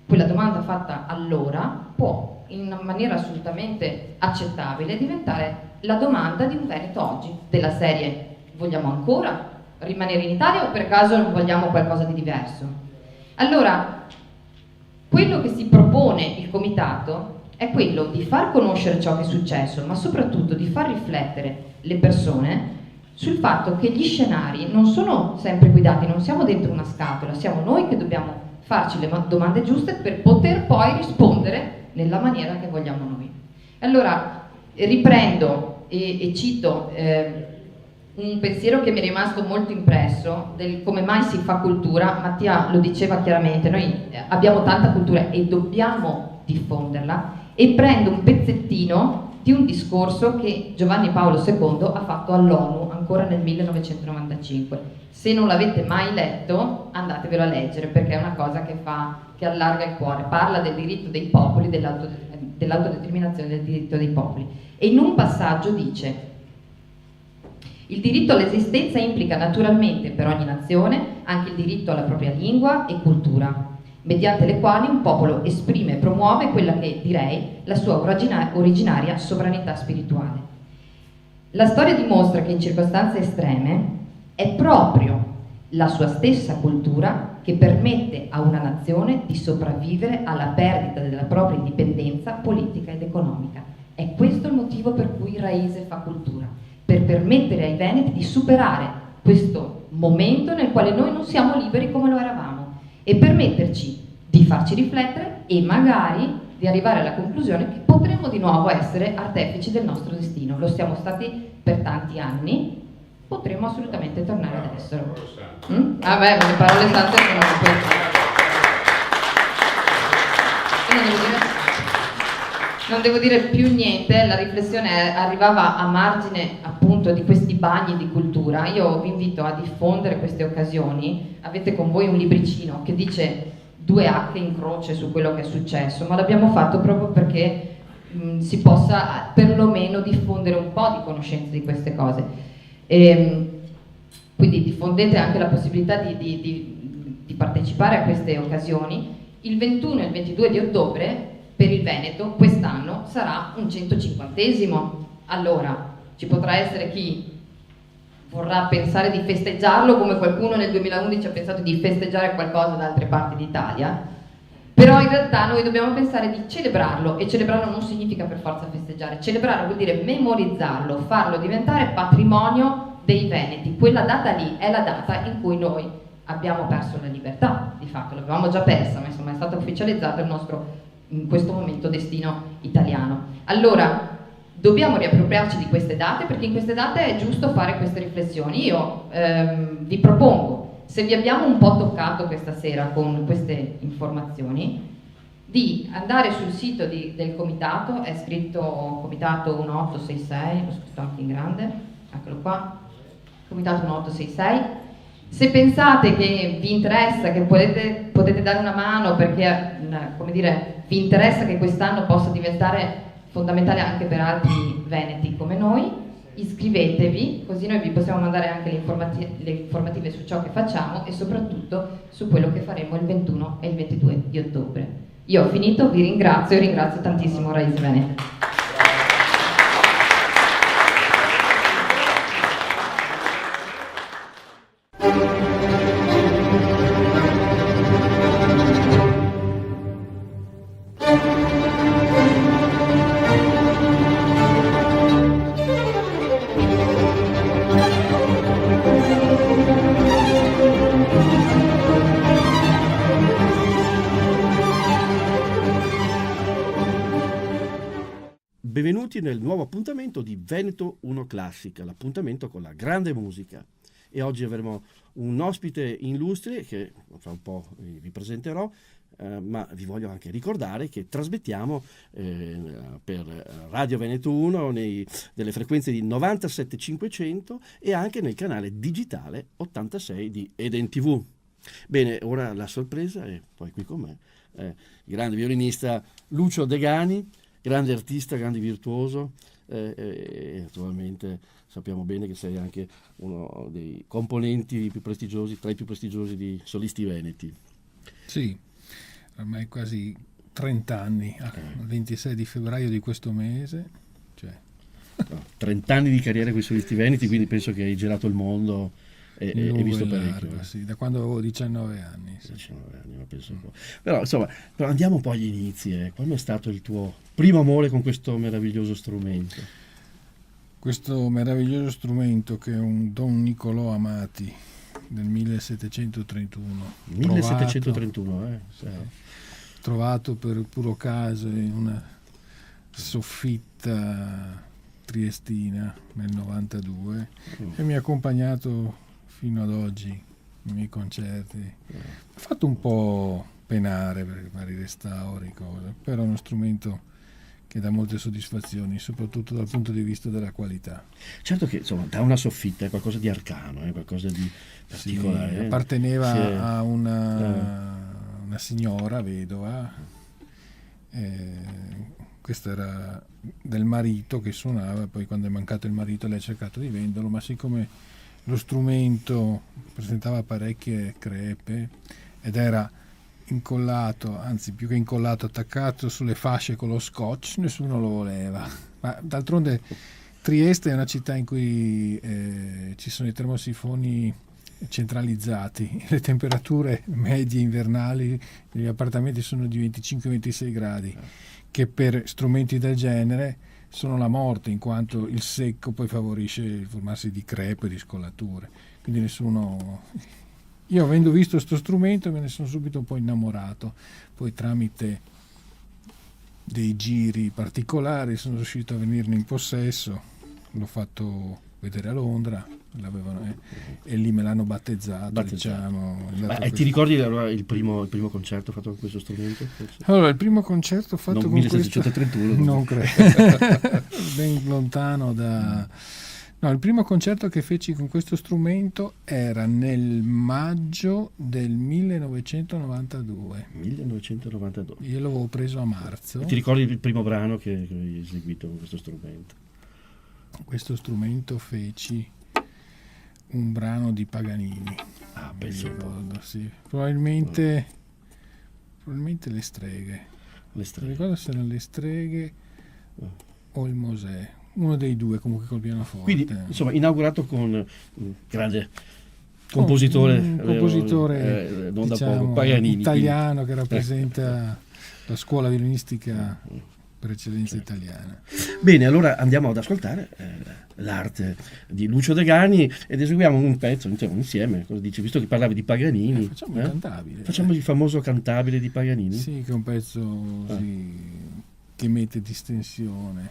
Quella domanda fatta allora può, in maniera assolutamente accettabile, diventare la domanda di un Veneto oggi, della serie: vogliamo ancora rimanere in Italia o per caso vogliamo qualcosa di diverso? Allora, quello che si propone il comitato è quello di far conoscere ciò che è successo, ma soprattutto di far riflettere le persone sul fatto che gli scenari non sono sempre guidati, non siamo dentro una scatola, siamo noi che dobbiamo farci le domande giuste per poter poi rispondere nella maniera che vogliamo noi. Allora, riprendo e cito un pensiero che mi è rimasto molto impresso del come mai si fa cultura. Mattia lo diceva chiaramente, noi abbiamo tanta cultura e dobbiamo diffonderla, e prendo un pezzettino di un discorso che Giovanni Paolo II ha fatto all'ONU ancora nel 1995. Se non l'avete mai letto, andatevelo a leggere, perché è una cosa che allarga il cuore. Parla del diritto dei popoli, dell'autodeterminazione del diritto dei popoli, e in un passaggio dice: il diritto all'esistenza implica naturalmente per ogni nazione anche il diritto alla propria lingua e cultura, mediante le quali un popolo esprime e promuove quella che direi la sua originaria sovranità spirituale. La storia dimostra che in circostanze estreme è proprio la sua stessa cultura che permette a una nazione di sopravvivere alla perdita della propria indipendenza politica ed economica. È questo il motivo per cui Raise fa cultura, per permettere ai veneti di superare questo momento nel quale noi non siamo liberi come lo eravamo, e permetterci di farci riflettere e magari di arrivare alla conclusione che potremmo di nuovo essere artefici del nostro destino. Lo siamo stati per tanti anni, potremmo assolutamente tornare ad esserlo. Vabbè, le parole sante sono non devo dire più niente. La riflessione arrivava a margine appunto di questi bagni di cultura. Io vi invito a diffondere queste occasioni. Avete con voi un libricino che dice 2 H in croce su quello che è successo, ma l'abbiamo fatto proprio perché si possa perlomeno diffondere un po' di conoscenza di queste cose. Quindi diffondete anche la possibilità di partecipare a queste occasioni. Il 21 e il 22 di ottobre per il Veneto quest'anno sarà un 150°. Allora, ci potrà essere chi vorrà pensare di festeggiarlo come qualcuno nel 2011 ha pensato di festeggiare qualcosa da altre parti d'Italia, però in realtà noi dobbiamo pensare di celebrarlo, e celebrarlo non significa per forza festeggiare. Celebrarlo vuol dire memorizzarlo, farlo diventare patrimonio dei veneti. Quella data lì è la data in cui noi abbiamo perso la libertà, di fatto l'avevamo già persa, ma insomma è stato ufficializzato il nostro, in questo momento, destino italiano. Allora dobbiamo riappropriarci di queste date, perché in queste date è giusto fare queste riflessioni. Io vi propongo, se vi abbiamo un po' toccato questa sera con queste informazioni, di andare sul sito del comitato. È scritto comitato 1866, l'ho scritto anche in grande, eccolo qua, comitato 1866. Se pensate che vi interessa, che potete dare una mano, perché come dire, vi interessa che quest'anno possa diventare fondamentale anche per altri veneti come noi, iscrivetevi, così noi vi possiamo mandare anche le informative su ciò che facciamo e soprattutto su quello che faremo il 21 e il 22 di ottobre. Io ho finito, vi ringrazio e ringrazio tantissimo Raise Veneti. Benvenuti nel nuovo appuntamento di Veneto 1 Classica, l'appuntamento con la grande musica. E oggi avremo un ospite illustre che fra un po' vi presenterò, ma vi voglio anche ricordare che trasmettiamo per Radio Veneto 1 delle frequenze di 97.500 e anche nel canale digitale 86 di Eden TV. Bene, ora la sorpresa è poi qui con me il grande violinista Lucio Degani, grande artista, grande virtuoso, e naturalmente sappiamo bene che sei anche uno dei componenti più prestigiosi, tra i più prestigiosi di solisti veneti. Sì, ormai quasi 30 anni, il 26 di febbraio di questo mese. 30 anni di carriera con i solisti veneti, quindi penso che hai girato il mondo lungo visto e parecchio. largo, sì, da quando avevo 19 anni. Sì. 19 anni, ma penso un po'. Però insomma, andiamo un po' agli inizi. Qual è stato il tuo primo amore con questo meraviglioso strumento? Questo meraviglioso strumento che è un Don Niccolò Amati del 1731. 1731, trovato per puro caso in una soffitta triestina nel 92 e mi ha accompagnato fino ad oggi nei miei concerti. Mi ha fatto un po' penare per vari restauri, cose, però è uno strumento che dà molte soddisfazioni, soprattutto dal punto di vista della qualità. Certo che insomma da una soffitta è qualcosa di arcano, qualcosa di particolare. Sì, apparteneva a una signora vedova, questo era del marito che suonava, poi quando è mancato il marito lei ha cercato di venderlo, ma siccome lo strumento presentava parecchie crepe ed era incollato, anzi più che incollato, attaccato sulle fasce con lo scotch, nessuno lo voleva. Ma d'altronde Trieste è una città in cui ci sono i termosifoni centralizzati, le temperature medie invernali negli appartamenti sono di 25-26 gradi, che per strumenti del genere sono la morte, in quanto il secco poi favorisce il formarsi di crepe e di scollature. Quindi nessuno... Io avendo visto questo strumento me ne sono subito un po' innamorato, poi tramite dei giri particolari sono riuscito a venirne in possesso, l'ho fatto vedere a Londra, e lì me l'hanno battezzato. Diciamo. E ti ricordi allora il primo concerto fatto con questo strumento? Forse? Allora, il primo concerto fatto non con 1731, questo... Non credo, ben lontano da... No, il primo concerto che feci con questo strumento era nel maggio del 1992. 1992. Io l'avevo preso a marzo. E ti ricordi il primo brano che hai eseguito con questo strumento? Con questo strumento feci un brano di Paganini. Ah, penso ricordo, sì. Probabilmente le streghe. Non ricordo se erano le streghe o il Mosè. Uno dei due, comunque col pianoforte. Quindi, insomma, inaugurato con un grande compositore, non da diciamo, poco, Paganini, italiano, che rappresenta la scuola violinistica per eccellenza italiana. Bene, allora andiamo ad ascoltare l'arte di Lucio Degani ed eseguiamo un pezzo insieme. Cosa dici? Visto che parlavi di Paganini, facciamo il cantabile. Facciamo il famoso cantabile di Paganini. Sì, che è un pezzo che mette distensione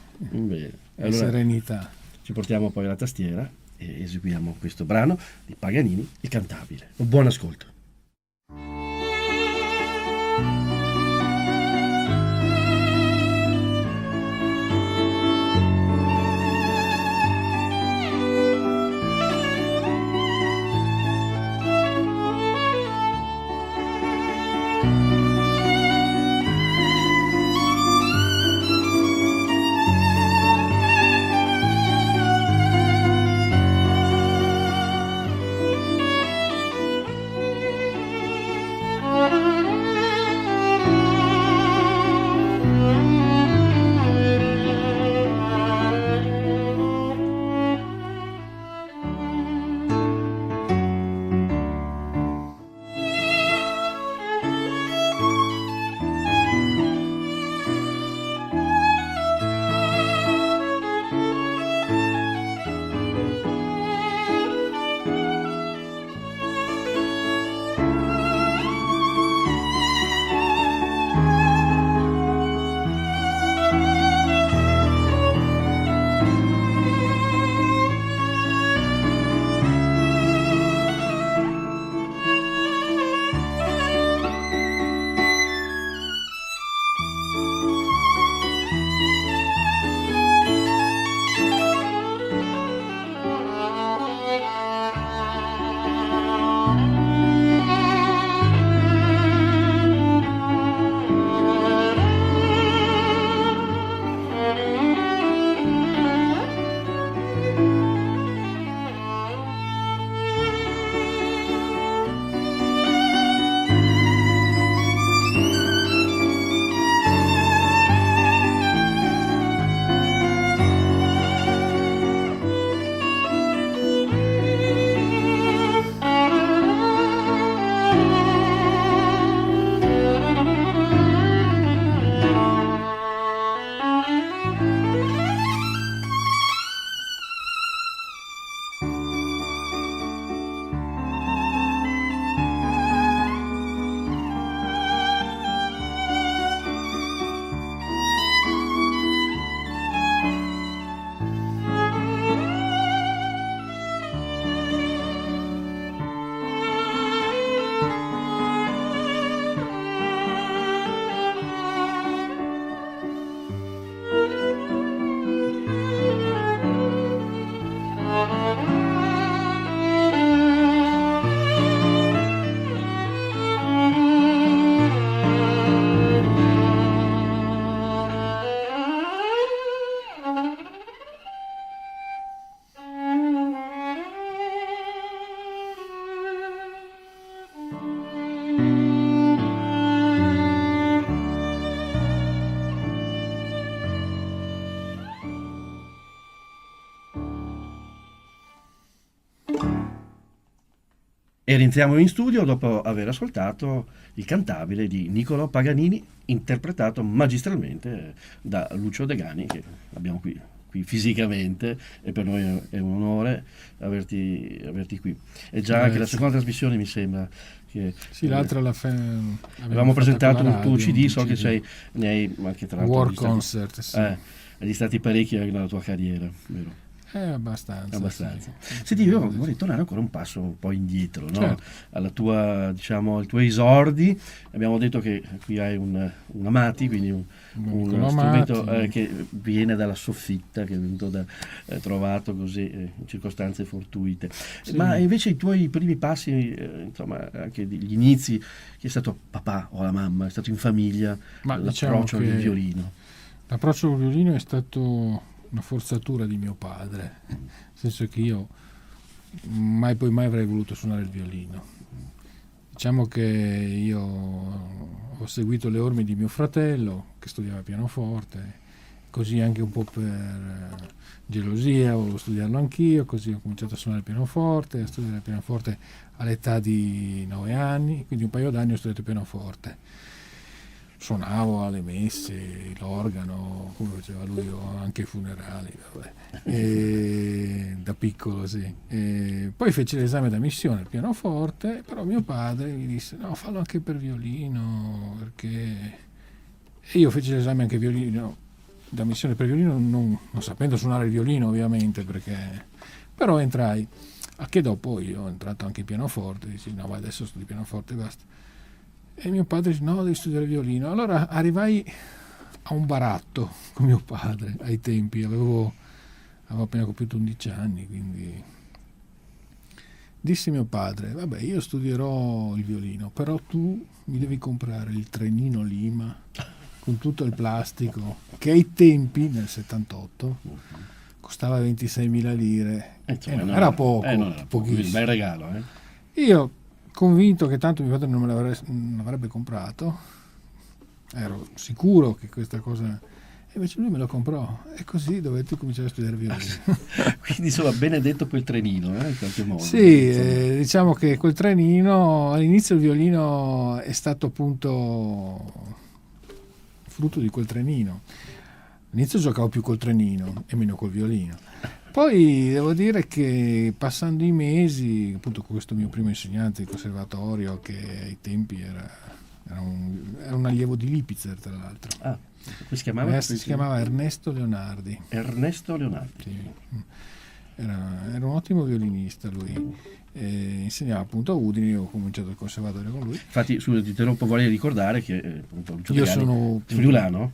e serenità. Ci portiamo poi alla tastiera e eseguiamo questo brano di Paganini, il cantabile. Un buon ascolto. E rientriamo in studio dopo aver ascoltato il cantabile di Niccolò Paganini, interpretato magistralmente da Lucio Degani, che abbiamo qui fisicamente, e per noi è un onore averti qui. È già anche la seconda trasmissione, mi sembra. Che, sì, l'altra avevamo presentato un tuo CD, so che ne hai anche tra l'altro War Concert, sì. Agli stati parecchi nella tua carriera, vero? Abbastanza. Senti, io vorrei tornare ancora un passo un po' indietro, no? Certo. Alla tua, al tuo esordi. Abbiamo detto che qui hai un Amati, quindi uno strumento che viene dalla soffitta, che è venuto trovato così in circostanze fortuite. Sì. Ma invece i tuoi primi passi, insomma, anche gli inizi, chi è stato papà o la mamma? È stato in famiglia? L'approccio al violino? L'approccio al violino è stato una forzatura di mio padre, nel senso che io mai avrei voluto suonare il violino. Diciamo che io ho seguito le orme di mio fratello che studiava pianoforte, così anche un po' per gelosia volevo studiarlo anch'io, così ho cominciato a suonare il pianoforte, a studiare il pianoforte all'età di 9 anni, quindi un paio d'anni ho studiato il pianoforte. Suonavo alle messe, l'organo, come faceva lui, anche ai funerali, da piccolo, sì. Poi feci l'esame d'ammissione al pianoforte, però mio padre mi disse no, fallo anche per violino, perché... E io feci l'esame anche violino, d'ammissione per violino, non sapendo suonare il violino ovviamente, però entrai, a che dopo io ho entrato anche in pianoforte, dici no, ma adesso studi pianoforte e basta. E mio padre dice no, devi studiare violino. Allora arrivai a un baratto con mio padre ai tempi, avevo appena compiuto 11 anni, quindi dissi mio padre vabbè, io studierò il violino, però tu mi devi comprare il trenino Lima con tutto il plastico, che ai tempi nel 78 costava 26.000 lire, era poco, pochissimo, un bel regalo, Io convinto che tanto mio padre non me l'avrebbe comprato, ero sicuro che questa cosa, e invece lui me lo comprò e così dovetti cominciare a studiare violino. Quindi insomma benedetto quel trenino, in qualche modo. Sì, diciamo che quel trenino, all'inizio il violino è stato appunto frutto di quel trenino. All'inizio giocavo più col trenino e meno col violino. Poi devo dire che passando i mesi, appunto con questo mio primo insegnante di conservatorio, che ai tempi era un allievo di Lipitzer, tra l'altro. Ah, si chiamava Ernesto Leonardi. Ernesto Leonardi. Sì. Era un ottimo violinista lui. Insegnava appunto a Udine, io ho cominciato il conservatorio con lui. Infatti, ti interrompo, vorrei ricordare che appunto, io sono friulano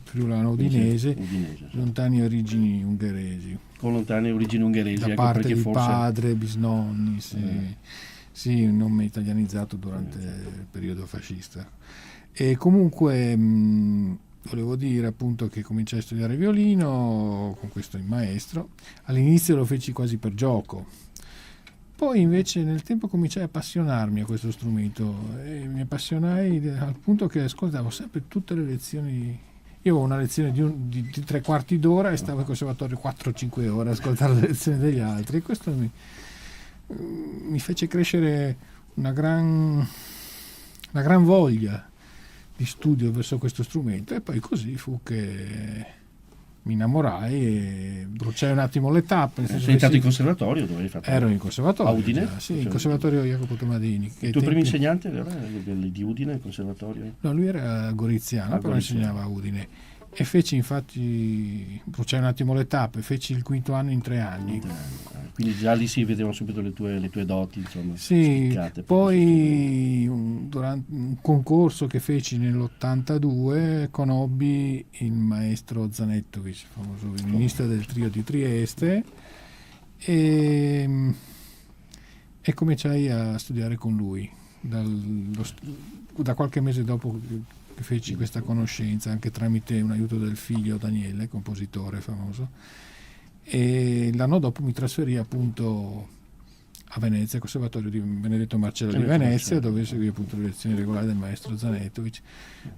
udinese, lontani origini ungheresi. Con lontane origini ungheresi, da parte di padre, bisnonni, sì, un nome italianizzato durante il periodo fascista. E comunque volevo dire appunto che cominciai a studiare violino con questo maestro. All'inizio lo feci quasi per gioco, poi invece nel tempo cominciai a appassionarmi a questo strumento e mi appassionai al punto che ascoltavo sempre tutte le lezioni. Io avevo una lezione di 3/4 d'ora e stavo al conservatorio 4-5 ore a ascoltare le lezioni degli altri, e questo mi fece crescere una gran voglia di studio verso questo strumento, e poi così fu che mi innamorai e bruciai un attimo le tappe. Sei entrato in conservatorio? Dove hai fatto? Ero in conservatorio. A Udine? Già, sì, in conservatorio Jacopo Tomadini. Il tuo primo insegnante era di Udine, il conservatorio? No, lui era goriziano, però insegnava a Udine. E feci infatti, bruciai un attimo le tappe, feci il 5º anno in 3 anni. Quindi già lì si vedevano subito le tue doti, insomma. Sì, spiccate, poi durante un concorso che feci nell'82 conobbi il maestro Zanettovic, famoso violinista del trio di Trieste, e cominciai a studiare con lui. Da qualche mese dopo che feci questa conoscenza, anche tramite un aiuto del figlio Daniele, compositore famoso, e l'anno dopo mi trasferì appunto a Venezia, al Conservatorio di Benedetto Marcello di Venezia, dove seguì appunto le lezioni regolari del maestro Zanettovic.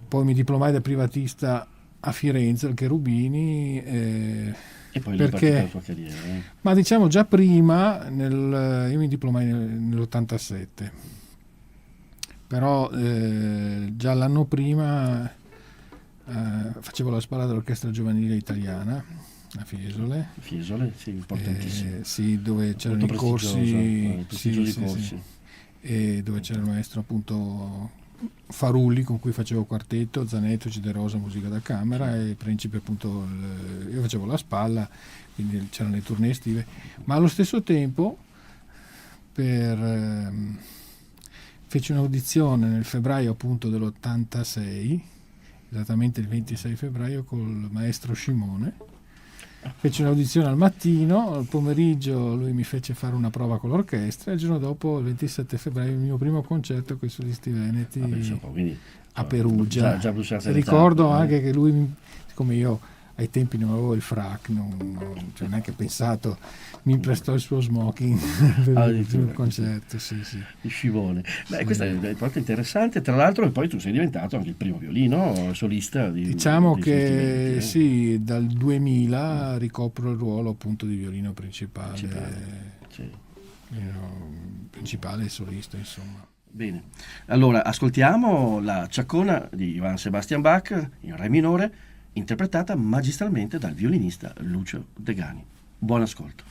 Poi mi diplomai da privatista a Firenze, al Cherubini, E poi lì è partita la tua carriera. Ma diciamo già prima, io mi diplomai nell'87, però già l'anno prima facevo la spalla dell'orchestra giovanile italiana a Fiesole. Fiesole, sì, importantissimo. Sì, dove c'erano i corsi, corsi. E dove c'era il maestro appunto Farulli, con cui facevo quartetto, Zanetto, Ciderosa, musica da camera, e Principe appunto io facevo la spalla, quindi c'erano le tournée estive, ma allo stesso tempo feci un'audizione nel febbraio appunto dell'86, esattamente il 26 febbraio, col maestro Scimone. Feci un'audizione al mattino, al pomeriggio lui mi fece fare una prova con l'orchestra, e il giorno dopo, il 27 febbraio, il mio primo concerto con i solisti veneti a Perugia. Già ricordo anche che lui, siccome io ai tempi non avevo il frac, non ho neanche pensato, mi prestò il suo smoking per il concerto. Il scivone. Questo è proprio interessante. Tra l'altro, poi tu sei diventato anche il primo violino solista diciamo che sì, dal 2000 ricopro il ruolo appunto di violino principale principale e solista, insomma. Bene, allora ascoltiamo la Ciaccona di Johann Sebastian Bach in re minore, interpretata magistralmente dal violinista Lucio Degani. Buon ascolto.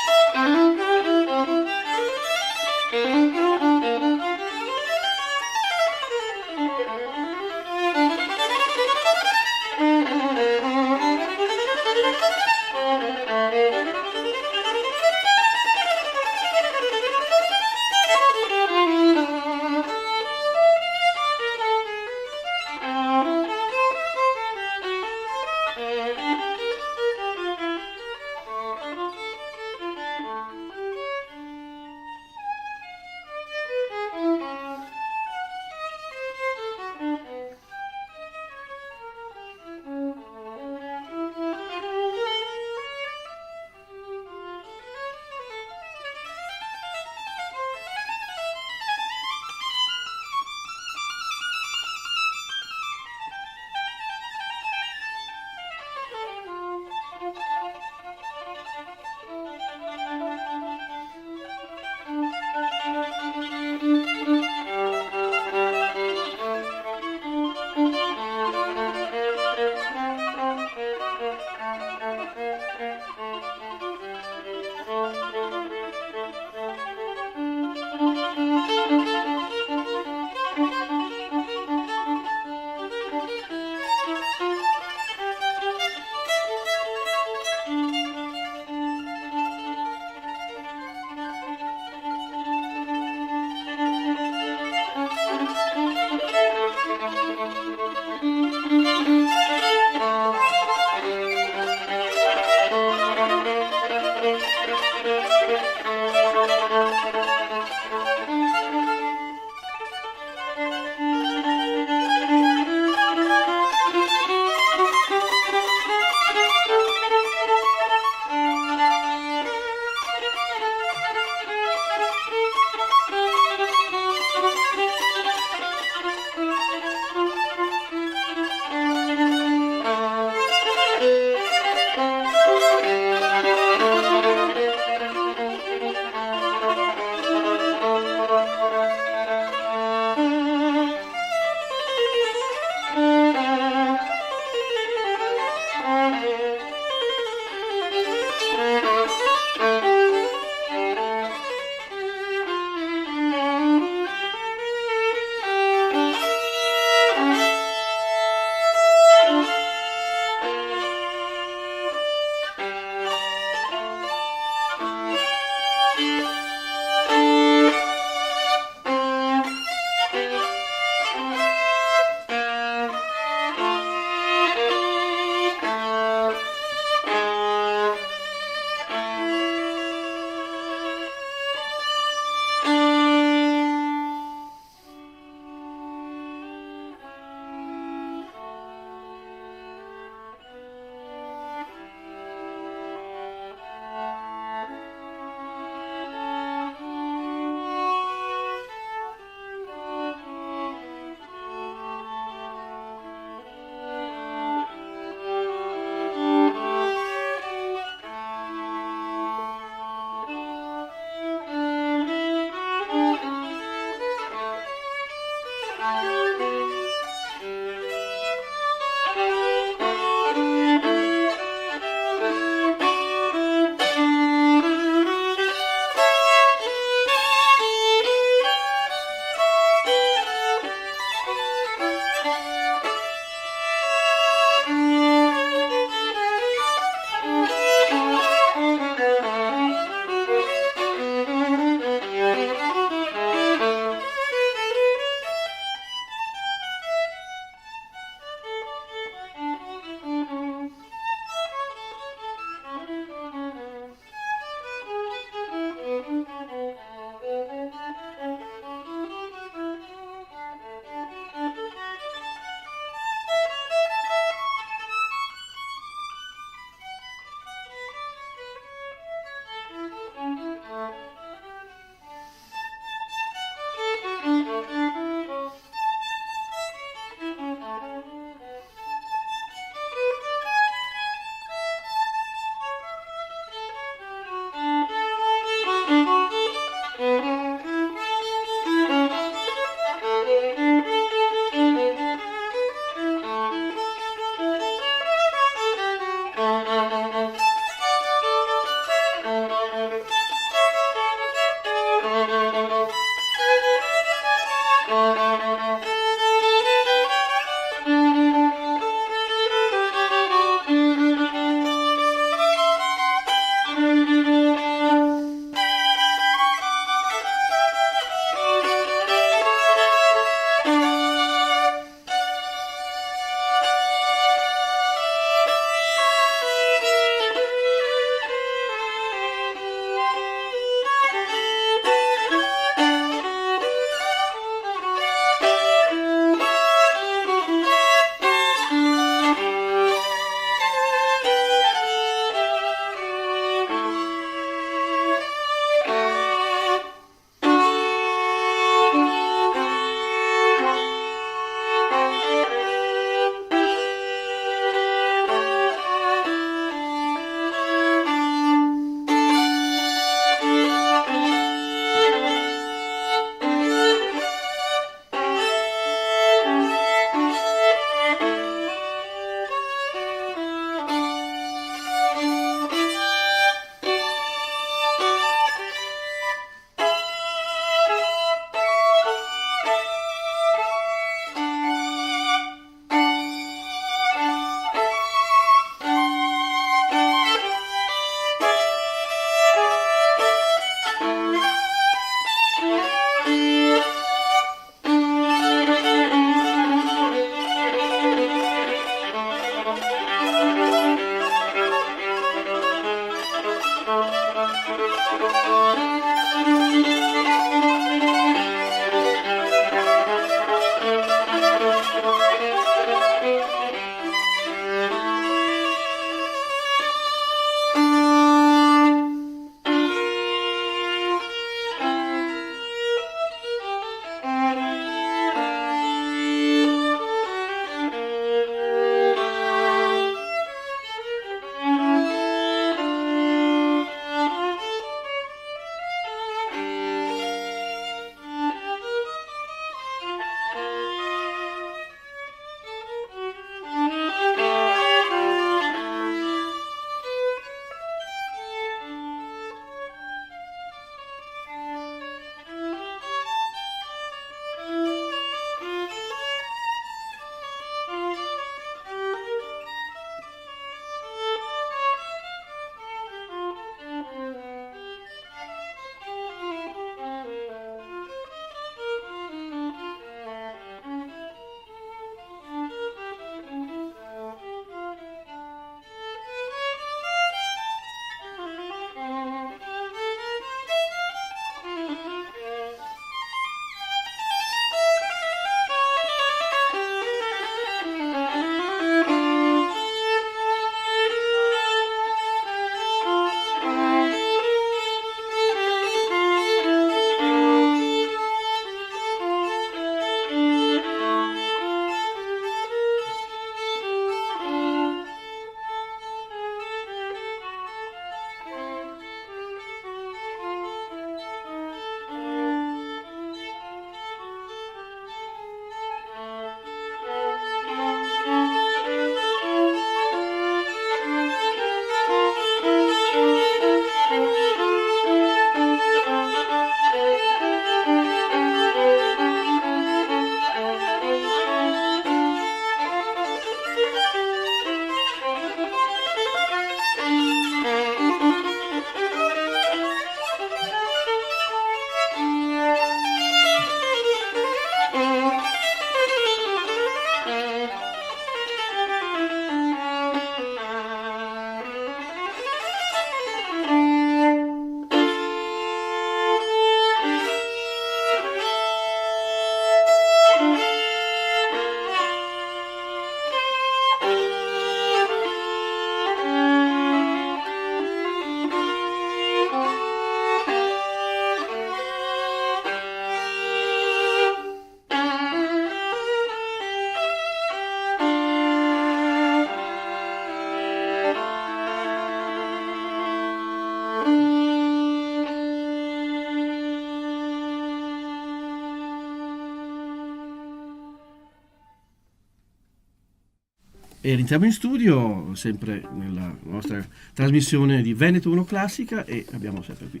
E rientriamo in studio, sempre nella nostra trasmissione di Veneto 1 Classica, e abbiamo sempre qui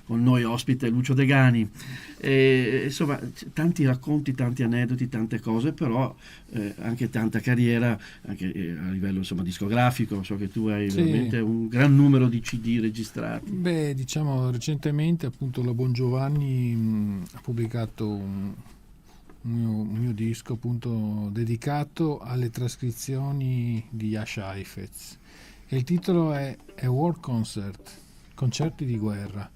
con noi ospite Lucio Degani. Insomma, tanti racconti, tanti aneddoti, tante cose, però anche tanta carriera, anche a livello insomma discografico. So che tu hai veramente un gran numero di CD registrati. Beh, diciamo recentemente appunto la Bongiovanni ha pubblicato un mio disco appunto dedicato alle trascrizioni di Jascha Heifetz, e il titolo è A War Concert, concerti di guerra.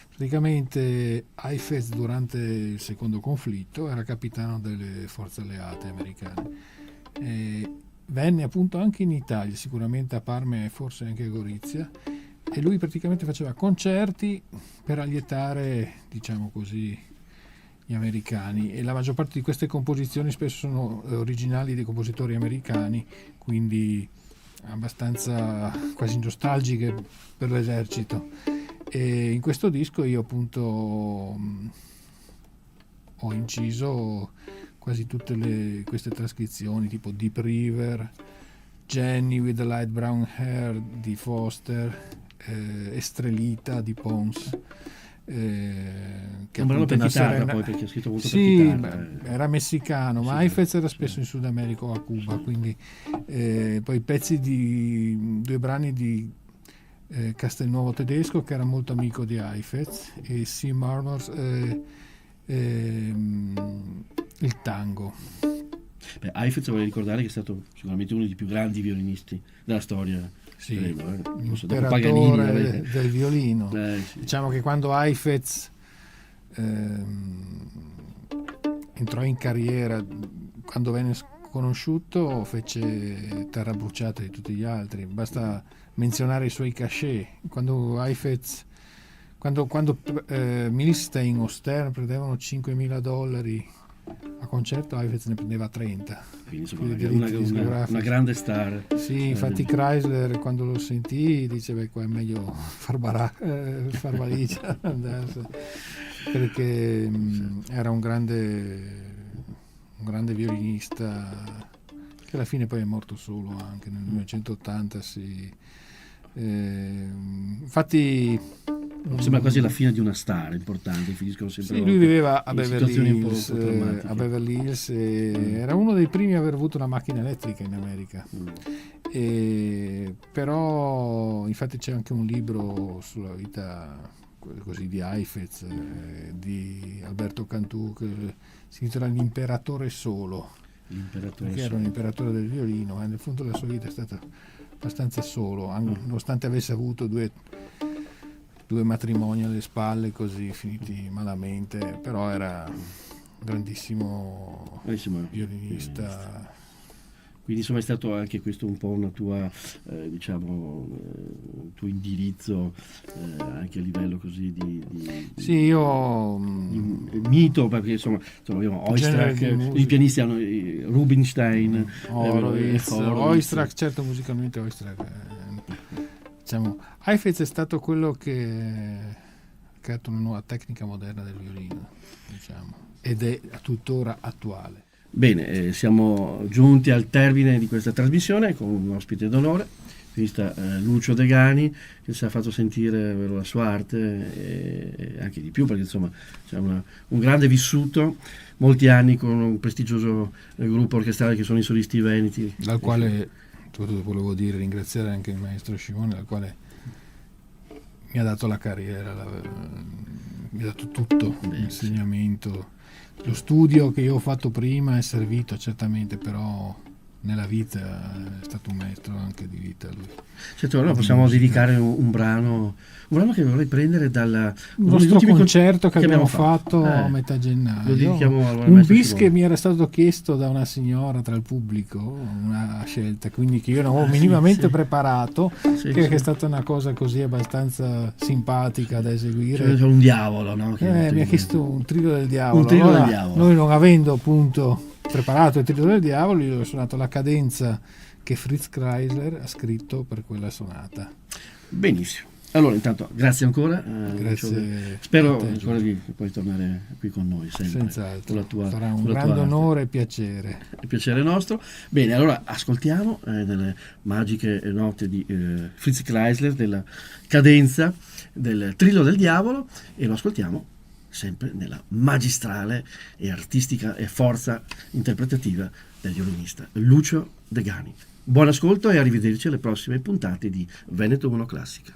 Praticamente Heifetz durante il secondo conflitto era capitano delle forze alleate americane e venne appunto anche in Italia, sicuramente a Parma e forse anche a Gorizia, e lui praticamente faceva concerti per allietare, diciamo così, gli americani, e la maggior parte di queste composizioni spesso sono originali dei compositori americani, quindi abbastanza quasi nostalgiche per l'esercito. E in questo disco io appunto ho inciso quasi tutte queste trascrizioni, tipo Deep River, Jenny with the Light Brown Hair di Foster, Estrelita di Pons, che un brano per chitarra, poi, perché ha scritto molto per chitarra. Era messicano, ma Heifetz era spesso in Sud America o a Cuba, quindi poi pezzi di due brani di Castelnuovo Tedesco, che era molto amico di Heifetz, e C. Marmors, il tango. Heifetz, vorrei ricordare che è stato sicuramente uno dei più grandi violinisti della storia Sì, Dopo Paganini, l'imperatore del violino. Sì. Diciamo che quando Heifetz entrò in carriera, quando venne conosciuto, fece terra bruciata di tutti gli altri. Basta menzionare i suoi cachet. Quando Heifetz, quando Milstein o Stern prendevano $5.000 a concerto, Heifetz ne prendeva 30. Quindi insomma, una grande star. Sì, infatti Chrysler quando lo sentì dice beh qua è meglio far valigia, perché era un grande violinista che alla fine poi è morto solo anche nel 1980. Infatti sembra quasi la fine di una star importante, finiscono sempre. Sì, lui viveva a in Beverly situazioni un po' Hills, drammatiche. Era uno dei primi a aver avuto una macchina elettrica in America. Però infatti c'è anche un libro sulla vita così di Heifetz, di Alberto Cantù, che si intitola L'imperatore solo, perché era un imperatore del violino, ma nel fondo della sua vita è stata abbastanza solo, nonostante avesse avuto due matrimoni alle spalle così finiti malamente, però era un grandissimo violinista. Quindi insomma è stato anche questo un po' una tua tuo indirizzo anche a livello così di sì, io mito, perché insomma Oistrakh, i pianisti hanno Rubinstein, Oistrakh, certo, musicalmente Oistrakh diciamo, Heifetz è stato quello che ha creato una nuova tecnica moderna del violino, diciamo, ed è tuttora attuale. Bene, siamo giunti al termine di questa trasmissione con un ospite d'onore, Lucio Degani, che ci ha fatto sentire la sua arte e anche di più, perché insomma c'è un grande vissuto, molti anni con un prestigioso gruppo orchestrale che sono i Solisti Veneti, dal quale volevo ringraziare anche il maestro Scimone, dal quale mi ha dato la carriera, mi ha dato tutto, l'insegnamento. Lo studio che io ho fatto prima è servito certamente, però nella vita è stato un maestro anche di vita lui. Certo, allora possiamo dedicare un brano che vorrei prendere dal nostro concerto che abbiamo fatto a metà gennaio. Lo dedichiamo un bis che mi era stato chiesto da una signora tra il pubblico, una scelta quindi che io non avevo minimamente preparato, che è stata una cosa così abbastanza simpatica da eseguire. Cioè, un diavolo, no? Mi ha chiesto un trillo del diavolo. Un trillo del diavolo. Noi non avendo appunto preparato il trillo del diavolo, io ho suonato la cadenza che Fritz Kreisler ha scritto per quella sonata. Benissimo. Allora, intanto, grazie ancora. Grazie. Spero ancora di poi tornare qui con noi sempre. Senz'altro. Sarà un grande onore e piacere. Il piacere nostro. Bene, allora ascoltiamo nelle magiche note di Fritz Kreisler della cadenza del Trillo del Diavolo, e lo ascoltiamo sempre nella magistrale e artistica e forza interpretativa del violinista Lucio Degani. Buon ascolto e arrivederci alle prossime puntate di Veneto 1 Classica.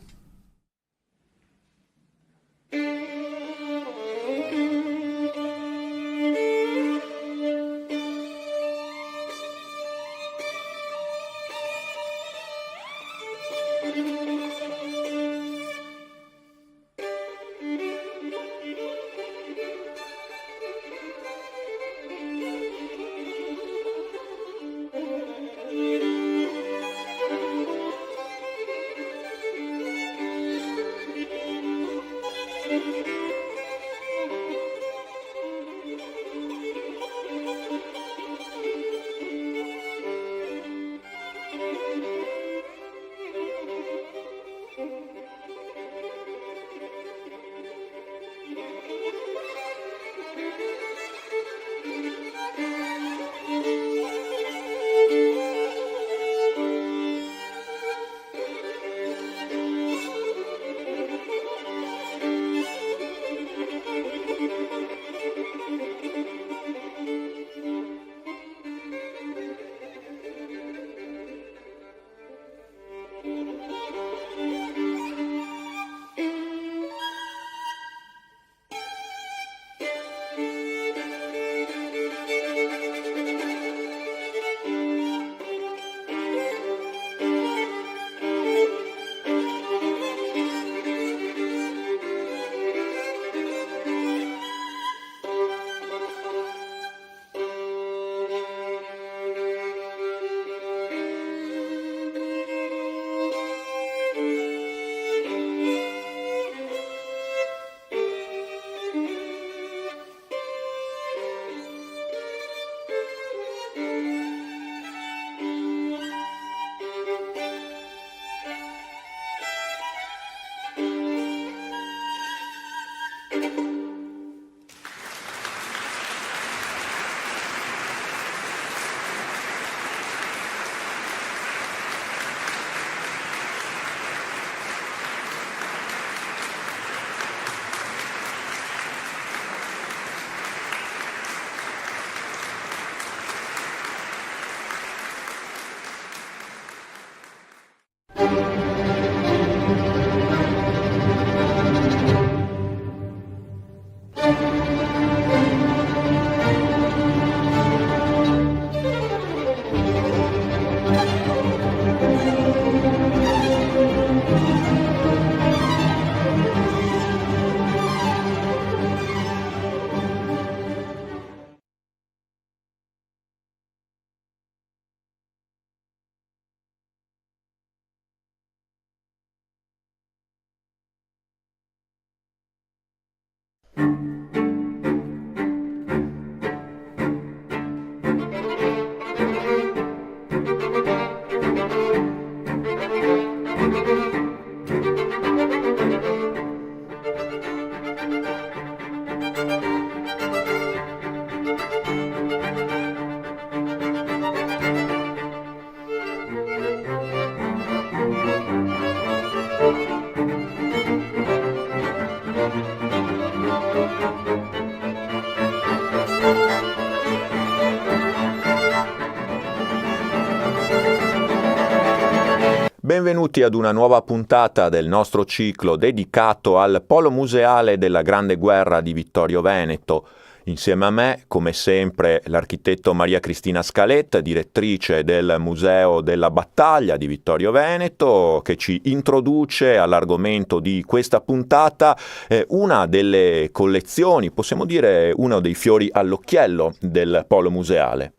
Benvenuti ad una nuova puntata del nostro ciclo dedicato al Polo Museale della Grande Guerra di Vittorio Veneto. Insieme a me, come sempre, l'architetto Maria Cristina Scaletta, direttrice del Museo della Battaglia di Vittorio Veneto, che ci introduce all'argomento di questa puntata, una delle collezioni, possiamo dire uno dei fiori all'occhiello del Polo Museale.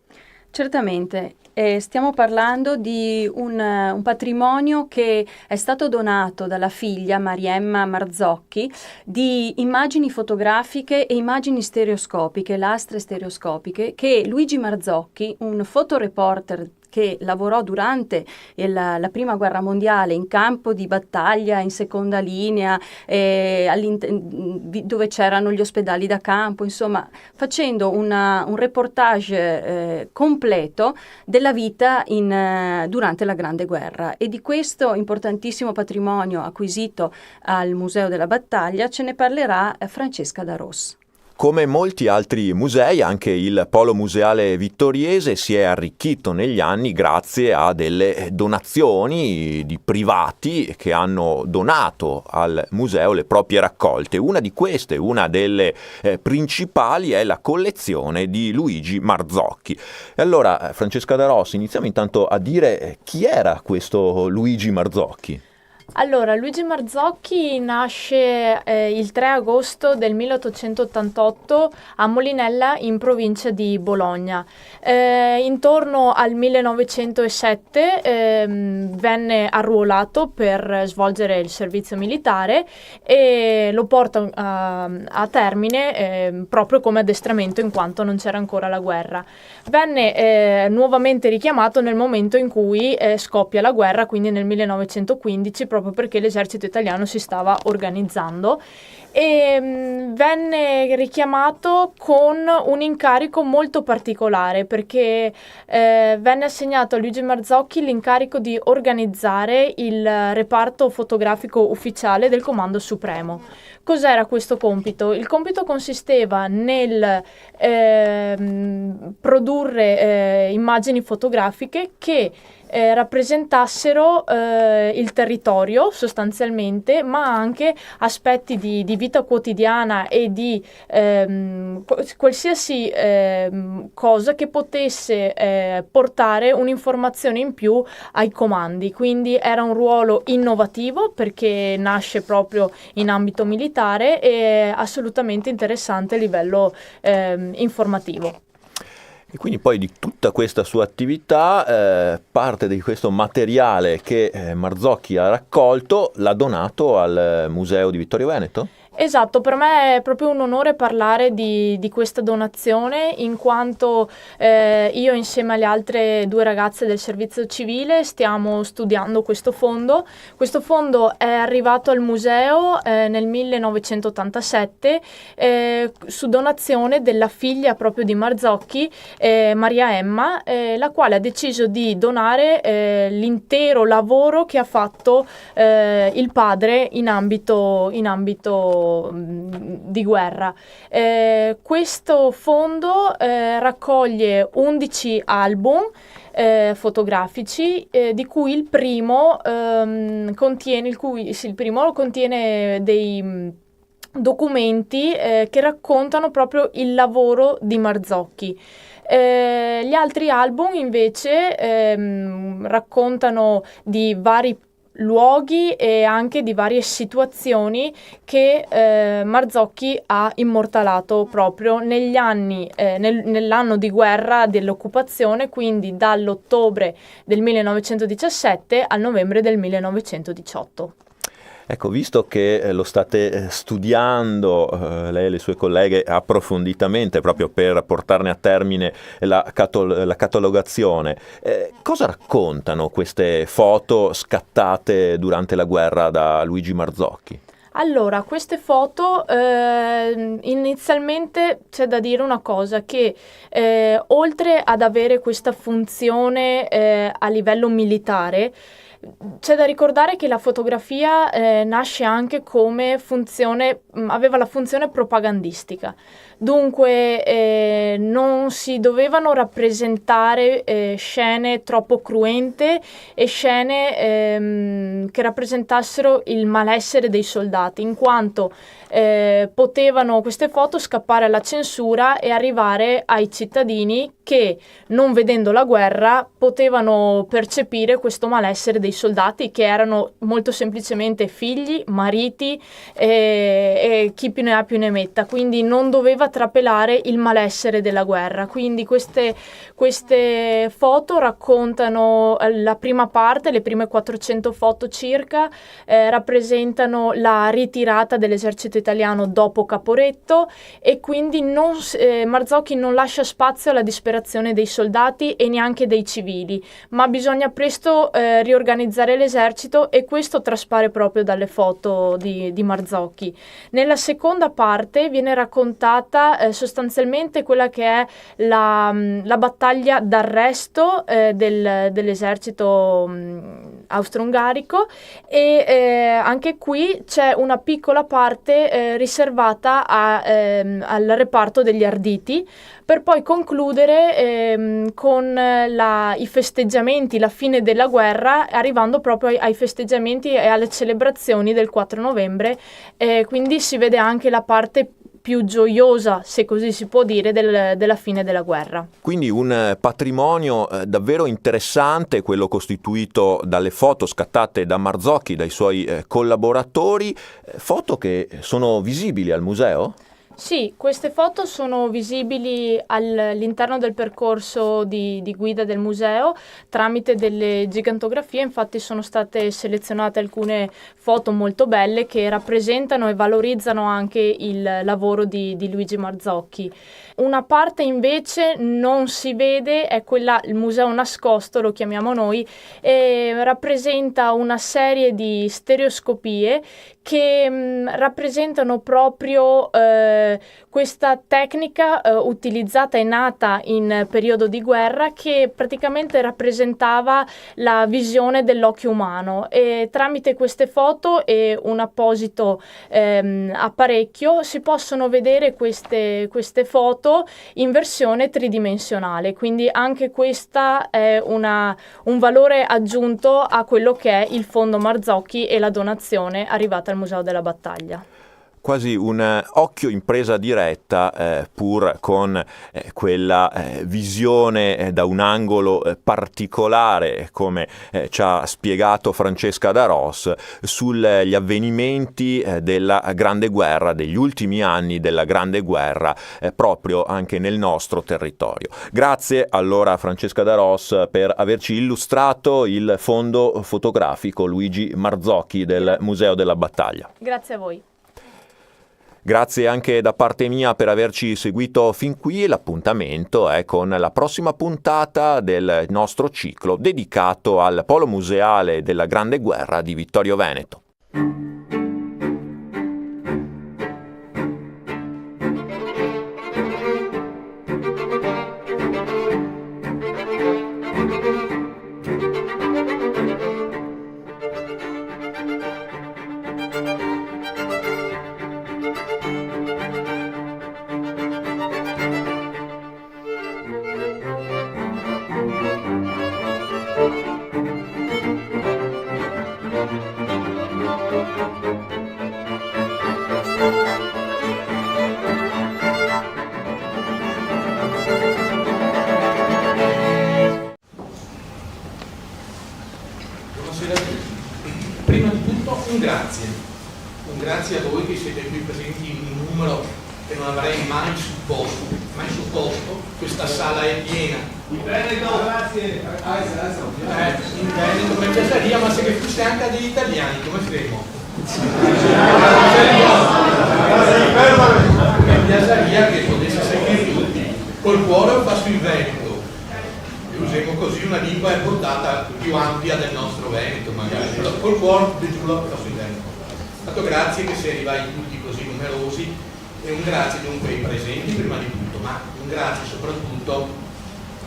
Certamente. Stiamo parlando di un patrimonio che è stato donato dalla figlia Mariemma Marzocchi di immagini fotografiche e immagini stereoscopiche, lastre stereoscopiche, che Luigi Marzocchi, un fotoreporter che lavorò durante la Prima Guerra Mondiale in campo di battaglia, in seconda linea, dove c'erano gli ospedali da campo, insomma, facendo un reportage completo della vita durante la Grande Guerra. E di questo importantissimo patrimonio acquisito al Museo della Battaglia ce ne parlerà Francesca D'Aros. Come molti altri musei, anche il Polo Museale Vittoriese si è arricchito negli anni grazie a delle donazioni di privati che hanno donato al museo le proprie raccolte. Una di queste, una delle principali, è la collezione di Luigi Marzocchi. E allora, Francesca D'Aros, iniziamo intanto a dire chi era questo Luigi Marzocchi. Allora, Luigi Marzocchi nasce il 3 agosto del 1888 a Molinella, in provincia di Bologna. Intorno al 1907 venne arruolato per svolgere il servizio militare e lo porta a termine proprio come addestramento, in quanto non c'era ancora la guerra. Venne nuovamente richiamato nel momento in cui scoppia la guerra, quindi nel 1915, proprio perché l'esercito italiano si stava organizzando, e venne richiamato con un incarico molto particolare, perché venne assegnato a Luigi Marzocchi l'incarico di organizzare il reparto fotografico ufficiale del Comando Supremo. Cos'era questo compito? Il compito consisteva nel produrre immagini fotografiche che rappresentassero il territorio sostanzialmente, ma anche aspetti di vita quotidiana e di qualsiasi cosa che potesse portare un'informazione in più ai comandi. Quindi era un ruolo innovativo perché nasce proprio in ambito militare e assolutamente interessante a livello informativo. E quindi poi di tutta questa sua attività, parte di questo materiale che Marzocchi ha raccolto l'ha donato al Museo di Vittorio Veneto? Esatto, per me è proprio un onore parlare di questa donazione, in quanto io insieme alle altre due ragazze del servizio civile stiamo studiando questo fondo. Questo fondo è arrivato al museo nel 1987 su donazione della figlia proprio di Marzocchi, Maria Emma, la quale ha deciso di donare l'intero lavoro che ha fatto il padre in ambito di guerra. Questo fondo raccoglie 11 album fotografici, di cui il primo contiene dei documenti che raccontano proprio il lavoro di Marzocchi. Gli altri album invece raccontano di vari luoghi e anche di varie situazioni che Marzocchi ha immortalato proprio negli anni, nell'anno di guerra dell'occupazione, quindi dall'ottobre del 1917 al novembre del 1918. Ecco, visto che lo state studiando, lei e le sue colleghe, approfonditamente, proprio per portarne a termine la catalogazione, cosa raccontano queste foto scattate durante la guerra da Luigi Marzocchi? Allora, queste foto, inizialmente c'è da dire una cosa, che oltre ad avere questa funzione a livello militare, c'è da ricordare che la fotografia nasce anche come funzione, aveva la funzione propagandistica. Dunque non si dovevano rappresentare scene troppo cruente e scene che rappresentassero il malessere dei soldati, in quanto potevano queste foto scappare alla censura e arrivare ai cittadini che, non vedendo la guerra, potevano percepire questo malessere dei soldati, che erano molto semplicemente figli, mariti e chi più ne ha più ne metta, quindi non doveva trapelare il malessere della guerra. Quindi queste foto raccontano la prima parte, le prime 400 foto circa, rappresentano la ritirata dell'esercito italiano dopo Caporetto, e quindi Marzocchi non lascia spazio alla disperazione dei soldati e neanche dei civili, ma bisogna presto riorganizzare l'esercito, e questo traspare proprio dalle foto di Marzocchi. Nella seconda parte viene raccontata sostanzialmente quella che è la battaglia d'arresto dell'esercito austro-ungarico, e anche qui c'è una piccola parte riservata al reparto degli Arditi, per poi concludere con i festeggiamenti, la fine della guerra, arrivando proprio ai festeggiamenti e alle celebrazioni del 4 novembre, quindi si vede anche la parte più gioiosa, se così si può dire, della fine della guerra. Quindi un patrimonio davvero interessante, quello costituito dalle foto scattate da Marzocchi, dai suoi collaboratori, foto che sono visibili al museo? Sì, queste foto sono visibili all'interno del percorso di guida del museo tramite delle gigantografie. Infatti sono state selezionate alcune foto molto belle che rappresentano e valorizzano anche il lavoro di Luigi Marzocchi. Una parte invece non si vede, è quella, il museo nascosto lo chiamiamo noi, e rappresenta una serie di stereoscopie che rappresentano proprio questa tecnica utilizzata e nata in periodo di guerra, che praticamente rappresentava la visione dell'occhio umano, e tramite queste foto e un apposito apparecchio si possono vedere queste foto in versione tridimensionale, quindi anche questa è un valore aggiunto a quello che è il fondo Marzocchi e la donazione arrivata al Museo della Battaglia. Quasi un occhio in presa diretta, pur con quella visione da un angolo particolare, come ci ha spiegato Francesca Darós, sugli avvenimenti della Grande Guerra, degli ultimi anni della Grande Guerra, proprio anche nel nostro territorio. Grazie allora Francesca Darós per averci illustrato il fondo fotografico Luigi Marzocchi del Museo della Battaglia. Grazie a voi. Grazie anche da parte mia per averci seguito fin qui. L'appuntamento è con la prossima puntata del nostro ciclo dedicato al Polo Museale della Grande Guerra di Vittorio Veneto. Prima di tutto un grazie a voi che siete qui presenti in un numero che non avrei mai supposto. Questa sala è piena. In Veneto, grazie. In Veneto, mi piacerebbe, ma se che fosse anche degli italiani, come faremo? Piaceria che potesse seguire tutti, col cuore ho fatto il Veneto, e usiamo così una lingua portata più ampia del nostro Veneto magari, però col cuore di giù ho fatto il Veneto. Fatto grazie che si arrivai tutti così numerosi, e un grazie dunque ai presenti prima di tutto, ma un grazie soprattutto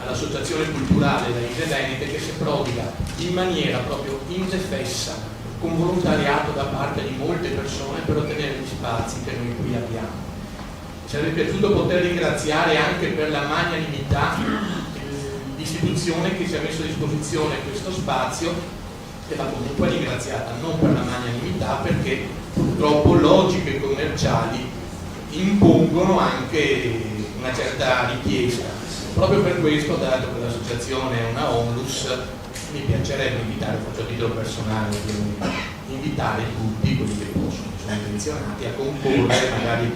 all'Associazione Culturale Raise Venete che si prodiga in maniera proprio indefessa, con volontariato da parte di molte persone per ottenere gli spazi che noi qui abbiamo. Ci sarebbe piaciuto poter ringraziare anche per la magnanimità l'istituzione che ci ha messo a disposizione questo spazio, che va comunque ringraziata non per la magnanimità, perché purtroppo logiche commerciali impongono anche una certa richiesta. Proprio per questo, dato che l'associazione è una onlus, mi piacerebbe invitare, faccio a titolo personale, invitare tutti quelli che possono, sono intenzionati a concorrere magari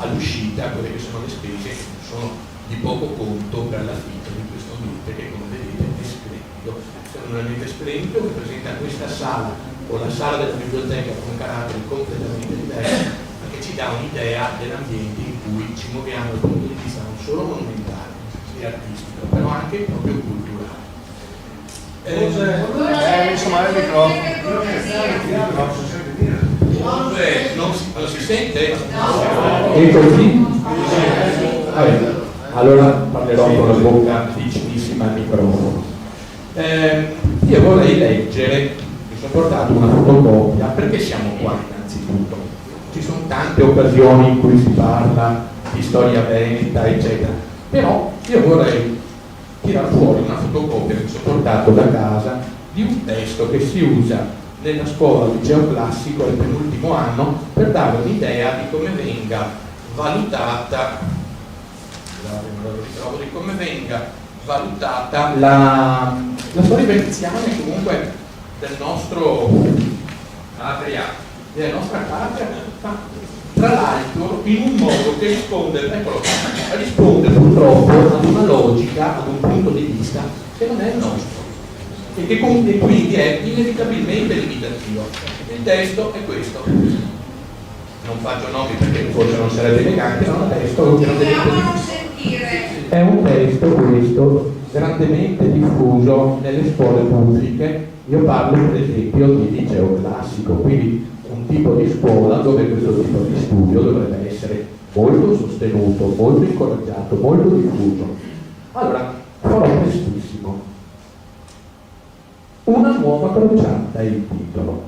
all'uscita a quelle che sono le spese che sono di poco conto per l'affitto di questo ambiente che, come vedete, è splendido. È un ambiente splendido che presenta questa sala o la sala della biblioteca con caratteri completamente diversi, ma che ci dà un'idea dell'ambiente in cui ci muoviamo dal punto di vista non solo monumentale e artistico, però anche proprio culturale. Insomma, il microfono. Non si sente? E così? Allora parlerò con la bocca vicinissima al microfono. Io vorrei leggere, mi sono portato una fotocopia, perché siamo qua innanzitutto. Ci sono tante occasioni in cui si parla di storia veneta, eccetera, però io vorrei tirare fuori una fotocopia che mi sono portato da casa di un testo che si usa nella scuola al liceo classico al penultimo anno per dare un'idea di come venga valutata la storia veneziana e comunque del nostro patria, della nostra patria, ma tra l'altro in un modo che risponde purtroppo ad una logica, ad un punto di vista che non è il nostro e che quindi è inevitabilmente limitativo. Il testo è questo, non faccio nomi perché forse non sarebbe elegante, ma è un testo questo grandemente diffuso nelle scuole pubbliche. Io parlo per esempio di liceo classico, quindi un tipo di scuola dove questo tipo di studio dovrebbe essere molto sostenuto, molto incoraggiato, molto diffuso. Allora, farò prestissimo. Una nuova crociata è il titolo.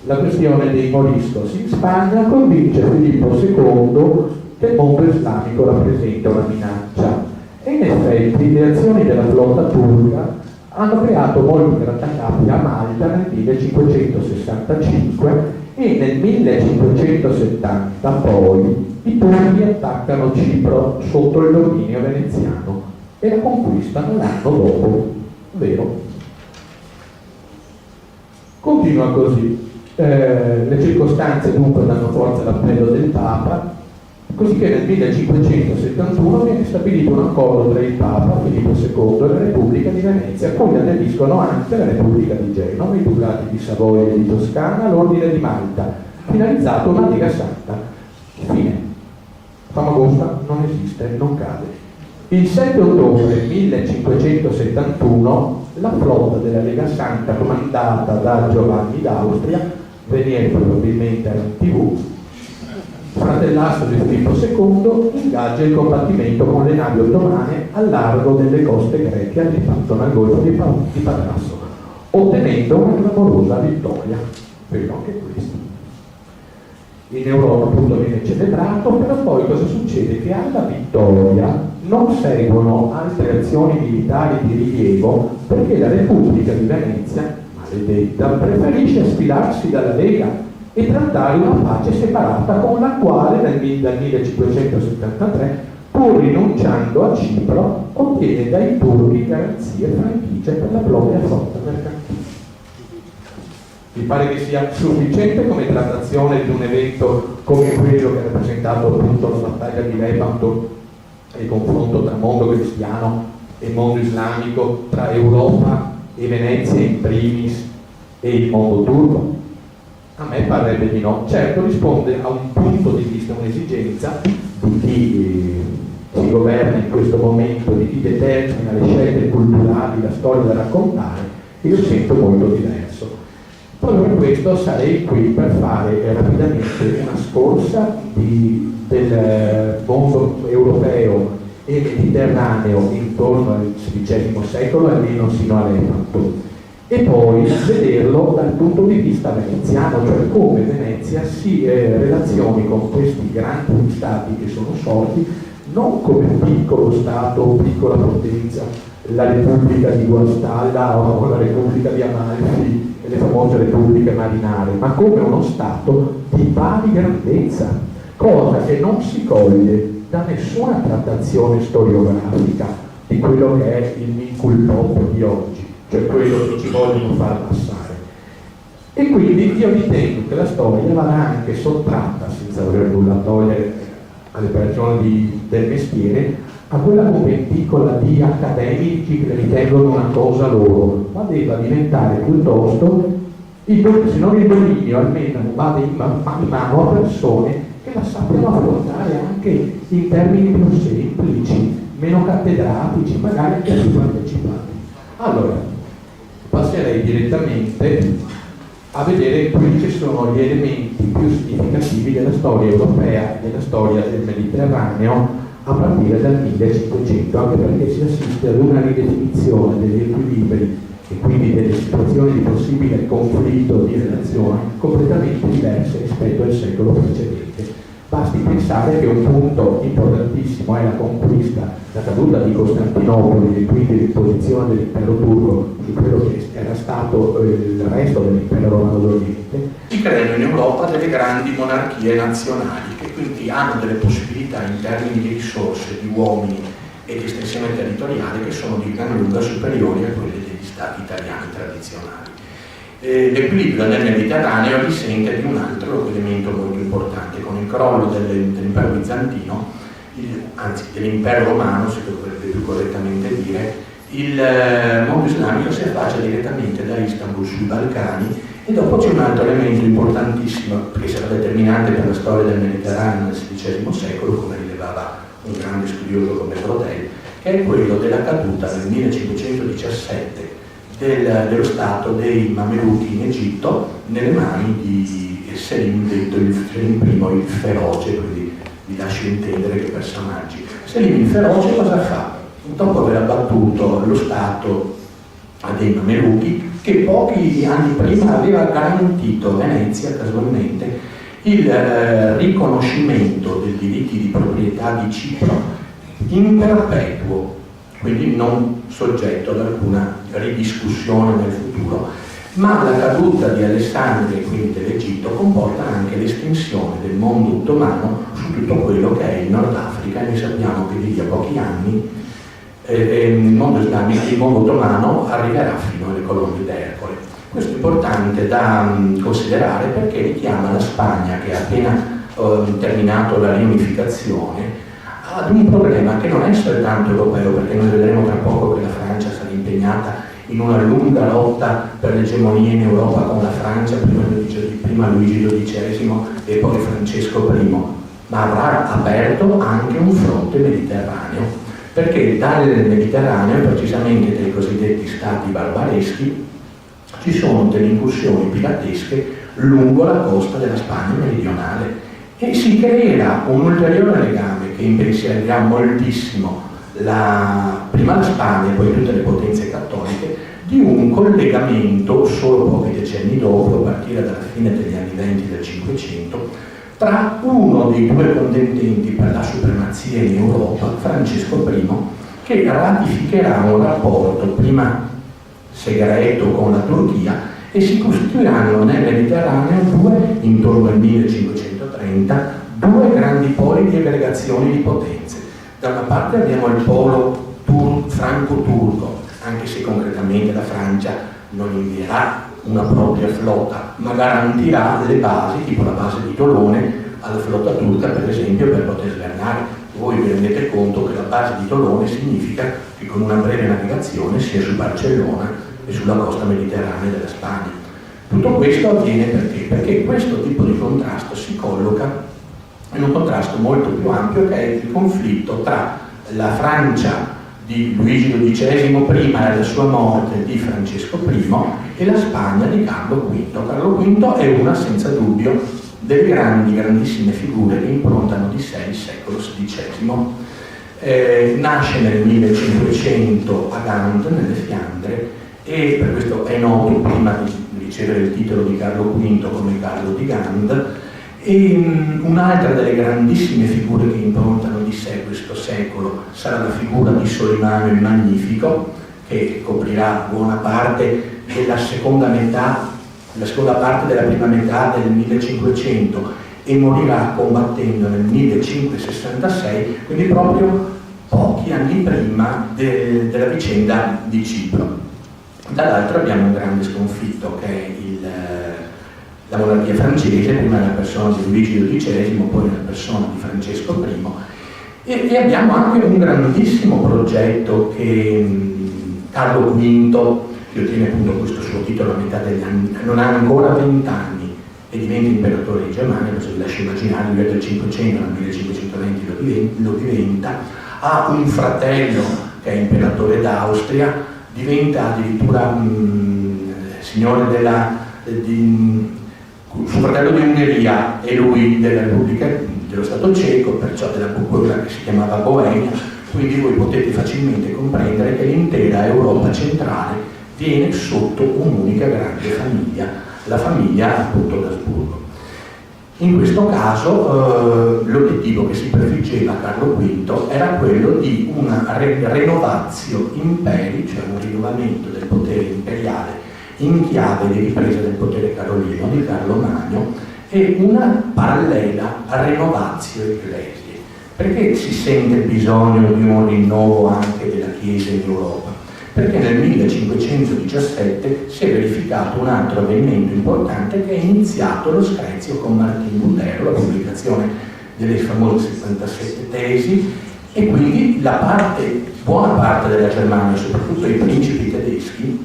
La questione dei moriscos in Spagna convince Filippo II che il mondo islamico rappresenta una minaccia e in effetti le azioni della flotta turca hanno creato molti grattacapi a Malta nel 1565 e nel 1570 poi i turchi attaccano Cipro sotto il dominio veneziano e la conquistano l'anno dopo, vero? Continua così. Le circostanze dunque danno forza all'appello del Papa, così che nel 1571 viene stabilito un accordo tra il Papa, Filippo II, e la Repubblica di Venezia, cui aderiscono anche la Repubblica di Genova, i Ducati di Savoia e di Toscana, l'Ordine di Malta, finalizzato a una Lega Santa. Fine. Famagosta non esiste, non cade. Il 7 ottobre 1571 la flotta della Lega Santa, comandata da Giovanni d'Austria, Venier probabilmente era in TV, fratellastro di Filippo II, ingaggia il combattimento con le navi ottomane al largo delle coste greche, arrivato nel golfo di Patrasso, ottenendo una clamorosa vittoria. Vero anche questo. In Europa appunto viene celebrato, però poi cosa succede? Che alla vittoria non seguono altre azioni militari di rilievo perché la Repubblica di Venezia, maledetta, preferisce sfilarsi dalla Lega e trattare una pace separata con la quale dal 1573, pur rinunciando a Cipro, ottiene dai turchi garanzie e franchigie per la propria flotta mercantile. Mi pare che sia sufficiente come trattazione di un evento come quello che ha rappresentato appunto la battaglia di Lepanto e il confronto tra mondo cristiano e mondo islamico, tra Europa e Venezia in primis e il mondo turco. A me parrebbe di no. Certo, risponde a un punto di vista, un'esigenza di chi si governa in questo momento, di chi determina le scelte culturali, la storia da raccontare, che io sento molto diverso. Proprio per questo sarei qui per fare rapidamente una scorsa del mondo europeo e mediterraneo intorno al XVI secolo, almeno sino all'Epoca, e poi vederlo dal punto di vista veneziano, cioè come Venezia si relazioni con questi grandi stati che sono sorti non come piccolo stato o piccola potenza, la Repubblica di Guastalla o la Repubblica di Amalfi e le famose repubbliche marinare, ma come uno stato di pari grandezza, cosa che non si coglie da nessuna trattazione storiografica di quello che è il Minculpop di oggi, cioè quello che ci vogliono far passare. E quindi io ritengo che la storia vada anche sottratta, senza voler nulla togliere alle persone del mestiere, a quella conventicola di accademici che ritengono una cosa loro, ma debba diventare piuttosto, se non il dominio, almeno vada in mano a persone che la sappiano affrontare anche in termini più semplici, meno cattedratici, magari anche più partecipanti. Allora, passerei direttamente a vedere quelli che sono gli elementi più significativi della storia europea e della storia del Mediterraneo a partire dal 1500, anche perché si assiste ad una ridefinizione degli equilibri e quindi delle situazioni di possibile conflitto di relazioni completamente diverse rispetto al secolo precedente. Basti pensare che un punto importantissimo è la conquista, la caduta di Costantinopoli e quindi l'imposizione dell'impero turco su quello che era stato il resto dell'impero romano d'Oriente. Si creano in Europa delle grandi monarchie nazionali che quindi hanno delle possibilità in termini di risorse, di uomini e di estensione territoriale che sono di gran lunga superiori a quelle degli stati italiani tradizionali. L'equilibrio nel Mediterraneo risente di un altro elemento molto importante. Con il crollo dell'impero bizantino, anzi dell'impero romano si dovrebbe più correttamente dire, il mondo islamico si affaccia direttamente da Istanbul sui Balcani, e dopo c'è un altro elemento importantissimo che sarà determinante per la storia del Mediterraneo nel XVI secolo, come rilevava un grande studioso come Brodel, che è quello della caduta nel 1517 dello stato dei Mameluchi in Egitto nelle mani di Selim, detto il Selim I il feroce, quindi vi lascio intendere che personaggi. Selim il feroce cosa fa? Dopo aver abbattuto lo stato dei Mameluchi, che pochi anni prima aveva garantito a Venezia casualmente il riconoscimento dei diritti di proprietà di Cipro in perpetuo, quindi non soggetto ad alcuna ridiscussione nel futuro. Ma la caduta di Alessandria e quindi dell'Egitto comporta anche l'estensione del mondo ottomano su tutto quello che è il Nord Africa, e noi sappiamo che di lì a pochi anni il mondo islamico, il mondo ottomano arriverà fino alle colonne d'Ercole. Questo è importante da considerare perché richiama la Spagna, che ha appena terminato la riunificazione, ad un problema che non è soltanto europeo, perché noi vedremo tra poco che la Francia sarà impegnata in una lunga lotta per l'egemonia in Europa con la Francia, prima Luigi XII e poi Francesco I, ma avrà aperto anche un fronte mediterraneo, perché dal Mediterraneo, precisamente dai cosiddetti stati barbareschi, ci sono delle incursioni piratesche lungo la costa della Spagna meridionale, e si creerà un ulteriore legame che impensierirà moltissimo prima la Spagna e poi tutte le potenze cattoliche, di un collegamento solo pochi decenni dopo, a partire dalla fine degli anni 20 del Cinquecento, tra uno dei due contendenti per la supremazia in Europa, Francesco I, che ratificherà un rapporto prima segreto con la Turchia, e si costituiranno nel Mediterraneo intorno al 1530, due grandi poli di aggregazione di potenze. Da una parte abbiamo il polo franco-turco, anche se concretamente la Francia non invierà una propria flotta, ma garantirà le basi, tipo la base di Tolone, alla flotta turca, per esempio, per poter svernare. Voi vi rendete conto che la base di Tolone significa che con una breve navigazione sia su Barcellona e sulla costa mediterranea della Spagna. Tutto questo avviene perché? Perché questo tipo di contrasto si colloca in un contrasto molto più ampio, che è il conflitto tra la Francia di Luigi XII prima della sua morte di Francesco I e la Spagna di Carlo V. Carlo V è una, senza dubbio, delle grandissime figure che improntano di sé il secolo XVI. Nasce nel 1500 a Gand, nelle Fiandre, e per questo è noto prima di ricevere il titolo di Carlo V come Carlo di Gand. E un'altra delle grandissime figure che improntano di sé questo secolo sarà la figura di Solimano il Magnifico, che coprirà buona parte della seconda parte della prima metà del 1500 e morirà combattendo nel 1566, quindi proprio pochi anni prima della vicenda di Cipro. Dall'altro abbiamo un grande sconfitto, che è la monarchia francese, prima nella persona di Luigi XII, poi nella persona di Francesco I, e abbiamo anche un grandissimo progetto che Carlo V, che ottiene appunto questo suo titolo a metà degli anni, non ha ancora 20 anni e diventa imperatore di Germania, adesso vi lascio immaginare, lui è del 500, nel 1520 lo diventa, ha un fratello che è imperatore d'Austria, diventa addirittura signore suo fratello di Ungheria e lui della Repubblica dello Stato Ceco, perciò della quella che si chiamava Boemia, quindi voi potete facilmente comprendere che l'intera Europa centrale viene sotto un'unica grande famiglia, la famiglia appunto d'Asburgo. In questo caso l'obiettivo che si prefiggeva Carlo V era quello di una renovatio imperi, cioè un rinnovamento del potere imperiale in chiave di ripresa del potere carolino di Carlo Magno e una parallela renovatio ecclesiae. Perché si sente bisogno di un rinnovo anche della Chiesa in Europa? Perché nel 1517 si è verificato un altro avvenimento importante, che è iniziato lo screzio con Martin Lutero, la pubblicazione delle famose 77 tesi, e quindi buona parte della Germania, soprattutto i principi tedeschi,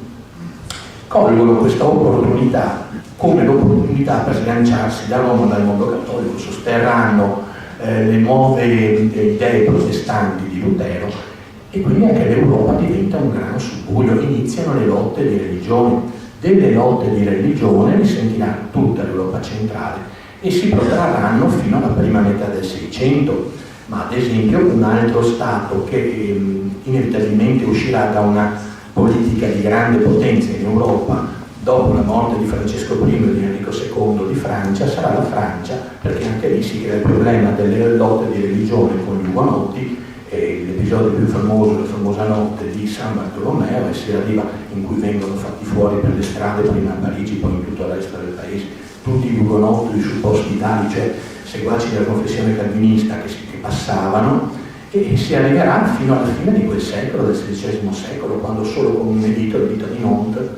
colgono questa opportunità come l'opportunità per sganciarsi da Roma, dal mondo cattolico, sosterranno le nuove idee protestanti di Lutero, e quindi anche l'Europa diventa un grano subbuglio, iniziano le lotte di religione. Delle lotte di religione risentirà tutta l'Europa centrale e si protrarranno fino alla prima metà del Seicento, ma ad esempio un altro Stato che inevitabilmente uscirà da una politica di grande potenza in Europa dopo la morte di Francesco I e di Enrico II di Francia sarà la Francia, perché anche lì si crea il problema delle lotte di religione con gli ugonotti. L'episodio più famoso, la famosa notte di San Bartolomeo, e si arriva in cui vengono fatti fuori per le strade, prima a Parigi, poi in tutto il resto del paese, tutti gli ugonotti, i supposti tali, cioè seguaci della confessione calvinista che passavano, e si arriverà fino alla fine di quel secolo, del XVI secolo, quando solo con un editto, il editto di Nantes,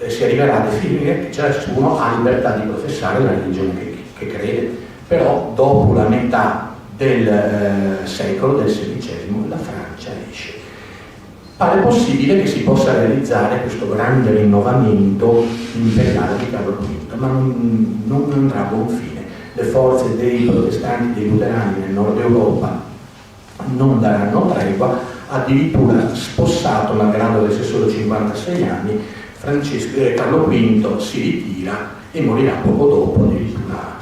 si arriverà a definire che ciascuno ha libertà di professare la religione che crede. Però dopo la metà del secolo, del XVI, la Francia esce. Pare possibile che si possa realizzare questo grande rinnovamento imperiale di Carlo V, ma non andrà a buon fine. Le forze dei protestanti, dei luterani nel nord Europa non daranno tregua, addirittura spossato, malgrado avesse solo 56 anni, Carlo V si ritira e morirà poco dopo, addirittura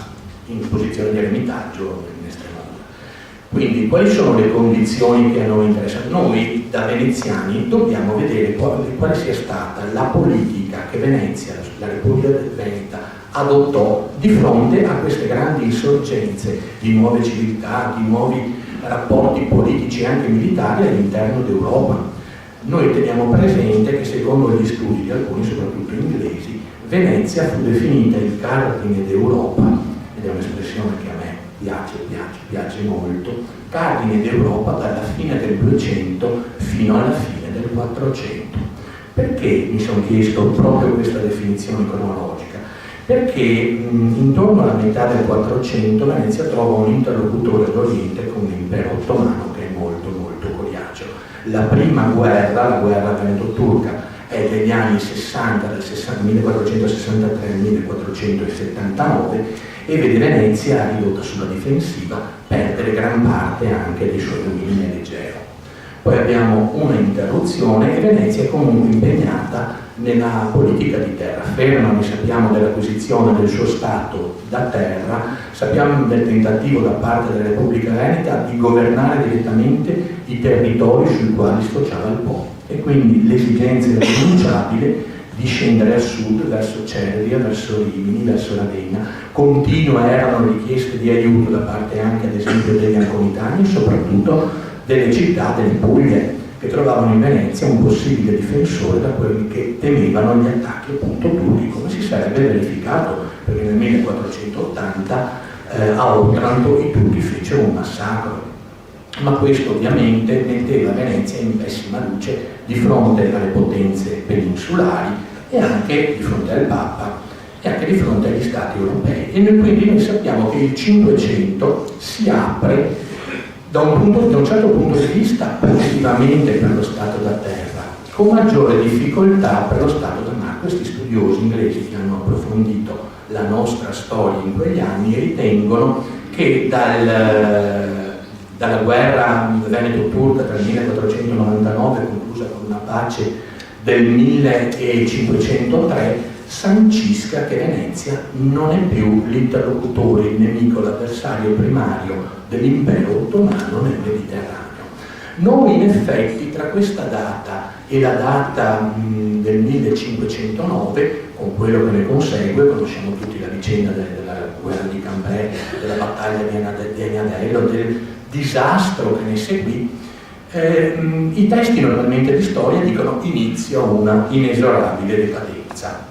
in posizione di eremitaggio in Estremadura. Quindi quali sono le condizioni che a noi interessano? Noi da veneziani dobbiamo vedere quale sia stata la politica che Venezia, la Repubblica Veneta, adottò di fronte a queste grandi insorgenze di nuove civiltà, di nuovi rapporti politici e anche militari all'interno d'Europa. Noi teniamo presente che secondo gli studi di alcuni, soprattutto inglesi, Venezia fu definita il cardine d'Europa, ed è un'espressione che a me piace molto, cardine d'Europa dalla fine del 200 fino alla fine del 400. Perché mi sono chiesto proprio questa definizione cronologica? Perché intorno alla metà del 400 Venezia trova un interlocutore d'Oriente con l'impero ottomano, che è molto molto coriaceo. La prima guerra, la guerra veneto-turca, è degli anni 60, dal 1463 al 1479, e vede Venezia ridotta sulla difensiva, perdere gran parte anche dei suoi domini nell'Egeo. Poi abbiamo una interruzione e Venezia è comunque impegnata nella politica di terraferma. Noi sappiamo dell'acquisizione del suo stato da terra, sappiamo del tentativo da parte della Repubblica Veneta di governare direttamente i territori sui quali sfociava il Po, e quindi l'esigenza irrinunciabile di scendere a sud verso Cervia, verso Rimini, verso Ravenna. Continue erano richieste di aiuto da parte anche ad esempio degli anconitani e soprattutto delle città delle Puglie, che trovavano in Venezia un possibile difensore da quelli che temevano gli attacchi appunto turchi, come si sarebbe verificato, perché nel 1480 a Otranto i turchi fecero un massacro. Ma questo ovviamente metteva Venezia in pessima luce di fronte alle potenze peninsulari e anche di fronte al Papa e anche di fronte agli stati europei. E quindi noi sappiamo che il Cinquecento si apre da un certo punto di vista positivamente per lo stato da terra, con maggiore difficoltà per lo stato da mare. Questi studiosi inglesi che hanno approfondito la nostra storia in quegli anni ritengono che dalla guerra veneto-turca tra il 1499, conclusa con una pace del 1503, sancisca che Venezia non è più l'interlocutore, il nemico, l'avversario primario dell'impero ottomano nel Mediterraneo. Noi in effetti tra questa data e la data del 1509, con quello che ne consegue, conosciamo tutti la vicenda della guerra di Cambrai, della battaglia di Aniadello, del disastro che ne seguì, i testi normalmente di storia dicono inizia una inesorabile decadenza.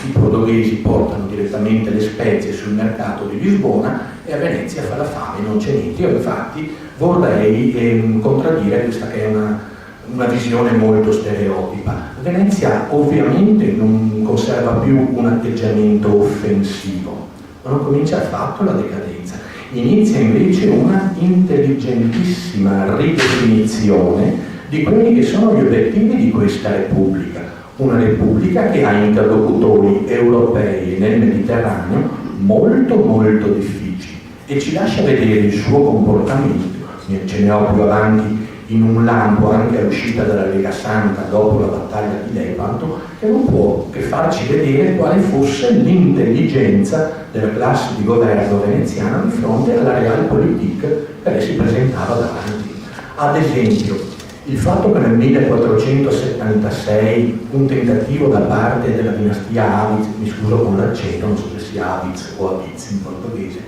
I portoghesi portano direttamente le spezie sul mercato di Lisbona e a Venezia fa la fame, non c'è niente. Io infatti vorrei contraddire questa che è una visione molto stereotipa. Venezia ovviamente non conserva più un atteggiamento offensivo, ma non comincia affatto la decadenza. Inizia invece una intelligentissima ridefinizione di quelli che sono gli obiettivi di questa Repubblica. Una Repubblica che ha interlocutori europei nel Mediterraneo molto molto difficili e ci lascia vedere il suo comportamento. Ce ne ho più avanti in un lampo anche all'uscita dalla Lega Santa dopo la battaglia di Lepanto, che non può che farci vedere quale fosse l'intelligenza della classe di governo veneziana di fronte alla realpolitik che lei si presentava davanti. Ad esempio, il fatto che nel 1476 un tentativo da parte della dinastia Aviz, mi scuso con l'accento, non so se sia Aviz o Aviz in portoghese,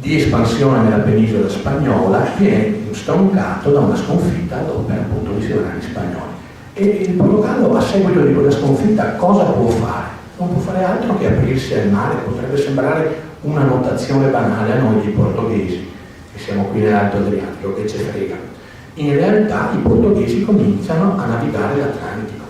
di espansione nella penisola spagnola, viene stroncato da una sconfitta ad opera appunto di sovrani spagnoli. E il Portogallo a seguito di quella sconfitta cosa può fare? Non può fare altro che aprirsi al mare. Potrebbe sembrare una notazione banale a noi dei portoghesi, che siamo qui nell'Alto Adriatico, che ci frega. In realtà i portoghesi cominciano a navigare l'Atlantico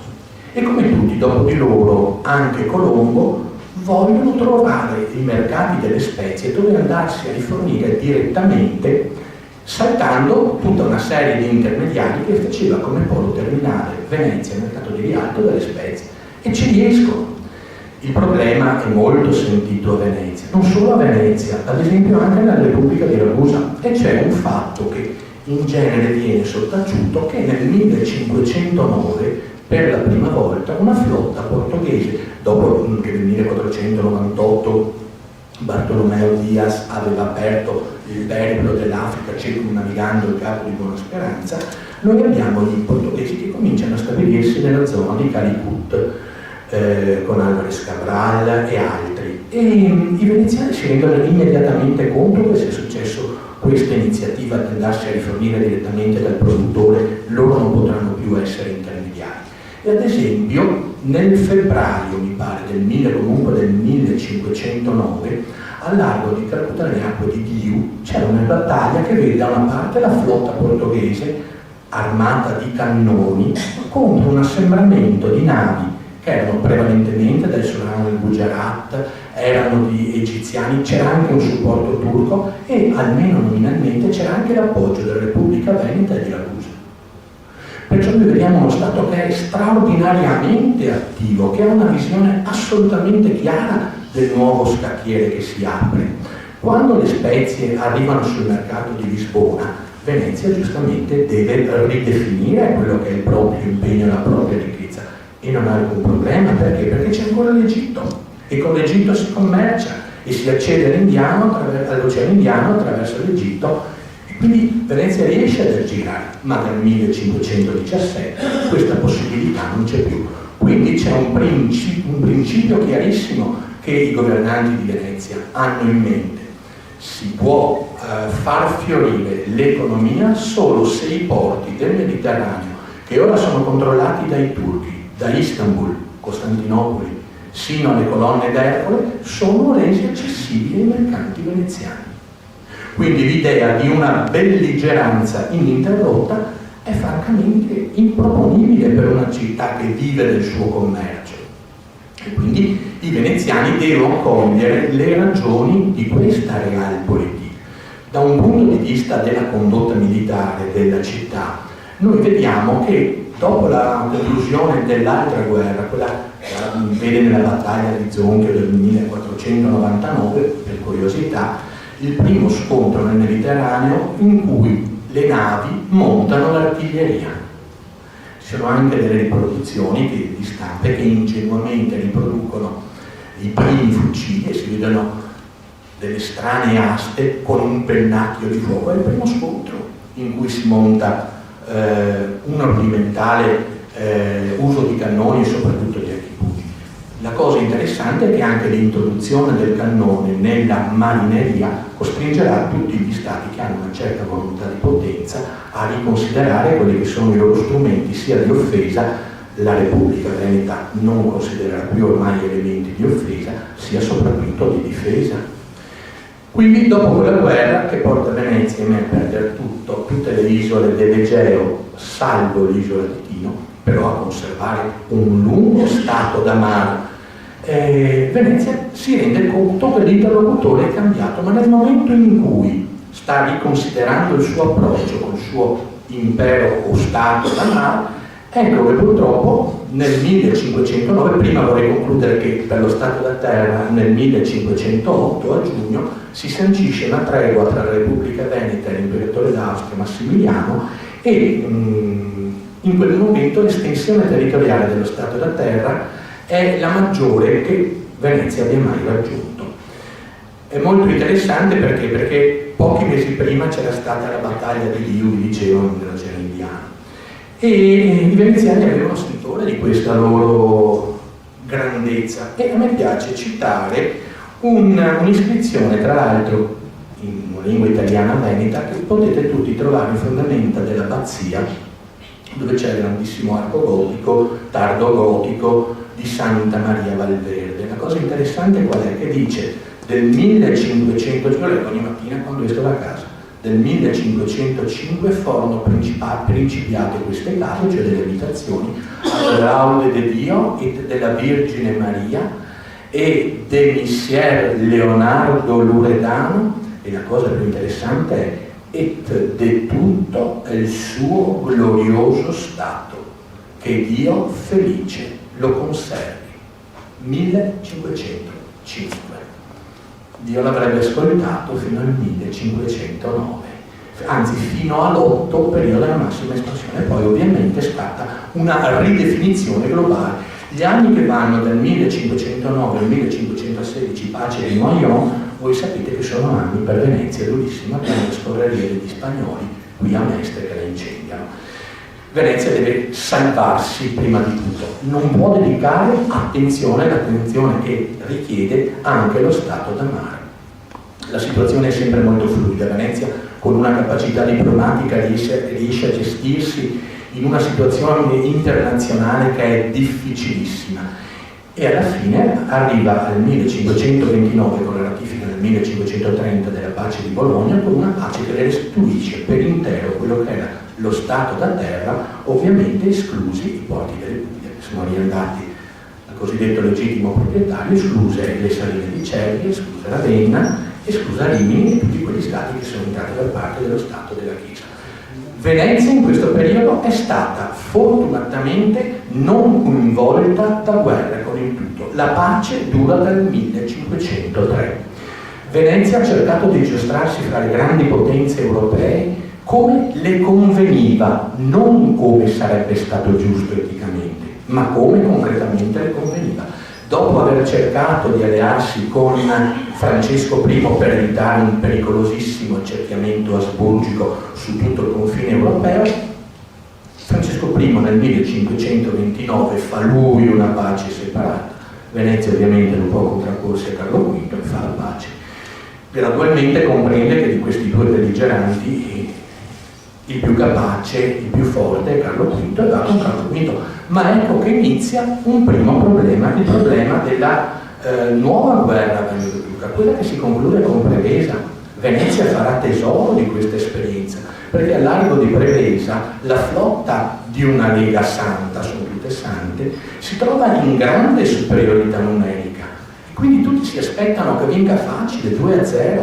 e come tutti dopo di loro anche Colombo vogliono trovare i mercati delle spezie dove andarsi a rifornire direttamente, saltando tutta una serie di intermediari che faceva come polo terminale Venezia, il mercato di Rialto delle spezie, e ci riescono. Il problema è molto sentito a Venezia, non solo a Venezia, ad esempio anche nella Repubblica di Ragusa, e c'è un fatto che in genere viene sottaciuto, che nel 1509 per la prima volta una flotta portoghese, dopo che nel 1498 Bartolomeo Dias aveva aperto il periplo dell'Africa circumnavigando il Capo di Buona Speranza, noi abbiamo gli portoghesi che cominciano a stabilirsi nella zona di Calicut, con Álvarez Cabral e altri, e i veneziani si rendono immediatamente conto che se è successo questa iniziativa di andarsi a rifornire direttamente dal produttore, loro non potranno più essere intermediari. E ad esempio nel febbraio, mi pare, del 1509, al largo di Calcutta, nelle acque di Diu, c'è una battaglia che vede da una parte la flotta portoghese armata di cannoni contro un assembramento di navi che erano prevalentemente del sovrano del Gujarat, erano di egiziani, c'era anche un supporto turco e almeno nominalmente c'era anche l'appoggio della Repubblica Veneta e di Ragusa. Perciò noi vediamo uno Stato che è straordinariamente attivo, che ha una visione assolutamente chiara del nuovo scacchiere che si apre. Quando le spezie arrivano sul mercato di Lisbona, Venezia giustamente deve ridefinire quello che è il proprio impegno e la propria ricchezza, e non ha alcun problema. Perché? Perché c'è ancora l'Egitto, e con l'Egitto si commercia e si accede all'Oceano Indiano attraverso l'Egitto, e quindi Venezia riesce ad aggirare, ma nel 1517 questa possibilità non c'è più. Quindi c'è un principio chiarissimo che i governanti di Venezia hanno in mente: si può far fiorire l'economia solo se i porti del Mediterraneo, che ora sono controllati dai turchi, da Istanbul, Costantinopoli, sino alle colonne d'Ercole, sono resi accessibili ai mercanti veneziani. Quindi l'idea di una belligeranza ininterrotta è francamente improponibile per una città che vive del suo commercio. E quindi i veneziani devono cogliere le ragioni di questa realpolitik. Da un punto di vista della condotta militare della città, noi vediamo che dopo la conclusione dell'altra guerra, quella che vede nella battaglia di Zonchio del 1499, per curiosità, il primo scontro nel Mediterraneo in cui le navi montano l'artiglieria. Ci sono anche delle riproduzioni di stampe che ingenuamente riproducono i primi fucili e si vedono delle strane aste con un pennacchio di fuoco. È il primo scontro in cui si monta un rudimentale uso di cannoni e soprattutto di archibughi. La cosa interessante è che anche l'introduzione del cannone nella marineria costringerà tutti gli stati che hanno una certa volontà di potenza a riconsiderare quelli che sono i loro strumenti sia di offesa. La Repubblica Veneta non considererà più ormai elementi di offesa, sia soprattutto di difesa. Quindi dopo quella guerra che porta Venezia a perdere tutto, tutte le isole dell'Egeo, salvo l'isola di Tino, però a conservare un lungo stato da mare, Venezia si rende conto che l'interlocutore è cambiato, ma nel momento in cui sta riconsiderando il suo approccio con il suo impero o stato da mare, ecco che purtroppo nel 1509, prima vorrei concludere che per lo Stato da Terra nel 1508 a giugno si sancisce una tregua tra la Repubblica Veneta e l'imperatore d'Austria Massimiliano, e in quel momento l'estensione territoriale dello Stato da Terra è la maggiore che Venezia abbia mai raggiunto. È molto interessante perché pochi mesi prima c'era stata la battaglia di Liu, vi dicevo, nell'Oceano Indiano, e i veneziani avevano sentore di questa loro grandezza, e a me piace citare un'iscrizione, tra l'altro in una lingua italiana veneta, che potete tutti trovare in fondamenta dell'abbazia, dove c'è il grandissimo arco gotico, tardo gotico di Santa Maria Valverde. La cosa interessante qual è? Che dice del 1500, io leggo ogni mattina quando esco da casa, del 1505 furono principiate queste case, cioè delle abitazioni, a laude de Dio e della Vergine Maria e de Missier Leonardo Loredano, e la cosa più interessante è et de tutto il suo glorioso stato, che Dio felice lo conservi. 1505. Dio l'avrebbe ascoltato fino al 1509, anzi fino all'8, periodo della massima espansione. Poi ovviamente scatta una ridefinizione globale. Gli anni che vanno dal 1509 al 1516, pace di Noyon, voi sapete che sono anni per Venezia durissima, per le scorrerie degli spagnoli qui a Mestre che la incendiano. Venezia deve salvarsi prima di tutto, non può dedicare l'attenzione che richiede anche lo stato da mare. La situazione è sempre molto fluida. Venezia, con una capacità diplomatica, riesce a gestirsi in una situazione internazionale che è difficilissima, e alla fine arriva al 1529 con la ratifica nel 1530 della pace di Bologna, con una pace che le restituisce per intero quello che era lo stato da terra, ovviamente esclusi i porti delle Puglie, che sono riandati al cosiddetto legittimo proprietario, escluse le Saline di Cervi, esclusa Ravenna, esclusa Rimini e tutti quegli stati che sono entrati da parte dello Stato della Chiesa. Venezia in questo periodo è stata fortunatamente non coinvolta da guerre con il tutto. La pace dura dal 1503. Venezia ha cercato di giostrarsi fra le grandi potenze europee come le conveniva, non come sarebbe stato giusto eticamente, ma come concretamente le conveniva. Dopo aver cercato di allearsi con Francesco I per evitare un pericolosissimo accerchiamento asburgico su tutto il confine europeo, Francesco I nel 1529 fa lui una pace separata. Venezia ovviamente non può contrapporsi a Carlo V e fa la pace. Gradualmente comprende che di questi due belligeranti il più capace, il più forte è Carlo V e va con Carlo V. Ma ecco che inizia un primo problema, il problema della nuova guerra veneto-turca, quella che si conclude con Prevesa. Venezia farà tesoro di questa esperienza, perché a largo di Prevesa la flotta di una Lega Santa, sono tutte sante, si trova in grande superiorità numerica. Quindi tutti si aspettano che vinca facile, 2-0,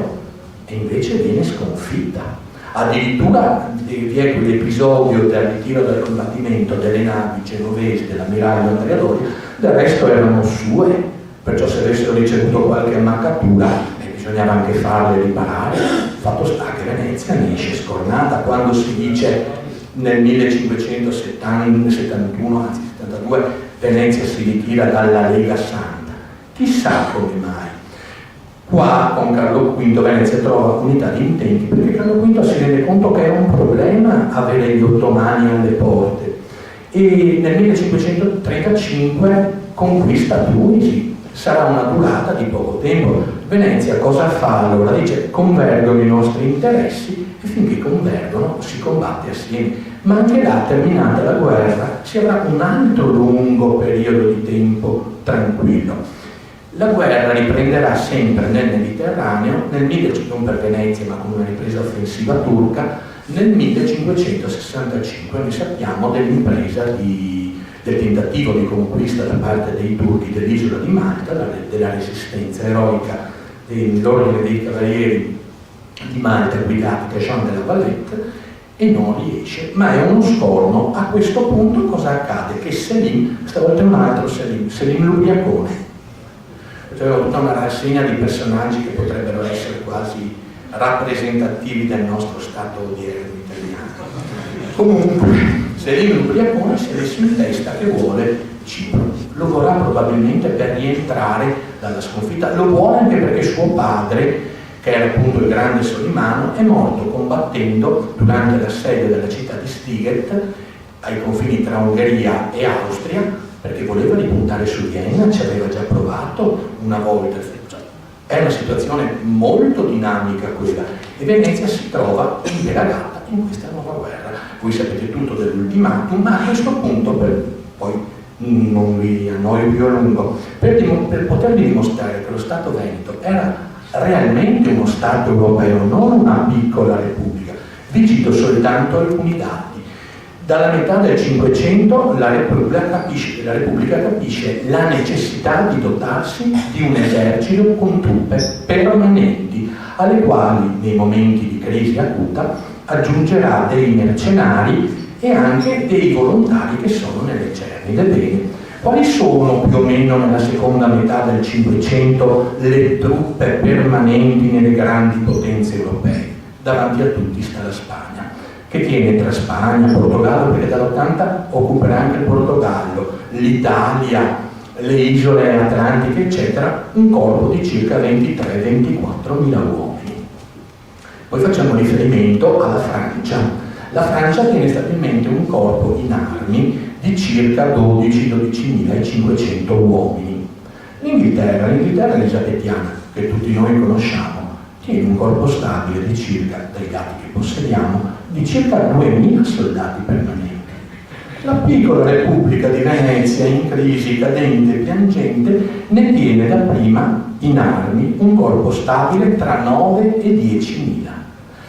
e invece viene sconfitta. Addirittura vi è quell'episodio del ritiro dal combattimento delle navi genovesi dell'ammiraglio Andrea Doria, del resto erano sue, perciò se avessero ricevuto qualche ammaccatura bisognava anche farle riparare. Fatto sta che Venezia ne esce scornata quando si dice nel 1571, anzi 72, Venezia si ritira dalla Lega Santa. Chissà come mai. Qua con Carlo V Venezia trova unità di intenti, perché Carlo V si rende conto che è un problema avere gli ottomani alle porte e nel 1535 conquista Tunisi. Sarà una durata di poco tempo. Venezia cosa fa allora? Dice: convergono i nostri interessi e finché convergono si combatte assieme. Ma anche là, terminata la guerra, ci avrà un altro lungo periodo di tempo tranquillo. La guerra riprenderà sempre nel Mediterraneo, non per Venezia ma come una ripresa offensiva turca, nel 1565. Noi sappiamo dell'impresa del tentativo di conquista da parte dei turchi dell'isola di Malta, della resistenza eroica dell'ordine dei cavalieri di Malta guidati da Jean de la Valette, e non riesce, ma è uno scorno. A questo punto cosa accade? Che Selim, stavolta è un altro Selim l'Ubriacone. C'era tutta una rassegna di personaggi che potrebbero essere quasi rappresentativi del nostro stato odierno italiano. Comunque, Selim l'Ubriacone si è messo in testa che vuole Cipro. Lo vorrà probabilmente per rientrare dalla sconfitta. Lo vuole anche perché suo padre, che era appunto il grande Solimano, è morto combattendo durante l'assedio della città di Stiget ai confini tra Ungheria e Austria, perché voleva ripuntare su Vienna, ci aveva già provato una volta. È una situazione molto dinamica quella, e Venezia si trova impelagata in questa nuova guerra. Voi sapete tutto dell'ultimatum, ma a questo punto, poi non vi annoio più a lungo, per potervi dimostrare che lo Stato Veneto era realmente uno Stato europeo, non una piccola repubblica, vi cito soltanto alcuni dati. Dalla metà del Cinquecento la Repubblica capisce la necessità di dotarsi di un esercito con truppe permanenti, alle quali nei momenti di crisi acuta aggiungerà dei mercenari e anche dei volontari che sono nelle cernite. Bene, quali sono più o meno nella seconda metà del Cinquecento le truppe permanenti nelle grandi potenze europee? Davanti a tutti sta la Spagna, che tiene tra Spagna e Portogallo, perché dall'80 occuperà anche il Portogallo, l'Italia, le isole atlantiche, eccetera, un corpo di circa 23-24 mila uomini. Poi facciamo riferimento alla Francia. La Francia tiene stabilmente un corpo in armi di circa 12-12.500 uomini. L'Inghilterra elisabettiana, che tutti noi conosciamo, tiene un corpo stabile di circa, dai dati che possediamo, di circa 2.000 soldati permanenti. La piccola Repubblica di Venezia, in crisi, cadente e piangente, ne tiene dapprima in armi un corpo stabile tra 9 e 10.000.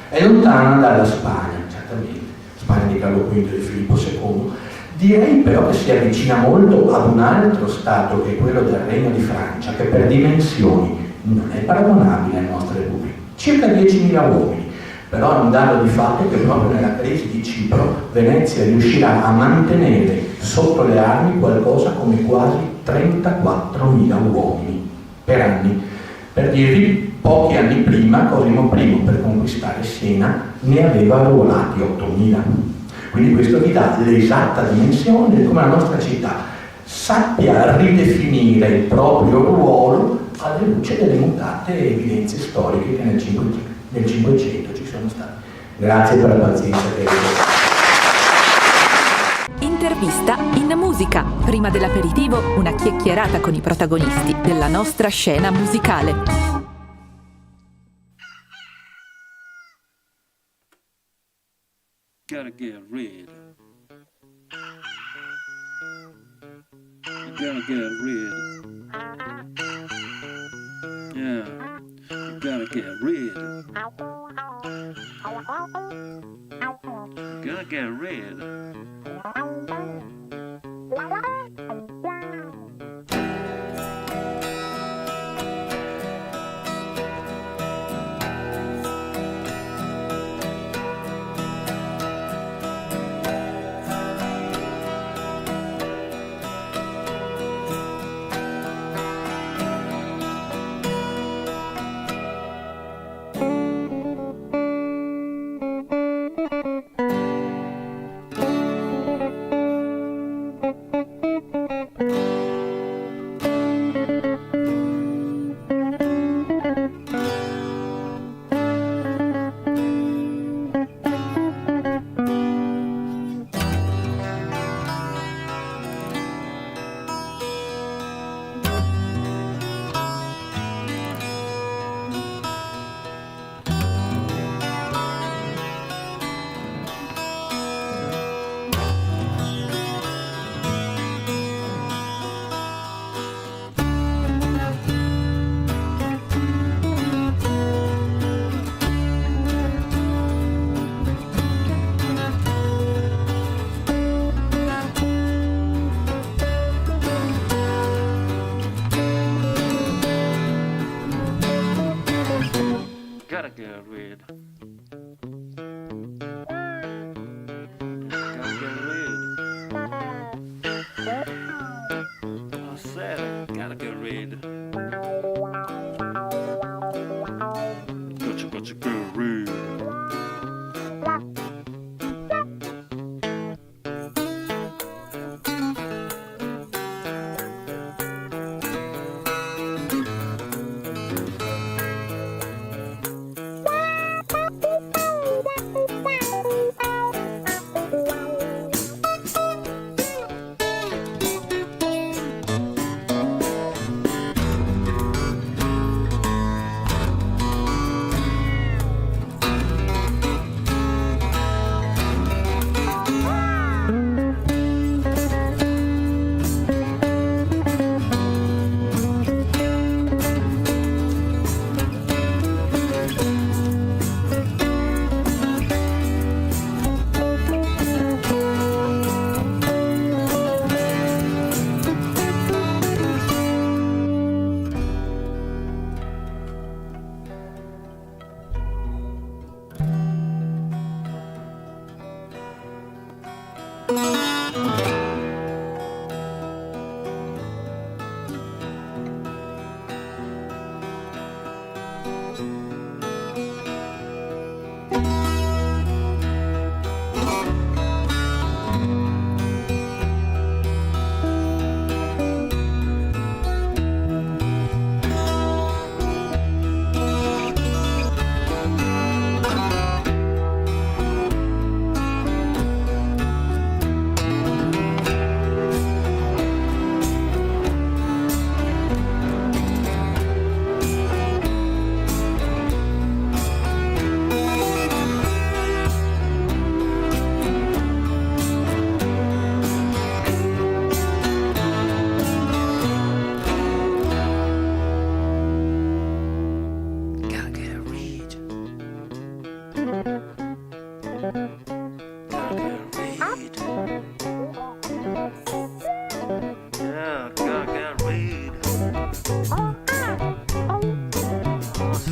È lontana dalla Spagna, certamente, Spagna di Carlo V e di Filippo II. Direi però che si avvicina molto ad un altro Stato, che è quello del Regno di Francia, che per dimensioni non è paragonabile alle nostre repubbliche, circa 10.000 uomini. Però un dato di fatto è che proprio nella crisi di Cipro Venezia riuscirà a mantenere sotto le armi qualcosa come quasi 34.000 uomini per anni. Per dirvi, pochi anni prima Cosimo I, per conquistare Siena, ne aveva arruolati 8.000. Quindi questo vi dà l'esatta dimensione di come la nostra città sappia ridefinire il proprio ruolo alla luce delle mutate evidenze storiche che nel Cinquecento ci sono state. Grazie per la pazienza che avete. Intervista in musica. Prima dell'aperitivo, una chiacchierata con i protagonisti della nostra scena musicale. Gotta get rid. You gotta get rid. Yeah, you gotta get rid. You gotta get rid. Gotta get rid. Gotta get rid. I said it. Gotta get rid. Gotcha, get rid.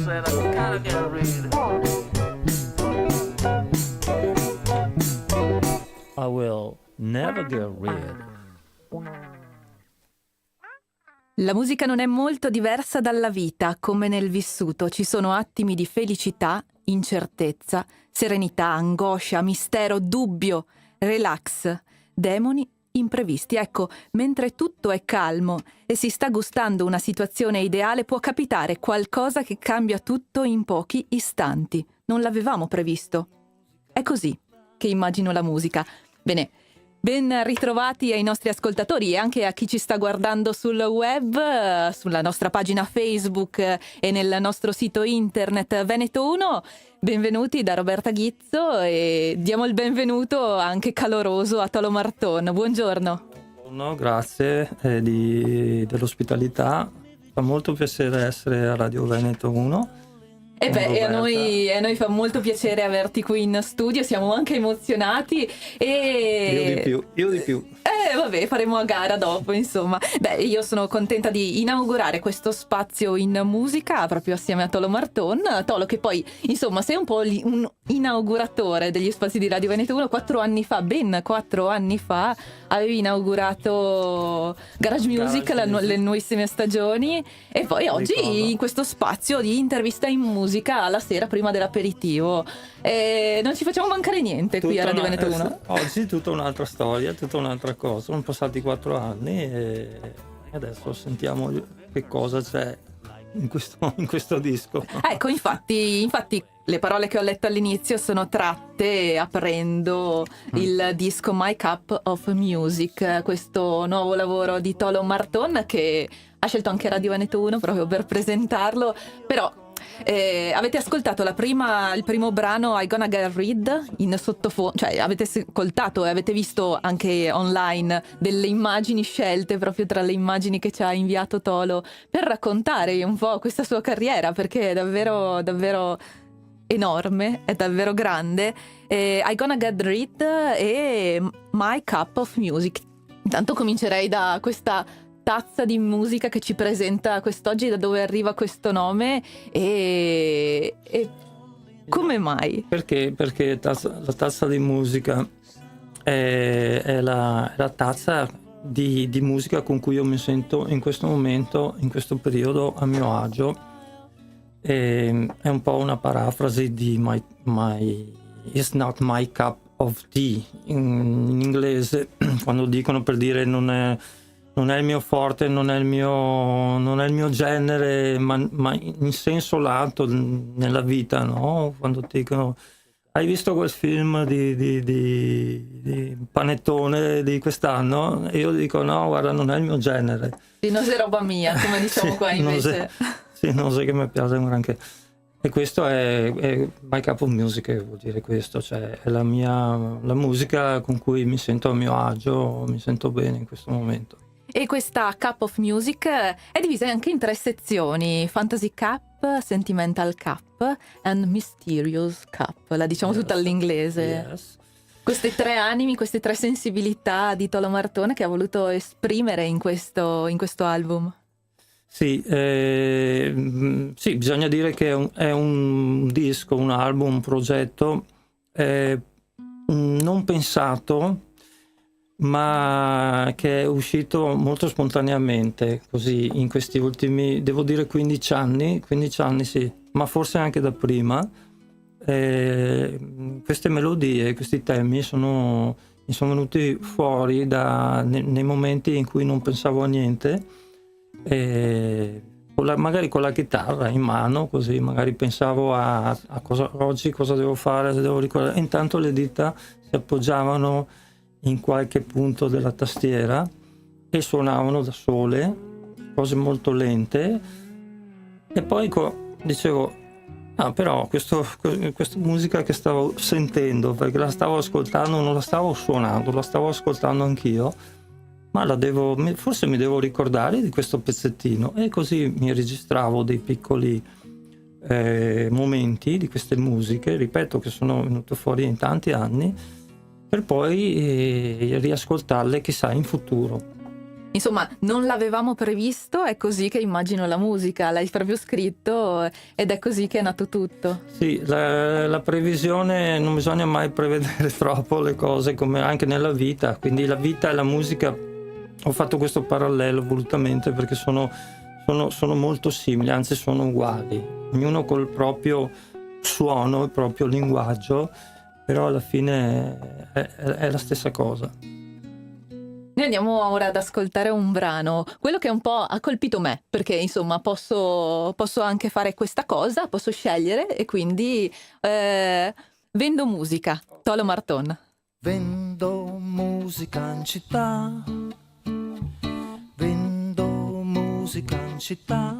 Said I gotta get rid. I will never get rid. La musica non è molto diversa dalla vita, come nel vissuto. Ci sono attimi di felicità, incertezza, serenità, angoscia, mistero, dubbio, relax, demoni, imprevisti. Ecco, mentre tutto è calmo e si sta gustando una situazione ideale, può capitare qualcosa che cambia tutto in pochi istanti. Non l'avevamo previsto. È così che immagino la musica. Bene, ben ritrovati ai nostri ascoltatori e anche a chi ci sta guardando sul web, sulla nostra pagina Facebook e nel nostro sito internet Veneto 1. Benvenuti da Roberta Ghizzo e diamo il benvenuto anche caloroso a Tolo Marton. Buongiorno. Buongiorno, grazie dell'ospitalità. Fa molto piacere essere a Radio Veneto 1. E a noi fa molto piacere averti qui in studio, siamo anche emozionati e... Io di più. Vabbè, faremo a gara dopo, insomma. Beh, io sono contenta di inaugurare questo spazio in musica proprio assieme a Tolo Marton. Tolo, che poi, insomma, sei un po' un inauguratore degli spazi di Radio Veneto 1. 4 anni fa, ben 4 anni fa, avevi inaugurato Garage Music, le nuovissime stagioni, e poi oggi in questo spazio di intervista in musica alla sera prima dell'aperitivo. Non ci facciamo mancare niente qui a Radio Veneto 1. Oggi tutta un'altra storia, tutta un'altra cosa. Sono passati 4 anni e adesso sentiamo che cosa c'è in questo disco. Ecco, infatti le parole che ho letto all'inizio sono tratte aprendo il disco My Cup of Music, questo nuovo lavoro di Tolo Marton che ha scelto anche Radio Veneto 1 proprio per presentarlo. Però avete ascoltato il primo brano I Gonna Get Rid in sottofondo, cioè avete ascoltato e avete visto anche online delle immagini scelte proprio tra le immagini che ci ha inviato Tolo per raccontare un po' questa sua carriera, perché è davvero davvero enorme, è davvero grande. I Gonna Get Rid e My Cup of Music. Intanto comincerei da questa tazza di musica che ci presenta quest'oggi, da dove arriva questo nome e come mai? Perché la tazza di musica è la tazza di musica con cui io mi sento in questo momento, in questo periodo, a mio agio. È un po' una parafrasi di my It's not my cup of tea in inglese, quando dicono, per dire non è il mio forte, non è il mio genere, ma in senso lato nella vita, no? Quando ti dicono hai visto quel film di Panettone di quest'anno? E io dico no, guarda, non è il mio genere. Di non è roba mia, come diciamo sì, qua invece. Non so che mi piace un granché. E questo è My Cup of Music, vuol dire questo, cioè è la musica con cui mi sento a mio agio, mi sento bene in questo momento. E questa Cup of Music è divisa anche in 3 sezioni: Fantasy Cup, Sentimental Cup and Mysterious Cup. La diciamo tutta all'inglese. Yes. Queste 3 animi, queste 3 sensibilità di Tolo Marton che ha voluto esprimere in questo album. Sì, bisogna dire che è un disco, un album, un progetto non pensato, ma che è uscito molto spontaneamente, così, in questi ultimi, devo dire, 15 anni sì, ma forse anche da prima. Queste melodie, questi temi mi sono venuti fuori nei momenti in cui non pensavo a niente, magari con la chitarra in mano, così magari pensavo a oggi cosa devo fare, se devo ricordare, e intanto le dita si appoggiavano in qualche punto della tastiera e suonavano da sole, cose molto lente, e poi dicevo però questa musica che stavo sentendo, perché la stavo ascoltando, non la stavo suonando, la stavo ascoltando anch'io, ma forse mi devo ricordare di questo pezzettino, e così mi registravo dei piccoli momenti di queste musiche, ripeto, che sono venute fuori in tanti anni, per poi riascoltarle chissà in futuro. insomma, non l'avevamo previsto, è così che immagino la musica, l'hai proprio scritto ed è così che è nato tutto. Sì, la previsione, non bisogna mai prevedere troppo le cose, come anche nella vita, quindi la vita e la musica, ho fatto questo parallelo volutamente perché sono molto simili, anzi sono uguali, ognuno col proprio suono, il proprio linguaggio, però alla fine è la stessa cosa. Noi andiamo ora ad ascoltare un brano, quello che un po' ha colpito me, perché insomma posso anche fare questa cosa, posso scegliere, e quindi Vendo musica, Tolo Marton. Vendo musica in città, vendo musica in città,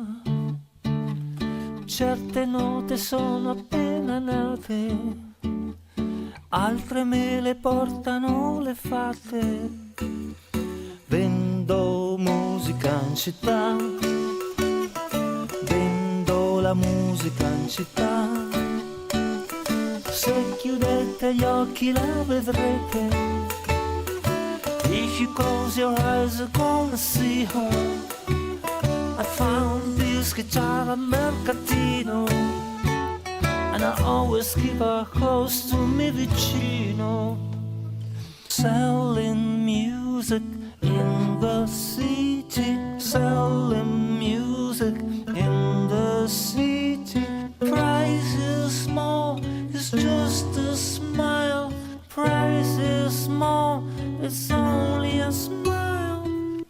certe note sono appena nate, altre me le portano le fate. Vendo musica in città, vendo la musica in città, se chiudete gli occhi la vedrete, if you close your eyes you're gonna see her. I found this guitar at Mercatino, and I always keep her close to me vicino. Selling music in the city, selling music in the city. Price is small, it's just a smile. Price is small, it's only a smile.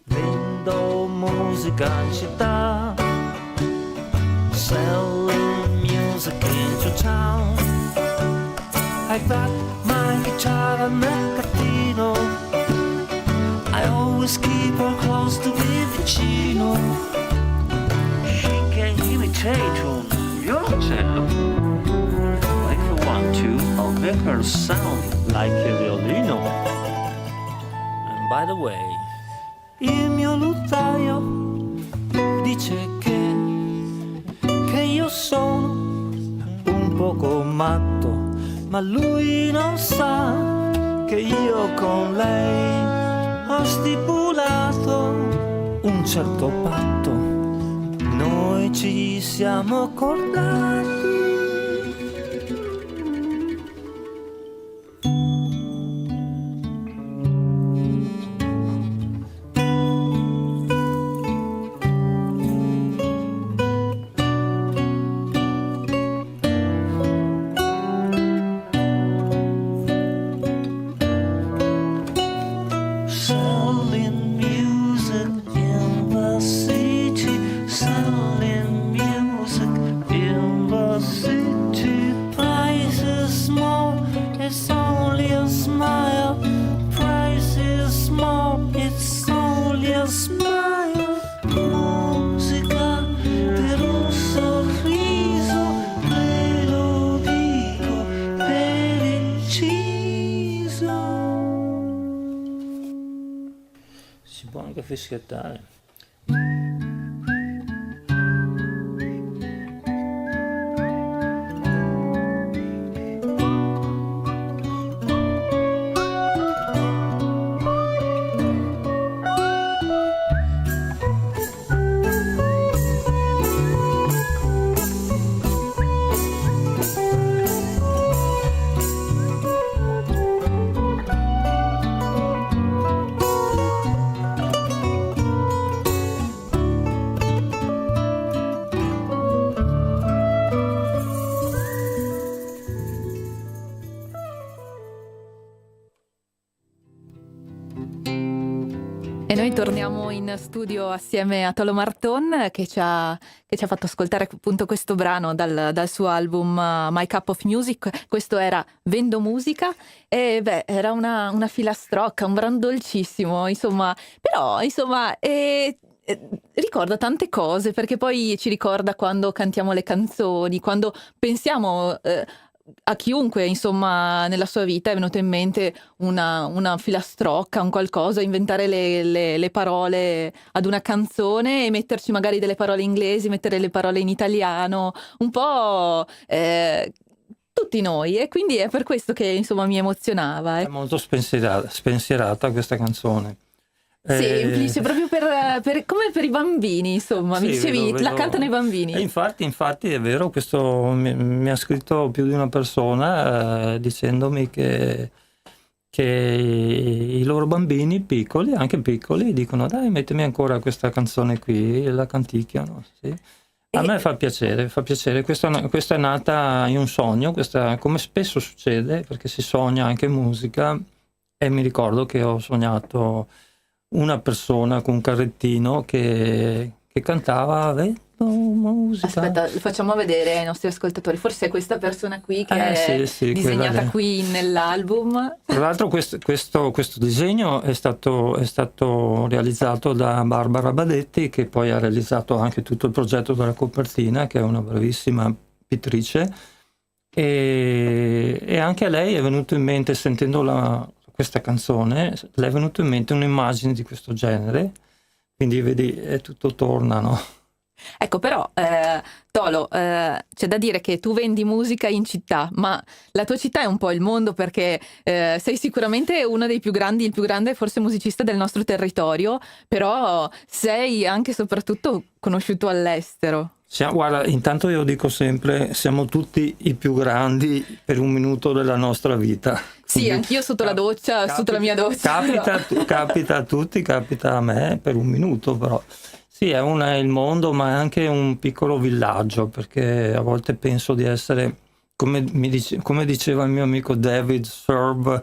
Vendo musica in città, selling music into town. I got my guitar at Mercatino, I always keep her close to me vicino. She can imitate on violoncello. If you want to, I'll make her sound like a violino. And by the way, Il mio luttaio dice che io sono un poco matto, ma lui non sa che io con lei ho stipulato un certo patto. Noi ci siamo accordati. Selling music in the city, selling music in the city. Price is small, it's only a smile. Price is small, it's only a smile. Musica per un sorriso, me lo dico per inciso. si può anche fischiettare. E noi torniamo in studio assieme a Tolo Marton che ci ha fatto ascoltare appunto questo brano dal suo album My Cup of Music. Questo era Vendo Musica e beh, era una filastrocca, un brano dolcissimo, insomma, però insomma ricorda tante cose, perché poi ci ricorda quando cantiamo le canzoni, quando pensiamo a chiunque, insomma, nella sua vita è venuto in mente una filastrocca, un qualcosa, inventare le parole ad una canzone e metterci magari delle parole inglesi, mettere le parole in italiano, un po' tutti noi, e quindi è per questo che insomma mi emozionava. È molto spensierata questa canzone. Semplice, proprio come per i bambini, insomma. Mi Sì, dicevi, vedo- la cantano i bambini. E infatti è vero, questo mi ha scritto più di una persona dicendomi che i loro bambini piccoli, anche piccoli, dicono dai mettimi ancora questa canzone qui, e la canticchiano. Sì. A me fa piacere. Questa è nata in un sogno, come spesso succede, perché si sogna anche musica, e mi ricordo che ho sognato una persona con un carrettino che cantava vedo musica. Aspetta, facciamo vedere ai nostri ascoltatori. Forse è questa persona qui che è sì, disegnata quella lì. qui nell'album. Tra l'altro questo disegno è stato realizzato da Barbara Badetti, che poi ha realizzato anche tutto il progetto della copertina, che è una bravissima pittrice, e anche a lei è venuto in mente, sentendo questa canzone, le è venuto in mente un'immagine di questo genere, quindi vedi, tutto torna, no? Ecco, però, Tolo, c'è da dire che tu vendi musica in città, ma la tua città è un po' il mondo, perché sei sicuramente uno dei più grandi, il più grande forse musicista del nostro territorio, però sei anche e soprattutto conosciuto all'estero. Guarda, intanto io dico sempre, siamo tutti i più grandi per un minuto della nostra vita. Sì, anch'io sotto la doccia, sotto la mia doccia. Capita a tutti, capita a me per un minuto, però. Sì, è il mondo, ma è anche un piccolo villaggio, perché a volte penso di essere, come diceva il mio amico David Serb,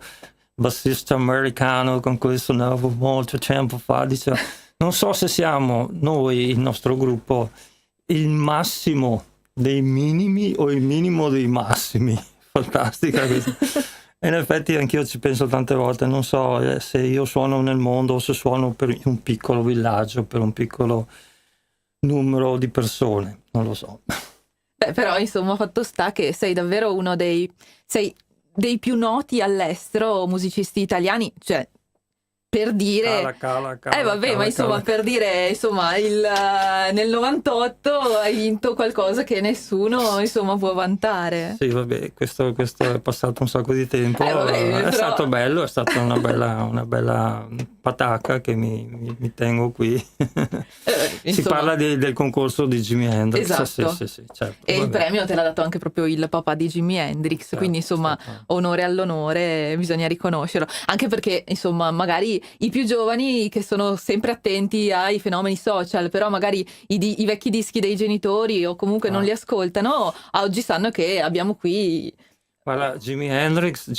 bassista americano con cui suonavo molto tempo fa, diceva, non so se siamo noi, il nostro gruppo, il massimo dei minimi o il minimo dei massimi. Fantastica questa. E in effetti anch'io ci penso tante volte, non so se io suono nel mondo o se suono per un piccolo villaggio, per un piccolo numero di persone, non lo so. Beh, però insomma, fatto sta che sei davvero sei dei più noti all'estero musicisti italiani, cioè per dire ma insomma per dire, insomma, nel 98 hai vinto qualcosa che nessuno insomma può vantare. Sì, vabbè, questo è passato un sacco di tempo, è stato bello, è stata una bella patacca che mi tengo qui. Si parla del concorso di Jimi Hendrix. Esatto. Sì, certo, e il premio te l'ha dato anche proprio il papà di Jimi Hendrix, quindi insomma onore all'onore, bisogna riconoscerlo, anche perché insomma magari i più giovani che sono sempre attenti ai fenomeni social, però magari i vecchi dischi dei genitori o comunque non li ascoltano, oggi sanno che abbiamo qui. Guarda, Jimi Hendrix,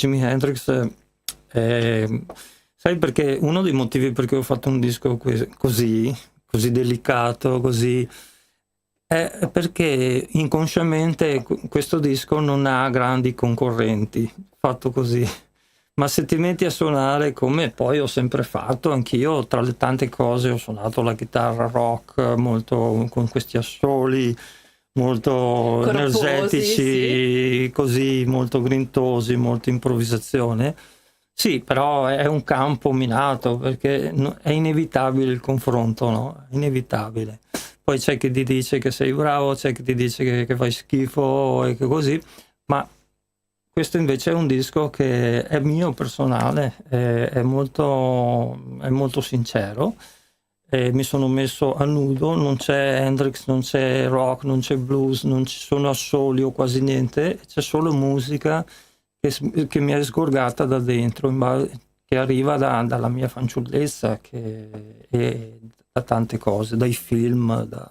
sai, perché uno dei motivi perché ho fatto un disco così delicato, così, è perché inconsciamente questo disco non ha grandi concorrenti, fatto così. Ma se ti metti a suonare, come poi ho sempre fatto, anch'io tra le tante cose ho suonato la chitarra rock molto con questi assoli molto corposi, energetici, così molto grintosi, molta improvvisazione. Sì, però è un campo minato, perché è inevitabile il confronto, no? Inevitabile. Poi c'è chi ti dice che sei bravo, c'è chi ti dice che fai schifo e che così, ma questo invece è un disco che è mio, personale, è molto sincero, mi sono messo a nudo, non c'è Hendrix, non c'è rock, non c'è blues, non ci sono assoli o quasi niente, c'è solo musica che mi è sgorgata da dentro, che arriva dalla mia fanciullezza e da tante cose, dai film, da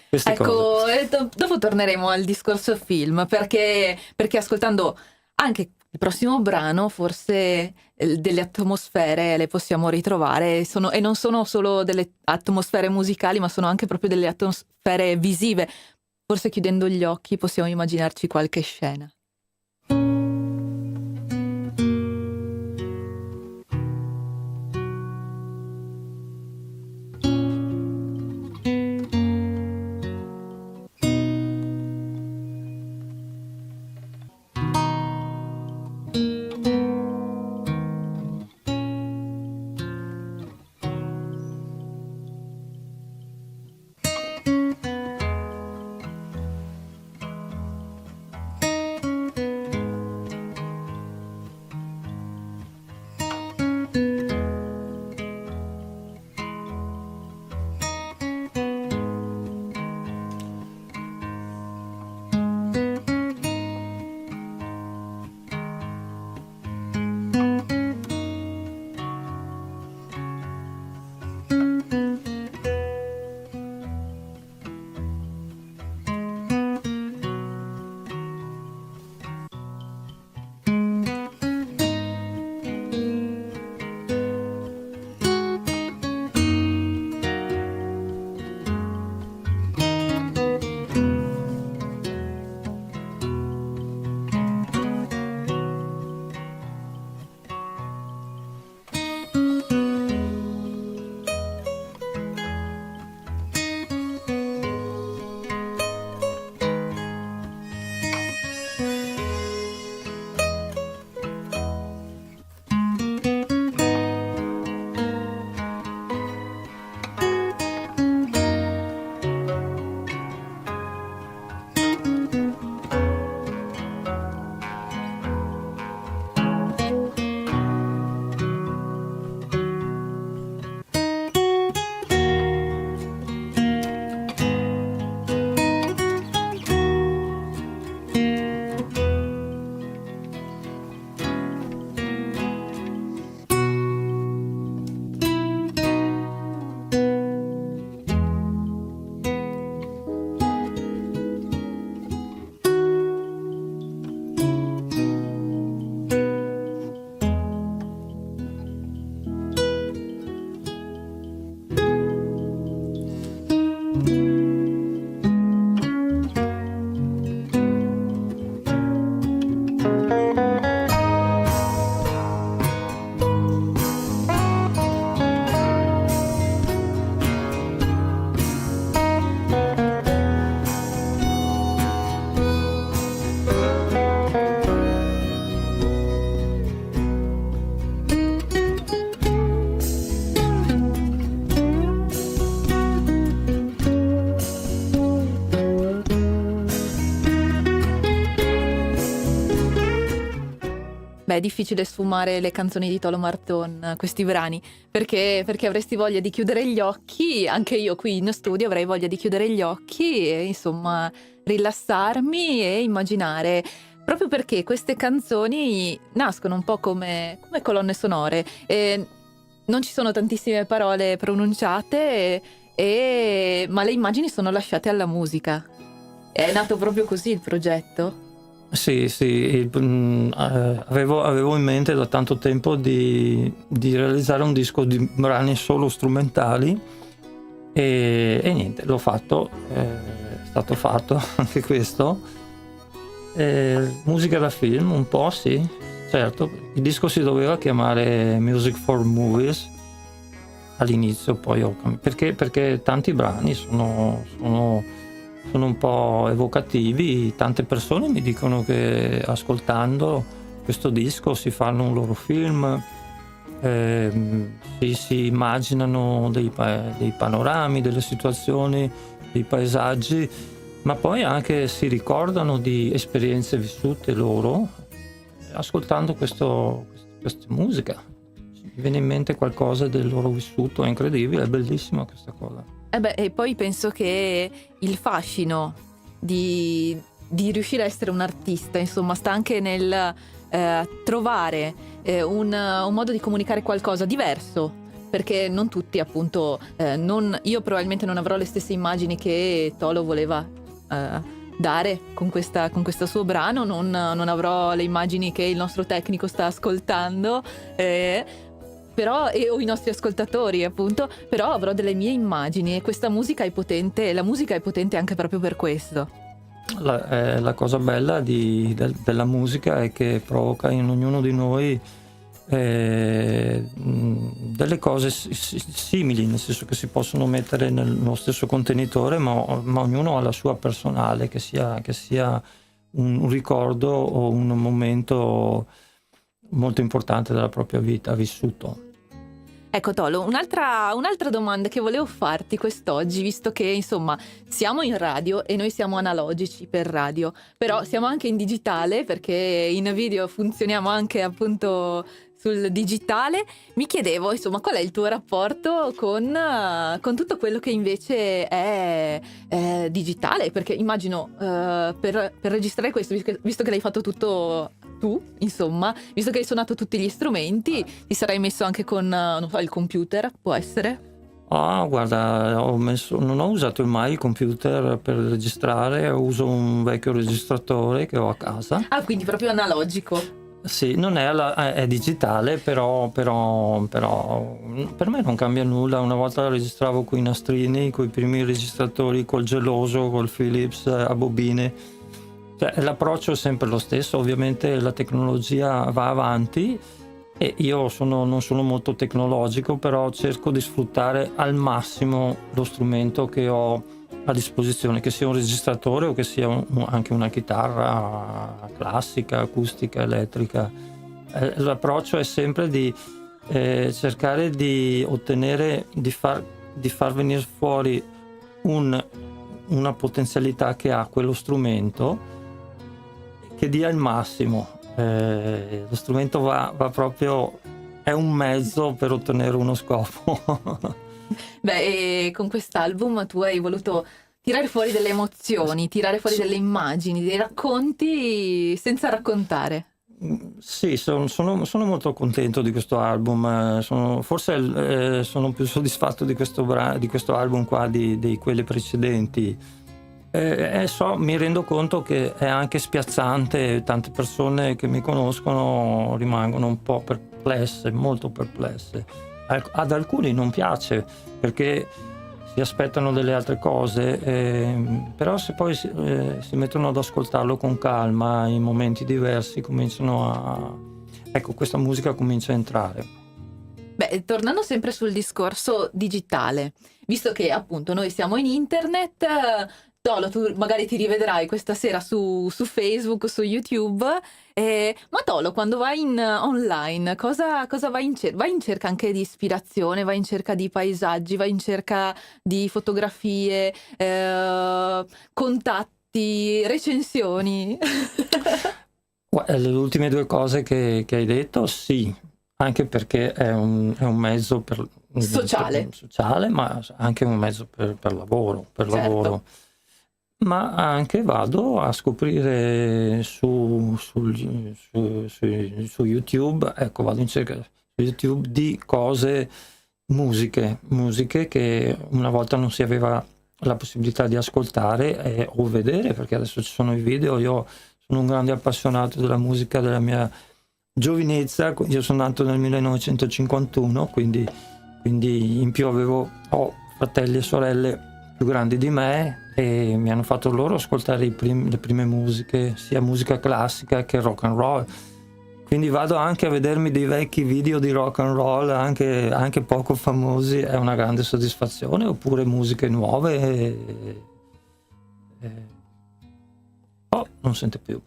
queste cose. Ecco, dopo torneremo al discorso film, perché ascoltando anche il prossimo brano forse delle atmosfere le possiamo ritrovare, e non sono solo delle atmosfere musicali, ma sono anche proprio delle atmosfere visive. Forse chiudendo gli occhi possiamo immaginarci qualche scena. Beh, è difficile sfumare le canzoni di Tolo Marton, questi brani, perché avresti voglia di chiudere gli occhi, anche io qui in studio avrei voglia di chiudere gli occhi e insomma rilassarmi e immaginare, proprio perché queste canzoni nascono un po' come colonne sonore, e non ci sono tantissime parole pronunciate, ma le immagini sono lasciate alla musica. È nato proprio così il progetto? Sì, avevo in mente da tanto tempo di realizzare un disco di brani solo strumentali e niente, l'ho fatto, è stato fatto anche questo. Musica da film, un po', sì, certo. Il disco si doveva chiamare Music for Movies all'inizio, poi perché tanti brani sono un po' evocativi. Tante persone mi dicono che ascoltando questo disco si fanno un loro film, si immaginano dei panorami, delle situazioni, dei paesaggi, ma poi anche si ricordano di esperienze vissute loro ascoltando questa musica. Mi viene in mente qualcosa del loro vissuto, è incredibile, è bellissima questa cosa. E poi penso che il fascino di riuscire a essere un artista, insomma, sta anche nel trovare un modo di comunicare qualcosa diverso, perché non tutti, appunto, io probabilmente non avrò le stesse immagini che Tolo voleva dare con questo suo brano, non avrò le immagini che il nostro tecnico sta ascoltando, però, o i nostri ascoltatori, appunto, però avrò delle mie immagini e questa musica è potente, la musica è potente anche proprio per questo. La cosa bella della musica è che provoca in ognuno di noi delle cose simili, nel senso che si possono mettere nello stesso contenitore, ma ognuno ha la sua personale, che sia un ricordo o un momento molto importante della propria vita vissuto. Ecco Tolo, un'altra domanda che volevo farti quest'oggi, visto che insomma siamo in radio e noi siamo analogici per radio, però siamo anche in digitale perché in video funzioniamo anche appunto sul digitale, mi chiedevo insomma qual è il tuo rapporto con tutto quello che invece è digitale, perché immagino per registrare questo, visto che l'hai fatto tutto tu, insomma, visto che hai suonato tutti gli strumenti, ti sarai messo anche con, non so, il computer, può essere? Guarda, non ho usato mai il computer per registrare, uso un vecchio registratore che ho a casa. Quindi proprio analogico. Sì, non è digitale, però per me non cambia nulla. Una volta registravo coi nastrini, coi primi registratori col geloso, col Philips a bobine. Cioè, l'approccio è sempre lo stesso, ovviamente la tecnologia va avanti e io non sono molto tecnologico, però cerco di sfruttare al massimo lo strumento che ho a disposizione, che sia un registratore o che sia anche una chitarra classica, acustica, elettrica. L'approccio è sempre di cercare di ottenere, di far venire fuori una potenzialità che ha quello strumento, che dia il massimo. Lo strumento va proprio, è un mezzo per ottenere uno scopo. E con quest'album tu hai voluto tirare fuori delle emozioni, tirare fuori delle immagini, dei racconti senza raccontare. Sì, sono molto contento di questo album, forse sono più soddisfatto di questo album qua di quelli precedenti. Mi rendo conto che è anche spiazzante, tante persone che mi conoscono rimangono un po' perplesse, molto perplesse. Ad alcuni non piace perché si aspettano delle altre cose, però se poi si mettono ad ascoltarlo con calma in momenti diversi questa musica comincia a entrare. Tornando sempre sul discorso digitale, visto che appunto noi siamo in internet, Tolo, tu magari ti rivedrai questa sera su Facebook, su YouTube, ma Tolo, quando vai online, cosa vai in cerca? Vai in cerca anche di ispirazione, vai in cerca di paesaggi, vai in cerca di fotografie, contatti, recensioni? Le ultime due cose che hai detto, sì, anche perché è un mezzo sociale, ma anche un mezzo per lavoro. Certo. Ma anche vado a scoprire su YouTube, ecco, vado in cerca su YouTube di cose, musiche che una volta non si aveva la possibilità di ascoltare o vedere, perché adesso ci sono i video. Io sono un grande appassionato della musica della mia giovinezza, io sono nato nel 1951, quindi in più ho fratelli e sorelle più grandi di me e mi hanno fatto loro ascoltare le prime musiche, sia musica classica che rock and roll. Quindi vado anche a vedermi dei vecchi video di rock and roll, anche poco famosi, è una grande soddisfazione, oppure musiche nuove. Non sente più.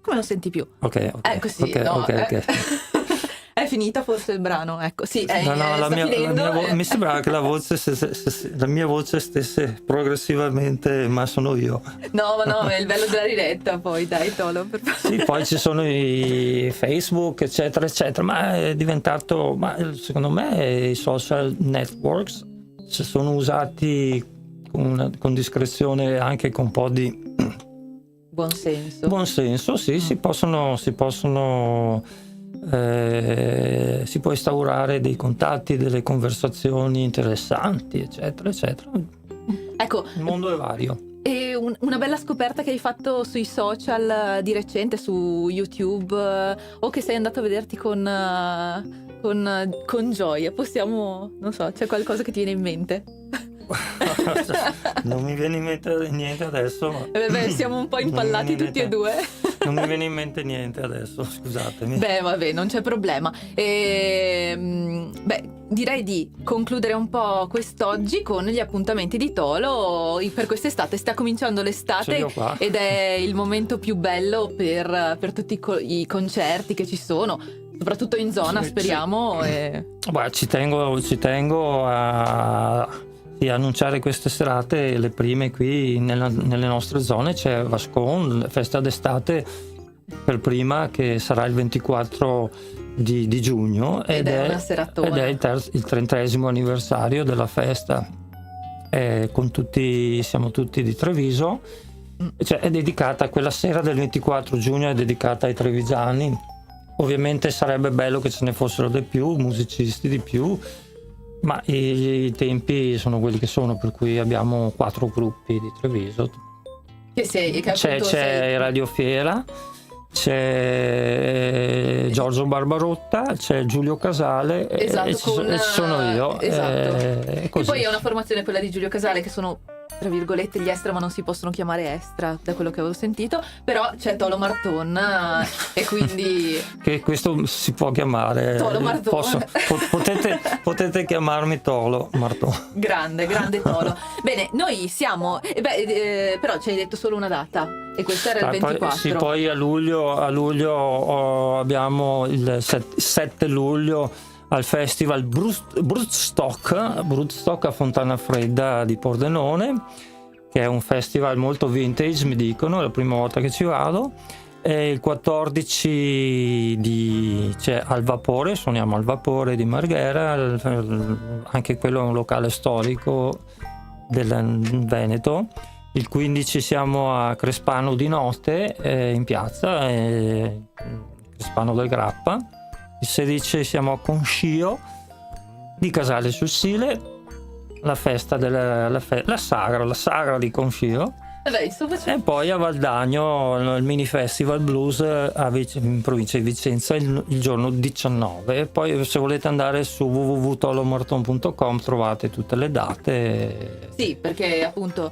Come non senti più? Ok. Così, no, È finita forse il brano, ecco. Sì, mi sembrava che la mia voce stesse progressivamente, ma sono io. No, è il bello della diretta, poi dai Tolo. Sì, poi ci sono i Facebook, eccetera, eccetera, ma è diventato, secondo me i social networks, se sono usati con discrezione, anche con un po' di buon senso, sì, si può instaurare dei contatti, delle conversazioni interessanti, eccetera, eccetera. Ecco, il mondo è vario. E una bella scoperta che hai fatto sui social di recente, su YouTube, o che sei andato a vederti con gioia, possiamo, non so, c'è qualcosa che ti viene in mente? Non mi viene in mente niente adesso. Siamo un po' impallati tutti e due. Non mi viene in mente niente adesso, scusatemi. Vabbè, non c'è problema. Direi di concludere un po' quest'oggi con gli appuntamenti di Tolo per quest'estate. Sta cominciando l'estate ed è il momento più bello per tutti i concerti che ci sono, soprattutto in zona, speriamo. Ci tengo a annunciare queste serate, le prime qui nelle nostre zone. C'è Vascon, festa d'estate per prima, che sarà il 24 di giugno ed è una seratona, ed è il 30° anniversario della festa, siamo tutti di Treviso, è dedicata, quella sera del 24 giugno è dedicata ai trevigiani. Ovviamente sarebbe bello che ce ne fossero di più, musicisti di più, ma i tempi sono quelli che sono, per cui abbiamo 4 gruppi di Treviso. C'è Radio Fiera, c'è Giorgio Barbarotta, c'è Giulio Casale, esatto, e ci sono io. Esatto. E poi è una formazione, quella di Giulio Casale, che sono, tra virgolette, gli extra, ma non si possono chiamare extra da quello che avevo sentito, però c'è Tolo Marton e quindi che questo si può chiamare Tolo Marton. Potete chiamarmi Tolo Marton. Grande Tolo. Bene, noi siamo però ci hai detto solo una data e questa era il 24. Poi a luglio abbiamo il 7 luglio al festival Brudstock a Fontana Fredda di Pordenone, che è un festival molto vintage, mi dicono, è la prima volta che ci vado. E il 14 c'è Al Vapore, suoniamo Al Vapore di Marghera, anche quello è un locale storico del Veneto. Il 15 siamo a Crespano di notte, in piazza, Crespano del Grappa. Il 16 siamo a Concio di Casale sul Sile, la festa la sagra di Concio. E poi a Valdagno il mini festival blues in provincia di Vicenza il giorno 19. E poi se volete andare su www.tolomarton.com trovate tutte le date. Sì, perché appunto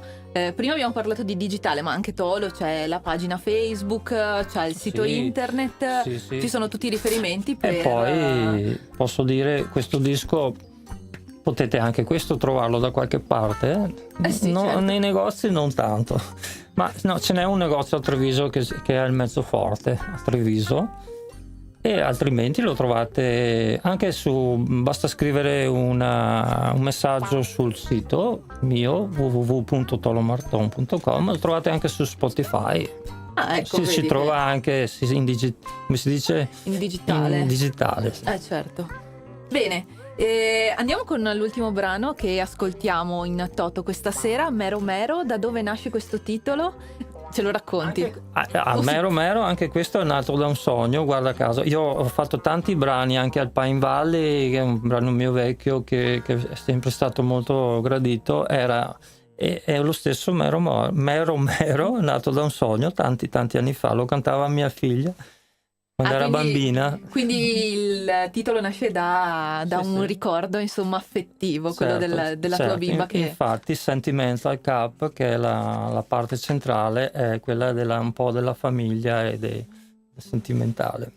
prima abbiamo parlato di digitale, ma anche Tolo c'è la pagina Facebook, c'è il sito internet, ci sono tutti i riferimenti E poi posso dire, questo disco potete anche questo trovarlo da qualche parte, certo. Nei negozi non tanto, ma no, ce n'è un negozio a Treviso che è il Mezzoforte a Treviso, e altrimenti lo trovate anche basta scrivere un messaggio sul sito mio www.tolomarton.com, lo trovate anche su Spotify. Ah, ecco, si vedi trova che- anche come si dice? In digitale. In digitale, sì. Certo. Bene, andiamo con l'ultimo brano che ascoltiamo in toto questa sera, Mero Mero. Da dove nasce questo titolo? Ce lo racconti? Mero Mero, anche questo è nato da un sogno, guarda caso. Io ho fatto tanti brani anche al Pine Valley, che è un brano mio vecchio che è sempre stato molto gradito. È lo stesso Mero Mero, è nato da un sogno tanti anni fa, lo cantava mia figlia quando era bambina. Quindi il titolo nasce da un ricordo, insomma, affettivo, quello della tua Certo, bimba che... Infatti Sentimental Cup, che è la parte centrale, è quella un po' della famiglia e sentimentale.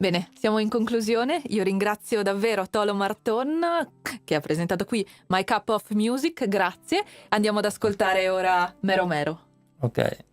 Bene, siamo in conclusione. Io ringrazio davvero Tolo Marton che ha presentato qui My Cup of Music, grazie. Andiamo ad ascoltare ora Mero Mero. Ok.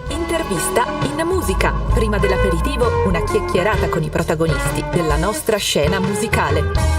Intervista in musica. Prima dell'aperitivo, una chiacchierata con i protagonisti della nostra scena musicale.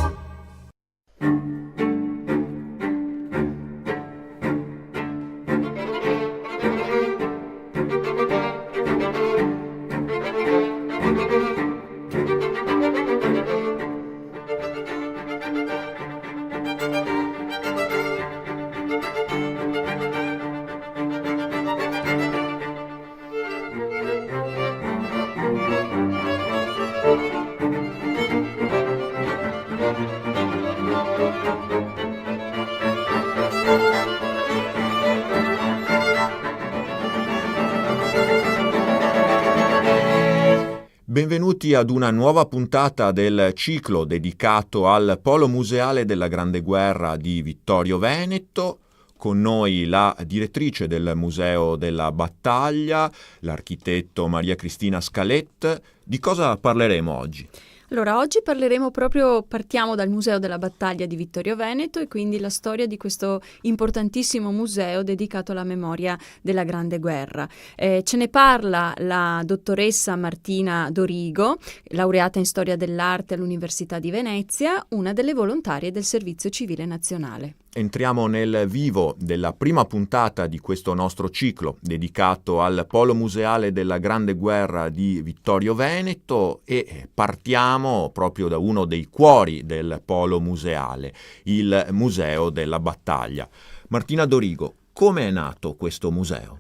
Benvenuti ad una nuova puntata del ciclo dedicato al Polo Museale della Grande Guerra di Vittorio Veneto. Con noi la direttrice del Museo della Battaglia, l'architetto Maria Cristina Scalet. Di cosa parleremo oggi? Allora, oggi partiamo dal Museo della Battaglia di Vittorio Veneto e quindi la storia di questo importantissimo museo dedicato alla memoria della Grande Guerra. Ce ne parla la dottoressa Martina Dorigo, laureata in Storia dell'Arte all'Università di Venezia, una delle volontarie del Servizio Civile Nazionale. Entriamo nel vivo della prima puntata di questo nostro ciclo dedicato al Polo Museale della Grande Guerra di Vittorio Veneto e partiamo proprio da uno dei cuori del Polo Museale, il Museo della Battaglia. Martina Dorigo, come è nato questo museo?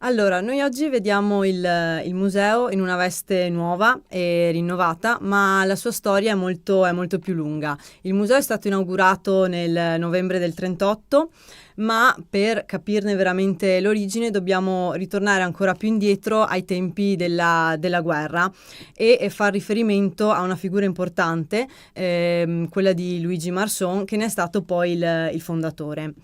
Allora, noi oggi vediamo il museo in una veste nuova e rinnovata, ma la sua storia è molto più lunga. Il museo è stato inaugurato nel novembre del 38, ma per capirne veramente l'origine dobbiamo ritornare ancora più indietro ai tempi della guerra e far riferimento a una figura importante, quella di Luigi Marson, che ne è stato poi il fondatore.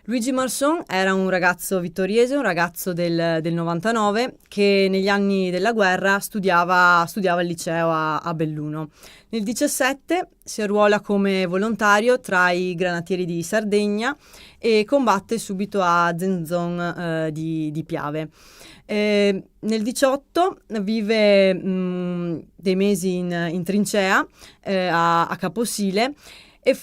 Luigi Marson era un ragazzo vittoriese, un ragazzo del 99, che negli anni della guerra studiava al liceo a Belluno. Nel 17 si arruola come volontario tra i granatieri di Sardegna e combatte subito a Zenzon di Piave. Nel 18 vive dei mesi in trincea a Caposile. E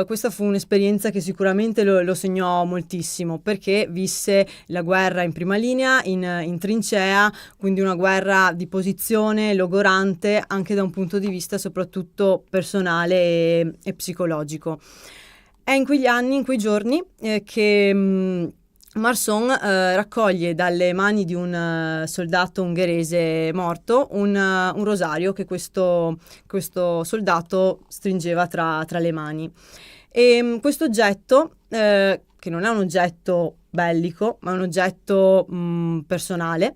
questa fu un'esperienza che sicuramente lo segnò moltissimo, perché visse la guerra in prima linea, in trincea, quindi una guerra di posizione, logorante, anche da un punto di vista soprattutto personale e psicologico. È in quegli anni, in quei giorni, che Marson raccoglie dalle mani di un soldato ungherese morto un rosario che questo soldato stringeva tra le mani. E questo oggetto, che non è un oggetto bellico, ma è un oggetto personale,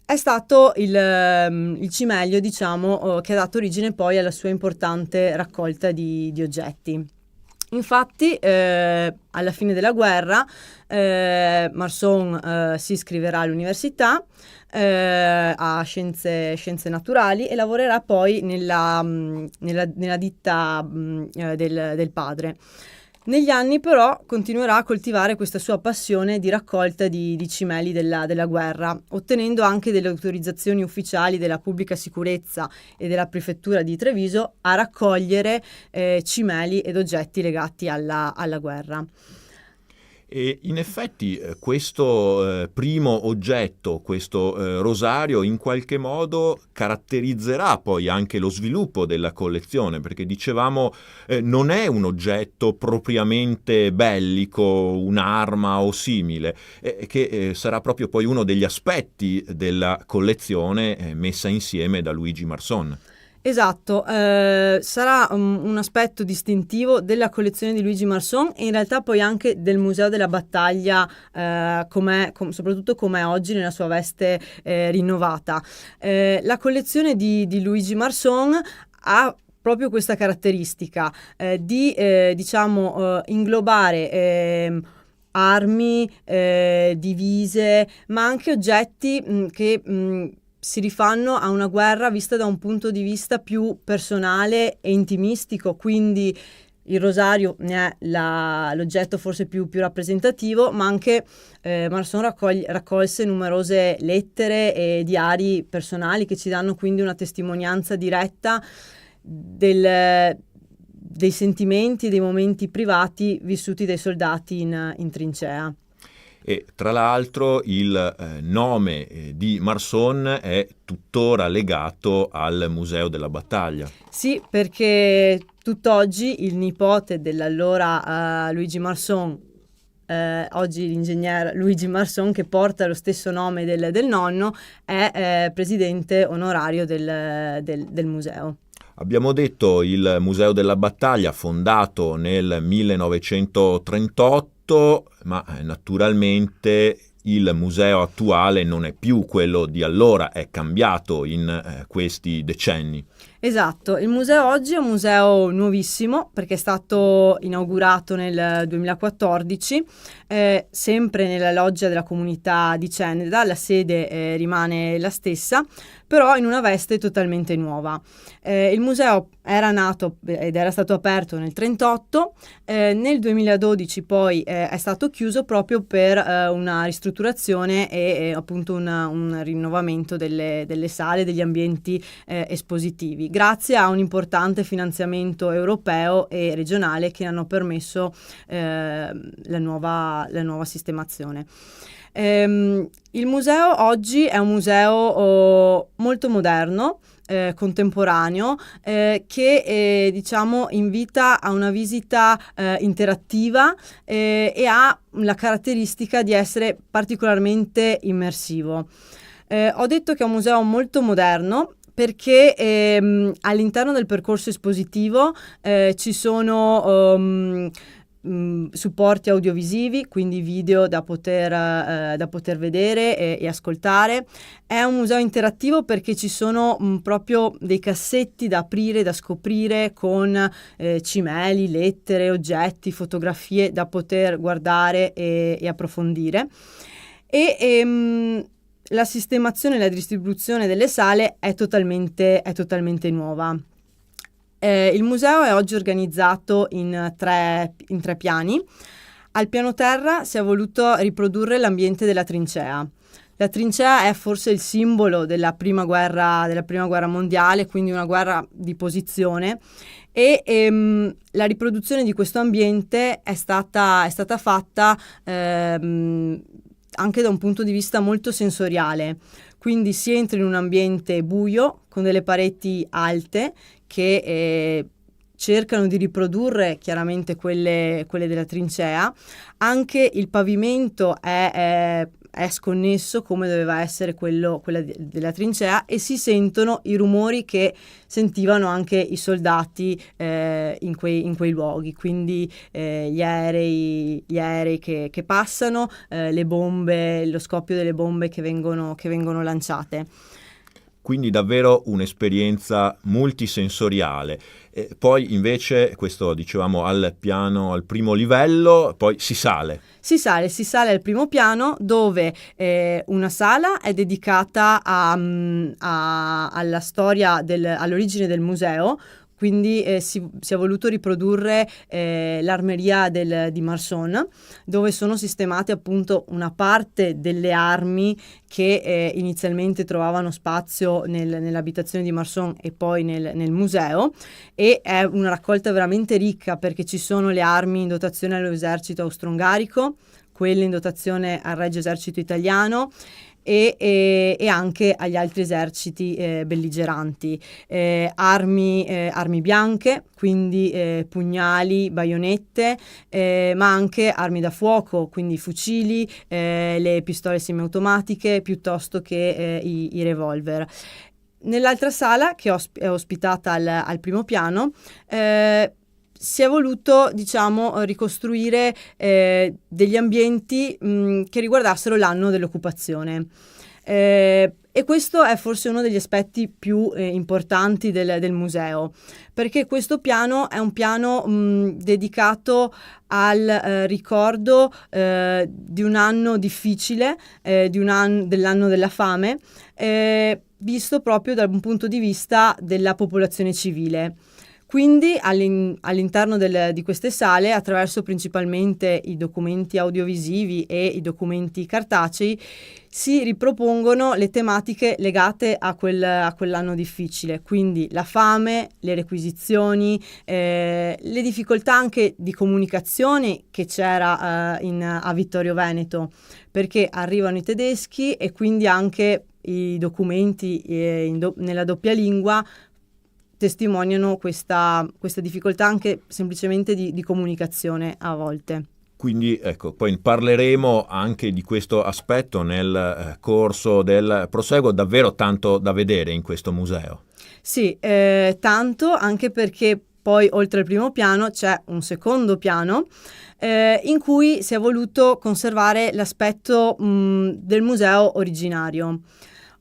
è stato il cimelio, diciamo, che ha dato origine poi alla sua importante raccolta di oggetti. Infatti, alla fine della guerra, Marson si iscriverà all'università a scienze naturali e lavorerà poi nella ditta del padre. Negli anni però continuerà a coltivare questa sua passione di raccolta di cimeli della guerra, ottenendo anche delle autorizzazioni ufficiali della pubblica sicurezza e della prefettura di Treviso a raccogliere cimeli ed oggetti legati alla guerra. E in effetti questo primo oggetto, questo rosario, in qualche modo caratterizzerà poi anche lo sviluppo della collezione, perché dicevamo non è un oggetto propriamente bellico, un'arma o simile, che sarà proprio poi uno degli aspetti della collezione messa insieme da Luigi Marson. Esatto, sarà un aspetto distintivo della collezione di Luigi Marson e in realtà poi anche del Museo della Battaglia, soprattutto come oggi nella sua veste rinnovata. La collezione di Luigi Marson ha proprio questa caratteristica di inglobare armi, divise, ma anche oggetti che si rifanno a una guerra vista da un punto di vista più personale e intimistico, quindi il rosario ne è l'oggetto forse più rappresentativo, ma anche Marson raccolse numerose lettere e diari personali che ci danno quindi una testimonianza diretta dei sentimenti e dei momenti privati vissuti dai soldati in trincea. E tra l'altro il nome di Marson è tuttora legato al Museo della Battaglia. Sì, perché tutt'oggi il nipote dell'allora Luigi Marson, oggi l'ingegner Luigi Marson, che porta lo stesso nome del nonno, è presidente onorario del museo. Abbiamo detto il Museo della Battaglia, fondato nel 1938, ma naturalmente il museo attuale non è più quello di allora, è cambiato in questi decenni. Esatto, il museo oggi è un museo nuovissimo perché è stato inaugurato nel 2014, sempre nella loggia della comunità di Ceneda, la sede rimane la stessa, però in una veste totalmente nuova. Il museo era nato ed era stato aperto nel 1938, nel 2012 poi è stato chiuso proprio per una ristrutturazione e appunto un rinnovamento delle sale, degli ambienti espositivi, grazie a un importante finanziamento europeo e regionale che hanno permesso la nuova sistemazione. Il museo oggi è un museo molto moderno, contemporaneo che diciamo invita a una visita interattiva e ha la caratteristica di essere particolarmente immersivo. Ho detto che è un museo molto moderno perché all'interno del percorso espositivo ci sono supporti audiovisivi, quindi video da poter vedere e ascoltare. È un museo interattivo perché ci sono proprio dei cassetti da aprire, da scoprire con cimeli, lettere, oggetti, fotografie da poter guardare e approfondire. La sistemazione e la distribuzione delle sale è totalmente nuova. Il museo è oggi organizzato in tre piani. Al piano terra si è voluto riprodurre l'ambiente della trincea. La trincea è forse il simbolo della prima guerra mondiale, quindi una guerra di posizione, e la riproduzione di questo ambiente è stata fatta anche da un punto di vista molto sensoriale. Quindi si entra in un ambiente buio con delle pareti alte che cercano di riprodurre chiaramente quelle della trincea. Anche il pavimento è sconnesso come doveva essere quella della trincea, e si sentono i rumori che sentivano anche i soldati in quei luoghi, quindi gli aerei che passano, le bombe, lo scoppio delle bombe che vengono lanciate. Quindi davvero un'esperienza multisensoriale. Poi invece, questo dicevamo al primo livello, poi si sale al primo piano, dove una sala è dedicata alla storia, all'origine del museo. Quindi si è voluto riprodurre l'armeria di Marson, dove sono sistemate appunto una parte delle armi che inizialmente trovavano spazio nell'abitazione di Marson e poi nel museo, e è una raccolta veramente ricca perché ci sono le armi in dotazione all'esercito austro-ungarico, quelle in dotazione al Regio Esercito Italiano e anche agli altri eserciti belligeranti, armi bianche, quindi pugnali, baionette, ma anche armi da fuoco, quindi fucili, le pistole semiautomatiche piuttosto che i revolver. Nell'altra sala, che è ospitata al primo piano, si è voluto, diciamo, ricostruire degli ambienti che riguardassero l'anno dell'occupazione. E questo è forse uno degli aspetti più importanti del museo, perché questo piano è un piano dedicato al ricordo di un anno difficile, dell'anno della fame, visto proprio dal punto di vista della popolazione civile. Quindi all'interno di queste sale, attraverso principalmente i documenti audiovisivi e i documenti cartacei, si ripropongono le tematiche legate a quell'anno difficile, quindi la fame, le requisizioni, le difficoltà anche di comunicazione che c'era a Vittorio Veneto, perché arrivano i tedeschi e quindi anche i documenti nella doppia lingua testimoniano questa difficoltà anche semplicemente di comunicazione a volte. Quindi ecco, poi parleremo anche di questo aspetto nel corso del proseguo. Davvero tanto da vedere in questo museo. Sì, tanto, anche perché poi oltre al primo piano c'è un secondo piano in cui si è voluto conservare l'aspetto del museo originario.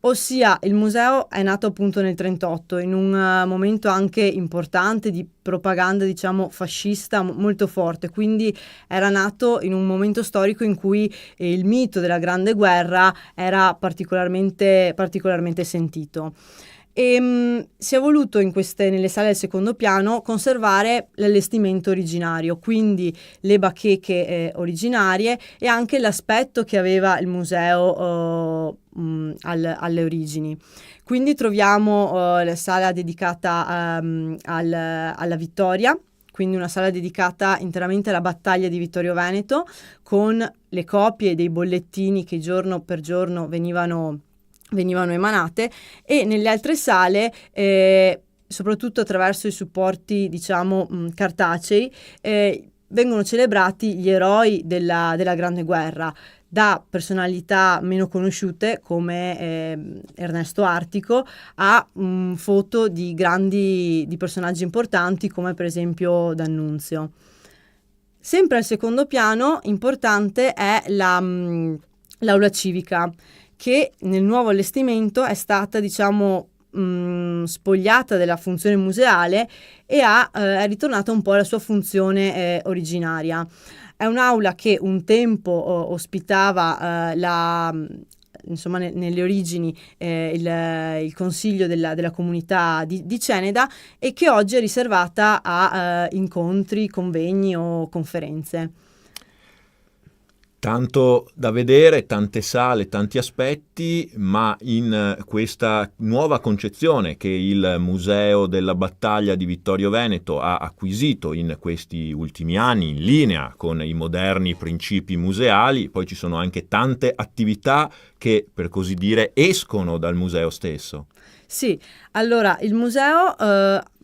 Ossia, il museo è nato appunto nel 1938, in un momento anche importante di propaganda, diciamo, fascista molto forte, quindi era nato in un momento storico in cui il mito della Grande Guerra era particolarmente sentito. E si è voluto nelle sale del secondo piano conservare l'allestimento originario, quindi le bacheche originarie e anche l'aspetto che aveva il museo alle origini. Quindi troviamo la sala dedicata alla vittoria, quindi una sala dedicata interamente alla battaglia di Vittorio Veneto, con le copie dei bollettini che giorno per giorno venivano venivano emanate, e nelle altre sale, soprattutto attraverso i supporti, diciamo, cartacei, vengono celebrati gli eroi della Grande Guerra, da personalità meno conosciute come Ernesto Artico a foto di personaggi importanti come per esempio D'Annunzio. Sempre al secondo piano importante è l'aula civica, che nel nuovo allestimento è stata, diciamo, spogliata della funzione museale e è ritornata un po' alla sua funzione originaria. È un'aula che un tempo ospitava insomma, nelle origini il consiglio della comunità di Ceneda, e che oggi è riservata a incontri, convegni o conferenze. Tanto da vedere, tante sale, tanti aspetti, ma in questa nuova concezione che il Museo della Battaglia di Vittorio Veneto ha acquisito in questi ultimi anni, in linea con i moderni principi museali, poi ci sono anche tante attività che, per così dire, escono dal museo stesso. Sì, allora il museo,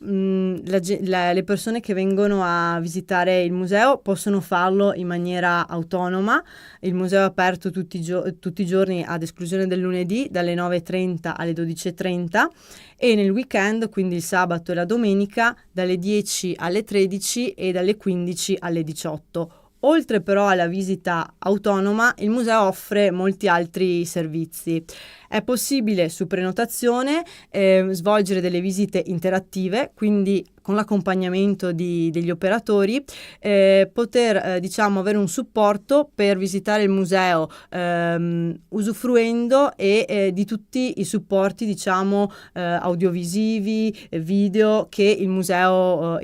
le persone che vengono a visitare il museo possono farlo in maniera autonoma. Il museo è aperto tutti i giorni ad esclusione del lunedì dalle 9:30 alle 12:30, e nel weekend, quindi il sabato e la domenica, dalle 10 alle 13 e dalle 15 alle 18. Oltre però alla visita autonoma, il museo offre molti altri servizi. È possibile su prenotazione svolgere delle visite interattive, quindi con l'accompagnamento degli operatori, poter diciamo avere un supporto per visitare il museo usufruendo di tutti i supporti, diciamo, audiovisivi, video che il museo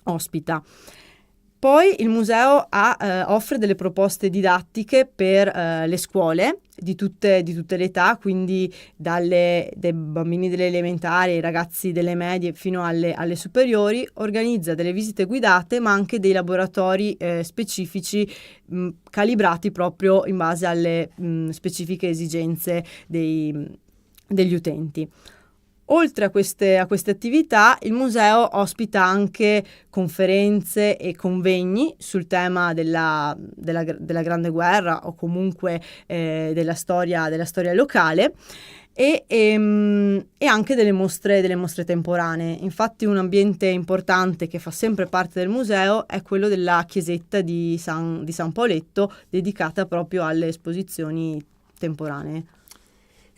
ospita. Poi il museo offre delle proposte didattiche per le scuole di tutte le età, quindi dai bambini delle elementari ai ragazzi delle medie fino alle superiori. Organizza delle visite guidate, ma anche dei laboratori specifici calibrati proprio in base alle specifiche esigenze degli utenti. Oltre a queste attività, il museo ospita anche conferenze e convegni sul tema della Grande Guerra o comunque della storia locale, e anche delle mostre temporanee. Infatti un ambiente importante che fa sempre parte del museo è quello della chiesetta di San Paoletto, dedicata proprio alle esposizioni temporanee.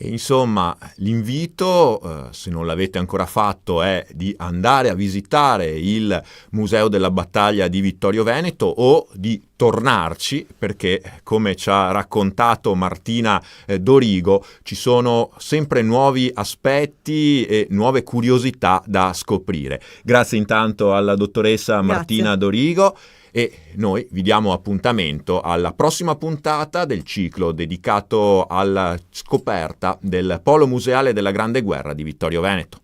E insomma, l'invito, se non l'avete ancora fatto, è di andare a visitare il Museo della Battaglia di Vittorio Veneto o di tornarci, perché come ci ha raccontato Martina Dorigo, ci sono sempre nuovi aspetti e nuove curiosità da scoprire. Grazie intanto alla dottoressa Martina Dorigo. E noi vi diamo appuntamento alla prossima puntata del ciclo dedicato alla scoperta del Polo Museale della Grande Guerra di Vittorio Veneto.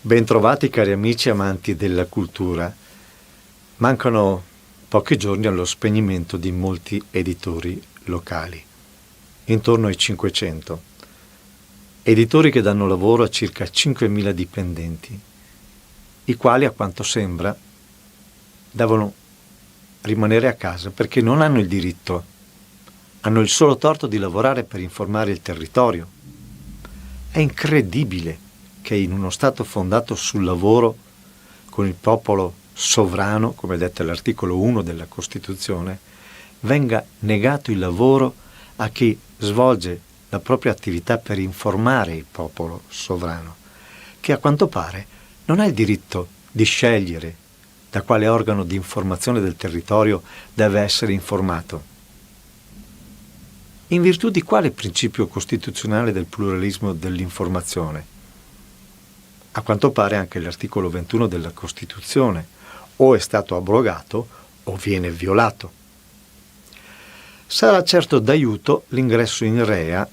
Bentrovati cari amici amanti della cultura. Mancano pochi giorni allo spegnimento di molti editori locali, intorno ai 500. Editori che danno lavoro a circa 5.000 dipendenti, i quali a quanto sembra devono rimanere a casa perché non hanno il diritto hanno il solo torto di lavorare per informare il territorio. È incredibile che in uno Stato fondato sul lavoro, con il popolo sovrano, come detta l'articolo 1 della Costituzione, venga negato il lavoro a chi svolge la propria attività per informare il popolo sovrano, che a quanto pare non ha il diritto di scegliere da quale organo di informazione del territorio deve essere informato. In virtù di quale principio costituzionale del pluralismo dell'informazione? A quanto pare anche l'articolo 21 della Costituzione o è stato abrogato o viene violato. Sarà certo d'aiuto l'ingresso in REA,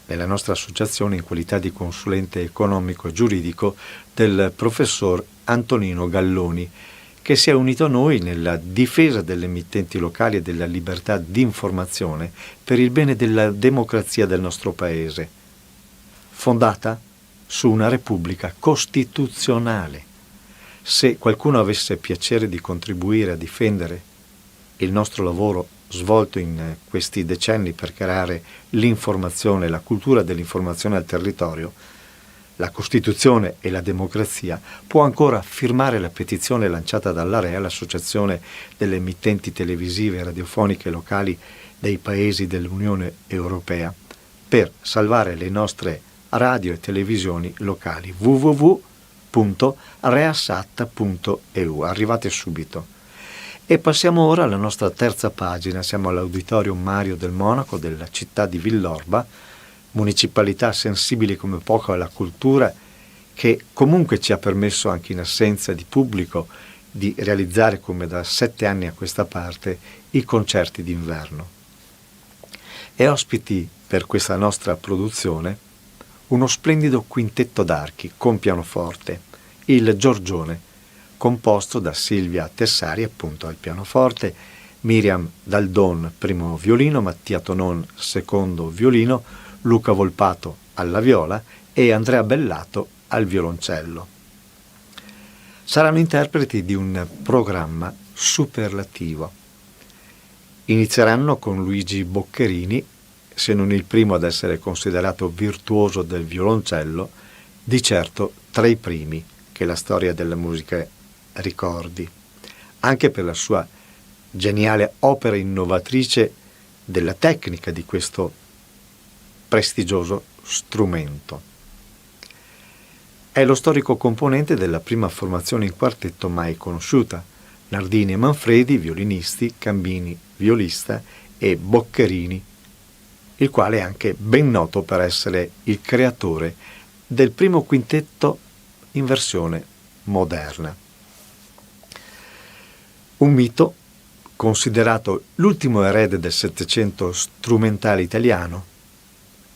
nella nostra associazione in qualità di consulente economico e giuridico, del professor Antonino Galloni, che si è unito a noi nella difesa delle emittenti locali e della libertà di informazione per il bene della democrazia del nostro Paese, fondata su una Repubblica costituzionale. Se qualcuno avesse piacere di contribuire a difendere il nostro lavoro svolto in questi decenni per creare l'informazione, la cultura dell'informazione al territorio, la Costituzione e la democrazia, può ancora firmare la petizione lanciata dall'AREA, l'Associazione delle emittenti televisive e radiofoniche locali dei paesi dell'Unione Europea, per salvare le nostre radio e televisioni locali. www.reasat.eu. Arrivate subito. E passiamo ora alla nostra terza pagina. Siamo all'Auditorium Mario del Monaco della città di Villorba, municipalità sensibile come poco alla cultura, che comunque ci ha permesso, anche in assenza di pubblico, di realizzare, come da 7 anni a questa parte, i concerti d'inverno. E ospiti per questa nostra produzione uno splendido quintetto d'archi con pianoforte, il Giorgione, composto da Silvia Tessari, appunto al pianoforte, Miriam Daldon primo violino, Mattia Tonon secondo violino, Luca Volpato alla viola e Andrea Bellato al violoncello. Saranno interpreti di un programma superlativo. Inizieranno con Luigi Boccherini, se non il primo ad essere considerato virtuoso del violoncello, di certo tra i primi che la storia della musica ricordi, anche per la sua geniale opera innovatrice della tecnica di questo prestigioso strumento. È lo storico componente della prima formazione in quartetto mai conosciuta: Nardini e Manfredi, violinisti, Cambini, violista, e Boccherini, il quale è anche ben noto per essere il creatore del primo quintetto in versione moderna. Un mito considerato l'ultimo erede del Settecento strumentale italiano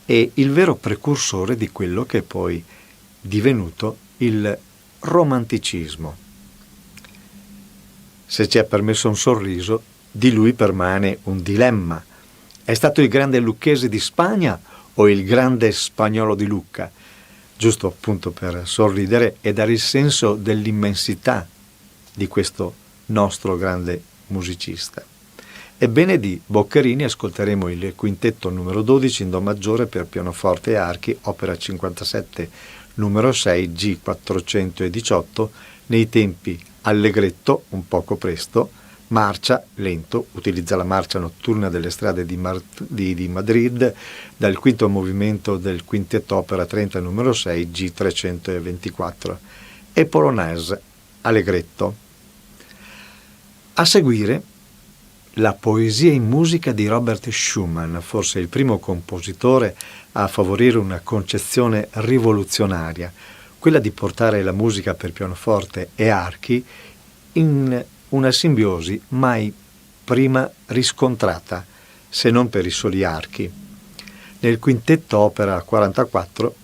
e il vero precursore di quello che è poi divenuto il romanticismo. Se ci è permesso un sorriso, di lui permane un dilemma. È stato il grande lucchese di Spagna o il grande spagnolo di Lucca? Giusto appunto per sorridere e dare il senso dell'immensità di questo nostro grande musicista. Ebbene, di Boccherini ascolteremo il quintetto numero 12 in Do maggiore per pianoforte e archi, opera 57 numero 6 G418, nei tempi allegretto, un poco presto, marcia lento, utilizza la marcia notturna delle strade di Madrid, dal quinto movimento del quintetto opera 30 numero 6 G324, e polonaise allegretto. A seguire la poesia in musica di Robert Schumann, forse il primo compositore a favorire una concezione rivoluzionaria, quella di portare la musica per pianoforte e archi in una simbiosi mai prima riscontrata, se non per i soli archi. Nel quintetto opera 44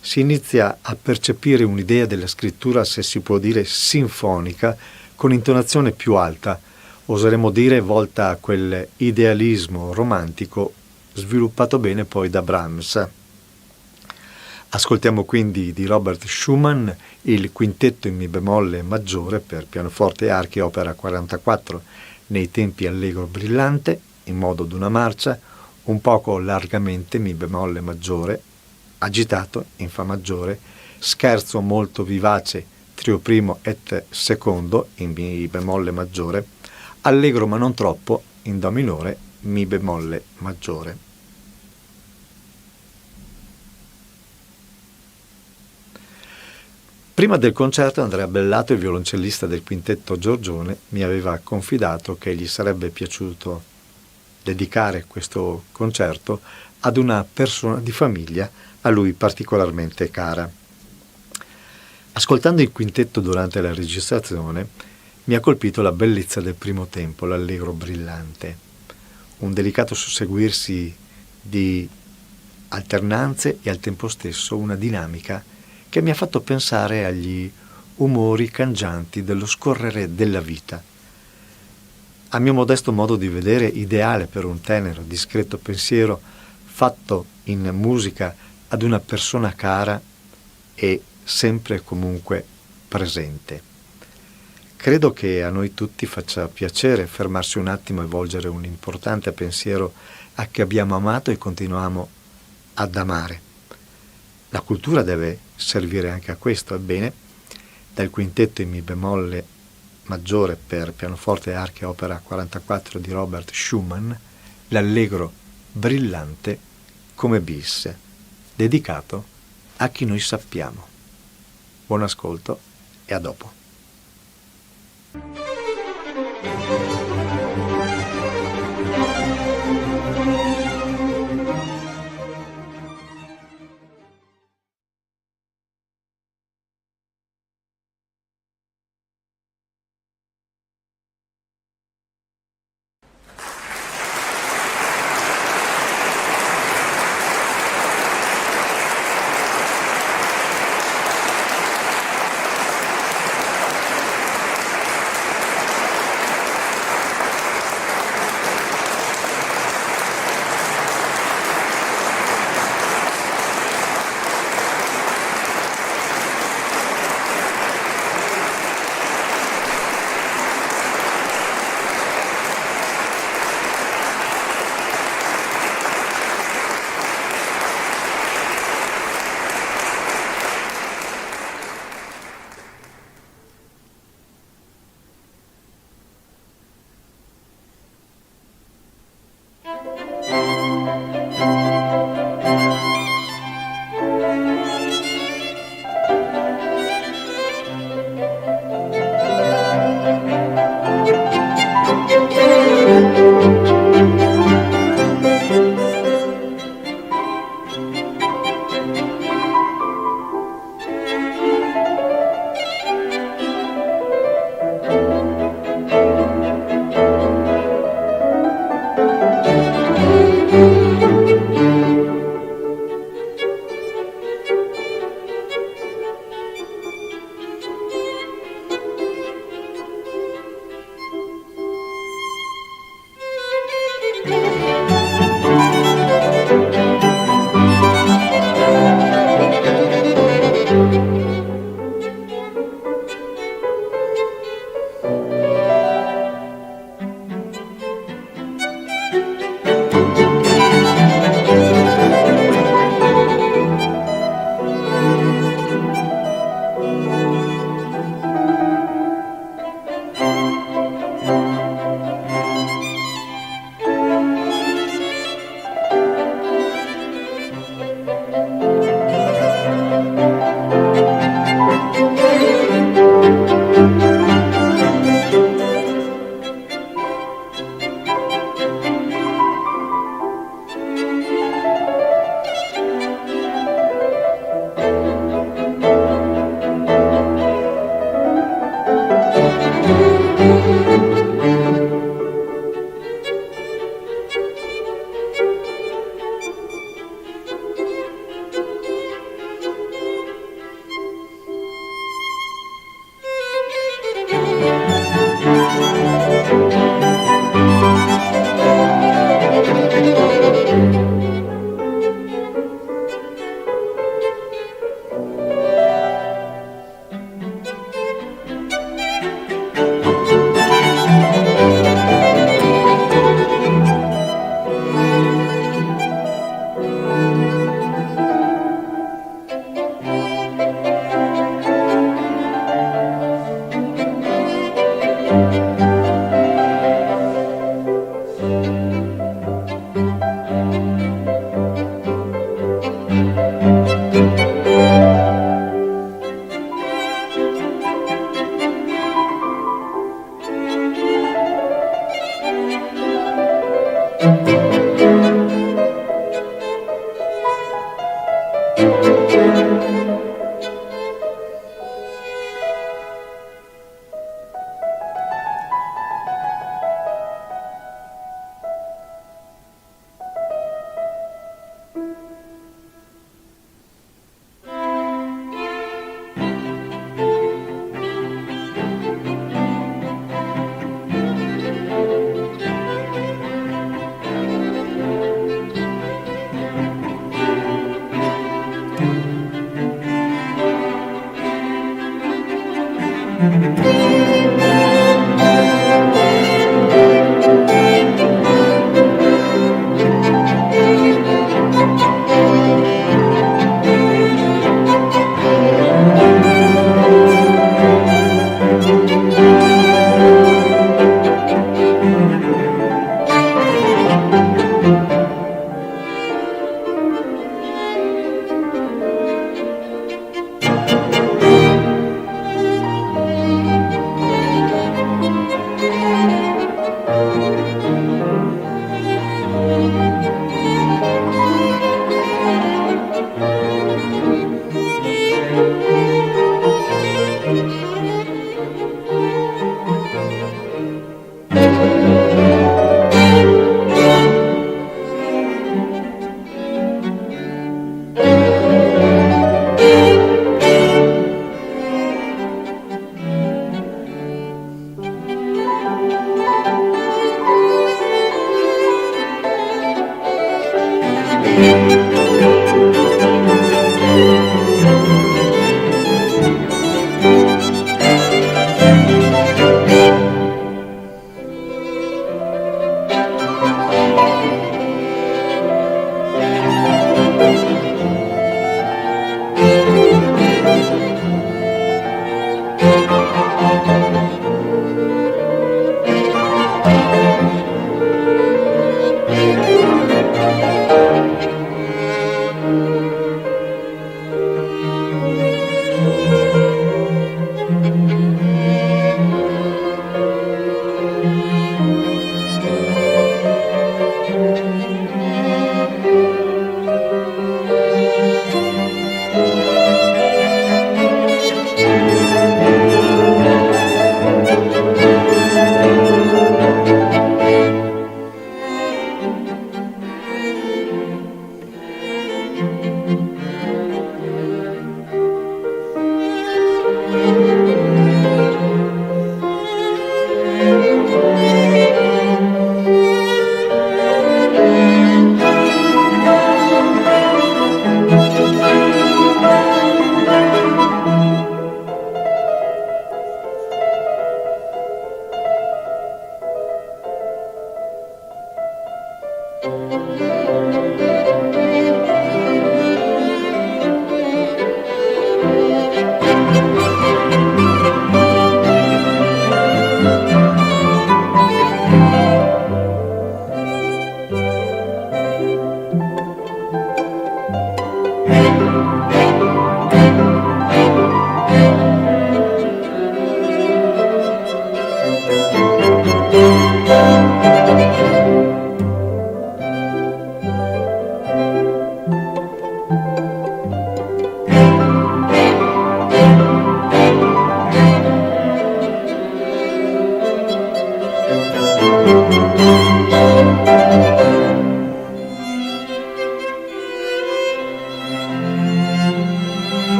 si inizia a percepire un'idea della scrittura, se si può dire sinfonica, con intonazione più alta, oseremmo dire volta a quel idealismo romantico sviluppato bene poi da Brahms. Ascoltiamo quindi di Robert Schumann il quintetto in Mi bemolle maggiore per pianoforte e archi, opera 44, nei tempi allegro brillante, in modo d'una marcia, un poco largamente Mi bemolle maggiore, agitato in Fa maggiore, scherzo molto vivace trio primo et secondo in Mi bemolle maggiore, allegro ma non troppo in Do minore, Mi bemolle maggiore. Prima del concerto Andrea Bellato, il violoncellista del quintetto Giorgione, mi aveva confidato che gli sarebbe piaciuto dedicare questo concerto ad una persona di famiglia a lui particolarmente cara. Ascoltando il quintetto durante la registrazione mi ha colpito la bellezza del primo tempo, l'allegro brillante, un delicato susseguirsi di alternanze e al tempo stesso una dinamica che mi ha fatto pensare agli umori cangianti dello scorrere della vita. A mio modesto modo di vedere, ideale per un tenero, discreto pensiero fatto in musica ad una persona cara e sempre e comunque presente. Credo che a noi tutti faccia piacere fermarsi un attimo e volgere un importante pensiero a chi abbiamo amato e continuiamo ad amare. La cultura deve servire anche a questo, ebbene, dal quintetto in Mi bemolle maggiore per pianoforte e archi opera 44 di Robert Schumann, l'allegro brillante come bis, dedicato a chi noi sappiamo. Buon ascolto e a dopo.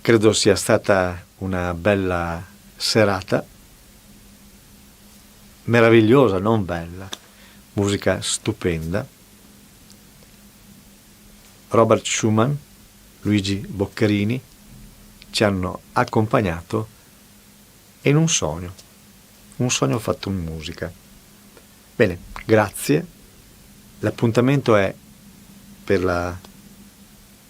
Credo sia stata una bella serata, meravigliosa, non bella, musica stupenda. Robert Schumann, Luigi Boccherini ci hanno accompagnato in un sogno fatto in musica. Bene, grazie. L'appuntamento è per la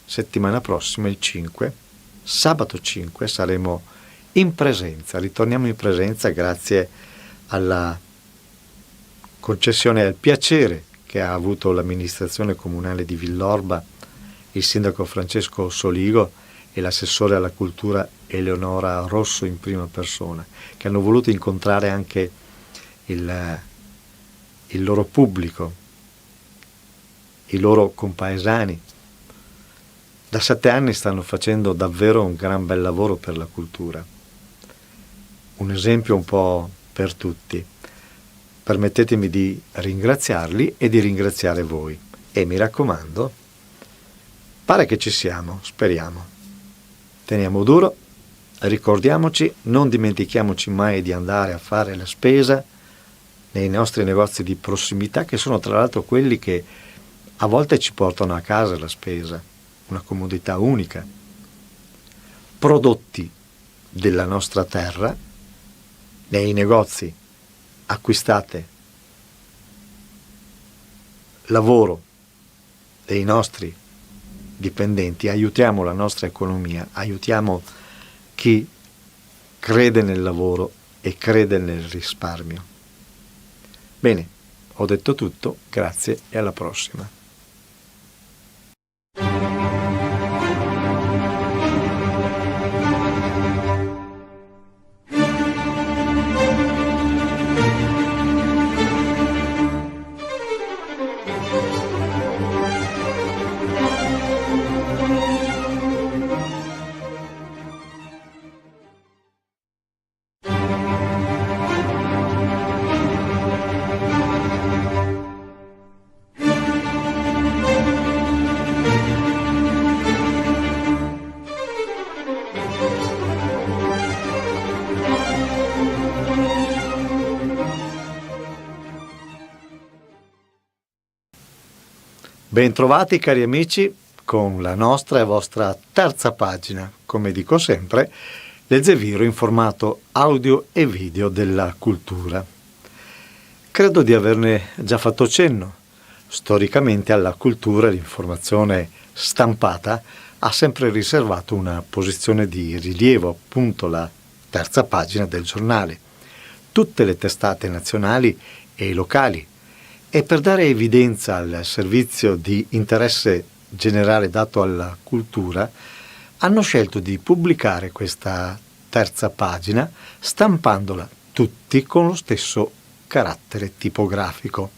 settimana prossima, il 5, sabato 5, saremo in presenza, ritorniamo in presenza grazie alla concessione e al piacere che ha avuto l'amministrazione comunale di Villorba, il sindaco Francesco Soligo e l'assessore alla cultura Eleonora Rosso in prima persona, che hanno voluto incontrare anche il loro pubblico, i loro compaesani. Da 7 anni stanno facendo davvero un gran bel lavoro per la cultura, un esempio un po' per tutti. Permettetemi di ringraziarli e di ringraziare voi. E mi raccomando, pare che ci siamo, speriamo. Teniamo duro, ricordiamoci, non dimentichiamoci mai di andare a fare la spesa nei nostri negozi di prossimità, che sono tra l'altro quelli che a volte ci portano a casa la spesa, una comodità unica. Prodotti della nostra terra, nei negozi acquistate, lavoro dei nostri dipendenti, aiutiamo la nostra economia, aiutiamo chi crede nel lavoro e crede nel risparmio. Bene, ho detto tutto, grazie e alla prossima. Bentrovati cari amici con la nostra e vostra terza pagina, come dico sempre, del Zeviro in formato audio e video della cultura. Credo di averne già fatto cenno. Storicamente alla cultura l'informazione stampata ha sempre riservato una posizione di rilievo, appunto la terza pagina del giornale. Tutte le testate nazionali e locali, e per dare evidenza al servizio di interesse generale dato alla cultura, hanno scelto di pubblicare questa terza pagina stampandola tutti con lo stesso carattere tipografico.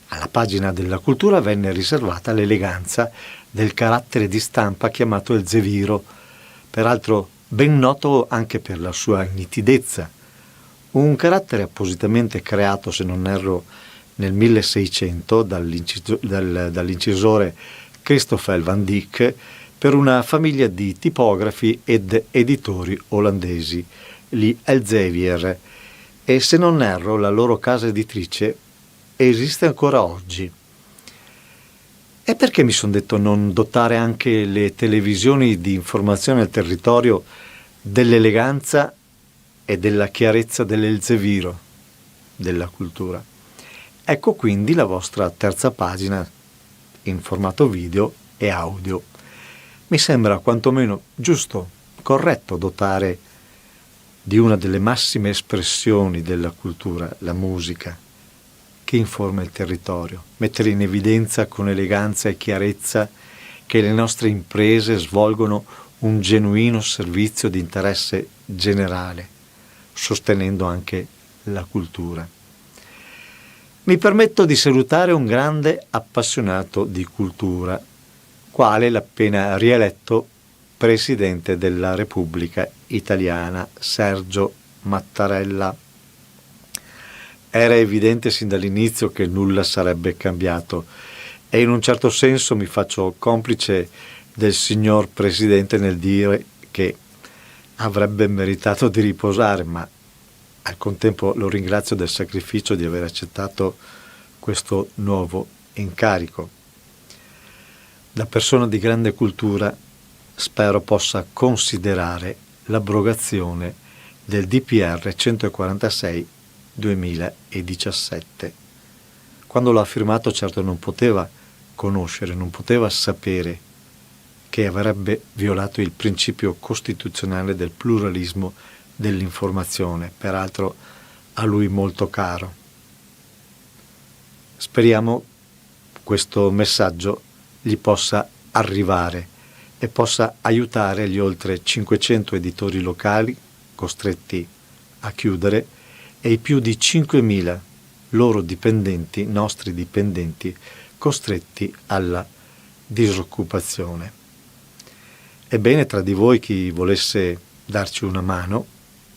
Alla pagina della cultura venne riservata l'eleganza del carattere di stampa chiamato il Zeviro, peraltro ben noto anche per la sua nitidezza, un carattere appositamente creato, se non erro, nel 1600 dall'incisore Christoffel van Dyck per una famiglia di tipografi ed editori olandesi, gli Elsevier, e se non erro la loro casa editrice esiste ancora oggi. E perché mi sono detto non dotare anche le televisioni di informazione al territorio dell'eleganza e della chiarezza dell'Elzeviro, della cultura? Ecco quindi la vostra terza pagina in formato video e audio. Mi sembra quantomeno giusto, corretto dotare di una delle massime espressioni della cultura, la musica, che informa il territorio, mettere in evidenza con eleganza e chiarezza che le nostre imprese svolgono un genuino servizio di interesse generale, sostenendo anche la cultura. Mi permetto di salutare un grande appassionato di cultura, quale l'appena rieletto Presidente della Repubblica Italiana, Sergio Mattarella. Era evidente sin dall'inizio che nulla sarebbe cambiato e in un certo senso mi faccio complice del signor Presidente nel dire che che avrebbe meritato di riposare, ma al contempo lo ringrazio del sacrificio di aver accettato questo nuovo incarico. Da persona di grande cultura spero possa considerare l'abrogazione del DPR 146 2017. Quando l'ha firmato certo non poteva conoscere, non poteva sapere che avrebbe violato il principio costituzionale del pluralismo dell'informazione, peraltro a lui molto caro. Speriamo questo messaggio gli possa arrivare e possa aiutare gli oltre 500 editori locali costretti a chiudere e i più di 5.000 loro dipendenti, nostri dipendenti, costretti alla disoccupazione. Ebbene, tra di voi chi volesse darci una mano,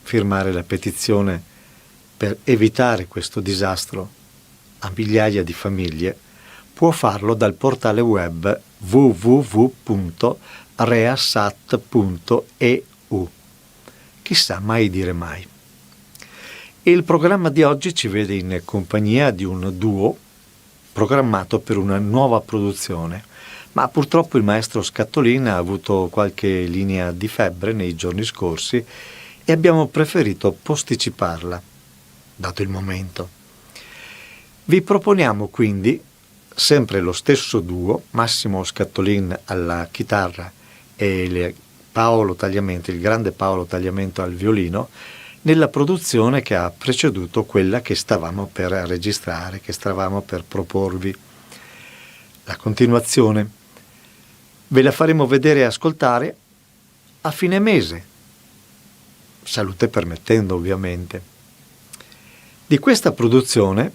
firmare la petizione per evitare questo disastro a migliaia di famiglie, può farlo dal portale web www.reasat.eu. Chissà, mai dire mai. Il programma di oggi ci vede in compagnia di un duo programmato per una nuova produzione, ma purtroppo il maestro Scattolin ha avuto qualche linea di febbre nei giorni scorsi e abbiamo preferito posticiparla, dato il momento. Vi proponiamo quindi sempre lo stesso duo, Massimo Scattolin alla chitarra e il grande Paolo Tagliamento al violino, nella produzione che ha preceduto quella che stavamo per registrare, che stavamo per proporvi. La continuazione ve la faremo vedere e ascoltare a fine mese, salute permettendo ovviamente. Di questa produzione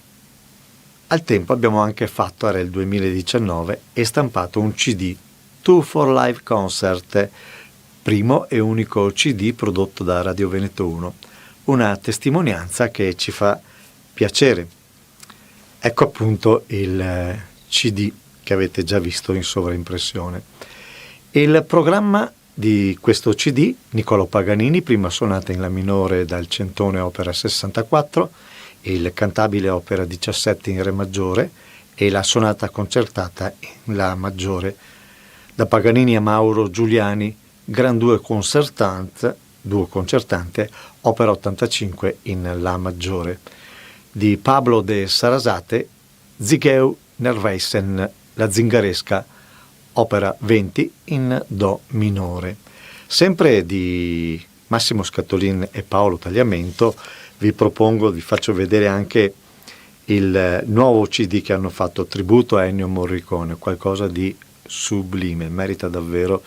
al tempo abbiamo anche fatto, era il 2019, e stampato un CD, Tour for Live Concert, primo e unico CD prodotto da Radio Veneto 1, una testimonianza che ci fa piacere. Ecco appunto il CD che avete già visto in sovraimpressione. Il programma di questo CD, Niccolò Paganini, prima sonata in La minore dal Centone opera 64, il cantabile opera 17 in Re maggiore e la sonata concertata in La maggiore da Paganini a Mauro Giuliani, Gran duo concertante, opera 85 in La maggiore, di Pablo de Sarasate, Zigheu Nerveissen, la zingaresca, opera 20 in Do minore. Sempre di Massimo Scattolin e Paolo Tagliamento vi faccio vedere anche il nuovo CD che hanno fatto tributo a Ennio Morricone, qualcosa di sublime, merita davvero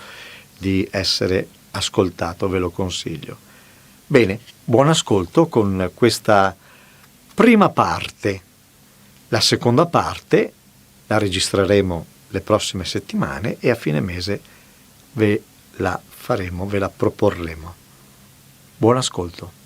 di essere ascoltato, ve lo consiglio. Bene, buon ascolto con questa prima parte. La seconda parte la registreremo le prossime settimane e a fine mese ve la proporremo. Buon ascolto.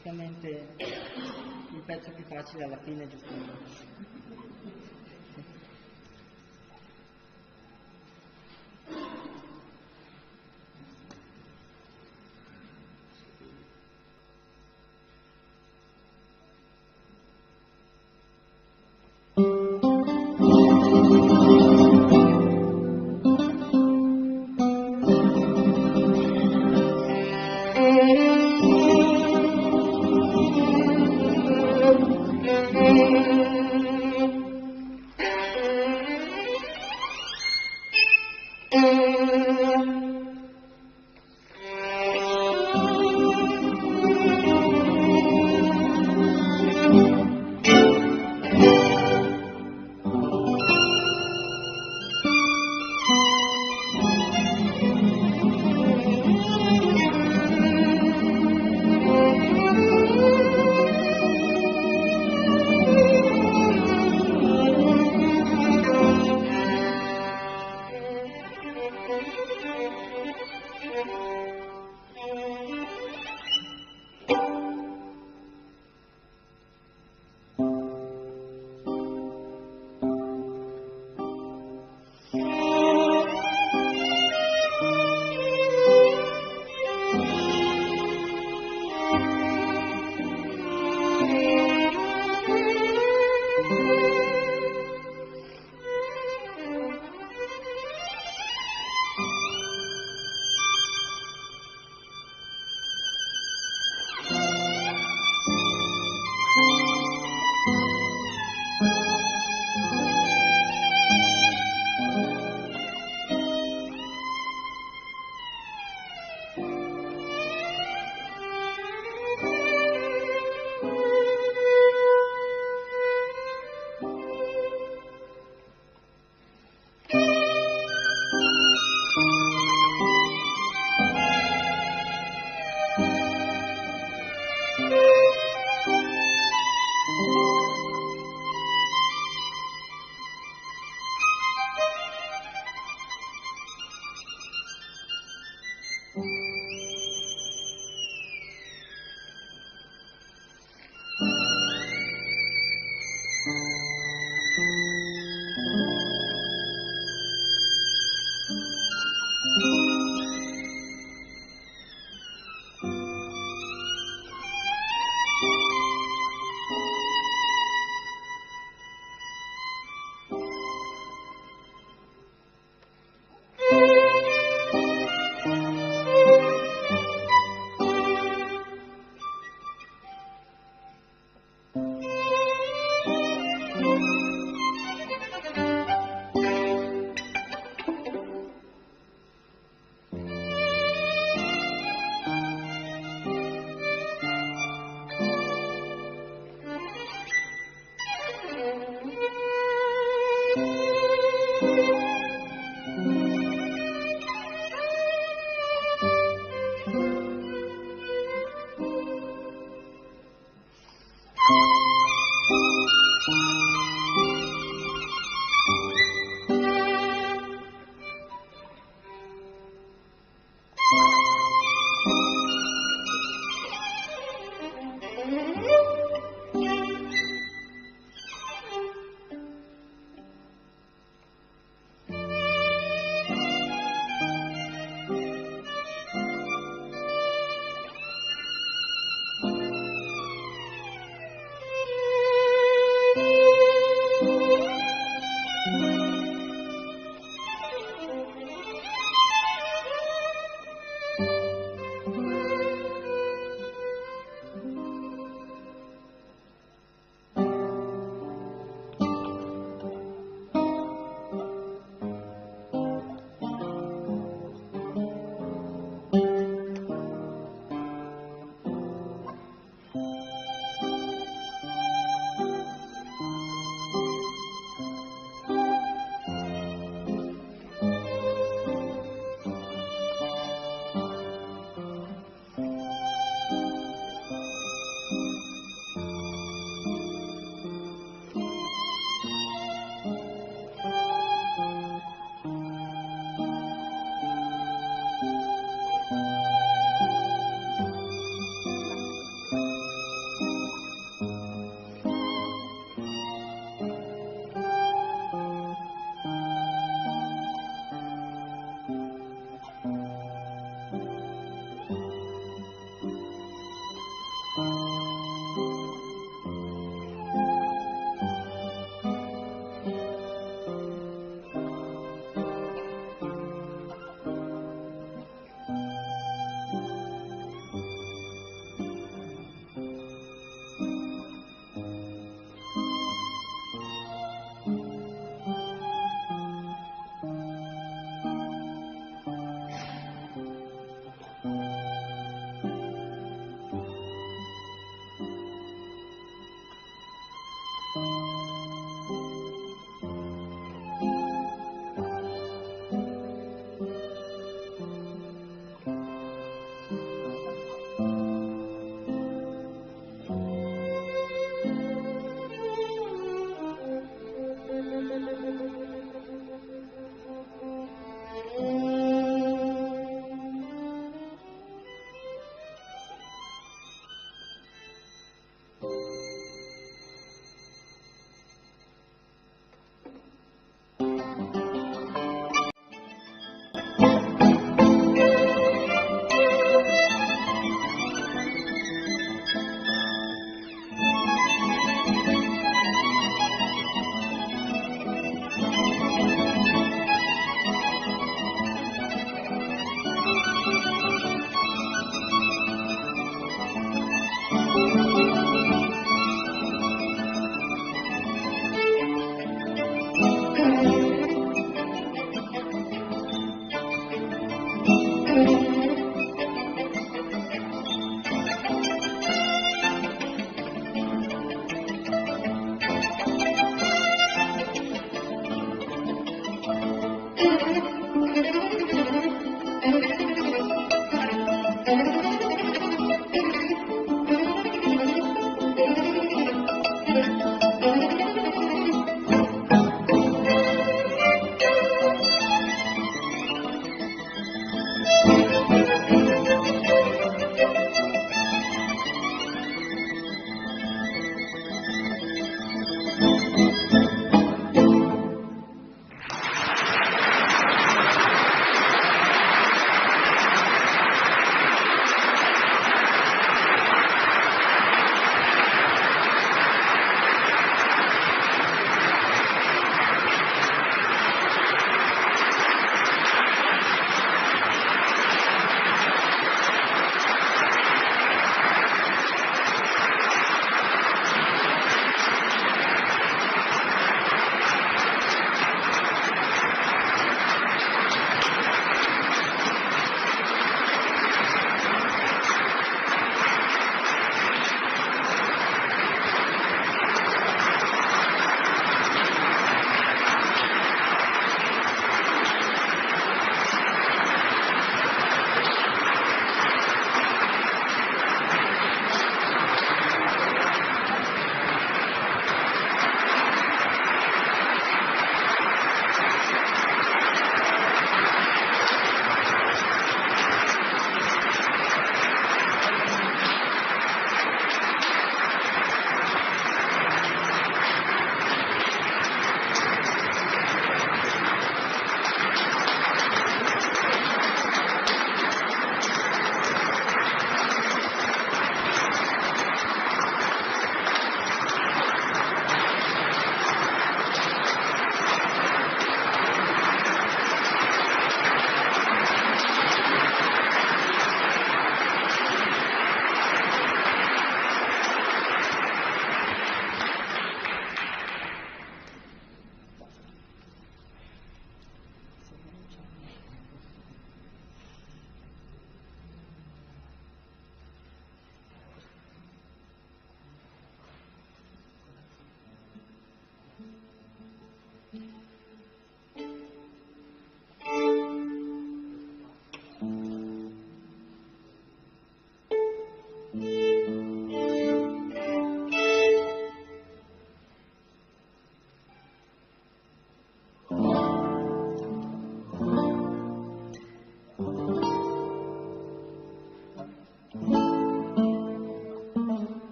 giustamente il pezzo più facile alla fine, giustamente.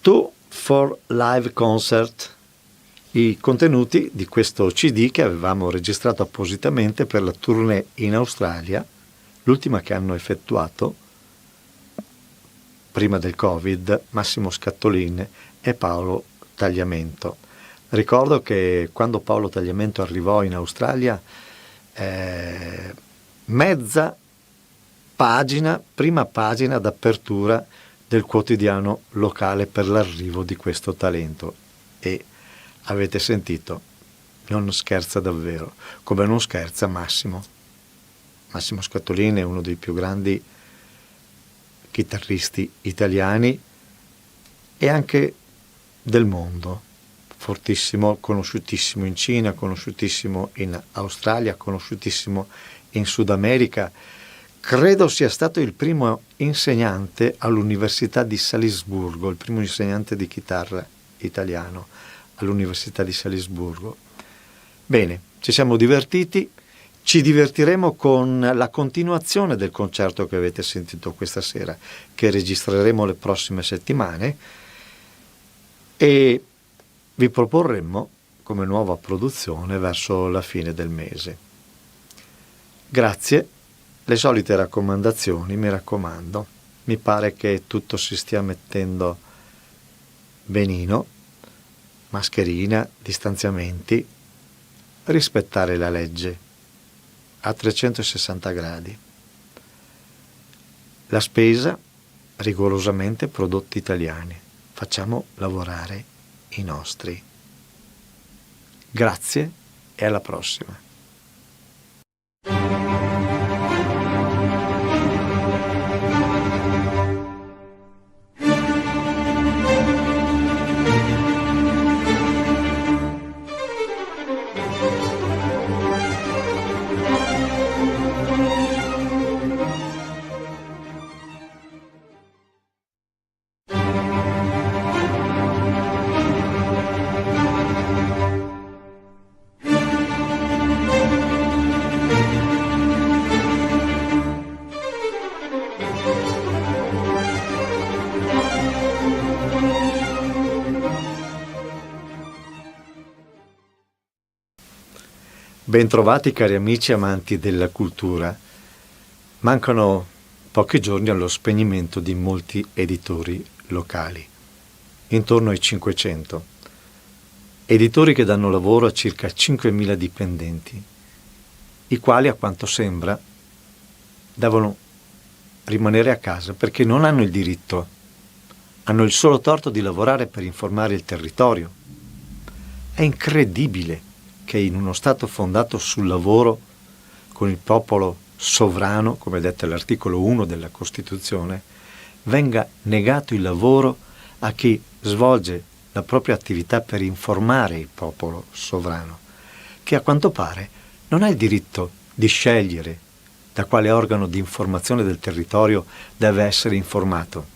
To for Live Concert, i contenuti di questo CD che avevamo registrato appositamente per la tournée in Australia, l'ultima che hanno effettuato prima del Covid Massimo Scattolin e Paolo Tagliamento. Ricordo che quando Paolo Tagliamento arrivò in Australia, mezza pagina, prima pagina d'apertura del quotidiano locale per l'arrivo di questo talento, e avete sentito, non scherza davvero, come non scherza Massimo Scattolin è uno dei più grandi chitarristi italiani e anche del mondo, fortissimo, conosciutissimo in Cina, conosciutissimo in Australia, conosciutissimo in Sud America. Credo sia stato il primo insegnante all'Università di Salisburgo, il primo insegnante di chitarra italiano all'Università di Salisburgo. Bene, ci siamo divertiti, ci divertiremo con la continuazione del concerto che avete sentito questa sera, che registreremo le prossime settimane, e vi proporremmo come nuova produzione verso la fine del mese. Grazie. Le solite raccomandazioni, mi raccomando, mi pare che tutto si stia mettendo benino, mascherina, distanziamenti, rispettare la legge a 360 gradi. La spesa, rigorosamente prodotti italiani, facciamo lavorare i nostri. Grazie e alla prossima. Bentrovati cari amici amanti della cultura. Mancano pochi giorni allo spegnimento di molti editori locali, intorno ai 500. Editori che danno lavoro a circa 5.000 dipendenti, i quali a quanto sembra devono rimanere a casa perché non hanno il diritto, hanno il solo torto di lavorare per informare il territorio. È incredibile che in uno Stato fondato sul lavoro, con il popolo sovrano, come detta l'articolo 1 della Costituzione, venga negato il lavoro a chi svolge la propria attività per informare il popolo sovrano, che a quanto pare non ha il diritto di scegliere da quale organo di informazione del territorio deve essere informato.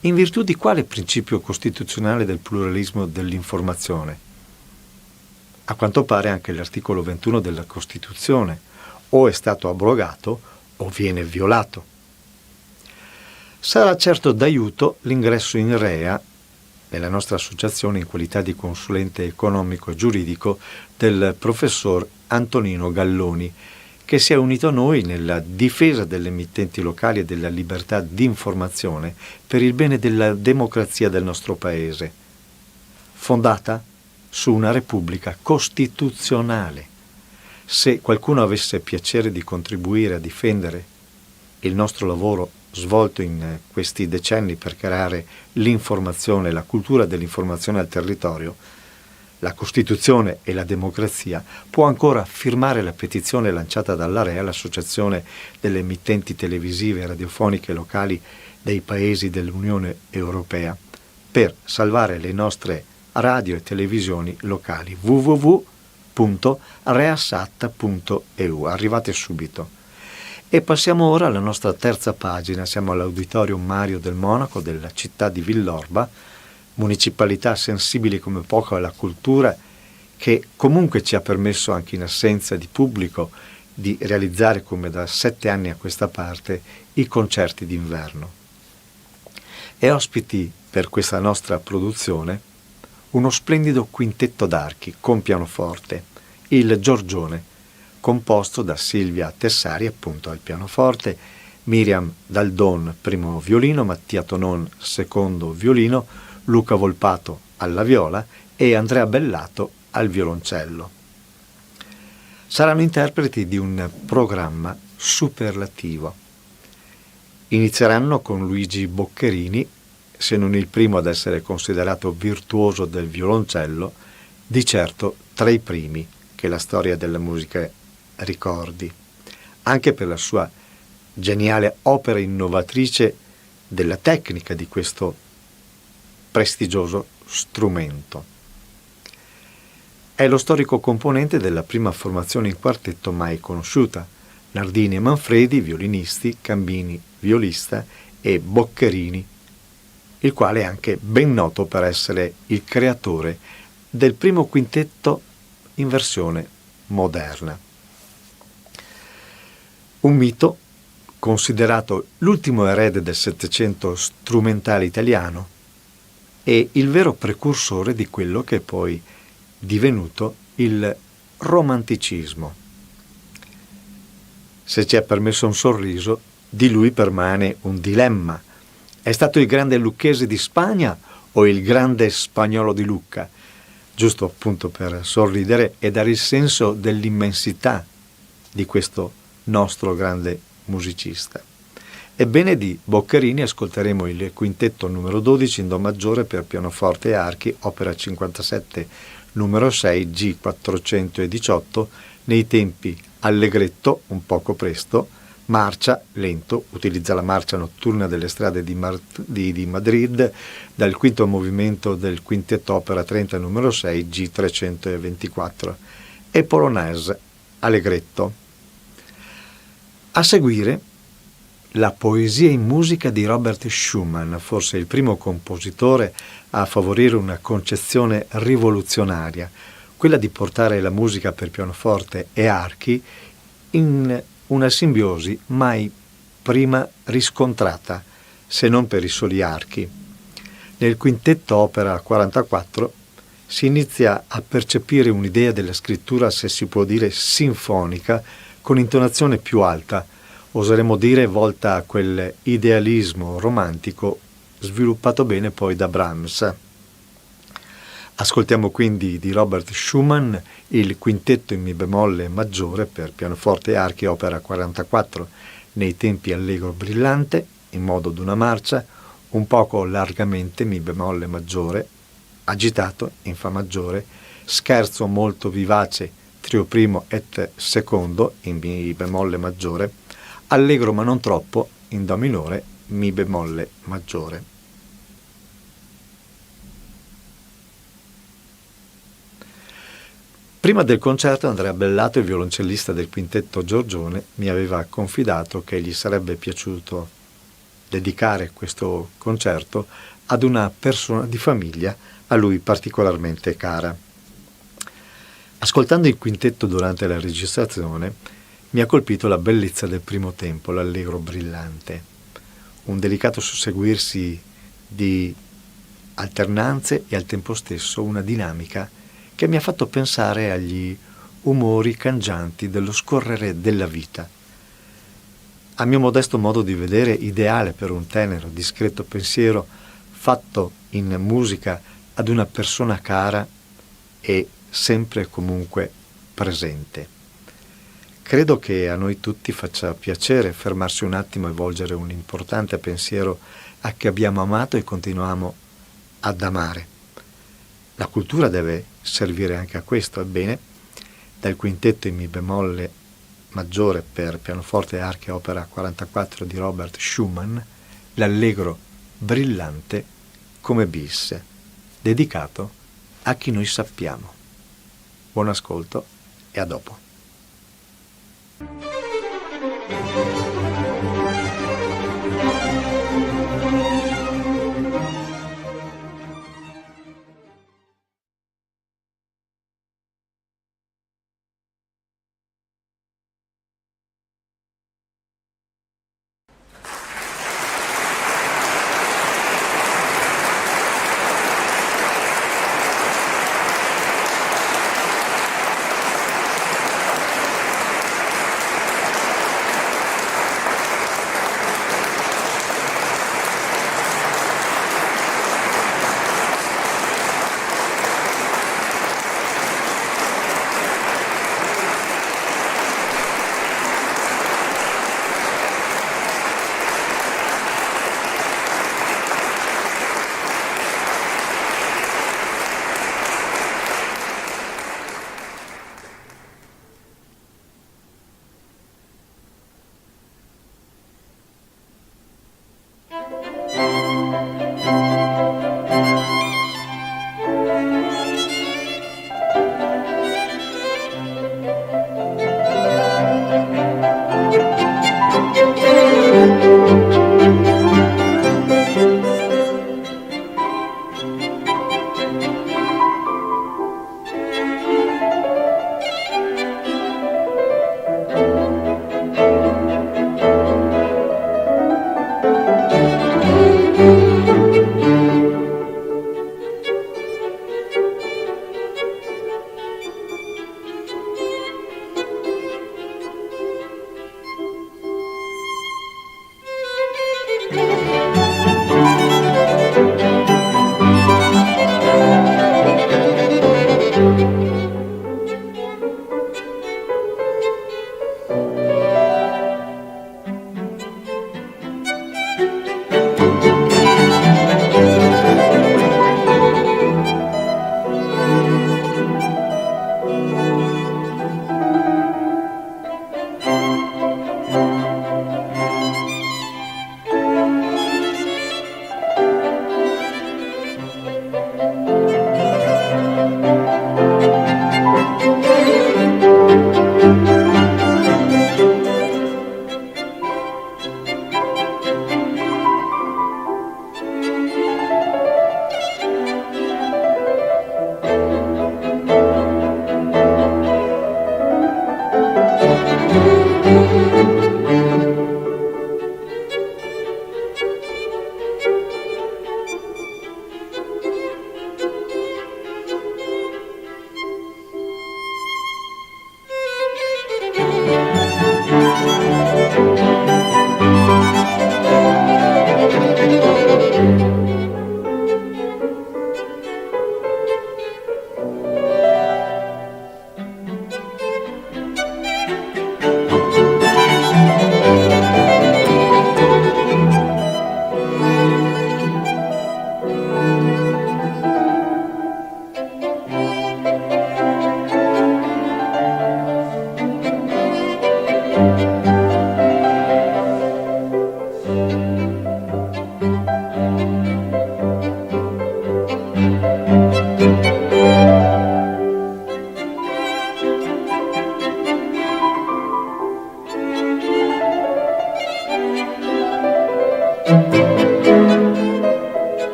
In virtù di quale principio costituzionale del pluralismo dell'informazione? A quanto pare anche l'articolo 21 della Costituzione o è stato abrogato o viene violato. Sarà certo d'aiuto l'ingresso in REA, nella nostra associazione in qualità di consulente economico e giuridico, del professor Antonino Galloni, che si è unito a noi nella difesa delle emittenti locali e della libertà di informazione per il bene della democrazia del nostro Paese, fondata su una Repubblica costituzionale. Se qualcuno avesse piacere di contribuire a difendere il nostro lavoro svolto in questi decenni per creare l'informazione, la cultura dell'informazione al territorio, la Costituzione e la democrazia, può ancora firmare la petizione lanciata dall'AREA, l'Associazione delle emittenti televisive e radiofoniche locali dei paesi dell'Unione Europea, per salvare le nostre radio e televisioni locali. www.reasat.eu. Arrivate subito. E passiamo ora alla nostra terza pagina. Siamo all'Auditorium Mario del Monaco della città di Villorba, municipalità sensibile come poco alla cultura, che comunque ci ha permesso, anche in assenza di pubblico, di realizzare, come da 7 anni a questa parte, i concerti d'inverno. e ospiti per questa nostra produzione uno splendido quintetto d'archi con pianoforte, il Giorgione, composto da Silvia Tessari appunto al pianoforte, Miriam Daldon primo violino, Mattia Tonon secondo violino, Luca Volpato alla viola e Andrea Bellato al violoncello. Saranno interpreti di un programma superlativo. Inizieranno con Luigi Boccherini, se non il primo ad essere considerato virtuoso del violoncello, di certo tra i primi che la storia della musica ricordi, anche per la sua geniale opera innovatrice della tecnica di questo prestigioso strumento. È lo storico componente della prima formazione in quartetto mai conosciuta, Nardini e Manfredi, violinisti, Cambini, violista e Boccherini, il quale è anche ben noto per essere il creatore del primo quintetto in versione moderna. Un mito considerato l'ultimo erede del Settecento strumentale italiano e il vero precursore di quello che è poi divenuto il romanticismo. Se ci è permesso un sorriso, di lui permane un dilemma. È stato il grande lucchese di Spagna o il grande spagnolo di Lucca? Giusto appunto per sorridere e dare il senso dell'immensità di questo nostro grande musicista. Ebbene, di Boccherini ascolteremo il quintetto numero 12 in Do maggiore per pianoforte e archi, opera 57 numero 6 G418, nei tempi allegretto, un poco presto, marcia, lento, utilizza la marcia notturna delle strade di Madrid, dal quinto movimento del quintetto opera 30 numero 6 G324, e polonaise, allegretto. A seguire la poesia in musica di Robert Schumann, forse il primo compositore a favorire una concezione rivoluzionaria, quella di portare la musica per pianoforte e archi in una simbiosi mai prima riscontrata, se non per i soli archi. Nel quintetto opera 44 si inizia a percepire un'idea della scrittura, se si può dire, sinfonica, con intonazione più alta, oseremmo dire volta a quell'idealismo romantico sviluppato bene poi da Brahms. Ascoltiamo quindi di Robert Schumann il quintetto in Mi bemolle maggiore per pianoforte e archi, opera 44, nei tempi allegro brillante, in modo d'una marcia, un poco largamente Mi bemolle maggiore, agitato in Fa maggiore, scherzo molto vivace, trio primo et secondo in Mi bemolle maggiore, allegro ma non troppo in Do minore, Mi bemolle maggiore. Prima del concerto Andrea Bellato, il violoncellista del quintetto Giorgione, mi aveva confidato che gli sarebbe piaciuto dedicare questo concerto ad una persona di famiglia a lui particolarmente cara. Ascoltando il quintetto durante la registrazione mi ha colpito la bellezza del primo tempo, l'allegro brillante, un delicato susseguirsi di alternanze e al tempo stesso una dinamica che mi ha fatto pensare agli umori cangianti dello scorrere della vita. A mio modesto modo di vedere, ideale per un tenero, discreto pensiero fatto in musica ad una persona cara e sempre e comunque presente. Credo che a noi tutti faccia piacere fermarsi un attimo e volgere un importante pensiero a chi abbiamo amato e continuiamo ad amare. La cultura deve servire anche a questo. Ebbene, dal quintetto in Mi bemolle maggiore per pianoforte e archi, opera 44 di Robert Schumann, l'allegro brillante come bis, dedicato a chi noi sappiamo. Buon ascolto e a dopo.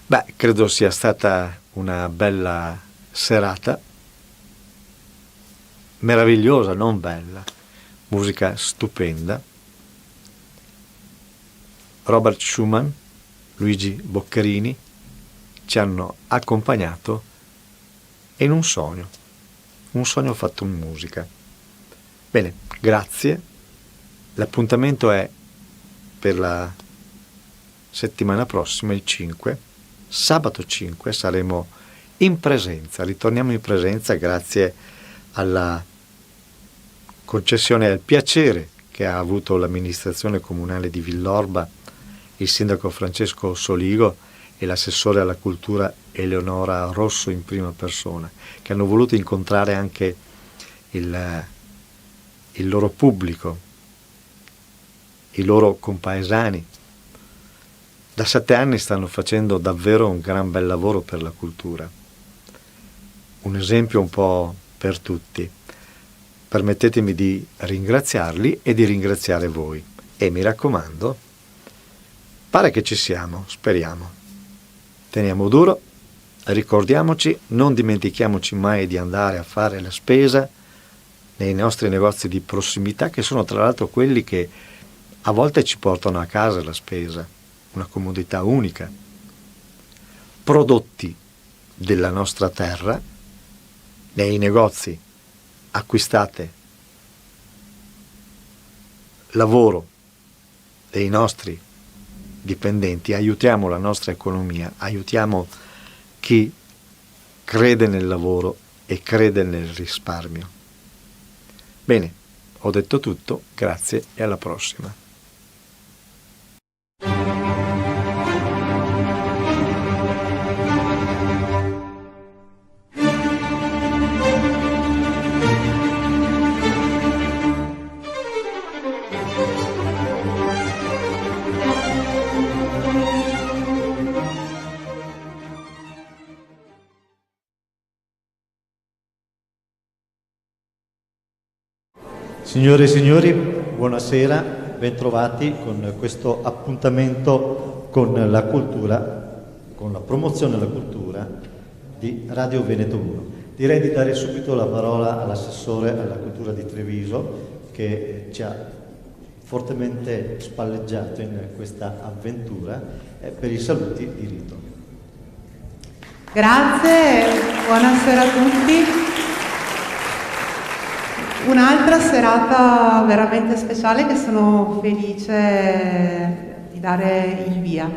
Beh, credo sia stata una bella serata, meravigliosa, non bella, musica stupenda. Robert Schumann, Luigi Boccherini ci hanno accompagnato in un sogno fatto in musica. Bene, grazie. L'appuntamento è per la settimana prossima, il 5. Sabato 5 saremo in presenza, ritorniamo in presenza grazie alla concessione e al piacere che ha avuto l'amministrazione comunale di Villorba, il sindaco Francesco Soligo e l'assessore alla cultura Eleonora Rosso in prima persona, che hanno voluto incontrare anche il loro pubblico, i loro compaesani. Da 7 anni stanno facendo davvero un gran bel lavoro per la cultura, un esempio un po' per tutti. Permettetemi di ringraziarli e di ringraziare voi. E mi raccomando, pare che ci siamo, speriamo. Teniamo duro, ricordiamoci, non dimentichiamoci mai di andare a fare la spesa nei nostri negozi di prossimità, che sono tra l'altro quelli che a volte ci portano a casa la spesa. Una comodità unica, prodotti della nostra terra nei negozi, acquistate, lavoro dei nostri dipendenti, aiutiamo la nostra economia, aiutiamo chi crede nel lavoro e crede nel risparmio. Bene, ho detto tutto, grazie e alla prossima. Signore e signori, buonasera, bentrovati con questo appuntamento con la cultura, con la promozione della cultura di Radio Veneto 1. Direi di dare subito la parola all'assessore alla cultura di Treviso che ci ha fortemente spalleggiato in questa avventura per i saluti di rito. Grazie, buonasera a tutti. Un'altra serata veramente speciale che sono felice di dare il via.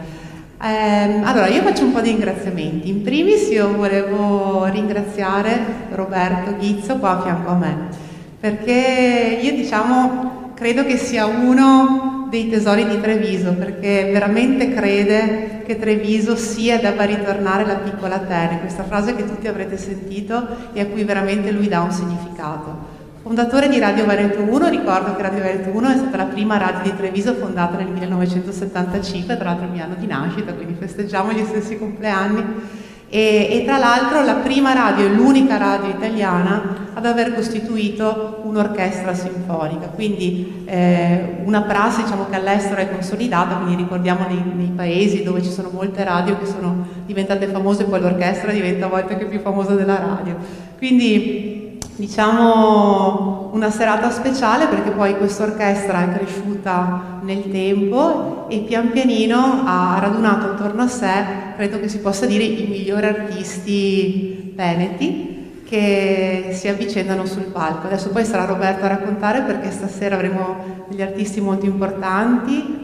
Allora, io faccio un po' di ringraziamenti. In primis io volevo ringraziare Roberto Ghizzo qua a fianco a me, perché io credo che sia uno dei tesori di Treviso, perché veramente crede che Treviso sia e debba ritornare la piccola terra, questa frase che tutti avrete sentito e a cui veramente lui dà un significato. Fondatore di Radio Veneto 1, ricordo che Radio Veneto 1 è stata la prima radio di Treviso fondata nel 1975, tra l'altro il mio anno di nascita, quindi festeggiamo gli stessi compleanni, e tra l'altro la prima radio e l'unica radio italiana ad aver costituito un'orchestra sinfonica, quindi una prassi che all'estero è consolidata, quindi ricordiamo nei paesi dove ci sono molte radio che sono diventate famose, poi l'orchestra diventa a volte anche più famosa della radio. Quindi una serata speciale perché poi questa orchestra è cresciuta nel tempo e pian pianino ha radunato attorno a sé, credo che si possa dire, i migliori artisti veneti che si avvicendano sul palco. Adesso poi sarà Roberto a raccontare, perché stasera avremo degli artisti molto importanti,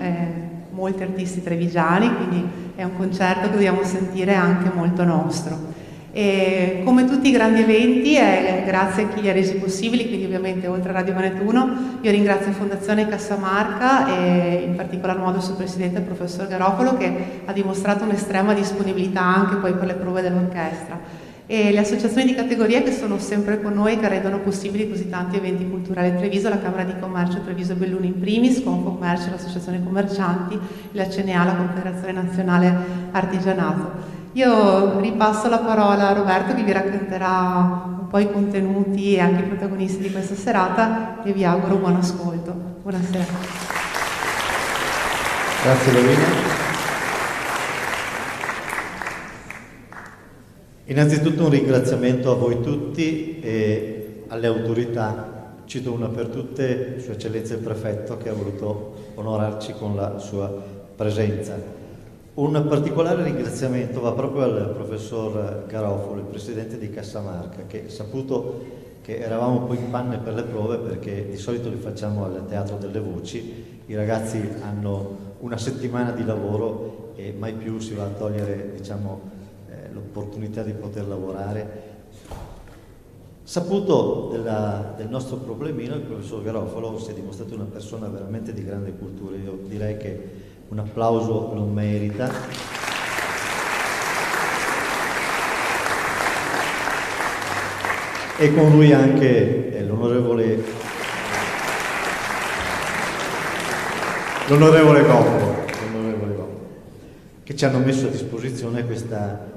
molti artisti trevigiani, quindi è un concerto che dobbiamo sentire anche molto nostro. E come tutti i grandi eventi è grazie a chi li ha resi possibili, quindi ovviamente oltre a Radio Veneto 1 io ringrazio Fondazione Cassamarca e in particolar modo il suo presidente, il professor Garofalo, che ha dimostrato un'estrema disponibilità anche poi per le prove dell'orchestra, e le associazioni di categoria che sono sempre con noi e che rendono possibili così tanti eventi culturali a Treviso, la Camera di Commercio Treviso Belluno in primis, Confcommercio, l'Associazione Commercianti, la CNA, la Confederazione Nazionale Artigianato. Io ripasso la parola a Roberto che vi racconterà un poi i contenuti e anche i protagonisti di questa serata e vi auguro buon ascolto. Buonasera. Grazie Lorena. Innanzitutto un ringraziamento a voi tutti e alle autorità, cito una per tutte, Sua Eccellenza il Prefetto, che ha voluto onorarci con la sua presenza. Un particolare ringraziamento va proprio al professor Garofalo, il presidente di Cassamarca, che saputo che eravamo un po' in panne per le prove, perché di solito le facciamo al Teatro delle Voci, i ragazzi hanno una settimana di lavoro e mai più si va a togliere, diciamo, l'opportunità di poter lavorare. Saputo del nostro problemino, il professor Garofalo si è dimostrato una persona veramente di grande cultura. Io direi che un applauso lo merita. E con lui anche l'onorevole Goppo, che ci hanno messo a disposizione questa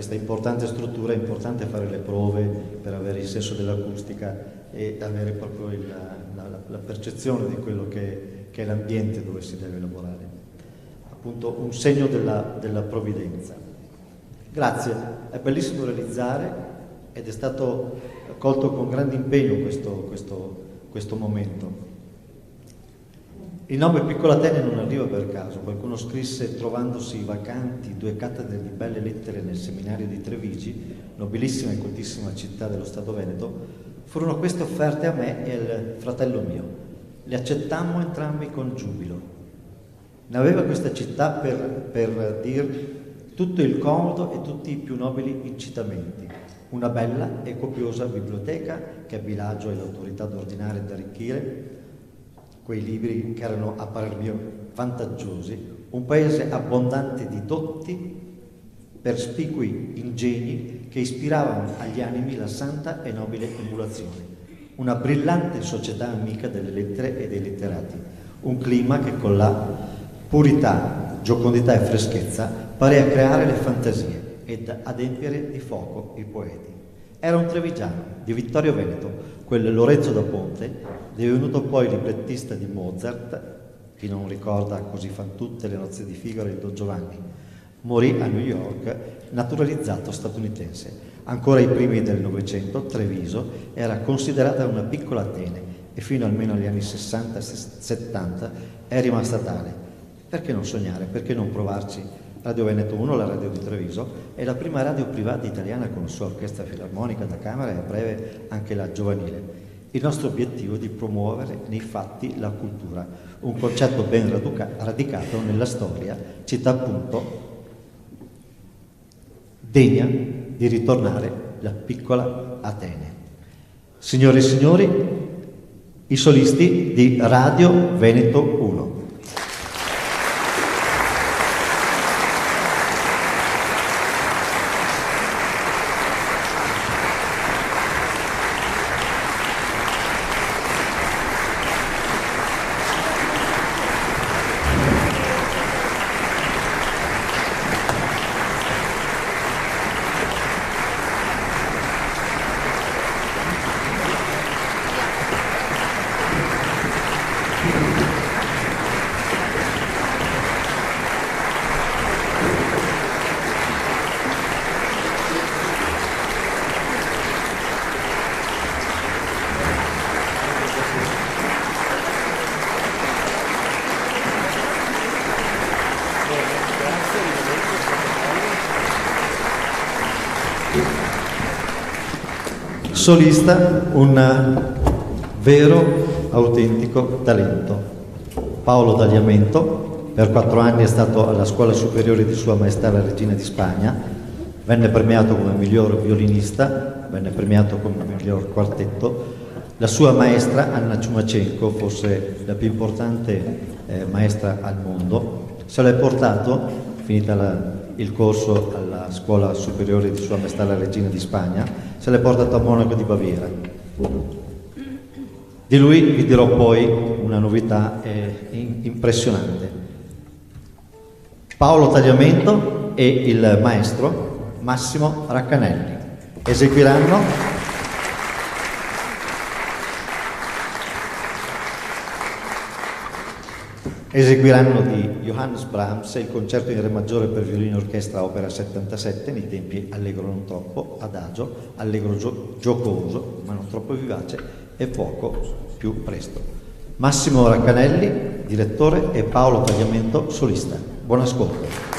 importante struttura. È importante fare le prove per avere il senso dell'acustica e avere proprio la percezione di quello che è l'ambiente dove si deve lavorare. Appunto un segno della provvidenza. Grazie, è bellissimo realizzare ed è stato accolto con grande impegno questo momento. Il nome Piccola Atene non arriva per caso. Qualcuno scrisse: trovandosi vacanti 2 cattedre di belle lettere nel seminario di Trevigi, nobilissima e coltissima città dello Stato Veneto, furono queste offerte a me e al fratello mio. Le accettammo entrambi con giubilo. Ne aveva questa città per dir tutto il comodo e tutti i più nobili incitamenti. Una bella e copiosa biblioteca che Biagio e l'autorità d'ordinare ed arricchire quei libri che erano a parer mio vantaggiosi, un paese abbondante di dotti, perspicui ingegni che ispiravano agli animi la santa e nobile emulazione, una brillante società amica delle lettere e dei letterati, un clima che con la purità, giocondità e freschezza parea creare le fantasie ed adempiere di fuoco i poeti. Era un trevigiano di Vittorio Veneto, quel Lorenzo da Ponte, divenuto poi librettista di Mozart. Chi non ricorda Così fan tutte, Le nozze di Figaro e Don Giovanni. Morì a New York, naturalizzato statunitense. Ancora ai primi del Novecento, Treviso era considerata una piccola Atene e fino almeno agli anni 60-70 è rimasta tale. Perché non sognare? Perché non provarci? Radio Veneto 1, la radio di Treviso, è la prima radio privata italiana con la sua orchestra filarmonica da camera e a breve anche la giovanile. Il nostro obiettivo è di promuovere nei fatti la cultura, un concetto ben radicato nella storia, città appunto degna di ritornare la piccola Atene. Signore e signori, i solisti di Radio Veneto 1. Solista, un vero, autentico talento. Paolo Tagliamento, per 4 anni è stato alla Scuola Superiore di Sua Maestà la Regina di Spagna, venne premiato come miglior violinista, venne premiato come miglior quartetto. La sua maestra, Anna Ciumachenko, forse la più importante maestra al mondo, se l'è portato, finita il corso alla Scuola Superiore di Sua Maestà la Regina di Spagna, se l'è portato a Monaco di Baviera. Di lui vi dirò poi una novità impressionante. Paolo Tagliamento e il maestro Massimo Raccanelli eseguiranno Eseguiranno di Johannes Brahms il concerto in re maggiore per violino e orchestra opera 77 nei tempi allegro non troppo, adagio, allegro giocoso ma non troppo vivace e poco più presto. Massimo Raccanelli, direttore, e Paolo Tagliamento, solista. Buon ascolto.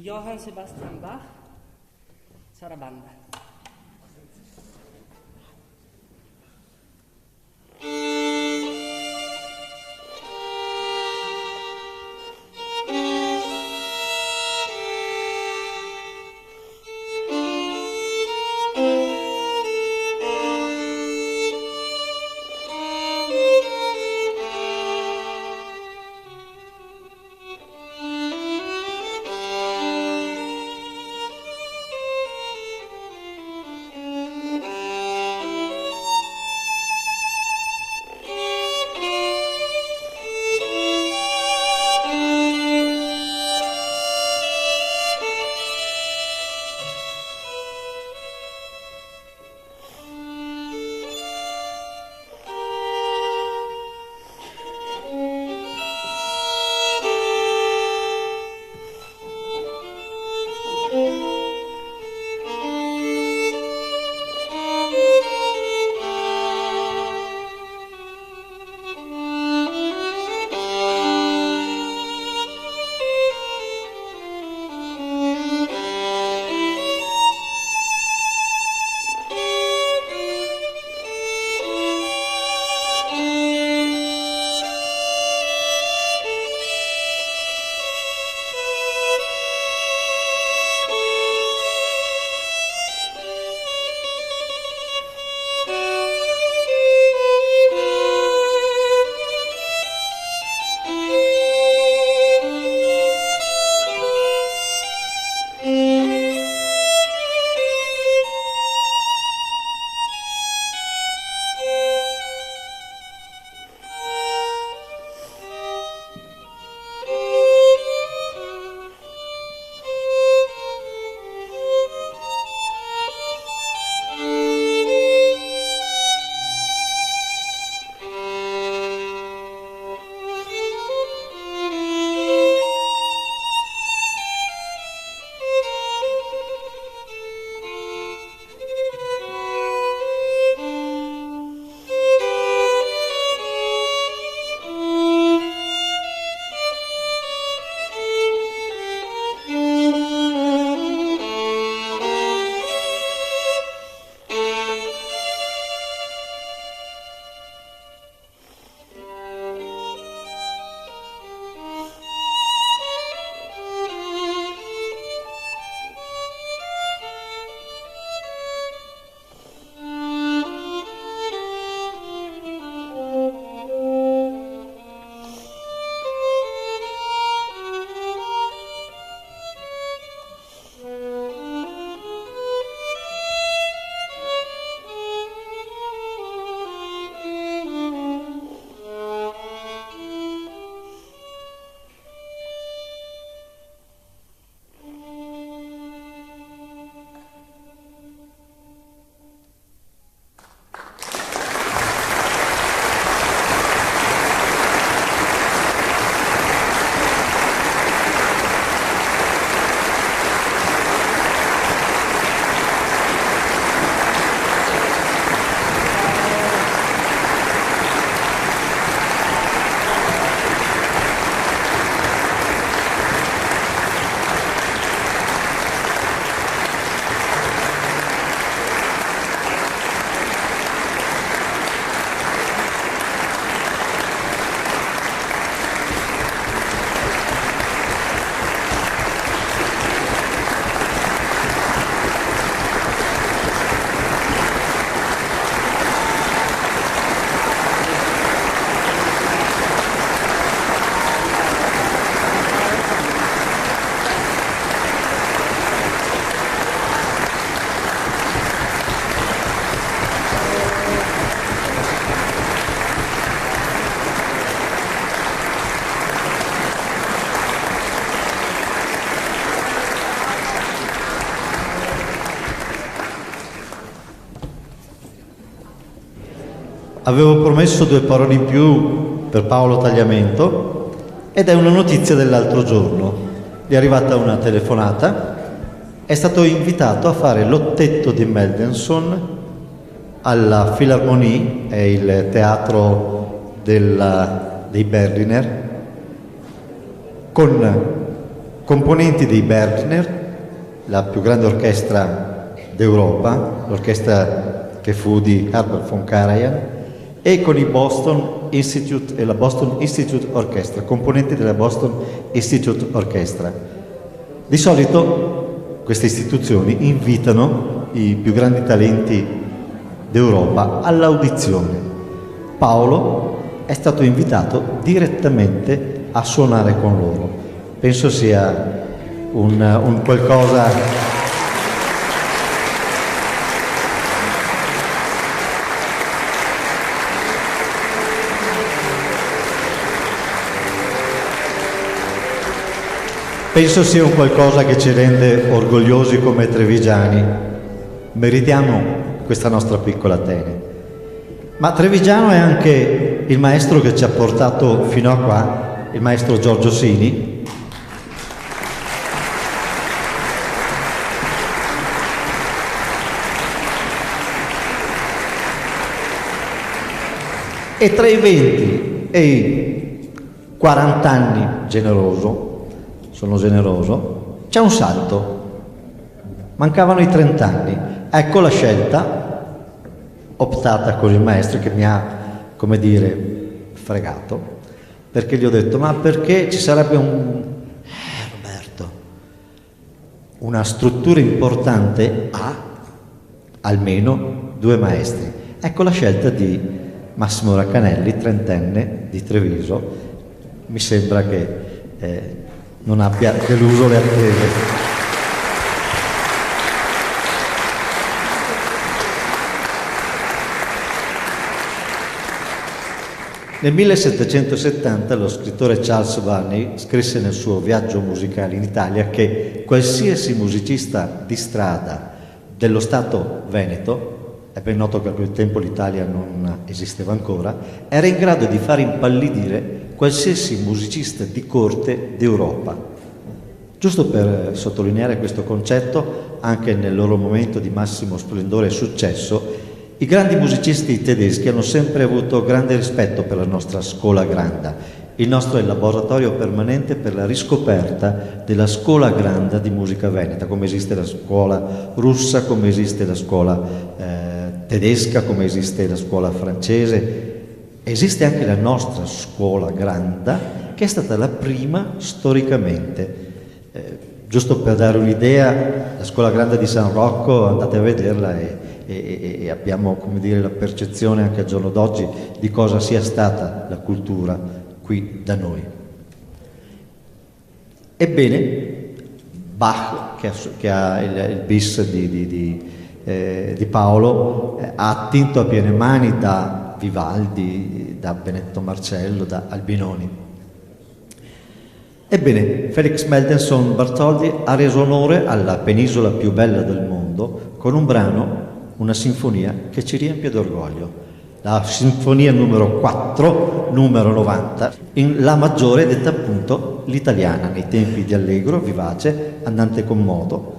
di Johann Sebastian Bach, Sarabanda. Avevo promesso 2 parole in più per Paolo Tagliamento ed è una notizia dell'altro giorno. Gli è arrivata una telefonata, è stato invitato a fare l'ottetto di Mendelssohn alla Philharmonie, è il teatro dei Berliner, con componenti dei Bergner, la più grande orchestra d'Europa, l'orchestra che fu di Herbert von Karajan, e con i Boston Institute e la Boston Institute Orchestra, componenti della Boston Institute Orchestra. Di solito queste istituzioni invitano i più grandi talenti d'Europa all'audizione. Paolo è stato invitato direttamente a suonare con loro. Penso sia un qualcosa... Penso sia un qualcosa che ci rende orgogliosi come trevigiani. Meritiamo questa nostra piccola Atene. Ma Trevigiano è anche il maestro che ci ha portato fino a qua, il maestro Giorgio Sini. E tra i 20 e i 40 anni sono generoso, c'è un salto. Mancavano i 30 anni. Ecco la scelta optata con il maestro che mi ha, come dire, fregato, perché gli ho detto: ma perché ci sarebbe Roberto, una struttura importante ha almeno 2 maestri. Ecco la scelta di Massimo Raccanelli, trentenne di Treviso. Mi sembra che non abbia deluso le attese. Nel 1770 lo scrittore Charles Varney scrisse nel suo Viaggio musicale in Italia che qualsiasi musicista di strada dello Stato Veneto, è ben noto che a quel tempo l'Italia non esisteva ancora, era in grado di far impallidire qualsiasi musicista di corte d'Europa. Giusto per sottolineare questo concetto, anche nel loro momento di massimo splendore e successo, i grandi musicisti tedeschi hanno sempre avuto grande rispetto per la nostra Scola Granda. Il nostro è il laboratorio permanente per la riscoperta della Scola Granda di musica veneta, come esiste la scuola russa, come esiste la scuola tedesca, come esiste la scuola francese. Esiste anche la nostra Scuola Granda, che è stata la prima storicamente. Giusto per dare un'idea, la Scuola Grande di San Rocco, andate a vederla e abbiamo, come dire, la percezione anche al giorno d'oggi di cosa sia stata la cultura qui da noi. Ebbene, Bach, che ha il bis di Paolo, ha attinto a piene mani da Vivaldi, da Benedetto Marcello, da Albinoni. Ebbene, Felix Mendelssohn Bartholdy ha reso onore alla penisola più bella del mondo con un brano, una sinfonia che ci riempie d'orgoglio. La sinfonia numero 4, numero 90, in La maggiore, detta appunto l'italiana, nei tempi di allegro, vivace, andante con modo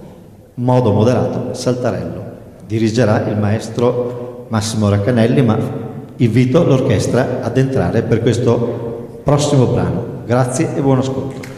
moderato, saltarello. Dirigerà il maestro Massimo Raccanelli, ma invito l'orchestra ad entrare per questo prossimo brano. Grazie e buon ascolto.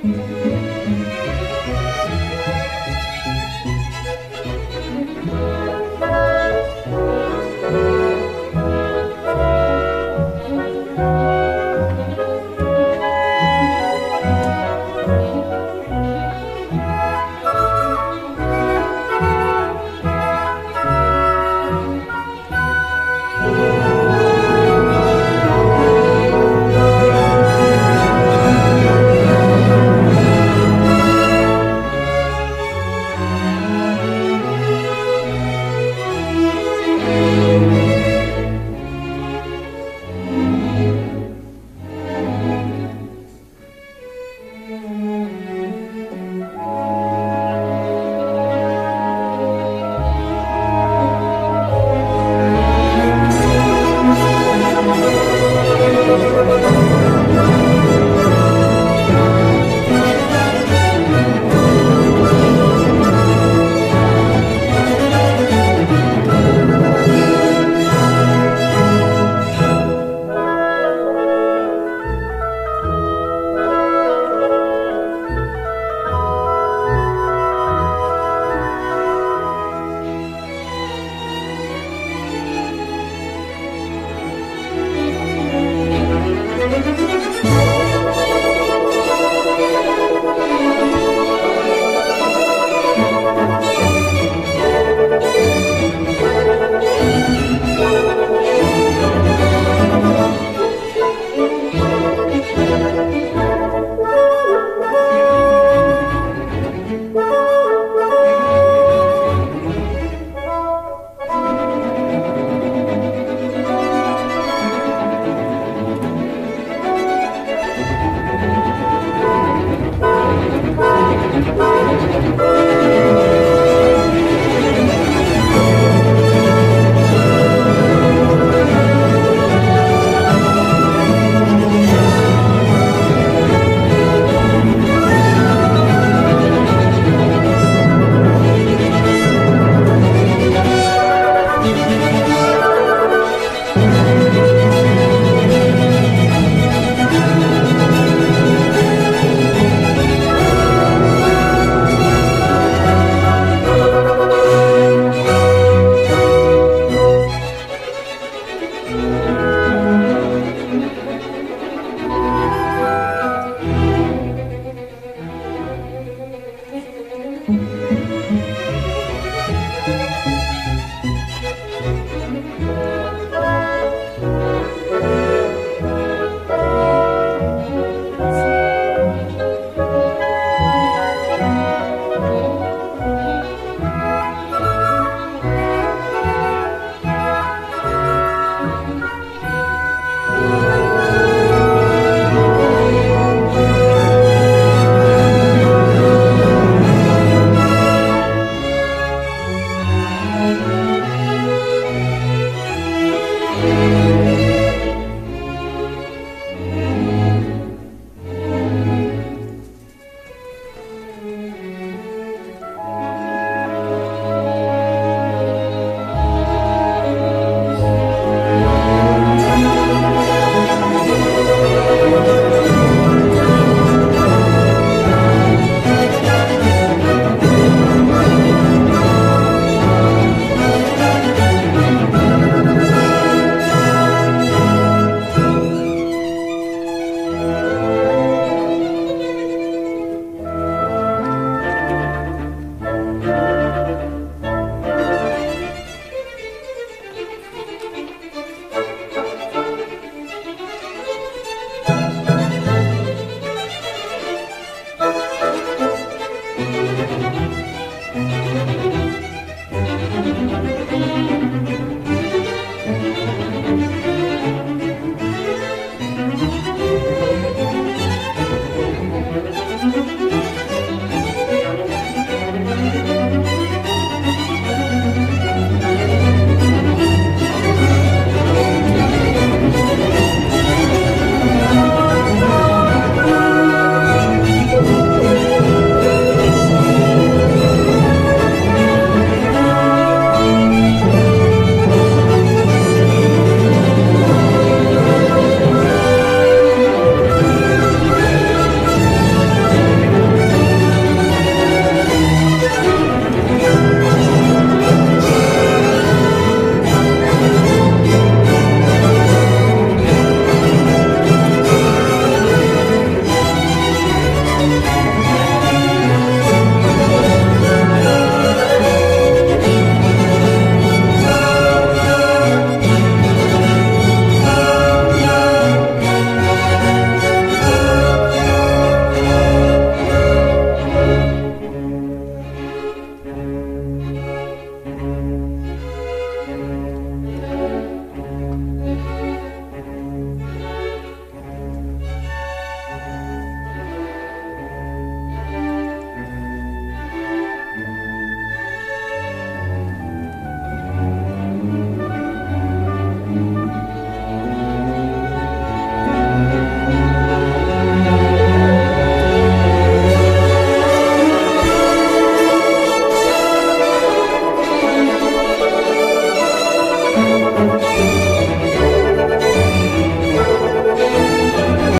Thank